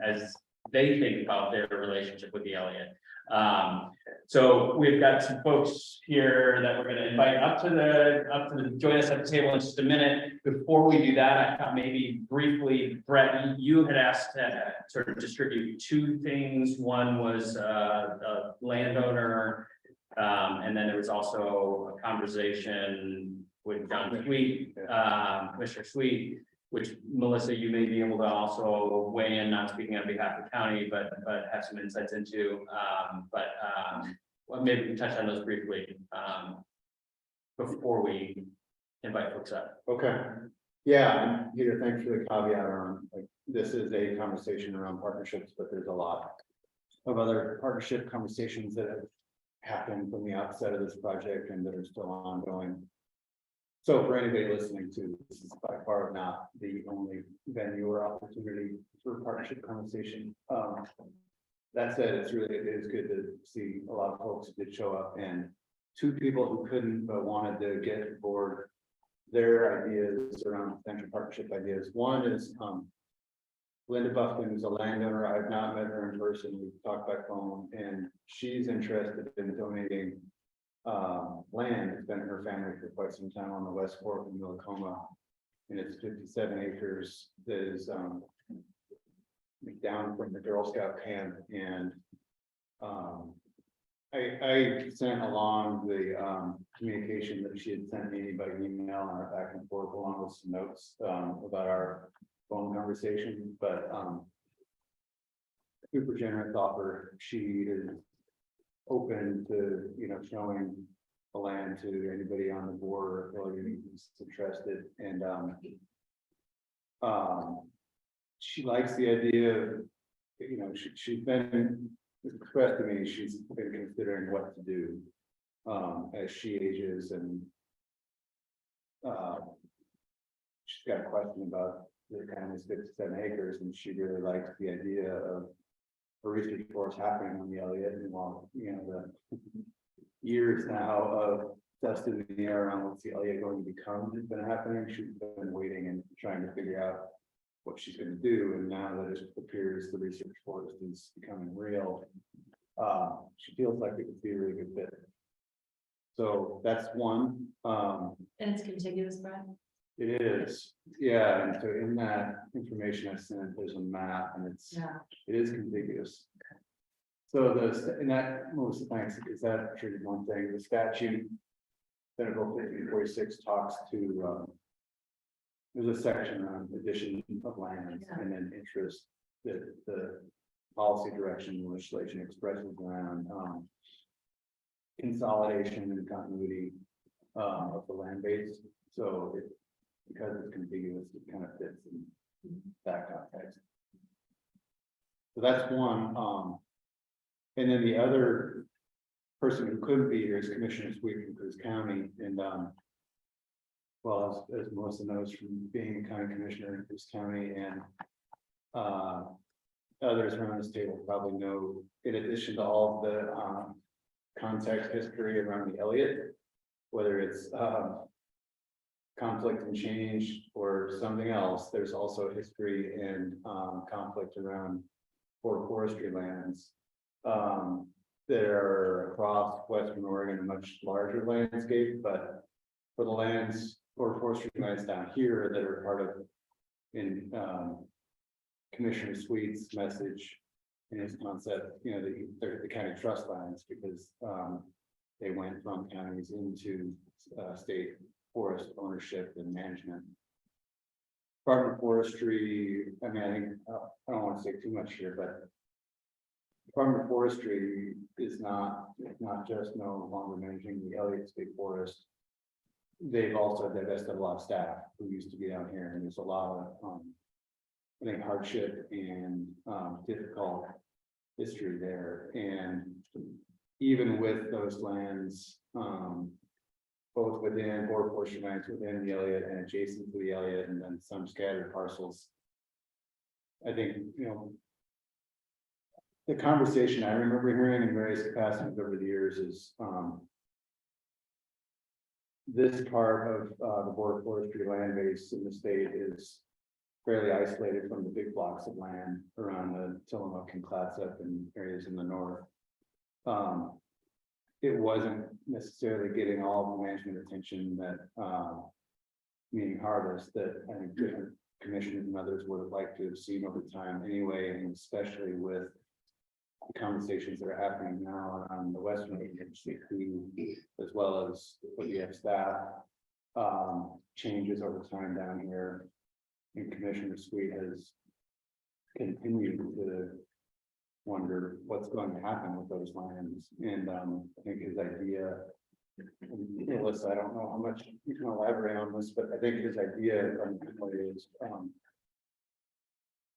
as they think about their relationship with the Elliott. So we've got some folks here that we're going to invite up to join us at the table in just a minute. Before we do that, I thought maybe briefly, Brett, you had asked to sort of distribute two things. One was a landowner, and then there was also a conversation with John Sweet, Commissioner Sweet, which Melissa, you may be able to also weigh in, not speaking on behalf of the county, but have some insights into. Well, maybe we can touch on those briefly before we invite folks up. Okay. Yeah, and Peter, thanks for the caveat around, like, this is a conversation around partnerships, but there's a lot of other partnership conversations that have happened from the outset of this project and that are still ongoing. So for anybody listening to, this is by far not the only venue or opportunity for partnership conversation. That said, it is good to see a lot of folks who did show up, and two people who couldn't but wanted to get aboard their ideas around potential partnership ideas. One is Linda Buffkin, who's a landowner. I've not met her in person. We've talked by phone, and she's interested in donating land. It's been her family for quite some time on the West Fork in Millicoma, and it's 57 acres that is down from the Girl Scout camp. And I sent along the communication that she had sent me by email and our back and forth, along with some notes about our phone conversation. But super generous offer. She is open to, showing the land to anybody on the board or who's interested. And she likes the idea of, she's been expressed to me, she's been considering what to do as she ages, and she's got a question about the family's 57 acres, and she really likes the idea of a research force happening on the Elliott. And while, the years now of dust in the air around what's the Elliott going to become has been happening, she's been waiting and trying to figure out what she's going to do. And now that it appears the research forest is becoming real, she feels like it would be a really good fit. So that's one. And it's contiguous, Brett? It is, yeah. And so in that information I sent, there's a map, and it is contiguous. So and that most thanks is that triggered one thing. The statute, Senate Bill 1546 talks to there's a section on addition of land and then interest that the policy direction legislation expresses around consolidation and continuity of the land base. So because it's contiguous, it kind of fits in that context. So that's one. And then the other person who couldn't be here is Commissioner Sweet from Cruz County. And well, as Melissa knows from being a county commissioner in Cruz County, and others around this table probably know, in addition to all the, context history around the Elliott, whether it's, conflict and change or something else, there's also history and, conflict around forestry lands. That are across Western Oregon, a much larger landscape, but for the lands or forestry lands down here that are part of in Commissioner Sweet's message and his concept, you know, they're the county trust lands because they went from counties into state forest ownership and management. Department of Forestry, I mean, I think, I don't want to say too much here, but Department of Forestry is not just no longer managing the Elliott State Forest. They've also divested a lot of staff who used to be down here, and there's a lot of, I think, hardship and difficult history there. And even with those lands, both within board forestry lands within the Elliott and adjacent to the Elliott, and then some scattered parcels, I think, you know, the conversation I remember hearing in various capacities over the years is this part of the board forestry land base in the state is fairly isolated from the big blocks of land around the Tillamook and Clatsop and areas in the north. It wasn't necessarily getting all the management attention that meaning harvest that I think different commissioners and others would have liked to have seen over time anyway, and especially with the conversations that are happening now on the Western Agency, as well as what you have staff changes over time down here. And Commissioner Sweet has continued to wonder what's going to happen with those lands. And I think his idea, Melissa, I don't know how much you can elaborate on this, but I think his idea is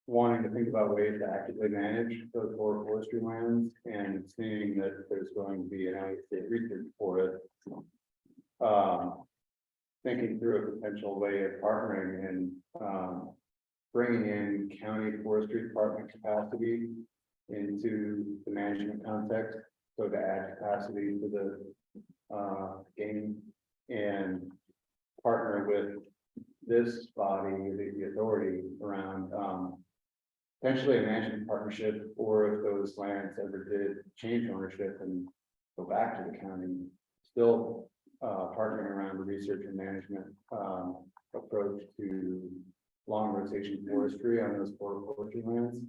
wanting to think about ways to actively manage those forestry lands and seeing that there's going to be an out-of-state research for it. Thinking through a potential way of partnering and bringing in county forestry department capacity into the management context, so to add capacity to the game and partner with this body, the authority around potentially a management partnership, or if those lands ever did change ownership and go back to the county, still partnering around the research and management approach to long rotation forestry on those forestry lands.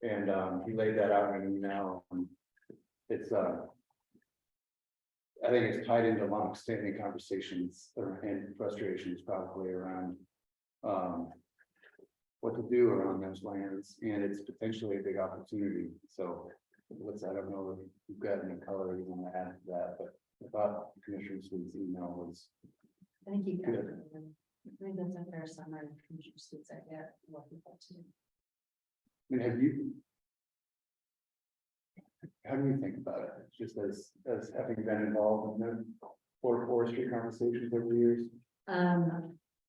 And he laid that out in an email. It's I think it's tied into long-standing conversations and frustrations probably around what to do around those lands, and it's potentially a big opportunity. So I don't know if you've got any color you want to add to that, but I thought Commissioner Sweet's email was I think you got it. good. I think that's a fair summary of Commissioner Sweet's idea, what people to do. I mean, how do you think about it? Just as having been involved in the forestry conversations over the years?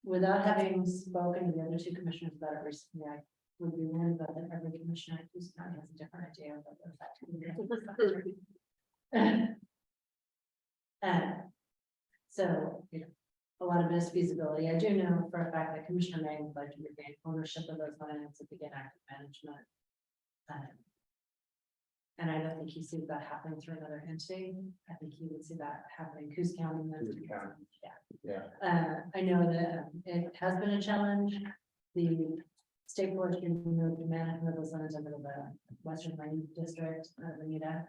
Without having spoken to the other two commissioners about it recently, I would be willing to bet that every commissioner who's not has a different idea of what that. So, you know, a lot of it is feasibility. I do know for a fact that Commissioner May would like to regain ownership of those lands and begin active management. And I don't think he sees that happening through another entity. I think he would see that happening Coos County. Yeah. I know that it has been a challenge. The state forestry moved management of those lands under the Western Mining District, Bonita.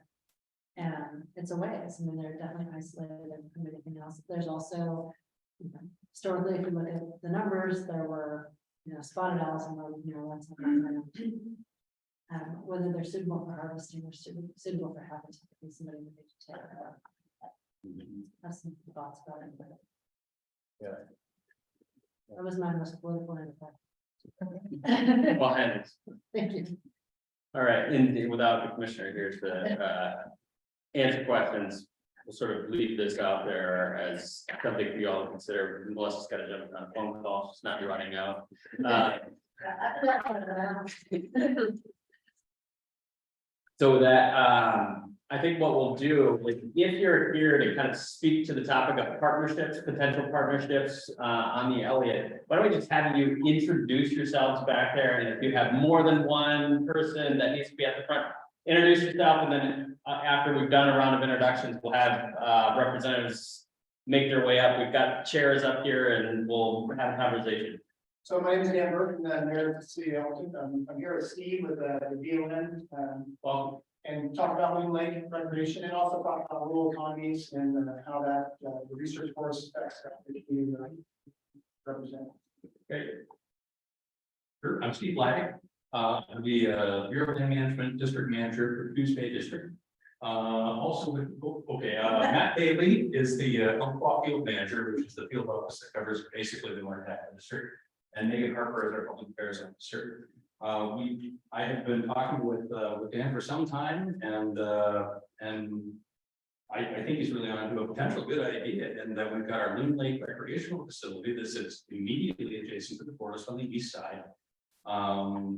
And it's a ways. I mean, they're definitely isolated from anything else. There's also, you know, historically, if you look at the numbers, there were, you know, spotted owls and, you know, once whether they're suitable for harvesting or suitable for habitat, somebody would need to take have some thoughts about it. But Yeah. that was my most political end effect. Well, and Thank you. all right, and without the commissioner here to answer questions, we'll sort of leave this out there as something for you all to consider. Melissa's got to jump on a phone call, she's not running out. So that, I think what we'll do, is if you're here to kind of speak to the topic of partnerships, potential partnerships, on the Elliott, why don't we just have you introduce yourselves back there, and if you have more than one person that needs to be at the front, introduce yourself, and then, after we've done a round of introductions, we'll have, representatives make their way up. We've got chairs up here, and we'll have a conversation. So my name is Dan Burke, and I'm mayor of the city of Elton. I'm here with Steve with the DON, Well, and talk about Loon Lake recreation, and also talk about rural economies and how that the research force affects that which we represent. great. Sure, I'm Steve Black. I'm the Bureau of Land Management District Manager for Coos Bay District. Also with, Matt Bailey is the Umpqua Field Manager, which is the field office that covers basically the north half of the district. And Megan Harper is our Public Affairs Officer. I have been talking with Dan for some time, and I think he's really on to a potential good idea, and that we've got our Loon Lake recreational facility. This is immediately adjacent to the forest on the east side.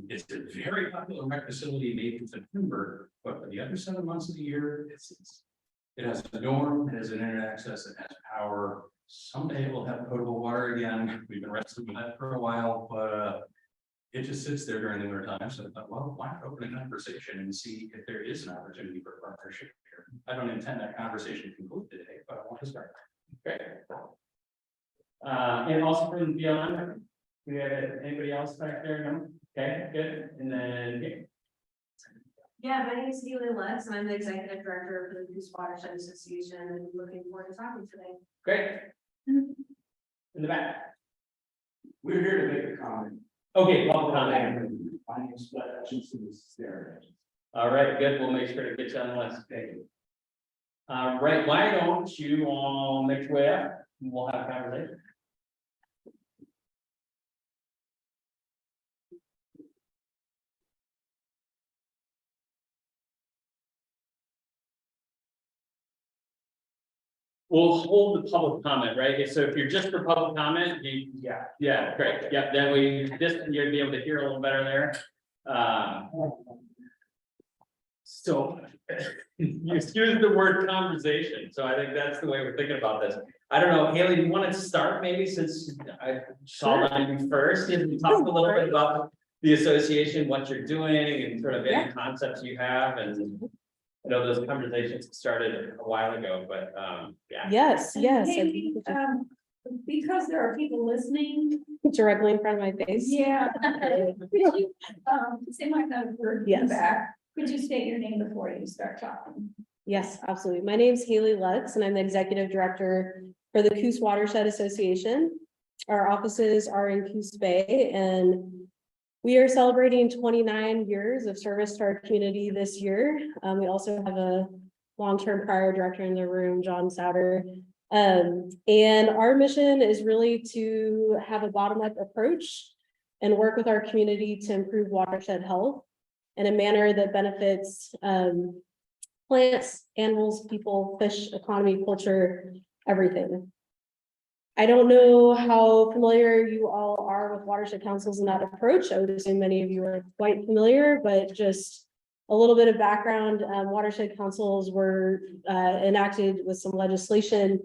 It's a very popular rec facility made in September, but for the other 7 months of the year, it has a dorm, it has an internet access, it has power. Someday it will have potable water again. We've been wrestling with that for a while, but it just sits there during the winter time. So I thought, well, why not open a conversation and see if there is an opportunity for partnership here? I don't intend that conversation to conclude today, but I want to start. Great. And also from BLM, do we have anybody else back there? No? Okay, good. And then, Yeah, my name is Haley Lutz, and I'm the executive director of the Coos Watershed Association, and looking forward to talking today. great. In the back. We're here to make a comment. Okay, public comment. My name is Brett Hutchinson, this is there. All right, good. We'll make sure to get you on the list. Thank you. Right, why don't you all make your way up? And we'll have a conversation. We'll hold the public comment, right? So if you're just for public comment, yeah, great. Yeah, then you'll be able to hear a little better there. So you excuse the word conversation. So I think that's the way we're thinking about this. I don't know, Haley, do you want to start maybe since I saw you first and talk a little bit about the association, what you're doing and sort of any concepts you have, and I know those conversations started a while ago, but yeah. Yes, yes. Maybe, because there are people listening. Directly in front of my face. Yeah. Could you, they might not have heard you Yes. back. Could you state your name before you start talking? Yes, absolutely. My name is Haley Lutz, and I'm the executive director for the Coos Watershed Association. Our offices are in Coos Bay, and we are celebrating 29 years of service to our community this year. We also have a long-term prior director in the room, John Souter. And our mission is really to have a bottom-up approach and work with our community to improve watershed health in a manner that benefits plants, animals, people, fish, economy, culture, everything. I don't know how familiar you all are with watershed councils and that approach. I would assume many of you are quite familiar, but just a little bit of background. Watershed councils were enacted with some legislation.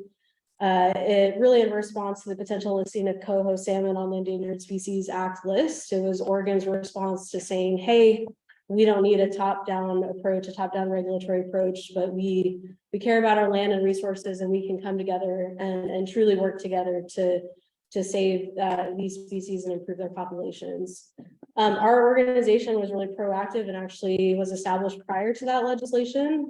It really in response to the potential listing of coho salmon on the Endangered Species Act list. It was Oregon's response to saying, hey, we don't need a top-down approach, a top-down regulatory approach, but we care about our land and resources, and we can come together and truly work together to save these species and improve their populations. Our organization was really proactive and actually was established prior to that legislation,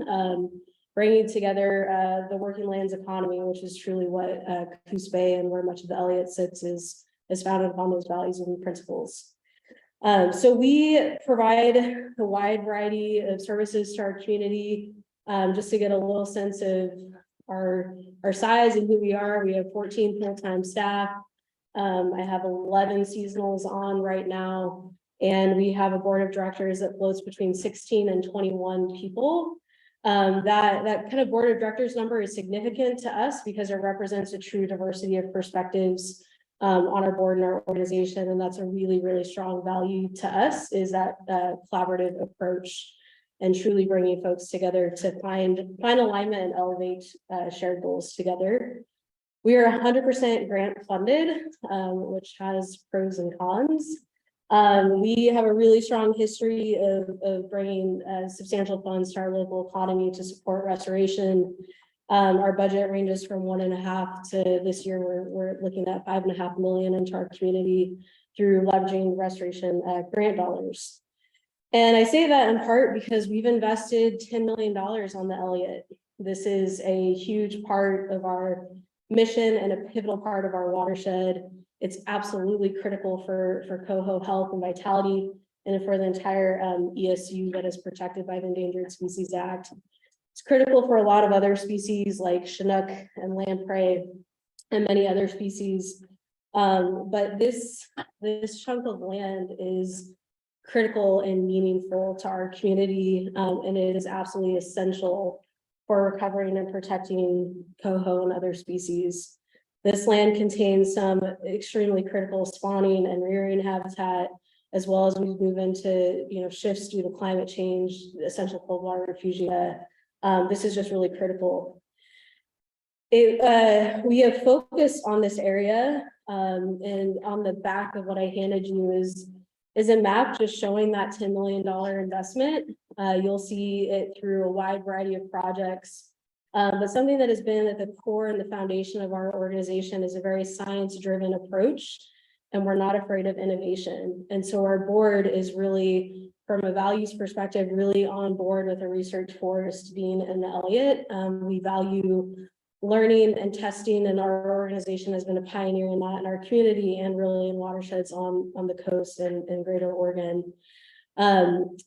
bringing together the working lands economy, which is truly what Coos Bay and where much of the Elliott sits is founded upon those values and principles. So we provide a wide variety of services to our community. Just to get a little sense of our size and who we are, we have 14 full-time staff. I have 11 seasonals on right now, and we have a board of directors that floats between 16 and 21 people. That kind of board of directors number is significant to us because it represents a true diversity of perspectives on our board and our organization, and that's a really, really strong value to us, is that collaborative approach. and truly bringing folks together to find alignment and elevate shared goals together. We are 100% grant funded, which has pros and cons. We have a really strong history of bringing substantial funds to our local economy to support restoration. Our budget ranges from 1.5 to this year, we're looking at $5.5 million into our community through leveraging restoration grant dollars. And I say that in part because we've invested $10 million on the Elliott. This is a huge part of our mission and a pivotal part of our watershed. It's absolutely critical for coho health and vitality and for the entire ESU that is protected by the Endangered Species Act. It's critical for a lot of other species like Chinook and lamprey and many other species. But this chunk of land is critical and meaningful to our community, and it is absolutely essential for recovering and protecting coho and other species. This land contains some extremely critical spawning and rearing habitat, as well as we move into shifts due to climate change, essential cold water refugia. This is just really critical. We have focused on this area, and on the back of what I handed you is a map just showing that $10 million investment. You'll see it through a wide variety of projects. But something that has been at the core and the foundation of our organization is a very science-driven approach, and we're not afraid of innovation. And so our board is really, from a values perspective, really on board with a research forest being in the Elliott. We value learning and testing, and our organization has been a pioneer in that in our community and really in watersheds on the coast and greater Oregon.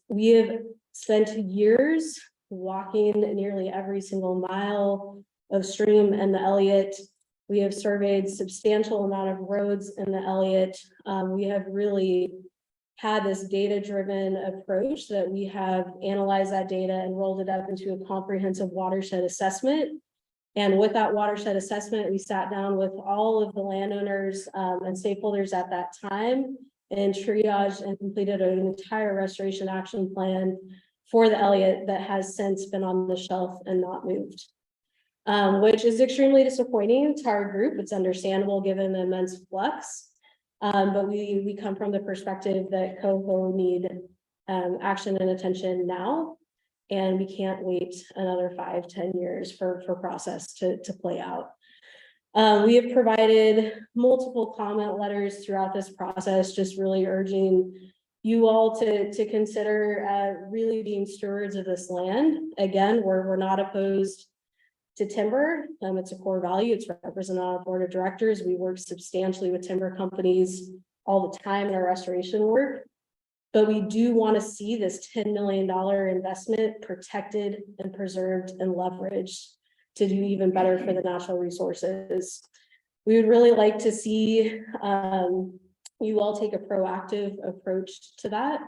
We have spent years walking nearly every single mile of stream in the Elliott. We have surveyed substantial amount of roads in the Elliott. We have really had this data-driven approach that we have analyzed that data and rolled it up into a comprehensive watershed assessment. And with that watershed assessment, we sat down with all of the landowners and stakeholders at that time and triaged and completed an entire restoration action plan for the Elliott that has since been on the shelf and not moved, which is extremely disappointing to our group. It's understandable given the immense flux, but we come from the perspective that coho need action and attention now, and we can't wait another 5-10 years for process to play out. We have provided multiple comment letters throughout this process, just really urging you all to consider really being stewards of this land. Again, we're not opposed to timber. It's a core value. It's represented on our board of directors. We work substantially with timber companies all the time in our restoration work, but we do want to see this $10 million investment protected and preserved and leveraged to do even better for the natural resources. We would really like to see you all take a proactive approach to that.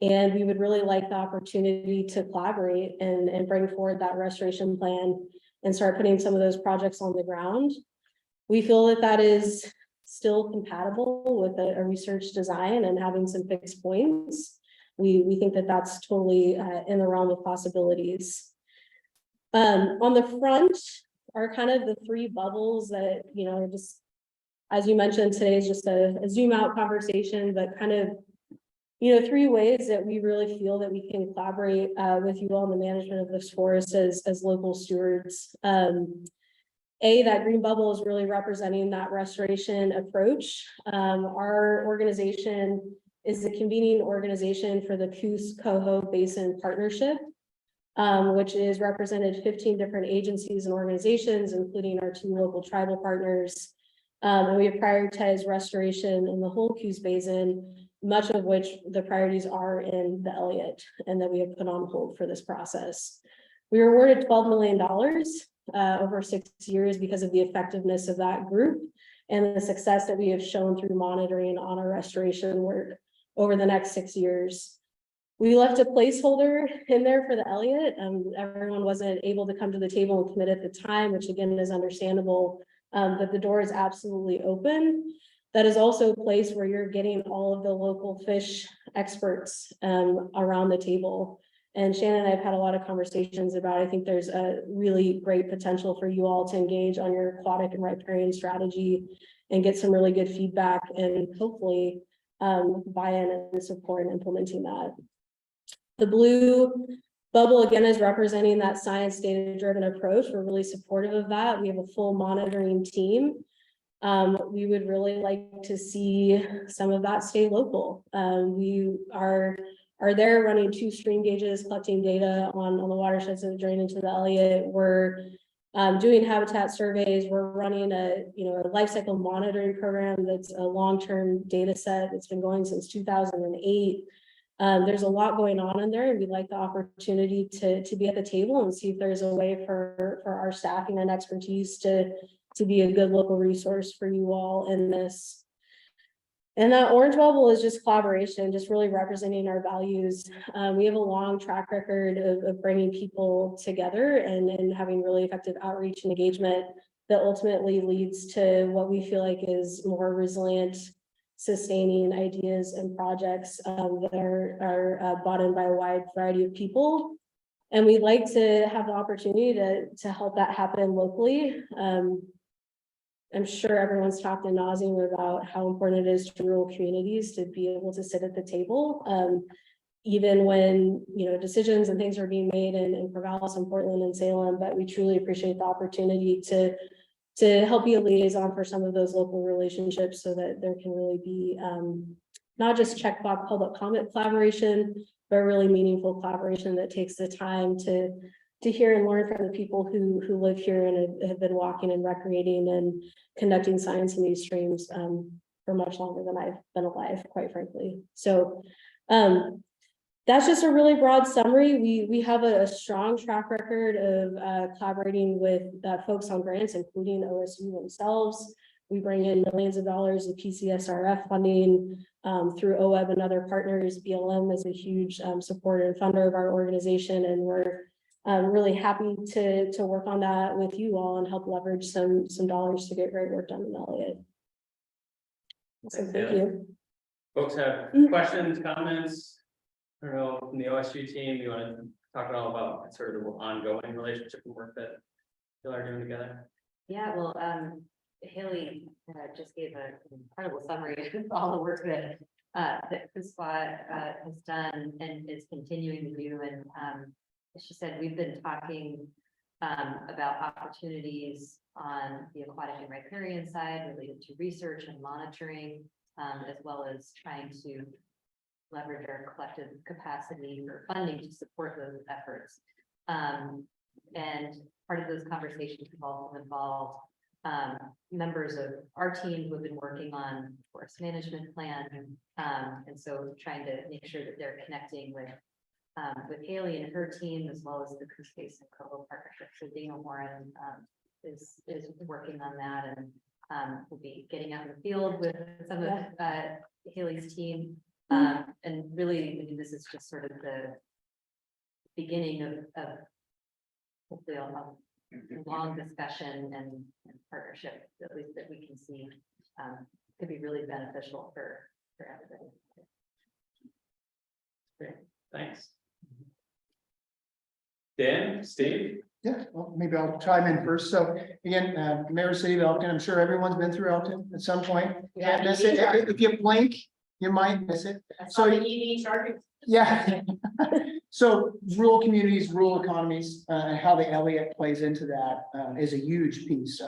And we would really like the opportunity to collaborate and bring forward that restoration plan and start putting some of those projects on the ground. We feel that that is still compatible with a research design and having some fixed points. We think that that's totally in the realm of possibilities. On the front are kind of the three bubbles that, just as you mentioned, today is just a zoom out conversation, but kind of, three ways that we really feel that we can collaborate with you all in the management of this forest as local stewards. That green bubble is really representing that restoration approach. Our organization is the convening organization for the Coos-Coho Basin Partnership, which is represented 15 different agencies and organizations, including our 2 local tribal partners. And we have prioritized restoration in the whole Coos Basin, much of which the priorities are in the Elliott, and that we have put on hold for this process. We were awarded $12 million over 6 years because of the effectiveness of that group and the success that we have shown through monitoring on our restoration work over the next 6 years. We left a placeholder in there for the Elliott. Everyone wasn't able to come to the table and commit at the time, which again is understandable, but the door is absolutely open. That is also a place where you're getting all of the local fish experts around the table. And Shannon and I have had a lot of conversations about, I think there's a really great potential for you all to engage on your aquatic and riparian strategy and get some really good feedback and hopefully buy-in and support in implementing that. The blue bubble again is representing that science data-driven approach. We're really supportive of that. We have a full monitoring team. We would really like to see some of that stay local. We are there running 2 stream gauges, collecting data on the watersheds that drain into the Elliott. We're doing habitat surveys. We're running a life cycle monitoring program that's a long-term data set that's been going since 2008. There's a lot going on in there, and we'd like the opportunity to be at the table and see if there's a way for our staffing and expertise to be a good local resource for you all in this. And that orange bubble is just collaboration, just really representing our values. We have a long track record of bringing people together and having really effective outreach and engagement that ultimately leads to what we feel like is more resilient, sustaining ideas and projects that are bought in by a wide variety of people. And we'd like to have the opportunity to help that happen locally. I'm sure everyone's talked ad nauseam about how important it is to rural communities to be able to sit at the table. Even when, decisions and things are being made in Corvallis and Portland and Salem, but we truly appreciate the opportunity to help be a liaison for some of those local relationships so that there can really be not just checkbox public comment collaboration, but really meaningful collaboration that takes the time to hear and learn from the people who live here and have been walking and recreating and conducting science in these streams for much longer than I've been alive, quite frankly. So that's just a really broad summary. We have a strong track record of collaborating with folks on grants, including OSU themselves. We bring in millions of dollars of PCSRF funding through OWEB and other partners. BLM is a huge supporter and funder of our organization, and we're really happy to work on that with you all and help leverage some dollars to get great work done in Elliott. So thank you. Folks have questions, comments? I don't know, from the OSU team, you want to talk at all about sort of the ongoing relationship and work that you all are doing together? Yeah, well, Haley just gave an incredible summary of all the work that the squad has done and is continuing to do. And as she said, we've been talking about opportunities on the aquatic and riparian side related to research and monitoring, as well as trying to leverage our collective capacity for funding to support those efforts. And part of those conversations have also involved members of our team who have been working on forest management plan. And so trying to make sure that they're connecting with Haley and her team, as well as the Coos Basin Coho Partnership. So Dana Warren is working on that, and we'll be getting out in the field with some of Haley's team. And really, I mean, this is just sort of the beginning of hopefully a long discussion and partnership, at least that we can see could be really beneficial for everybody. Great, thanks. Dan, Steve? Yeah, well, maybe I'll chime in first. So again, Mayor City of Elkton, I'm sure everyone's been through Elkton at some point. Yeah, Miss it. If you blink, you might miss it. So the EV charging. Yeah. So rural communities, rural economies, and how the Elliott plays into that is a huge piece.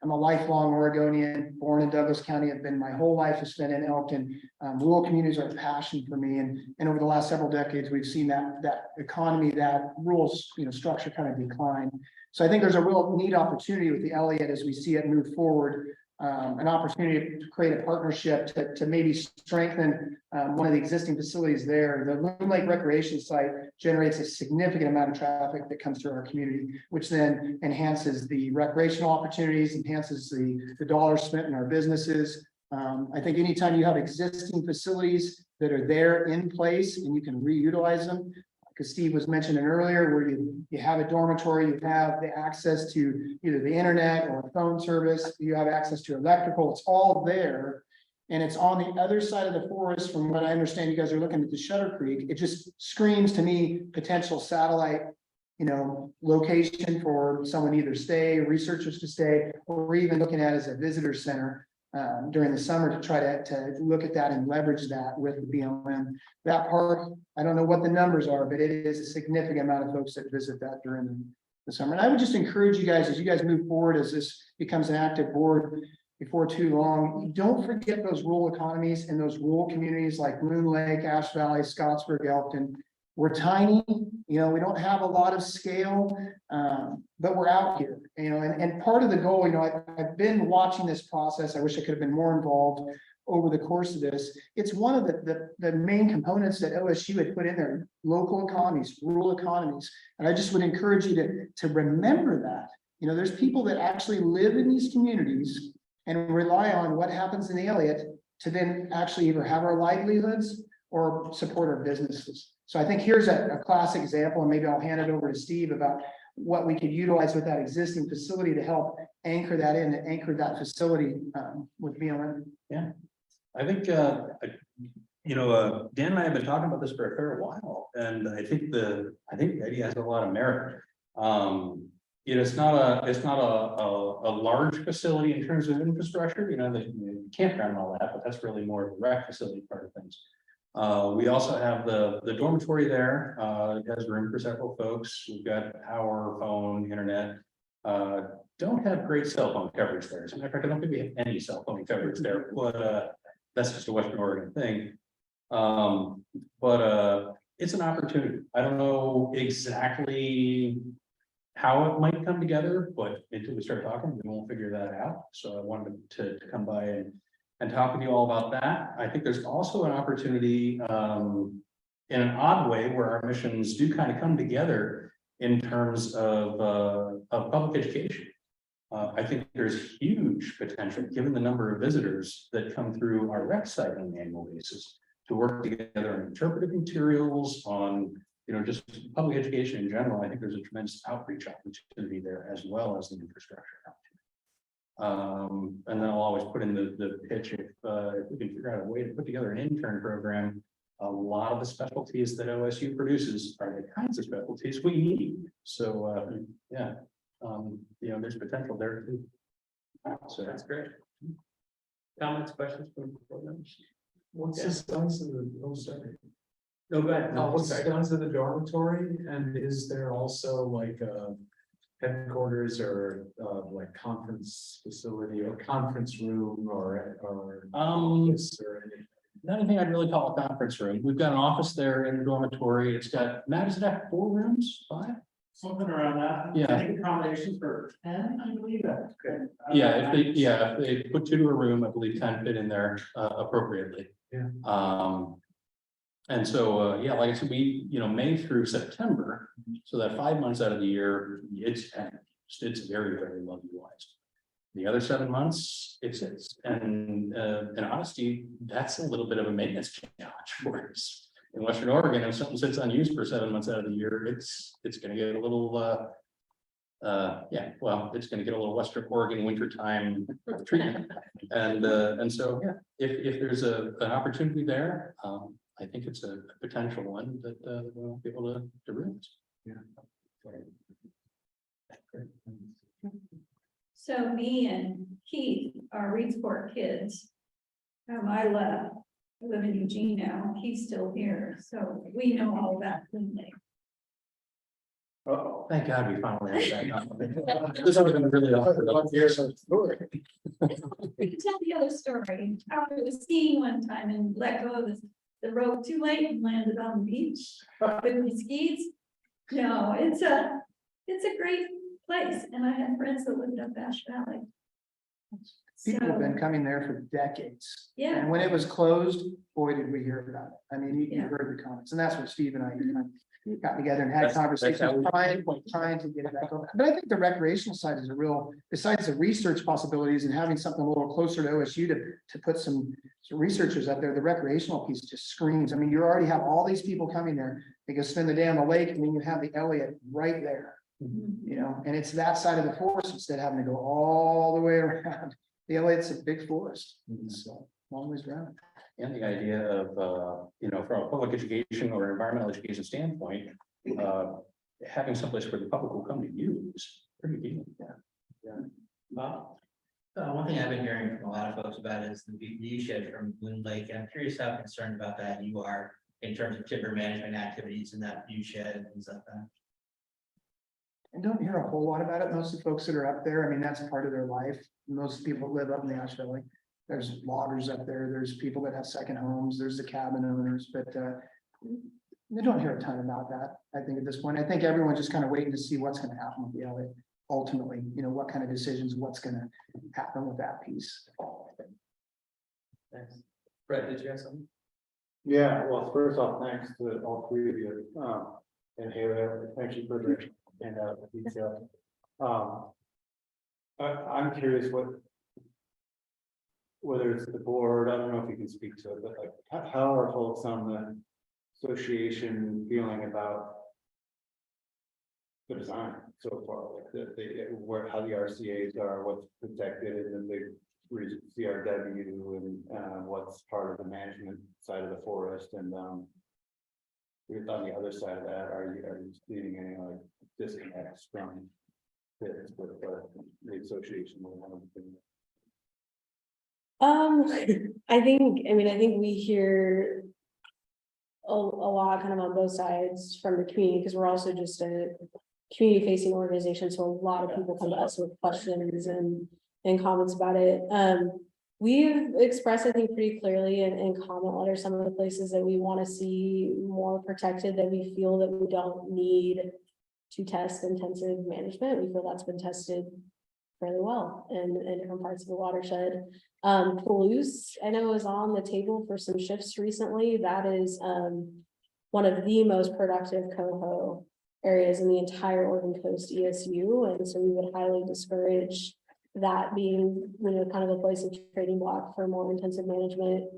I'm a lifelong Oregonian, born in Douglas County. I've been, my whole life has spent in Elkton. Rural communities are a passion for me, and over the last several decades, we've seen that economy, that rural structure kind of decline. So I think there's a real neat opportunity with the Elliott as we see it move forward. An opportunity to create a partnership to maybe strengthen one of the existing facilities there. The Loon Lake Recreation Site generates a significant amount of traffic that comes through our community, which then enhances the recreational opportunities, enhances the dollars spent in our businesses. I think anytime you have existing facilities that are there in place and you can reutilize them, because Steve was mentioning earlier, where you have a dormitory, you have the access to either the internet or phone service, you have access to electrical, it's all there. And it's on the other side of the forest, from what I understand, you guys are looking at the Shutter Creek, it just screams to me potential satellite, location for someone to either stay, researchers to stay, or we're even looking at as a visitor center during the summer to try to look at that and leverage that with the BLM. That park, I don't know what the numbers are, but it is a significant amount of folks that visit that during the summer. And I would just encourage you guys, as you guys move forward, as this becomes an active board before too long, don't forget those rural economies and those rural communities like Moon Lake, Ash Valley, Scottsburg, Elkton. We're tiny, we don't have a lot of scale, but we're out here, and part of the goal, I've been watching this process. I wish I could have been more involved over the course of this. It's one of the main components that OSU had put in there, local economies, rural economies. And I just would encourage you to remember that, there's people that actually live in these communities and rely on what happens in the Elliott to then actually either have our livelihoods or support our businesses. So I think here's a classic example, and maybe I'll hand it over to Steve about what we could utilize with that existing facility to help anchor that in and anchor that facility with BLM. Yeah, I think, Dan and I have been talking about this for a fair while, and I think the idea has a lot of merit. It's not a large facility in terms of infrastructure, the campground and all that, but that's really more of the rec facility part of things. We also have the dormitory there. It has room for several folks. We've got power, phone, internet. Don't have great cell phone coverage there. As a matter of fact, I don't think we have any cell phone coverage there, but that's just a Western Oregon thing. But it's an opportunity. I don't know exactly how it might come together, but until we start talking, we won't figure that out. So I wanted to come by and talk with you all about that. I think there's also an opportunity in an odd way where our missions do kind of come together in terms of public education. I think there's huge potential, given the number of visitors that come through our rec site on an annual basis, to work together on interpretive materials, on just public education in general. I think there's a tremendous outreach opportunity there, as well as the infrastructure opportunity. And then I'll always put in the pitch, if we can figure out a way to put together an intern program. A lot of the specialties that OSU produces are the kinds of specialties we need. So there's potential there too. So that's great. Comments, questions from programs? What's the size of the, No, go ahead. what's the size of the dormitory, and is there also like a headquarters or like conference facility or conference room or office or anything? Not anything I'd really call a conference room. We've got an office there in the dormitory. It's got, Matt, does it have 4 rooms, 5? Something around that. Yeah. I think accommodations for 10, I believe that's good. If they put 2 to a room, I believe 10 fit in there appropriately. Yeah. And so, like I said, we, May through September, so that 5 months out of the year, it's very, very well utilized. The other 7 months, and in honesty, that's a little bit of a maintenance challenge for us. In Western Oregon, if something sits unused for 7 months out of the year, it's gonna get a little, it's gonna get a little Western Oregon wintertime treatment. And so, if there's an opportunity there, I think it's a potential one that we'll be able to realize. Yeah. So me and Keith are Reedsport kids. I left. I live in Eugene now. He's still here, so we know all that, didn't they? Oh, thank God we finally had that. This would have been really awkward. We can tell the other story. I was skiing one time and let go of the rope too late and landed on the beach with my skis. No, it's a great place, and I had friends that lived up Ash Valley. People have been coming there for decades. Yeah. And when it was closed, boy, did we hear about it. I mean, you heard the comments, and that's what Steve and I got together and had conversations, trying to get it back open. But I think the recreational side is a real, besides the research possibilities and having something a little closer to OSU to put some researchers up there, the recreational piece just screams. I mean, you already have all these people coming there. They go spend the day on the lake, and then you have the Elliott right there. And it's that side of the forest instead of having to go all the way around. The Elliott's a big forest. So long ways around. And the idea of, from a public education or environmental education standpoint, having someplace where the public will come to use, pretty deep. One thing I've been hearing from a lot of folks about is the view shed from Loon Lake, and I'm curious how concerned about that you are in terms of timber management activities in that view shed and things like that. I don't hear a whole lot about it. Most of the folks that are up there, I mean, that's part of their life. Most people live up in the Ash Valley. There's loggers up there. There's people that have second homes. There's the cabin owners, but they don't hear a ton about that. I think at this point, I think everyone's just kind of waiting to see what's going to happen with the Elliott. Ultimately, what kind of decisions, what's going to happen with that piece. Thanks. Brett, did you have something? Yeah, well, first off, thanks to all three of you, and Haley, thank you for the detail. I'm curious whether it's the board, I don't know if you can speak to it, but like, how are folks on the association feeling about the design so far, like how the RCA's are, what's protected in the big CRW, and what's part of the management side of the forest, and on the other side of that, are you seeing any like disconnects from this with the association? I think we hear a lot kind of on both sides from the community, because we're also just a community facing organization. So a lot of people come to us with questions and comments about it. We've expressed, I think, pretty clearly in comment letters, some of the places that we want to see more protected, that we feel that we don't need to test intensive management. We feel that's been tested fairly well in different parts of the watershed. Palouse, I know, is on the table for some shifts recently. That is one of the most productive coho areas in the entire Oregon Coast ESU, and so we would highly discourage that being, kind of a place of trading block for more intensive management.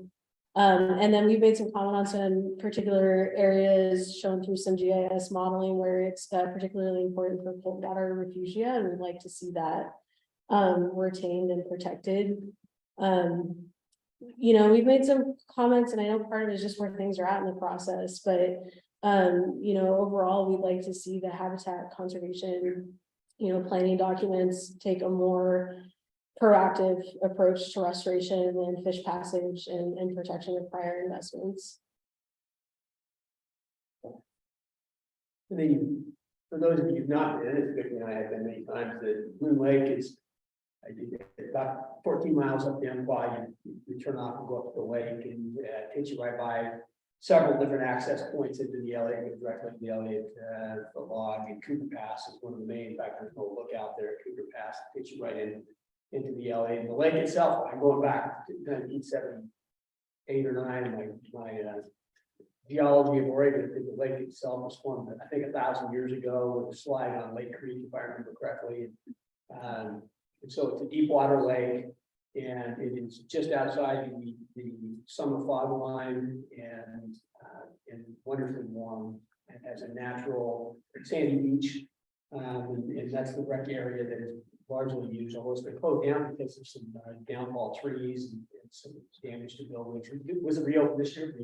And then we've made some comment on some particular areas shown through some GIS modeling where it's particularly important for cold water refugia, and we'd like to see that retained and protected. We've made some comments, and I know part of it is just where things are at in the process, but overall, we'd like to see the habitat conservation, planning documents take a more proactive approach to restoration and fish passage and protection of prior investments. For those of you who've not been, as Vicki and I have been many times, that Loon Lake is about 14 miles up the Umpqua. You turn off and go up to the lake, and it takes you right by several different access points into the Elliott, directly to the Elliott, the log, and Cooper Pass is one of the main. In fact, there's no lookout there at Cooper Pass. It takes you right into the Elliott. And the lake itself, I'm going back to 1978 or 9, my geology of Oregon, I think the lake itself was formed, I think 1,000 years ago with a slide on Lake Creek, if I remember correctly. And so it's a deep water lake, and it is just outside the summer fog line, and wonderfully warm, and has a natural sandy beach. And that's the rec area that is largely used, although it's been closed down because of some downfall trees and some damage to buildings. Was it reopened this year?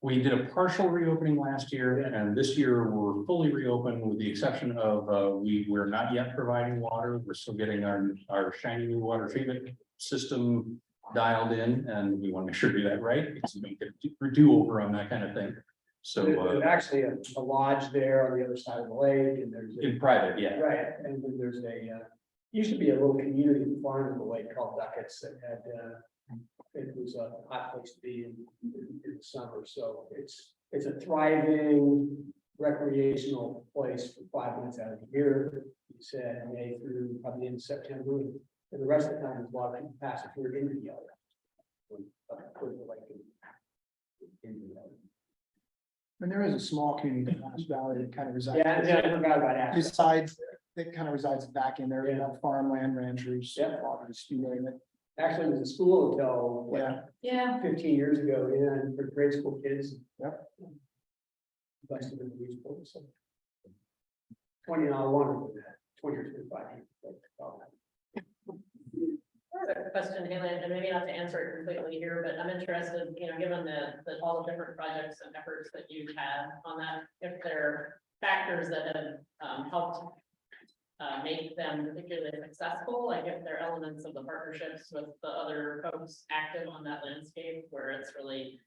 We did a partial reopening last year, and this year we're fully reopened with the exception of, we're not yet providing water. We're still getting our shiny new water treatment system dialed in, and we want to make sure to do that right, because we don't get a do-over on that kind of thing. So there's actually a lodge there on the other side of the lake, and there's in private, yeah. right, and then there's used to be a little community farm in the lake called Duckett's that had it was a hot place to be in the summer. So it's a thriving recreational place for 5 months out of the year. You said May through probably the end of September, and the rest of the time there's a lot of people passing through into the Elliott. And there is a small community in Ash Valley that kind of resides. Yeah, I forgot about Ash Valley. Besides, that kind of resides back in there, farmland, ranchers, farmers, you name it. Actually, it was a school until Yeah. 15 years ago, and for grade school kids. Yep. Must have been useful. So 20 hour one, 20 or 25 years. question, Haley, and maybe not to answer it completely here, but I'm interested, given all the different projects and efforts that you've had on that, if there are factors that have helped make them particularly successful, like if there are elements of the partnerships with the other folks active on that landscape where it's really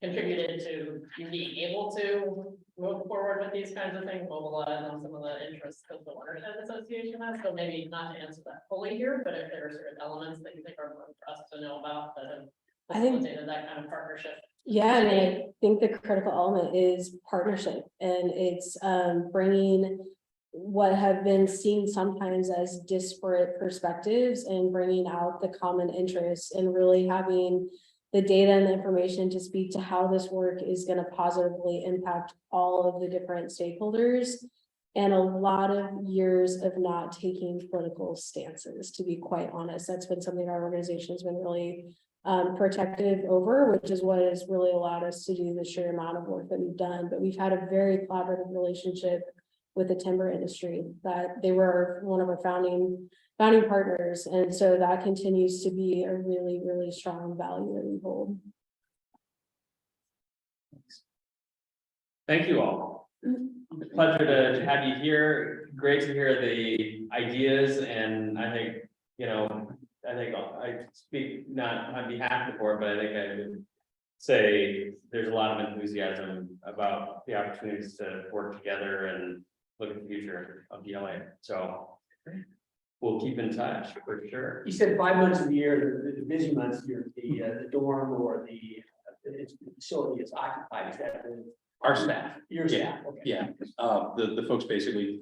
contributed to you being able to move forward with these kinds of things, mobilize on some of the interests of the watershed association has. So maybe not to answer that fully here, but if there are certain elements that you think are important for us to know about that have facilitated that kind of partnership. Yeah, I mean, I think the critical element is partnership, and it's bringing what have been seen sometimes as disparate perspectives and bringing out the common interests and really having the data and the information to speak to how this work is going to positively impact all of the different stakeholders. And a lot of years of not taking political stances, to be quite honest. That's been something our organization has been really protective over, which is what has really allowed us to do the sheer amount of work that we've done. But we've had a very collaborative relationship with the timber industry, that they were one of our founding partners. And so that continues to be a really, really strong value that we hold. Thank you all. Pleasure to have you here. Great to hear the ideas, and I think, I speak not on behalf of the board, but I think I would say there's a lot of enthusiasm about the opportunities to work together and look at the future of the LA. So we'll keep in touch for sure. You said 5 months of the year, the busy months, the dorm or the facility is occupied. Is that Our staff. your staff? Okay. Yeah, the folks basically,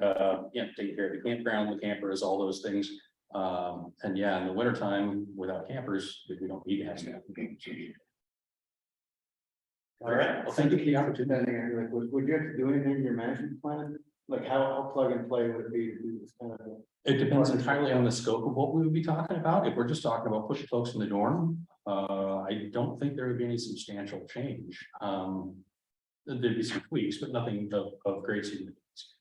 taking care of the campground, the campers, all those things. And yeah, in the wintertime, without campers, we don't need to have staff. All right. Well, thank you for the opportunity. Like, would you have to do anything in your management plan? Like how plug and play would it be to do this kind of? It depends entirely on the scope of what we would be talking about. If we're just talking about pushing folks in the dorm, I don't think there would be any substantial change. There'd be some tweaks, but nothing of great significance.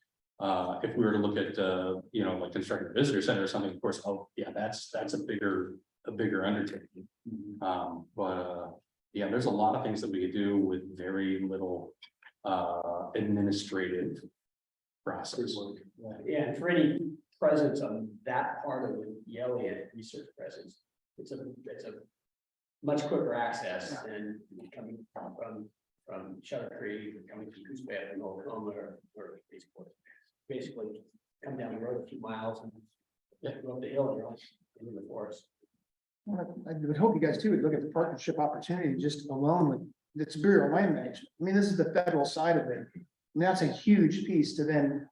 If we were to look at, like constructing a visitor center or something, of course, that's a bigger undertaking. Yeah, there's a lot of things that we could do with very little administrative process. Yeah, and for any presence on that part of the Elliott research presence, it's a much quicker access than coming from Shutter Creek or coming to Goose Bay and Oklahoma or basically come down the road a few miles and go up the hill and into the forest. I would hope you guys too would look at the partnership opportunity just alone with the Superior Land Management. I mean, this is the federal side of it. And that's a huge piece to then,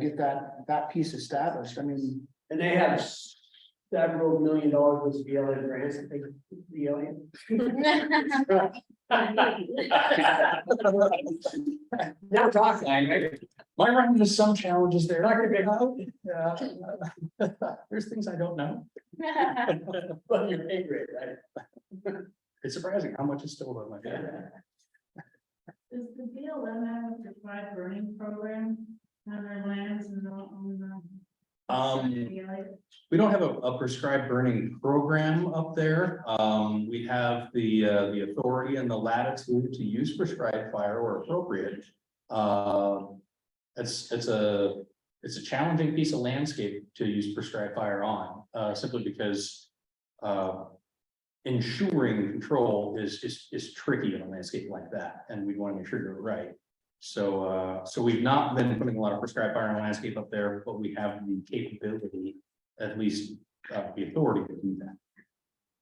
get that piece established. I mean, And they have several $1 million worth of BLM grants that they Now talking. Might run into some challenges there. Not gonna be There's things I don't know. But you're pay grade, right? It's surprising how much is still on my head. Does the BLM have a prescribed burning program on their lands and We don't have a prescribed burning program up there. We have the authority and the latitude to use prescribed fire where appropriate. It's a challenging piece of landscape to use prescribed fire on, simply because ensuring control is tricky in a landscape like that, and we want to make sure you're right. So we've not been putting a lot of prescribed fire on landscape up there, but we have the capability, at least the authority to do that.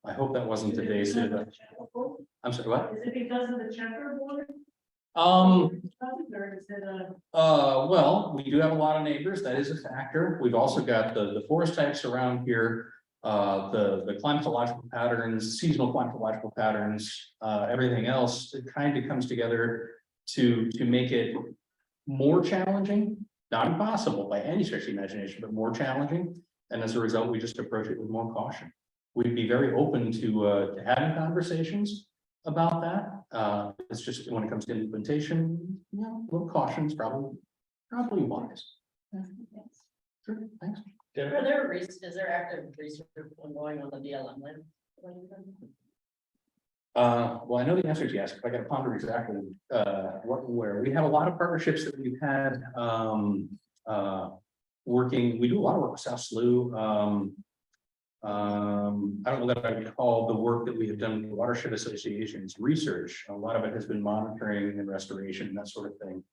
I hope that wasn't today's. I'm sorry, what? Is it because of the checkerboard? Well, we do have a lot of neighbors. That is a factor. We've also got the forest types around here, the climatological patterns, seasonal climatological patterns, everything else. It kind of comes together to make it more challenging, not impossible by any stretch of the imagination, but more challenging. And as a result, we just approach it with more caution. We'd be very open to having conversations about that. It's just when it comes to implementation, a little caution is probably wise. Sure, thanks. Is there active research ongoing on the BLM land? Well, I know the answer is yes, but I gotta ponder exactly, what, and where. We have a lot of partnerships that we've had, working, we do a lot of work with South Slough. I don't know that I would call the work that we have done with the Watershed Association's research. A lot of it has been monitoring and restoration and that sort of thing.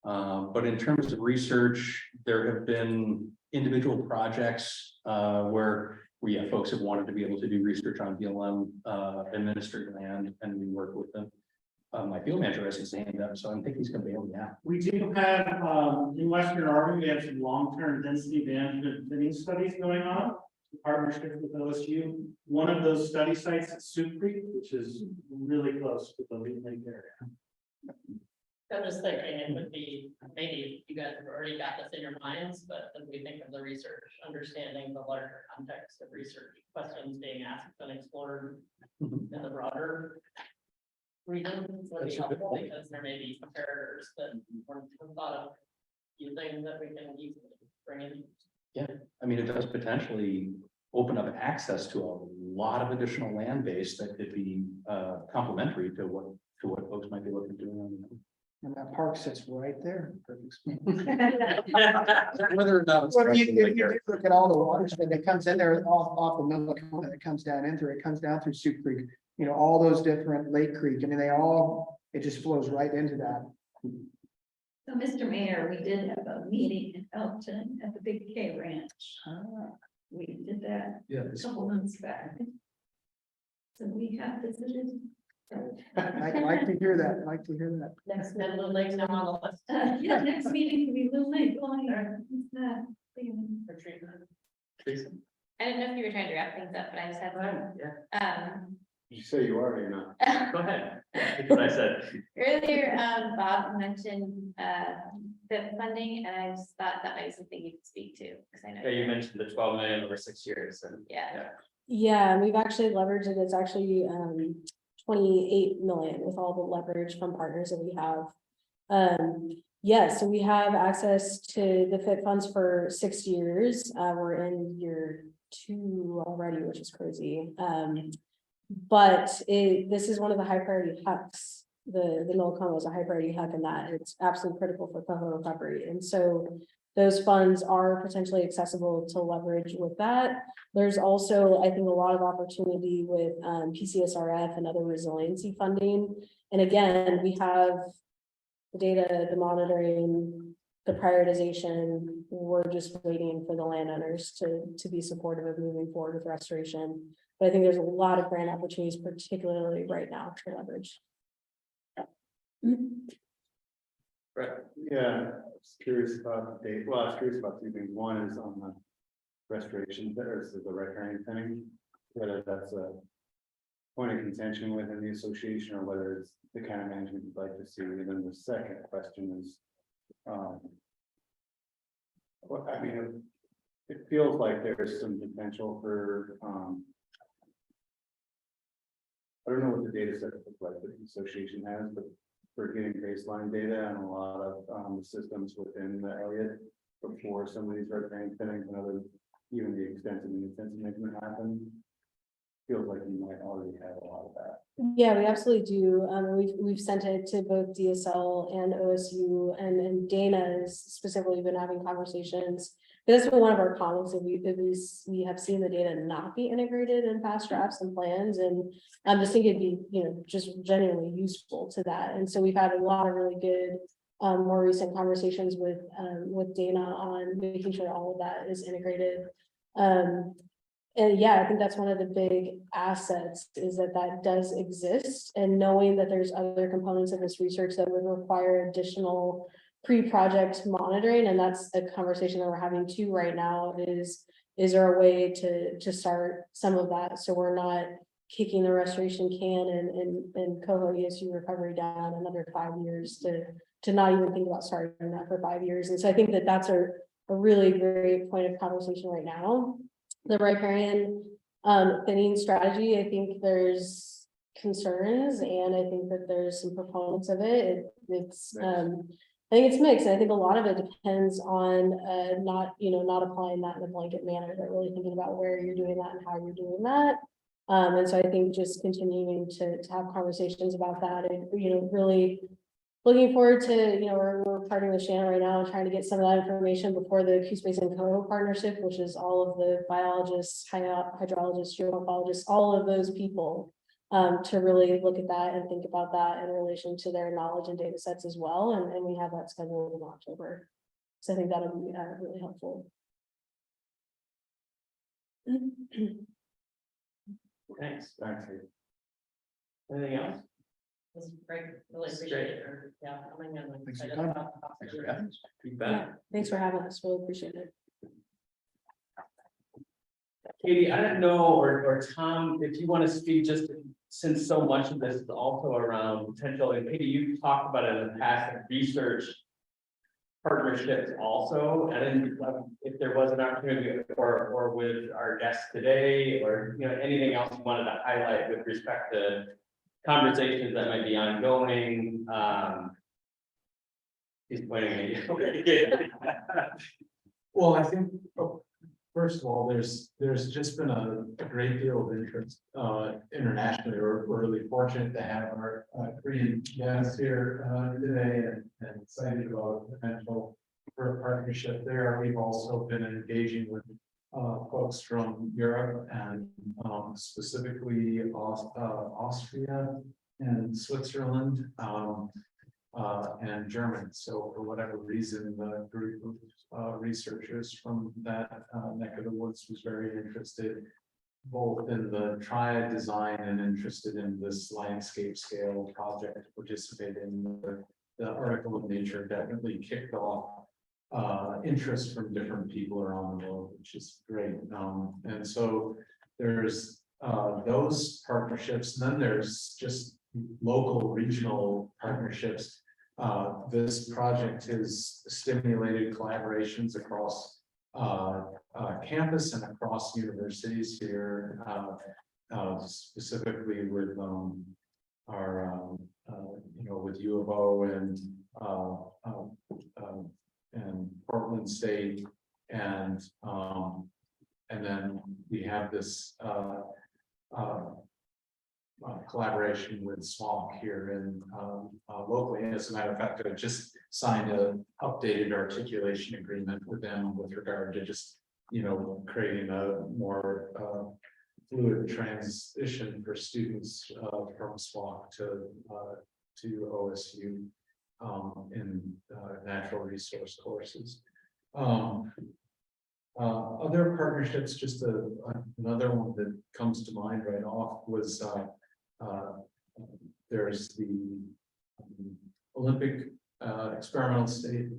But in terms of research, there have been individual projects, where folks have wanted to be able to do research on BLM, administered land, and we work with them. My field manager has his hand up, so I think he's gonna be able to, yeah. We do have, in Western Oregon, we have some long-term density management thinning studies going on. In partnership with OSU. One of those study sites is Sioux Creek, which is really close to the Lead Lake area. I'm just thinking it would be, maybe you guys have already got this in your minds, but as we think of the research, understanding the larger context of research, questions being asked and explored in the broader region, would be helpful because there may be comparators that weren't thought of using that we can easily bring in. Yeah, I mean, it does potentially open up access to a lot of additional land base that could be complementary to what folks might be looking to do. And that park sits right there. Whether or not it's. Well, if you look at all the watershed that comes in there off the middle of the that comes down into it, comes down through Sioux Creek, all those different Lake Creek, I mean, it just flows right into that. So, Mr. Mayor, we did have a meeting in Elton at the Big K Ranch. We did that a couple months back. So we have visited. I'd like to hear that, I'd like to hear that. Next, Little Lake's now on the list. Yeah, next meeting can be Little Lake. I didn't know if you were trying to wrap things up, but I just had one. You say you are, or you're not? Go ahead. That's what I said. Earlier, Bob mentioned the funding, and I just thought that might be something you could speak to, because I know. Yeah, you mentioned the 12 million over 6 years and. Yeah. Yeah, we've actually leveraged it. It's actually 28 million with all the leverage from partners that we have. Yeah, so we have access to the FIT funds for 6 years. We're in year 2 already, which is crazy. But this is one of the high priority hucks. The Milcom is a high priority huck, and that it's absolutely critical for coho recovery. And so those funds are potentially accessible to leverage with that. There's also, I think, a lot of opportunity with PCSRF and other resiliency funding. And again, we have the data, the monitoring, the prioritization. We're just waiting for the landowners to be supportive of moving forward with restoration. But I think there's a lot of grant opportunities, particularly right now, to leverage. Right, yeah, I was curious about the date. Well, I was curious about 2 things. One is on the restoration, there is the riparian thing, whether that's a point of contention within the association or whether it's the kind of management you'd like to see. And then the second question is, well, I mean, it feels like there's some potential for, I don't know what the data set looks like that the association has, but for getting baseline data on a lot of the systems within the Elliott before some of these riparian thinnings and other, even the extensive and intensive management happen. Feels like you might already have a lot of that. Yeah, we absolutely do. We've sent it to both DSL and OSU, and Dana has specifically been having conversations. But that's been one of our comments, that we have seen the data not be integrated in past drafts and plans, and I just think it'd be, just genuinely useful to that. And so we've had a lot of really good, more recent conversations with Dana on making sure all of that is integrated. And yeah, I think that's one of the big assets, is that does exist, and knowing that there's other components of this research that would require additional pre-project monitoring. And that's a conversation that we're having too right now, is there a way to start some of that, so we're not kicking the restoration can and coho ESU recovery down another 5 years to not even think about starting that for 5 years. And so I think that that's a really great point of conversation right now. The riparian thinning strategy, I think there's concerns, and I think that there's some proponents of it. It's I think it's mixed. I think a lot of it depends on, not, not applying that in a blanket manner, but really thinking about where you're doing that and how you're doing that. And so I think just continuing to have conversations about that and, really looking forward to, we're partnering with Shannon right now and trying to get some of that information before the Q Space and Co partnership, which is all of the biologists, hydrologists, geomorphologists, all of those people. To really look at that and think about that in relation to their knowledge and data sets as well. And we have that scheduled in October. So I think that'll be really helpful. Thanks. Anything else? This is great, really This is appreciate great. it. Yeah, coming in. Thanks for your time. Yeah, thanks for having us. Really appreciate it. Katie, I don't know, or Tom, if you want to speak, just since so much of this is also around potential, and Katie, you've talked about it in the past, like research partnerships also, and then if there was an opportunity or with our guests today, or, anything else you wanted to highlight with respect to conversations that might be ongoing, he's pointing at you. Well, I think, first of all, there's just been a great deal of interest internationally. We're really fortunate to have our Korean guests here today and excited about the potential for a partnership there. We've also been engaging with folks from Europe and specifically Austria and Switzerland. And German. So for whatever reason, the group of researchers from that neck of the woods was very interested both in the triad design and interested in this landscape scale project to participate in. The article of Nature definitely kicked off interest from different people around the world, which is great. And so there's those partnerships, and then there's just local regional partnerships. This project has stimulated collaborations across campus and across universities here, specifically with our with U of O and Portland State, and then we have this collaboration with SWAC here in locally. As a matter of fact, I just signed an updated articulation agreement with them with regard to just, creating a more fluid transition for students from SWAC to OSU in natural resource courses. Other partnerships, just another one that comes to mind right off was there's the Olympic Experimental State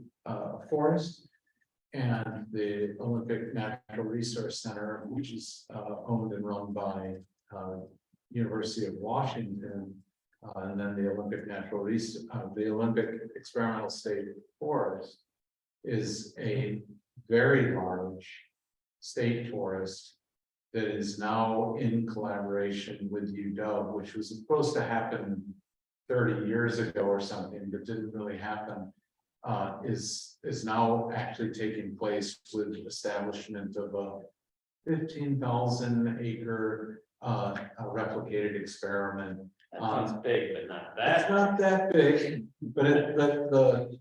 Forest and the Olympic Natural Resource Center, which is owned and run by University of Washington, and then the the Olympic Experimental State Forest is a very large state forest that is now in collaboration with UW, which was supposed to happen 30 years ago or something, but didn't really happen, is now actually taking place with establishment of a 15,000 acre replicated experiment. That sounds big, but not that. It's not that big, but the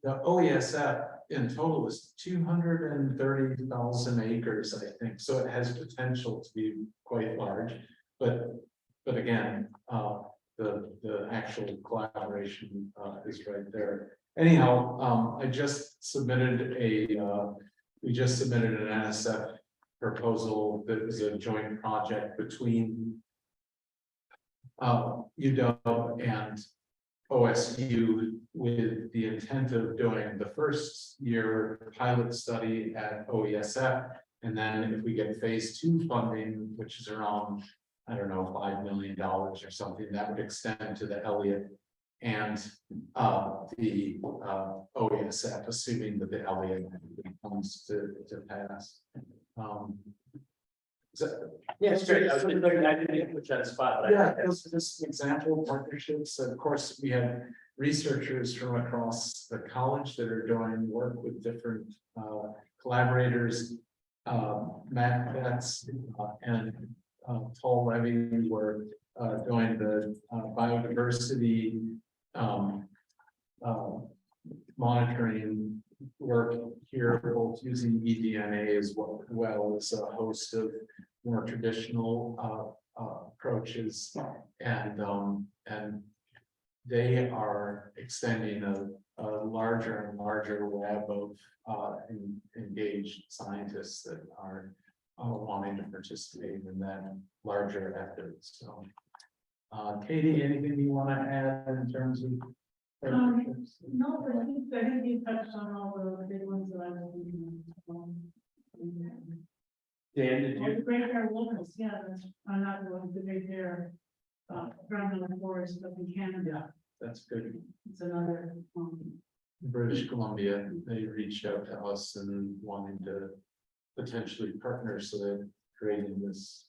OESF in total is 230,000 acres, I think. So it has potential to be quite large, but again, the actual collaboration is right there. Anyhow, we just submitted an NSF proposal that is a joint project between UW and OSU with the intent of doing the first year pilot study at OESF. And then if we get phase 2 funding, which is around, I don't know, $5 million or something, that would extend to the Elliott and the OESF, assuming that the Elliott comes to pass. Yeah, it's great. I didn't put you on the spot, but Yeah, it was just an example of partnerships. And of course, we have researchers from across the college that are doing work with different collaborators. Matt Betts and Paul Levy were doing the biodiversity monitoring work here, both using eDNA as well as a host of more traditional approaches, and they are extending a larger and larger web of engaged scientists that are wanting to participate in that larger effort. So, Katie, anything you want to add in terms of partnerships? No, but I think you touched on all the big ones that I was thinking of. Dan, did Oh, you? the Great Bear Wilderness, yeah, that's, I'm not the one, the Great Bear, ground forest up in Canada. That's good. It's another, British Columbia, they reached out to us and wanting to potentially partner, so they're creating this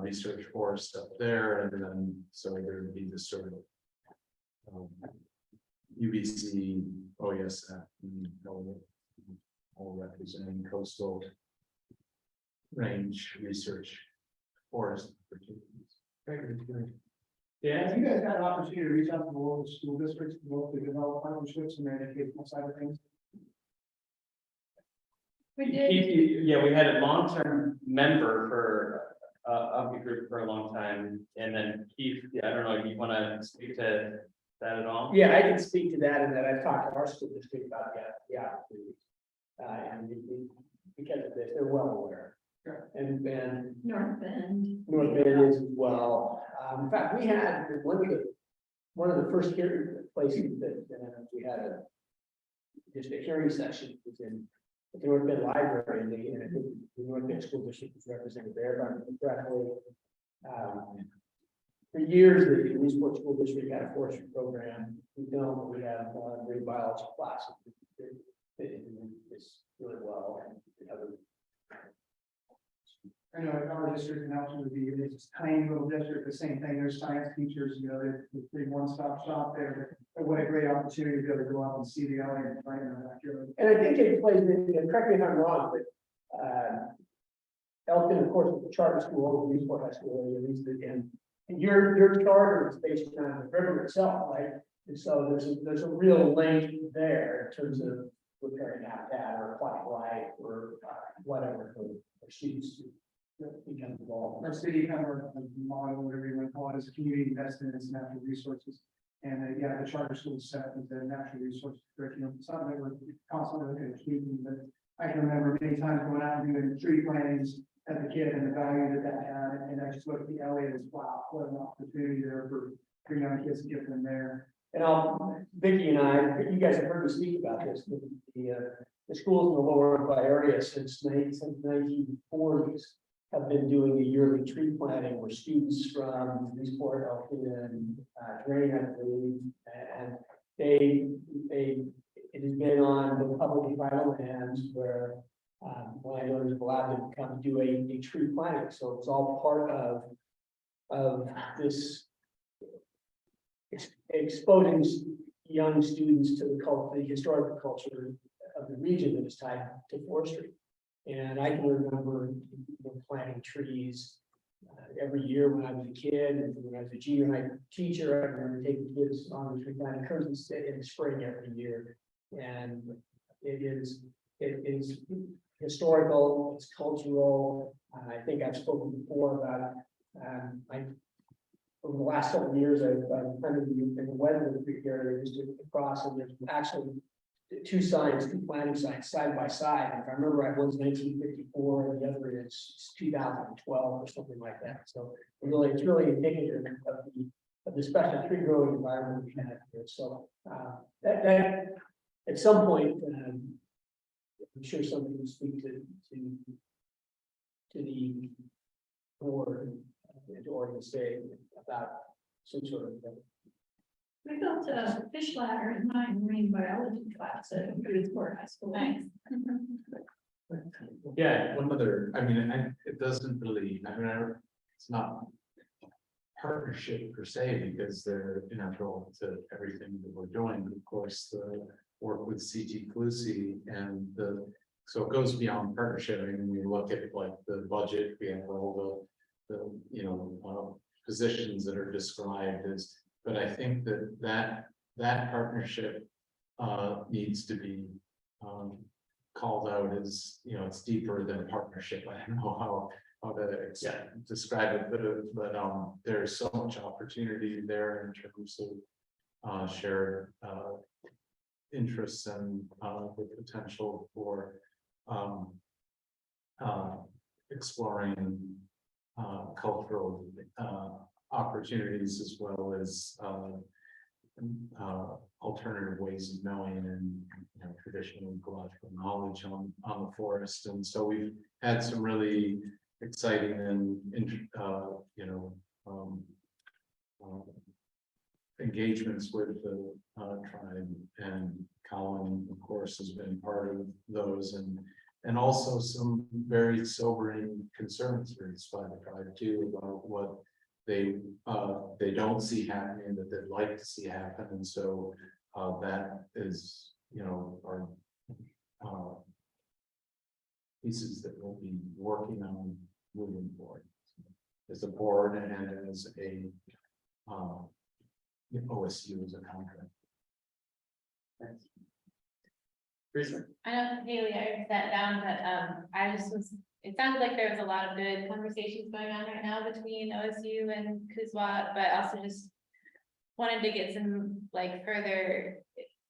research forest up there, and then so there would be this sort of UBC, OESF, and all representing coastal range research forest opportunities. Yeah, have you guys had an opportunity to reach out to the local school districts to develop partnerships in the educational side of things? We did. Yeah, we had a long-term member for of the group for a long time, and then Keith, I don't know, do you want to speak to that at all? Yeah, I can speak to that, and that I've talked to our school district about the opportunity. Because of this, they're well aware. And North Bend. North Bend is as well. In fact, we had one of the first hearing places that we had just a hearing session was in the North Bend Library, and I think the North Bend School District was represented there, if I remember correctly. For years, the Eastport School District had a forestry program. We don't, we have great biology classes. It's really well. I know in our district in Elton would be, it's a tiny little district, the same thing, there's science teachers, you know, they're big one-stop shop there. But what a great opportunity to be able to go out and see the Elliott right in the backyard. And I think it plays in, correct me if I'm wrong, but Elton, of course, is a charter school, the Eastport High School, at least, and your charter is based on the river itself, right? And so there's a real link there in terms of repairing habitat or aquatic life or whatever for students to become involved. Our city kind of model, whatever you want to call it, is a community investment in its natural resources. And yeah, the charter school set with the natural resources curriculum, something that we're constantly looking at tweaking, but I can remember many times going out and doing tree plantings as a kid and the value that had, and I just looked at the Elliott as, wow, what an opportunity there for young kids to get them there. And Vicki and I, you guys have heard me speak about this, the schools in the lower Oakland area since the 1940s have been doing a yearly tree planting where students from Eastport, Elton, and Drain, I believe, and it has been on the public and private lands where landowners are allowed to come do a tree planting. So it's all part of this exposing young students to the historical culture of the region that is tied to forestry. And I can remember planting trees every year when I was a kid, and when I was a junior high teacher, I remember taking kids on the tree planting courses in the spring every year. And it is historical, it's cultural. I think I've spoken before about over the last several years, I've kind of in the Weatherford Creek area, just across, and there's actually two planting signs side by side. And if I remember right, one's 1954 and the other is 2012 or something like that. So it's really indicative of the special tree growing environment we have here. So that at some point, I'm sure somebody will speak to the board to Oregon State about some sort of thing. We built a fish ladder in my marine biology class at Eastport High School. Nice. Yeah, one other, I mean, it doesn't really, it's not partnership per se, because they're integral to everything that we're doing. Of course, the work with CT Clusi and so it goes beyond partnership. I mean, we look at like the budget, we have all the positions that are described as, but I think that partnership needs to be called out as, it's deeper than a partnership. I don't know how to describe it, but there's so much opportunity there in terms of shared interests and the potential for exploring cultural opportunities, as well as alternative ways of knowing and traditional ecological knowledge on the forest. And so we've had some really exciting and engagements with the tribe, and Colin, of course, has been part of those, and also some very sobering concerns raised by the tribe too, about what they don't see happening that they'd like to see happen. And so that is, our pieces that we'll be working on moving forward as a board and as a OSU as a contract. Thanks. I know Haley, I sat down, but I just was, it sounded like there was a lot of good conversations going on right now between OSU and Kuzwat, but also just wanted to get some further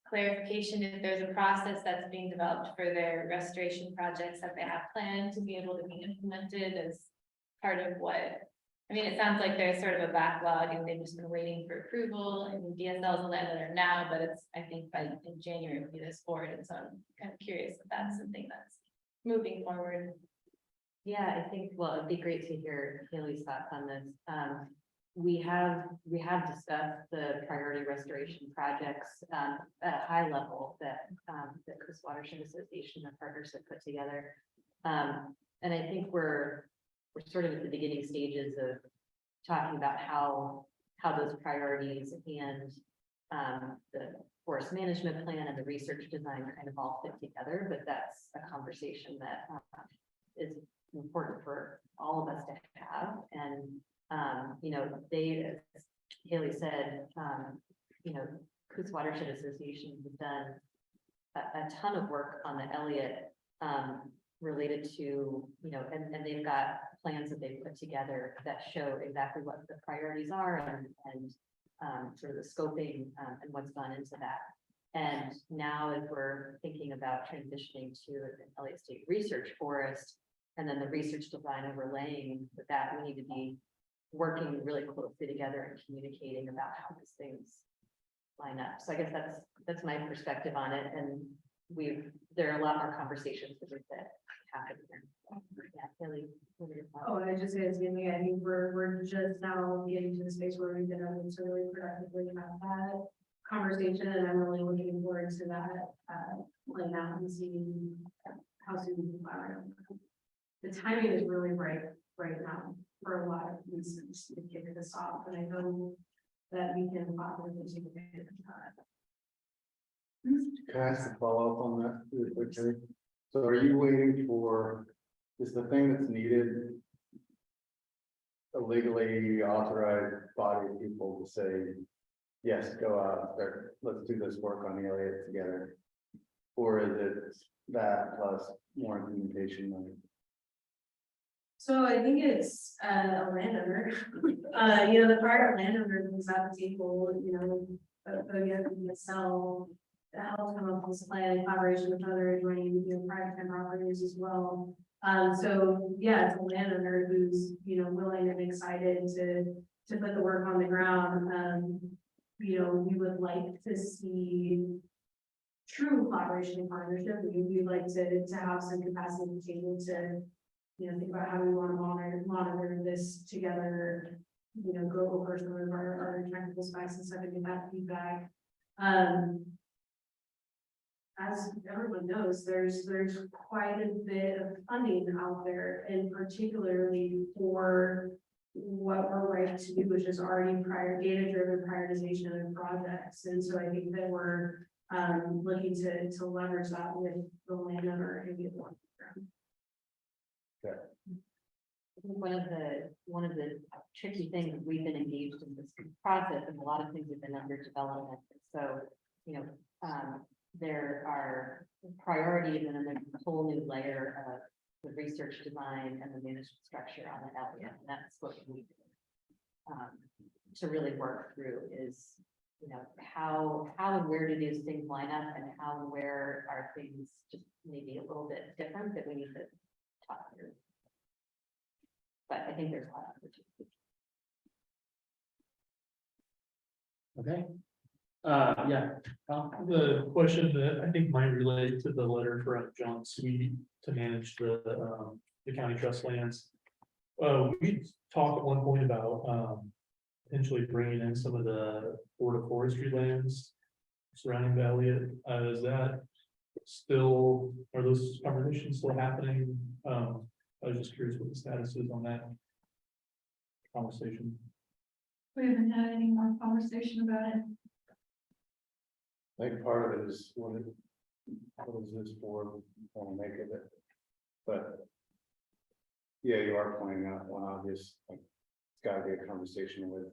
clarification if there's a process that's being developed for their restoration projects that they have planned to be able to be implemented as part of what. I mean, it sounds like there's sort of a backlog and they've just been waiting for approval, and DSL is the landowner now, but it's, I think in January will be this forward. And so I'm kind of curious if that's something that's moving forward. Yeah, I think, well, it'd be great to hear Haley's thoughts on this. We have discussed the priority restoration projects at a high level that the Coast Watershed Association and partners have put together. And I think we're sort of at the beginning stages of talking about how those priorities and the forest management plan and the research design kind of all fit together. But that's a conversation that is important for all of us to have. And they, as Haley said, Coast Watershed Association has done a ton of work on the Elliott related to, and they've got plans that they've put together that show exactly what the priorities are and sort of the scoping and what's gone into that. And now as we're thinking about transitioning to an Elliott State Research Forest, and then the research design overlaying with that, we need to be working really closely together and communicating about how these things line up. So I guess that's my perspective on it. And there are a lot more conversations that happen here. Yeah, Haley, what are your thoughts? Oh, I just say it's giving, I think we're just now getting to the space where we've been able to really productively have that conversation, and I'm really looking forward to that playing out and seeing how soon we can fire. The timing is really right now for a lot of reasons to kick this off, and I know that we can possibly take advantage of that. Can I ask a follow-up on that really quickly? So are you waiting for, is the thing that's needed a legally authorized body of people to say, yes, go out there, let's do this work on the Elliott together? Or is it that plus more implementation money? So I think it's a landowner. The prior landowner was at the table, the cell that helped come up with this plan in collaboration with other adjoining, private and properties as well. So yeah, it's a landowner who's, willing and excited to put the work on the ground. We would like to see true collaboration and partnership. We'd like to have some capacity to table to, think about how we want to monitor this together, go over some of our technical specs and stuff and get that feedback. as everyone knows, there's quite a bit of funding out there, and particularly for what we're right to do, which is already prior data-driven prioritization of projects. And so I think that we're looking to leverage that with the landowner and get one. One of the tricky things is we've been engaged in this process, and a lot of things have been under development. So, there are priorities, and then there's a whole new layer of the research design and the management structure on the Elliott, and that's what we to really work through is, how and where do these things line up, and how and where are things just maybe a little bit different that we need to talk through. But I think there's a lot of opportunity. Okay. Yeah. The question that I think might relate to the letter from John Sweet to manage the county trust lands. We talked at one point about potentially bringing in some of the Board of Forestry lands surrounding the Elliott. Is that still, are those conversations still happening? I was just curious what the status is on that conversation. We haven't had any more conversation about it. I think part of it is what is this for, want to make of it, but. Yeah, you are pointing out one obvious, like, it's gotta be a conversation with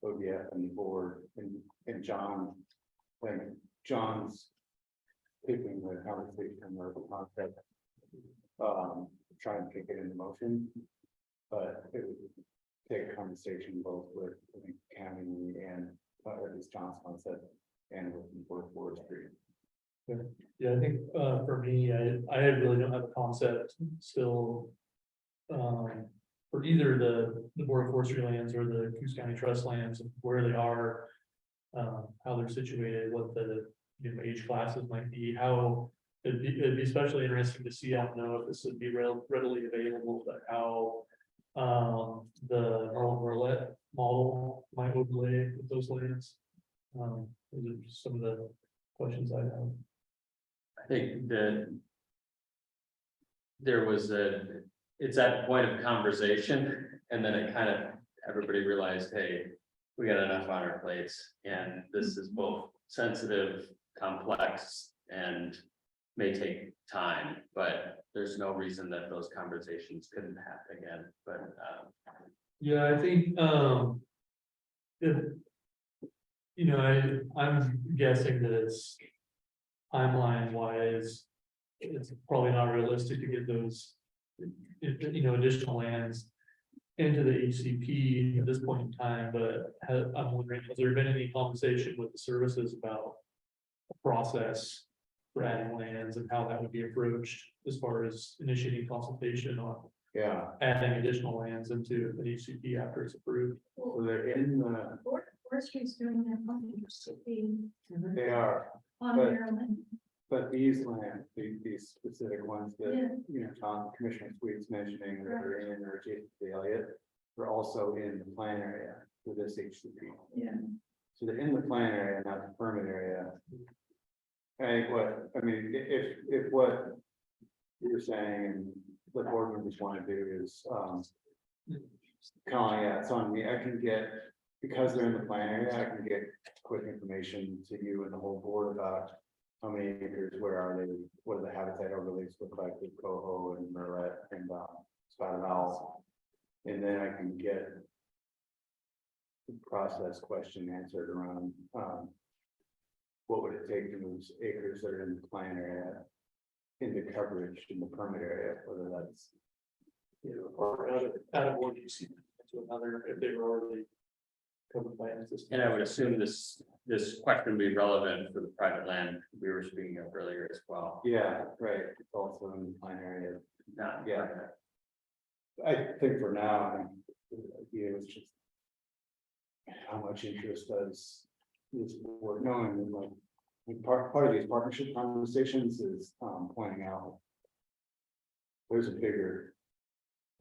ODF and the board and John, when John's picking the conversation or the concept, trying to kick it into motion. But it would take a conversation both with, I think, county and, or at least John's concept, and with the Board of Forestry. Yeah, I think for me, I really don't have a concept still. For either the Board of Forestry lands or the Coos County Trust lands, where they are, how they're situated, what the age classes might be, how it'd be especially interesting to see. I don't know if this would be readily available, but how the Merlin model might overlay with those lands. Those are just some of the questions I have. I think that there was it's at the point of conversation, and then it kind of, everybody realized, hey, we got enough on our plates, and this is both sensitive, complex, and may take time, but there's no reason that those conversations couldn't happen again, but. Yeah, I think, if, I'm guessing that it's timeline wise, it's probably not realistic to get those, additional lands into the HCP at this point in time, but I'm wondering, has there been any conversation with the services about a process for adding lands and how that would be approached as far as initiating consultation on adding additional lands into an HCP after it's approved? So they're in the. Forestry's doing their own. They are. On their land. But these lands, these specific ones that, Commissioner Sweet's mentioning that are in or adjacent to the Elliott, are also in the plan area for this HCP. Yeah. So they're in the plan area, not the permit area. If what you're saying and the board members want to do is, it's on me, I can get, because they're in the plan area, I can get quick information to you and the whole board about how many acres, where are they, what do the habitat overlays look like with coho and murrelet and spotted owl. And then I can get the process question answered around what would it take to move acres that are in the plan area into coverage in the permit area, whether that's Or out of one HCP to another if they were already covered by an existing. And I would assume this question would be relevant for the private land we were speaking of earlier as well. Yeah, right. It's also in the plan area. Yeah. I think for now, it's just how much interest does this board knowing, like part of these partnership conversations is pointing out there's a bigger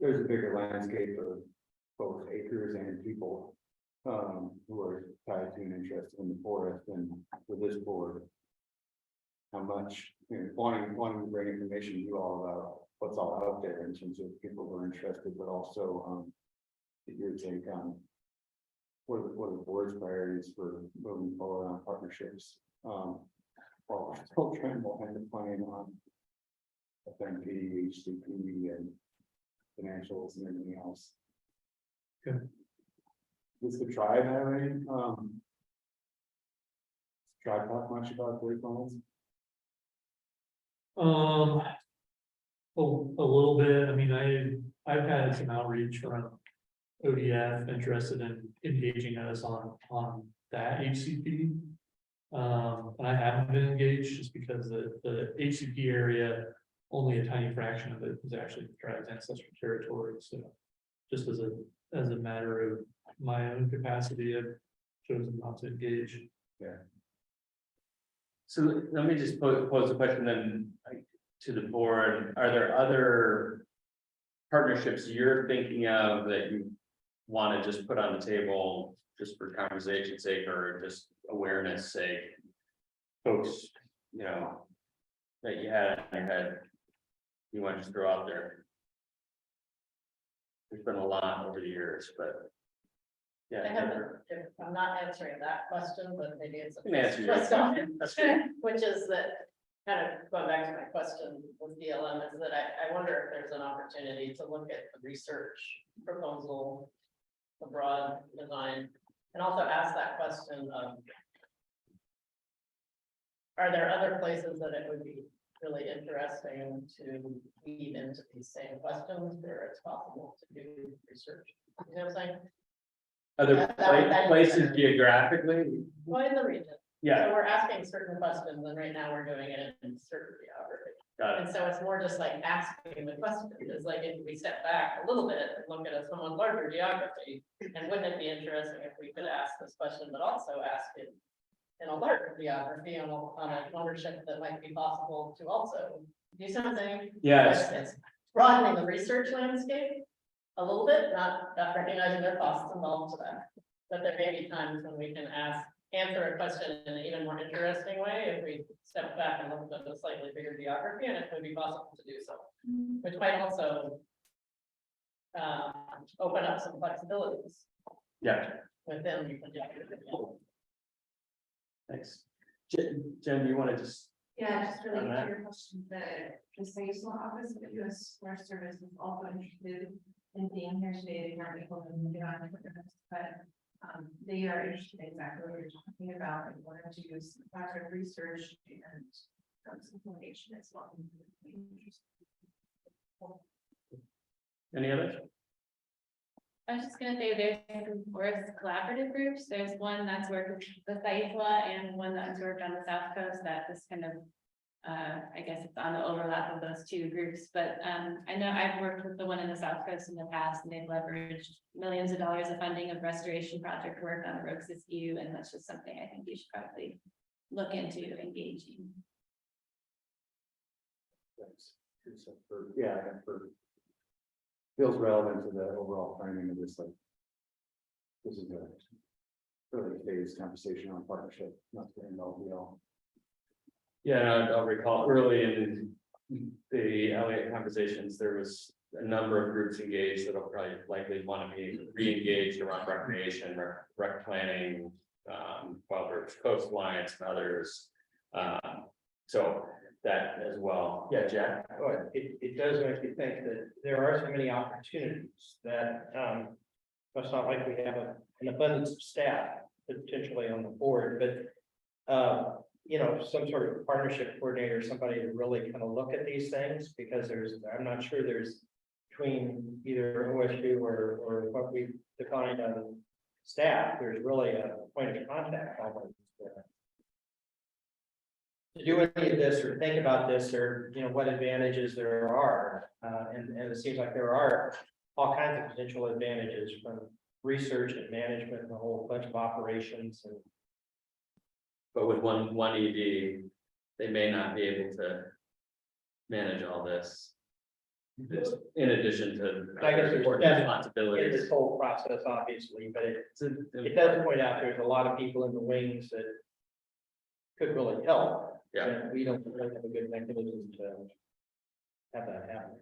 landscape of both acres and people who are tied to an interest in the forest, and for this board, how much, wanting to bring information to you all about what's all out there in terms of people who are interested, but also, get your take on what are the board's priorities for moving forward on partnerships? While we're still trying to define on FMP, HCP, and financials and everything else. Good. Does the tribe have any, tribe talk much about their plans? A little bit, I mean, I've had some outreach from ODF interested in engaging us on that HCP. And I haven't been engaged just because the HCP area, only a tiny fraction of it is actually tribe's ancestral territory, so. Just as a matter of my own capacity, I've chosen not to engage. Yeah. So let me just pose a question then to the board. Are there other partnerships you're thinking of that you want to just put on the table just for conversation's sake or just awareness sake? Folks, that you had in your head, you want to just throw out there? There's been a lot over the years, but. Yeah. I haven't, I'm not answering that question, but maybe it's a You can answer your twist own on question. That's it, good. which is that, kind of going back to my question with DLM, is that I wonder if there's an opportunity to look at the research proposal, the broad design, and also ask that question of, are there other places that it would be really interesting to weave into these same questions where it's possible to do research? You know what I'm saying? Other places geographically? Well, in the region. Yeah. So we're asking certain questions, and right now we're doing it in certain geography. Got it. And so it's more just like asking the question, is like if we step back a little bit and look at a somewhat larger geography, and wouldn't it be interesting if we could ask this question, but also ask it in a larger geography on an ownership that might be possible to also do something? Yes. It's broadening the research landscape a little bit, not recognizing their costs involved to that. But there may be times when we can answer a question in an even more interesting way if we step back and look at a slightly bigger geography, and it would be possible to do so, which might also open up some flexibilities. Yeah. Within the geography. Thanks. Jen, do you want to just? Yeah, just On related that? to your question, the state office of the U.S. Forest Service is also interested in being here today. They aren't able to get on with us, but they are interested in exactly what you're talking about and wanting to use background research and some information as well. Any others? I was just gonna say, there's some forest collaborative groups. There's one that's worked with the Saitwa and one that's worked on the South Coast that is kind of, I guess it's on the overlap of those two groups, but I know I've worked with the one in the South Coast in the past, and they've leveraged millions of dollars of funding of restoration project work on the Rogue Siskiyou, and that's just something I think you should probably look into engaging. Thanks. Yeah, feels relevant to the overall framing of this, like. This is a early phase conversation on partnership, not getting all. Yeah, I'll recall early in the Elliott conversations, there was a number of groups engaged that'll probably likely want to be re-engaged around recreation, rec planning, Wilderness Coast Alliance and others. So that as well. Yeah, Jack. Well, it does make me think that there are so many opportunities that, it's not like we have an abundance of staff potentially on the board, but, some sort of partnership coordinator, somebody to really kind of look at these things, because I'm not sure there's between either OSU or what we defined on staff, there's really a point of contact almost. To do any of this or think about this, or what advantages there are, and it seems like there are all kinds of potential advantages from research and management and a whole bunch of operations. And But with one ED, they may not be able to manage all this. In addition to I guess there's important responsibilities. in this whole process, obviously, but it does point out there's a lot of people in the wings that could really help. Yeah. And we don't really have a good mechanism to have that happen.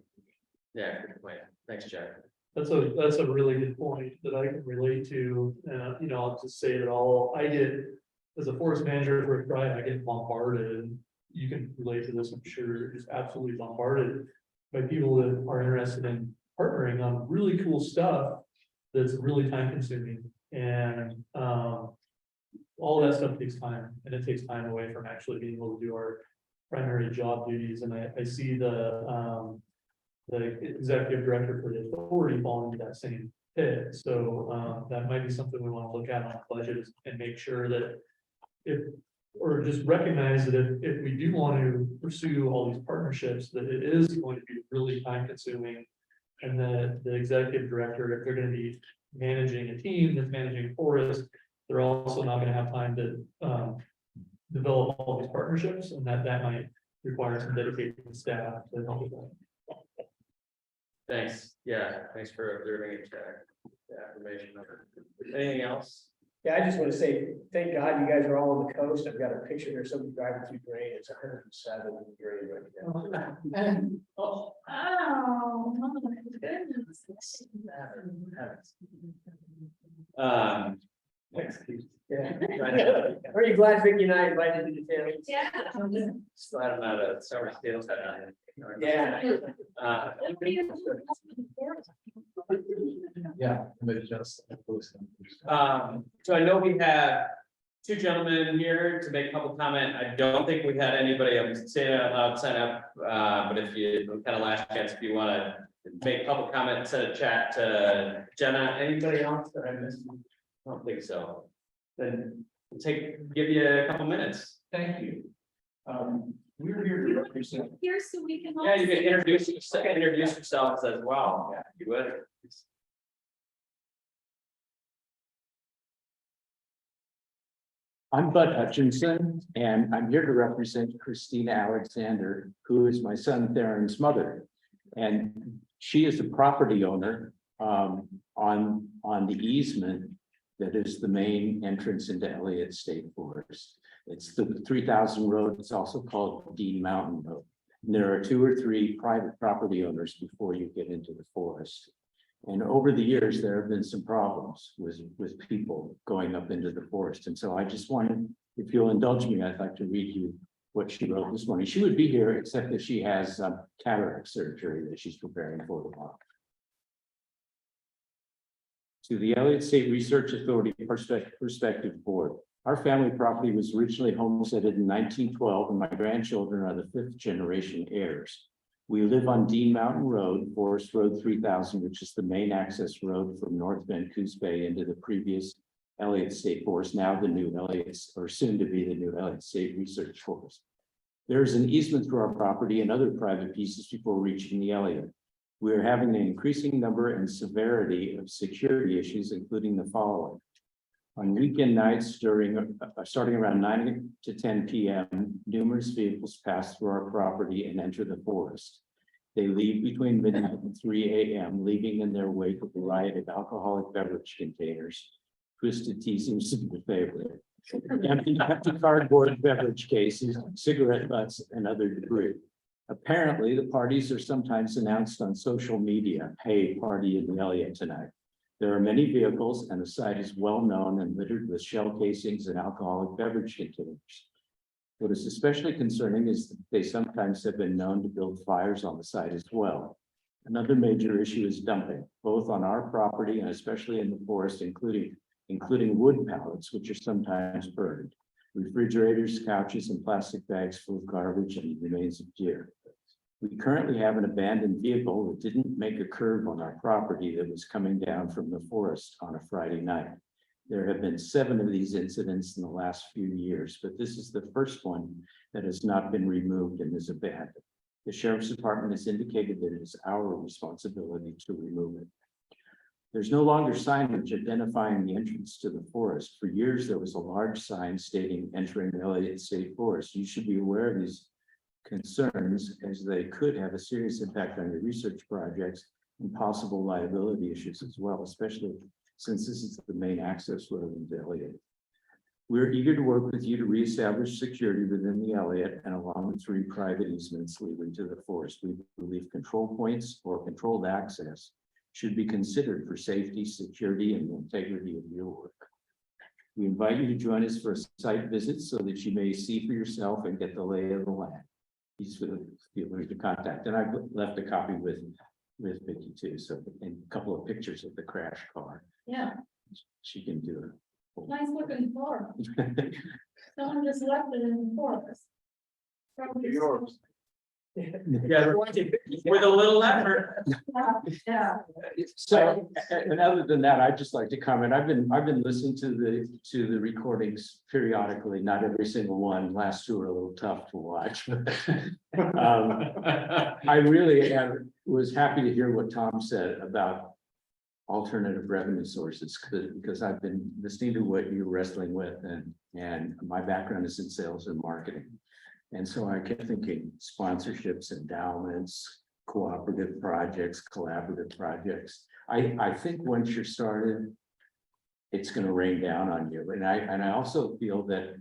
Yeah, good point. Thanks, Jack. That's a really good point that I can relate to, you know, I'll just say it all, I get, as a forest manager for a tribe, I get bombarded. You can relate to this, I'm sure, just absolutely bombarded by people that are interested in partnering on really cool stuff that's really time consuming, and all that stuff takes time, and it takes time away from actually being able to do our primary job duties. And I see the executive director for the authority falling into that same pit. So that might be something we want to look at on budget and make sure that or just recognize that if we do want to pursue all these partnerships, that it is going to be really time consuming. And that the executive director, if they're going to be managing a team that's managing a forest, they're also not going to have time to develop all these partnerships, and that might require some dedicated staff to help with that. Thanks. Yeah, thanks for observing it, Jack. The affirmation. Anything else? Yeah, I just want to say, thank God you guys are all on the coast. I've got a picture there, somebody driving through grade. It's 107 grade right now. Oh, my goodness. Yeah. Are you glad Vicky and I invited you to town? Yeah. Glad I'm not a summer sales head. Yeah. Yeah. Maybe just. So I know we have two gentlemen here to make a public comment. I don't think we had anybody, I'm saying it out loud, sign up. But if you kind of last chance, if you want to make public comment, send a chat to Jenna, anybody else that I missed? I don't think so. Then we'll give you a couple minutes. Thank you. We're here to represent. Here so we can. Yeah, you can introduce yourselves as well. Yeah, you would. I'm Bud Hutchinson, and I'm here to represent Christina Alexander, who is my son Theron's mother. And she is a property owner on the easement that is the main entrance into Elliott State Forest. It's the 3000 road. It's also called Dean Mountain Road. And there are 2 or 3 private property owners before you get into the forest. And over the years, there have been some problems with people going up into the forest. And so I just wanted, if you'll indulge me, I'd like to read you what she wrote this morning. She would be here, except that she has cataract surgery that she's preparing for tomorrow. To the Elliott State Research Authority Prospective Board. Our family property was originally homesteaded in 1912, and my grandchildren are the 5th generation heirs. We live on Dean Mountain Road, Forest Road 3000, which is the main access road from North Vancouver Bay into the previous Elliott State Forest, now the new Elliott, or soon to be the new Elliott State Research Forest. There is an easement through our property and other private pieces before reaching the Elliott. We are having an increasing number and severity of security issues, including the following. On weekend nights starting around 9 to 10 p.m., numerous vehicles pass through our property and enter the forest. They leave between midnight and 3 a.m., leaving in their wake a variety of alcoholic beverage containers. Twisted Tea seems to be the favorite. Empty cardboard beverage cases, cigarette butts, and other debris. Apparently, the parties are sometimes announced on social media. Hey, party in the Elliott tonight. There are many vehicles, and the site is well known and littered with shell casings and alcoholic beverage containers. What is especially concerning is that they sometimes have been known to build fires on the site as well. Another major issue is dumping, both on our property and especially in the forest, including wood pallets, which are sometimes burned, refrigerators, couches, and plastic bags full of garbage and remains of deer. We currently have an abandoned vehicle that didn't make a curve on our property that was coming down from the forest on a Friday night. There have been 7 of these incidents in the last few years, but this is the first one that has not been removed and is abandoned. The Sheriff's Department has indicated that it is our responsibility to remove it. There's no longer signage identifying the entrance to the forest. For years, there was a large sign stating entering the Elliott State Forest. You should be aware of these concerns, as they could have a serious impact on your research projects and possible liability issues as well, especially since this is the main access road into Elliott. We're eager to work with you to reestablish security within the Elliott and along the 3 private easements leading to the forest. We believe control points or controlled access should be considered for safety, security, and the integrity of your work. We invite you to join us for a site visit so that you may see for yourself and get the lay of the land. Please feel free to contact, and I've left a copy with Vicky too, so, and a couple of pictures of the crash car. Yeah, She can do it. nice looking car. Someone just left it in the forest. Yours. Yeah, with a little effort. Yeah. So, and other than that, I'd just like to comment, I've been listening to the recordings periodically, not every single one. Last 2 are a little tough to watch. I really was happy to hear what Tom said about alternative revenue sources, because I've been listening to what you're wrestling with, and my background is in sales and marketing. And so I kept thinking sponsorships, endowments, cooperative projects, collaborative projects. I think once you're started, it's going to rain down on you. And I also feel that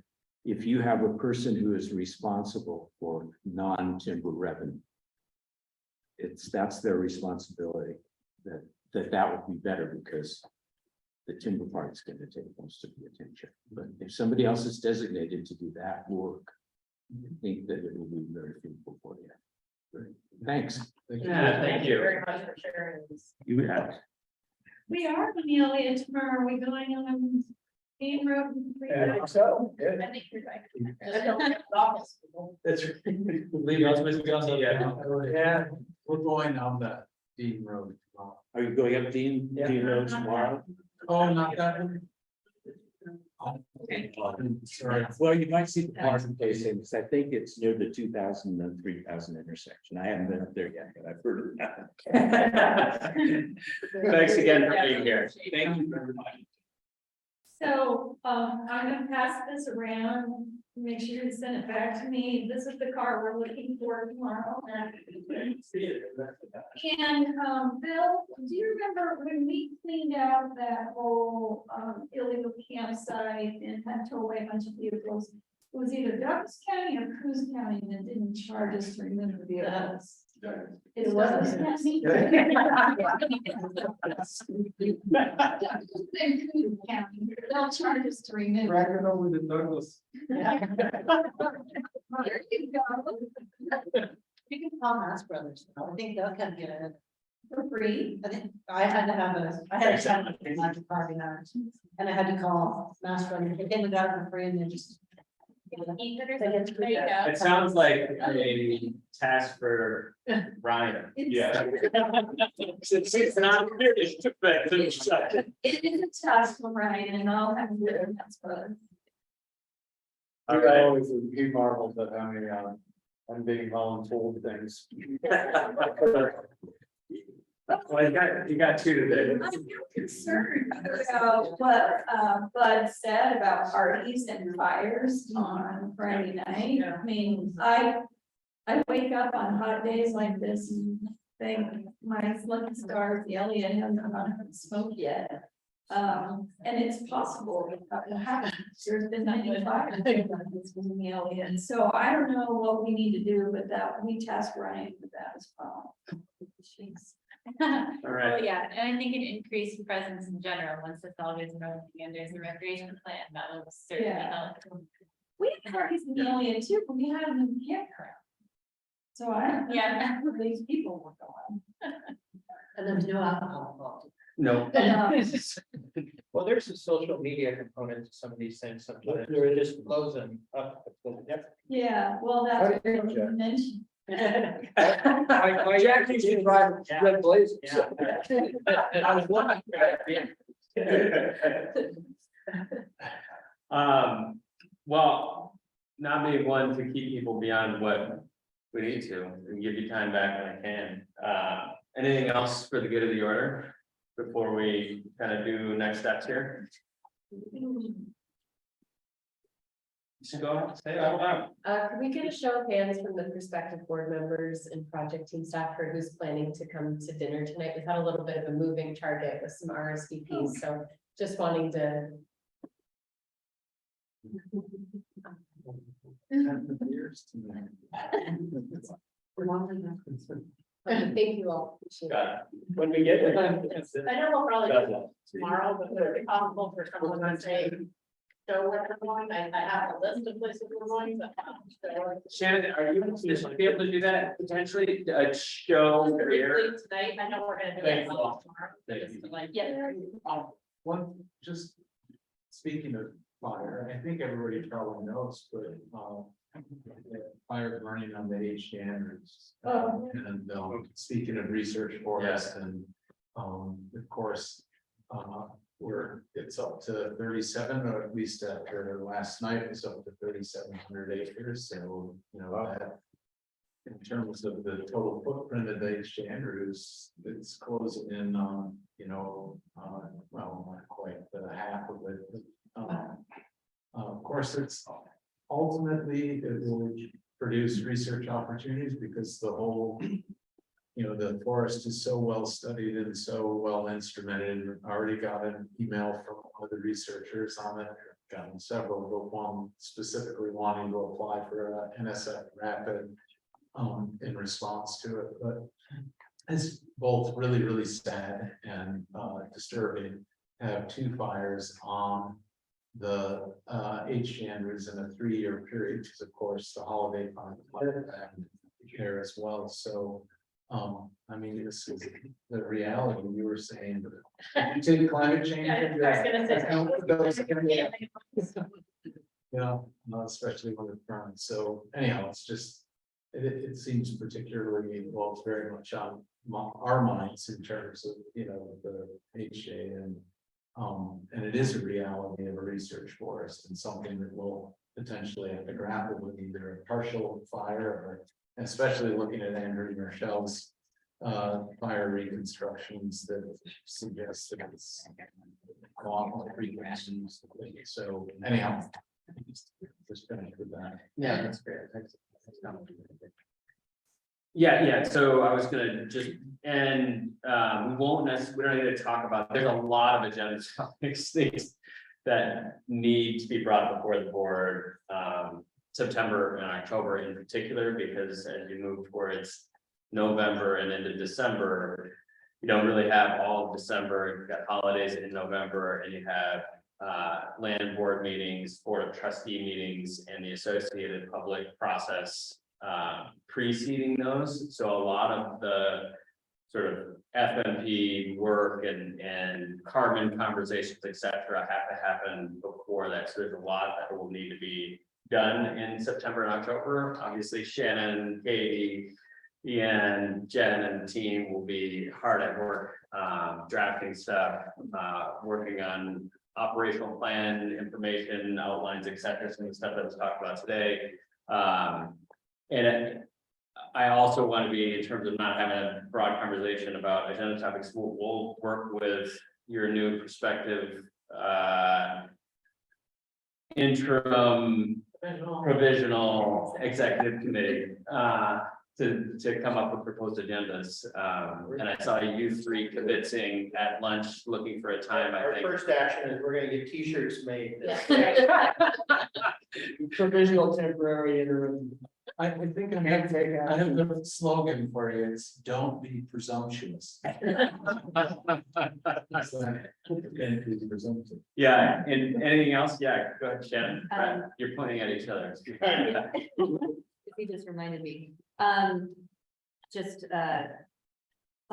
if you have a person who is responsible for non-timber revenue, that's their responsibility. That would be better, because the timber part is going to take most of the attention. But if somebody else is designated to do that work, I think that it will be very fruitful for you. Great. Thanks. Yeah, thank you. Very much for sharing this. You have. We are in the Elliott tomorrow. Are we going on Dean Road? I think so. I think you're right. That's right. Leave us with you. Yeah, we're going on the Dean Road tomorrow. Are you going up Dean Road tomorrow? Oh, not that one. Sorry. Well, you might see the parking facing, because I think it's near the 2000 and 3000 intersection. I haven't been up there yet, but I've heard of that. Thanks again for being here. Thank you very much. So, I'm gonna pass this around, make sure you send it back to me. This is the car we're looking for tomorrow. And, Bill, do you remember when we cleaned out that whole, illegal campsite and had to tow away a bunch of vehicles? It was either Douglas County or Cruz County that didn't charge us to remove the vehicles. It was County. They'll charge us to remove. Drag it over to Douglas. There you go. You can call Mass Brothers. I think they'll come get it. For free. I think I had to have a parking hours, and I had to call Mass Brothers. They came and got it for free, and they just. There you go. It sounds like a task for Ryan. Yeah. It's not finished, but It is a task for Ryan, and I'll have to do it. That's fun. all right. Always he marvels at how many, I'm being voluntold things. Well, you got 2 today. I'm concerned about what Bud said about parties and fires on Friday night. I mean, I wake up on hot days like this and think my lucky stars, the Elliott hasn't gone up in smoke yet. And it's possible that will happen. There's been 95 in the Elliott. So I don't know what we need to do, but that we task Ryan with that as well. All right. Well, yeah, and I think an increased presence in general, once this all gets rolling and there's a recreation plan, that will certainly Yeah. help. We had parties in the Elliott too, but we had them in the campground. So I don't know where these people were going. And there's no alcohol involved. No. Well, there's a social media component to some of these things sometimes. It just blows them up. Yeah, well, that's what you mentioned. I actually should drive red blazers. I was wondering. Well, not being one to keep people beyond what we need to, and give you time back when I can. Anything else for the good of the order before we kind of do next steps here? Just go, say it out loud. Could we get a show of hands from the prospective board members and project team staff for who's planning to come to dinner tonight? We've had a little bit of a moving target with some RSVPs, so just wanting to. Thank you all. Appreciate it. When we get there. I know we'll probably do it tomorrow, but would it be possible for someone to say, show where they're going? I have a list of places we're going, but. Shannon, are you be able to do that potentially, show where? Tonight, I know we're gonna do it Thank you. tomorrow. Thank Just you. to, like, yeah. One, just speaking of fire, I think everybody probably knows, but, fire burning on the H standards. And, speaking of research forest and, of course, it's up to 37, or at least after last night, it's up to 3,700 acres, so, you know, that. In terms of the total footprint of H. Andrews, it's closing in on, well, not quite the half of it. Of course, it's ultimately, it will produce research opportunities because the whole, the forest is so well studied and so well instrumented. Already got an email from one of the researchers on it, gotten several, but one specifically wanting to apply for a NSF rapid in response to it, but it's both really, really sad and disturbing to have two fires on the H. Andrews in a 3-year period, because of course the holiday fire here as well. So I mean, this is the reality you were saying, but you take climate change. Especially when it's burns. So anyhow, it's just it seems particularly, well, it's very much on our minds in terms of, the HA and it is a reality of a research forest and something that we'll potentially have to grapple with, either a partial fire or especially looking at Andrew Marshall's fire reconstructions that suggest that it's a lot more frequency. So anyhow, just finish with that. Yeah, that's great. Thanks. Yeah, so I was gonna just, and we won't necessarily, we don't need to talk about, there's a lot of agenda topics, things that need to be brought before the board, September and October in particular, because as you move towards November and into December, you don't really have all of December, you've got holidays in November, and you have land board meetings, board of trustee meetings, and the associated public process preceding those. So a lot of the sort of FMP work and carbon conversations, et cetera, have to happen before that. So there's a lot that will need to be done in September and October. Obviously, Shannon, Katie, Ian, Jen, and the team will be hard at work drafting stuff, working on operational plan, information, outlines, et cetera, some of the stuff that was talked about today. And I also want to be, in terms of not having a broad conversation about agenda topics, we'll work with your new prospective interim provisional executive committee to come up with proposed agendas. And I saw you three convincing at lunch, looking for a time, I Our think. first action is we're gonna get t-shirts made. Yeah. Provisional, temporary, interim. I think I have the slogan for you. It's don't be presumptuous. Yeah, and anything else? Yeah, go ahead, Shannon. You're pointing at each other. He just reminded me, just,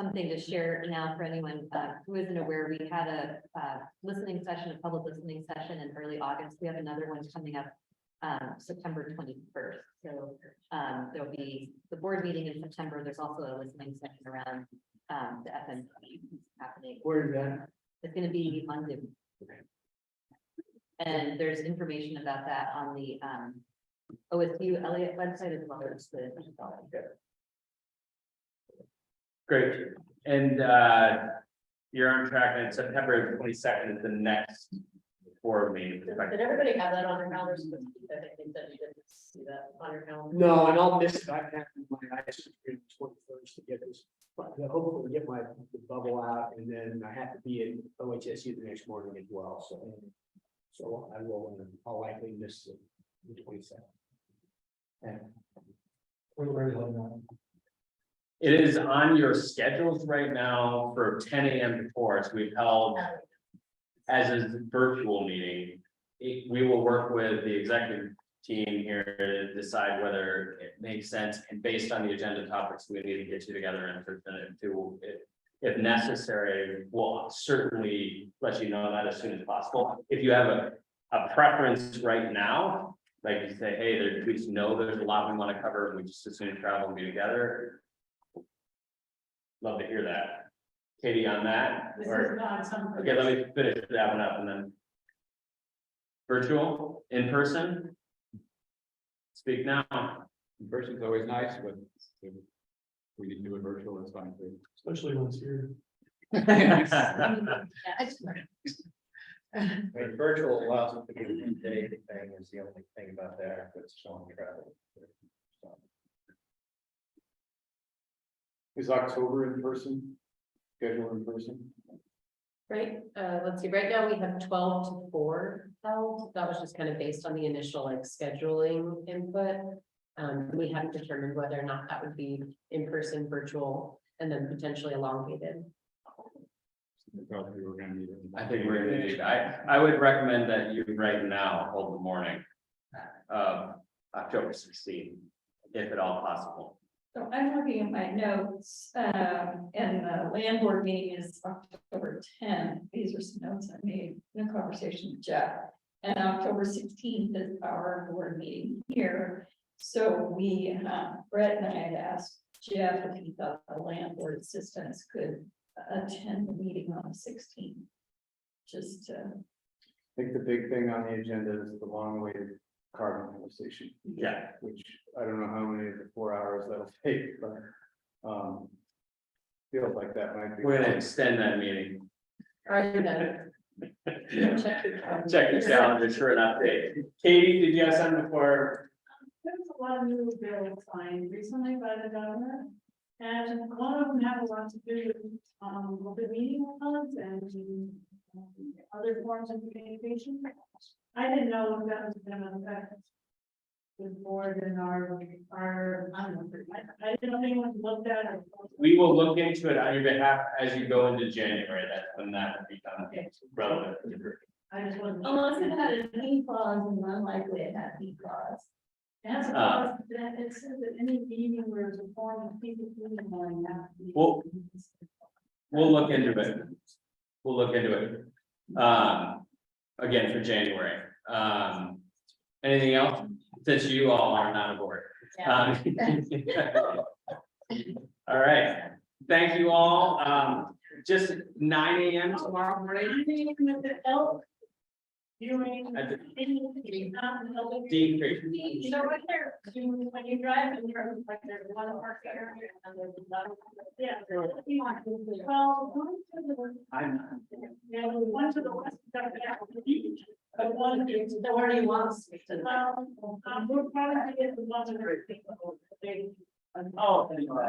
something to share now for anyone, who isn't aware, we had a, listening session, a public listening session in early August. We have another one coming up, September 21st. So, there'll be the board meeting in September. There's also a listening session around, the FNP happening. Where is that? It's gonna be on Zoom. And there's information about that on the, OSU Elliott website as well as the. Great. And you're on track, and September 22nd is the next board meeting. Did everybody have that on their calendars? I think they said you didn't see that on your calendar. No, and I'll miss it. I have my IS 21st to get this, but hopefully get my the bubble out, and then I have to be in OHSU the next morning as well. So I'll likely miss the 27th. And We're very low now. It is on your schedules right now for 10 a.m. to 4, so we've held as a virtual meeting. We will work with the executive team here to decide whether it makes sense, and based on the agenda topics, we need to get you together and present it to, if necessary, we'll certainly let you know that as soon as possible. If you have a preference right now, like you say, hey, we just know there's a lot we want to cover, and we just as soon as travel and be together. Love to hear that. Katie, on that? This Or- is not something. Okay, let me finish that one up and then. Virtual, in person? Speak now. In person's always nice, but if we can do it virtual, it's fine too. Especially when it's here. I mean, virtual allows it to be a day thing is the only thing about that, but it's showing travel. Is October in person? Schedule in person? Right, let's see, right now we have 12 to 4 held. That was just kind of based on the initial like scheduling input. We haven't determined whether or not that would be in person, virtual, and then potentially elongated. I think we're gonna need, I would recommend that you right now hold the morning of October 16th, if at all possible. So I'm looking at my notes, and the land board meeting is October 10th. These are some notes I made in a conversation with Jeff. And October 16th is our board meeting here. So we, Brett and I had asked Jeff if he thought the land board assistants could attend the meeting on the 16th. Just to. I think the big thing on the agenda is the long-awaited carbon conversation. Yeah. Which I don't know how many of the 4 hours that'll take, but, feels like that might be. We're gonna extend that meeting. Are you done? Check your calendar for an update. Katie, did you have something before? There's a lot of new bills signed recently by the governor. And one of them had a lot to do with, the meeting funds and other forms of communication. I didn't know if that was gonna affect the board and our, I don't know, I didn't know anyone looked at it. We will look into it on your behalf as you go into January. That's when that will become relevant. I just wanted. Unless it had a fee clause, and unlikely it had fee clause. It has a clause that it says that any meeting where it's a form of people meeting going now. We'll look into it. We'll look into it. Again, for January. Anything else? Since you all are not aboard. All right. Thank you all. Just 9 a.m. tomorrow morning. Viewing. At the Dean Creek. You know, right there, when you drive and you're like, there's one park area and there's another. Yeah. Well, I'm yeah, one to the west. But one is, where do you want us to? Well, we're probably get the one. Oh, anyway.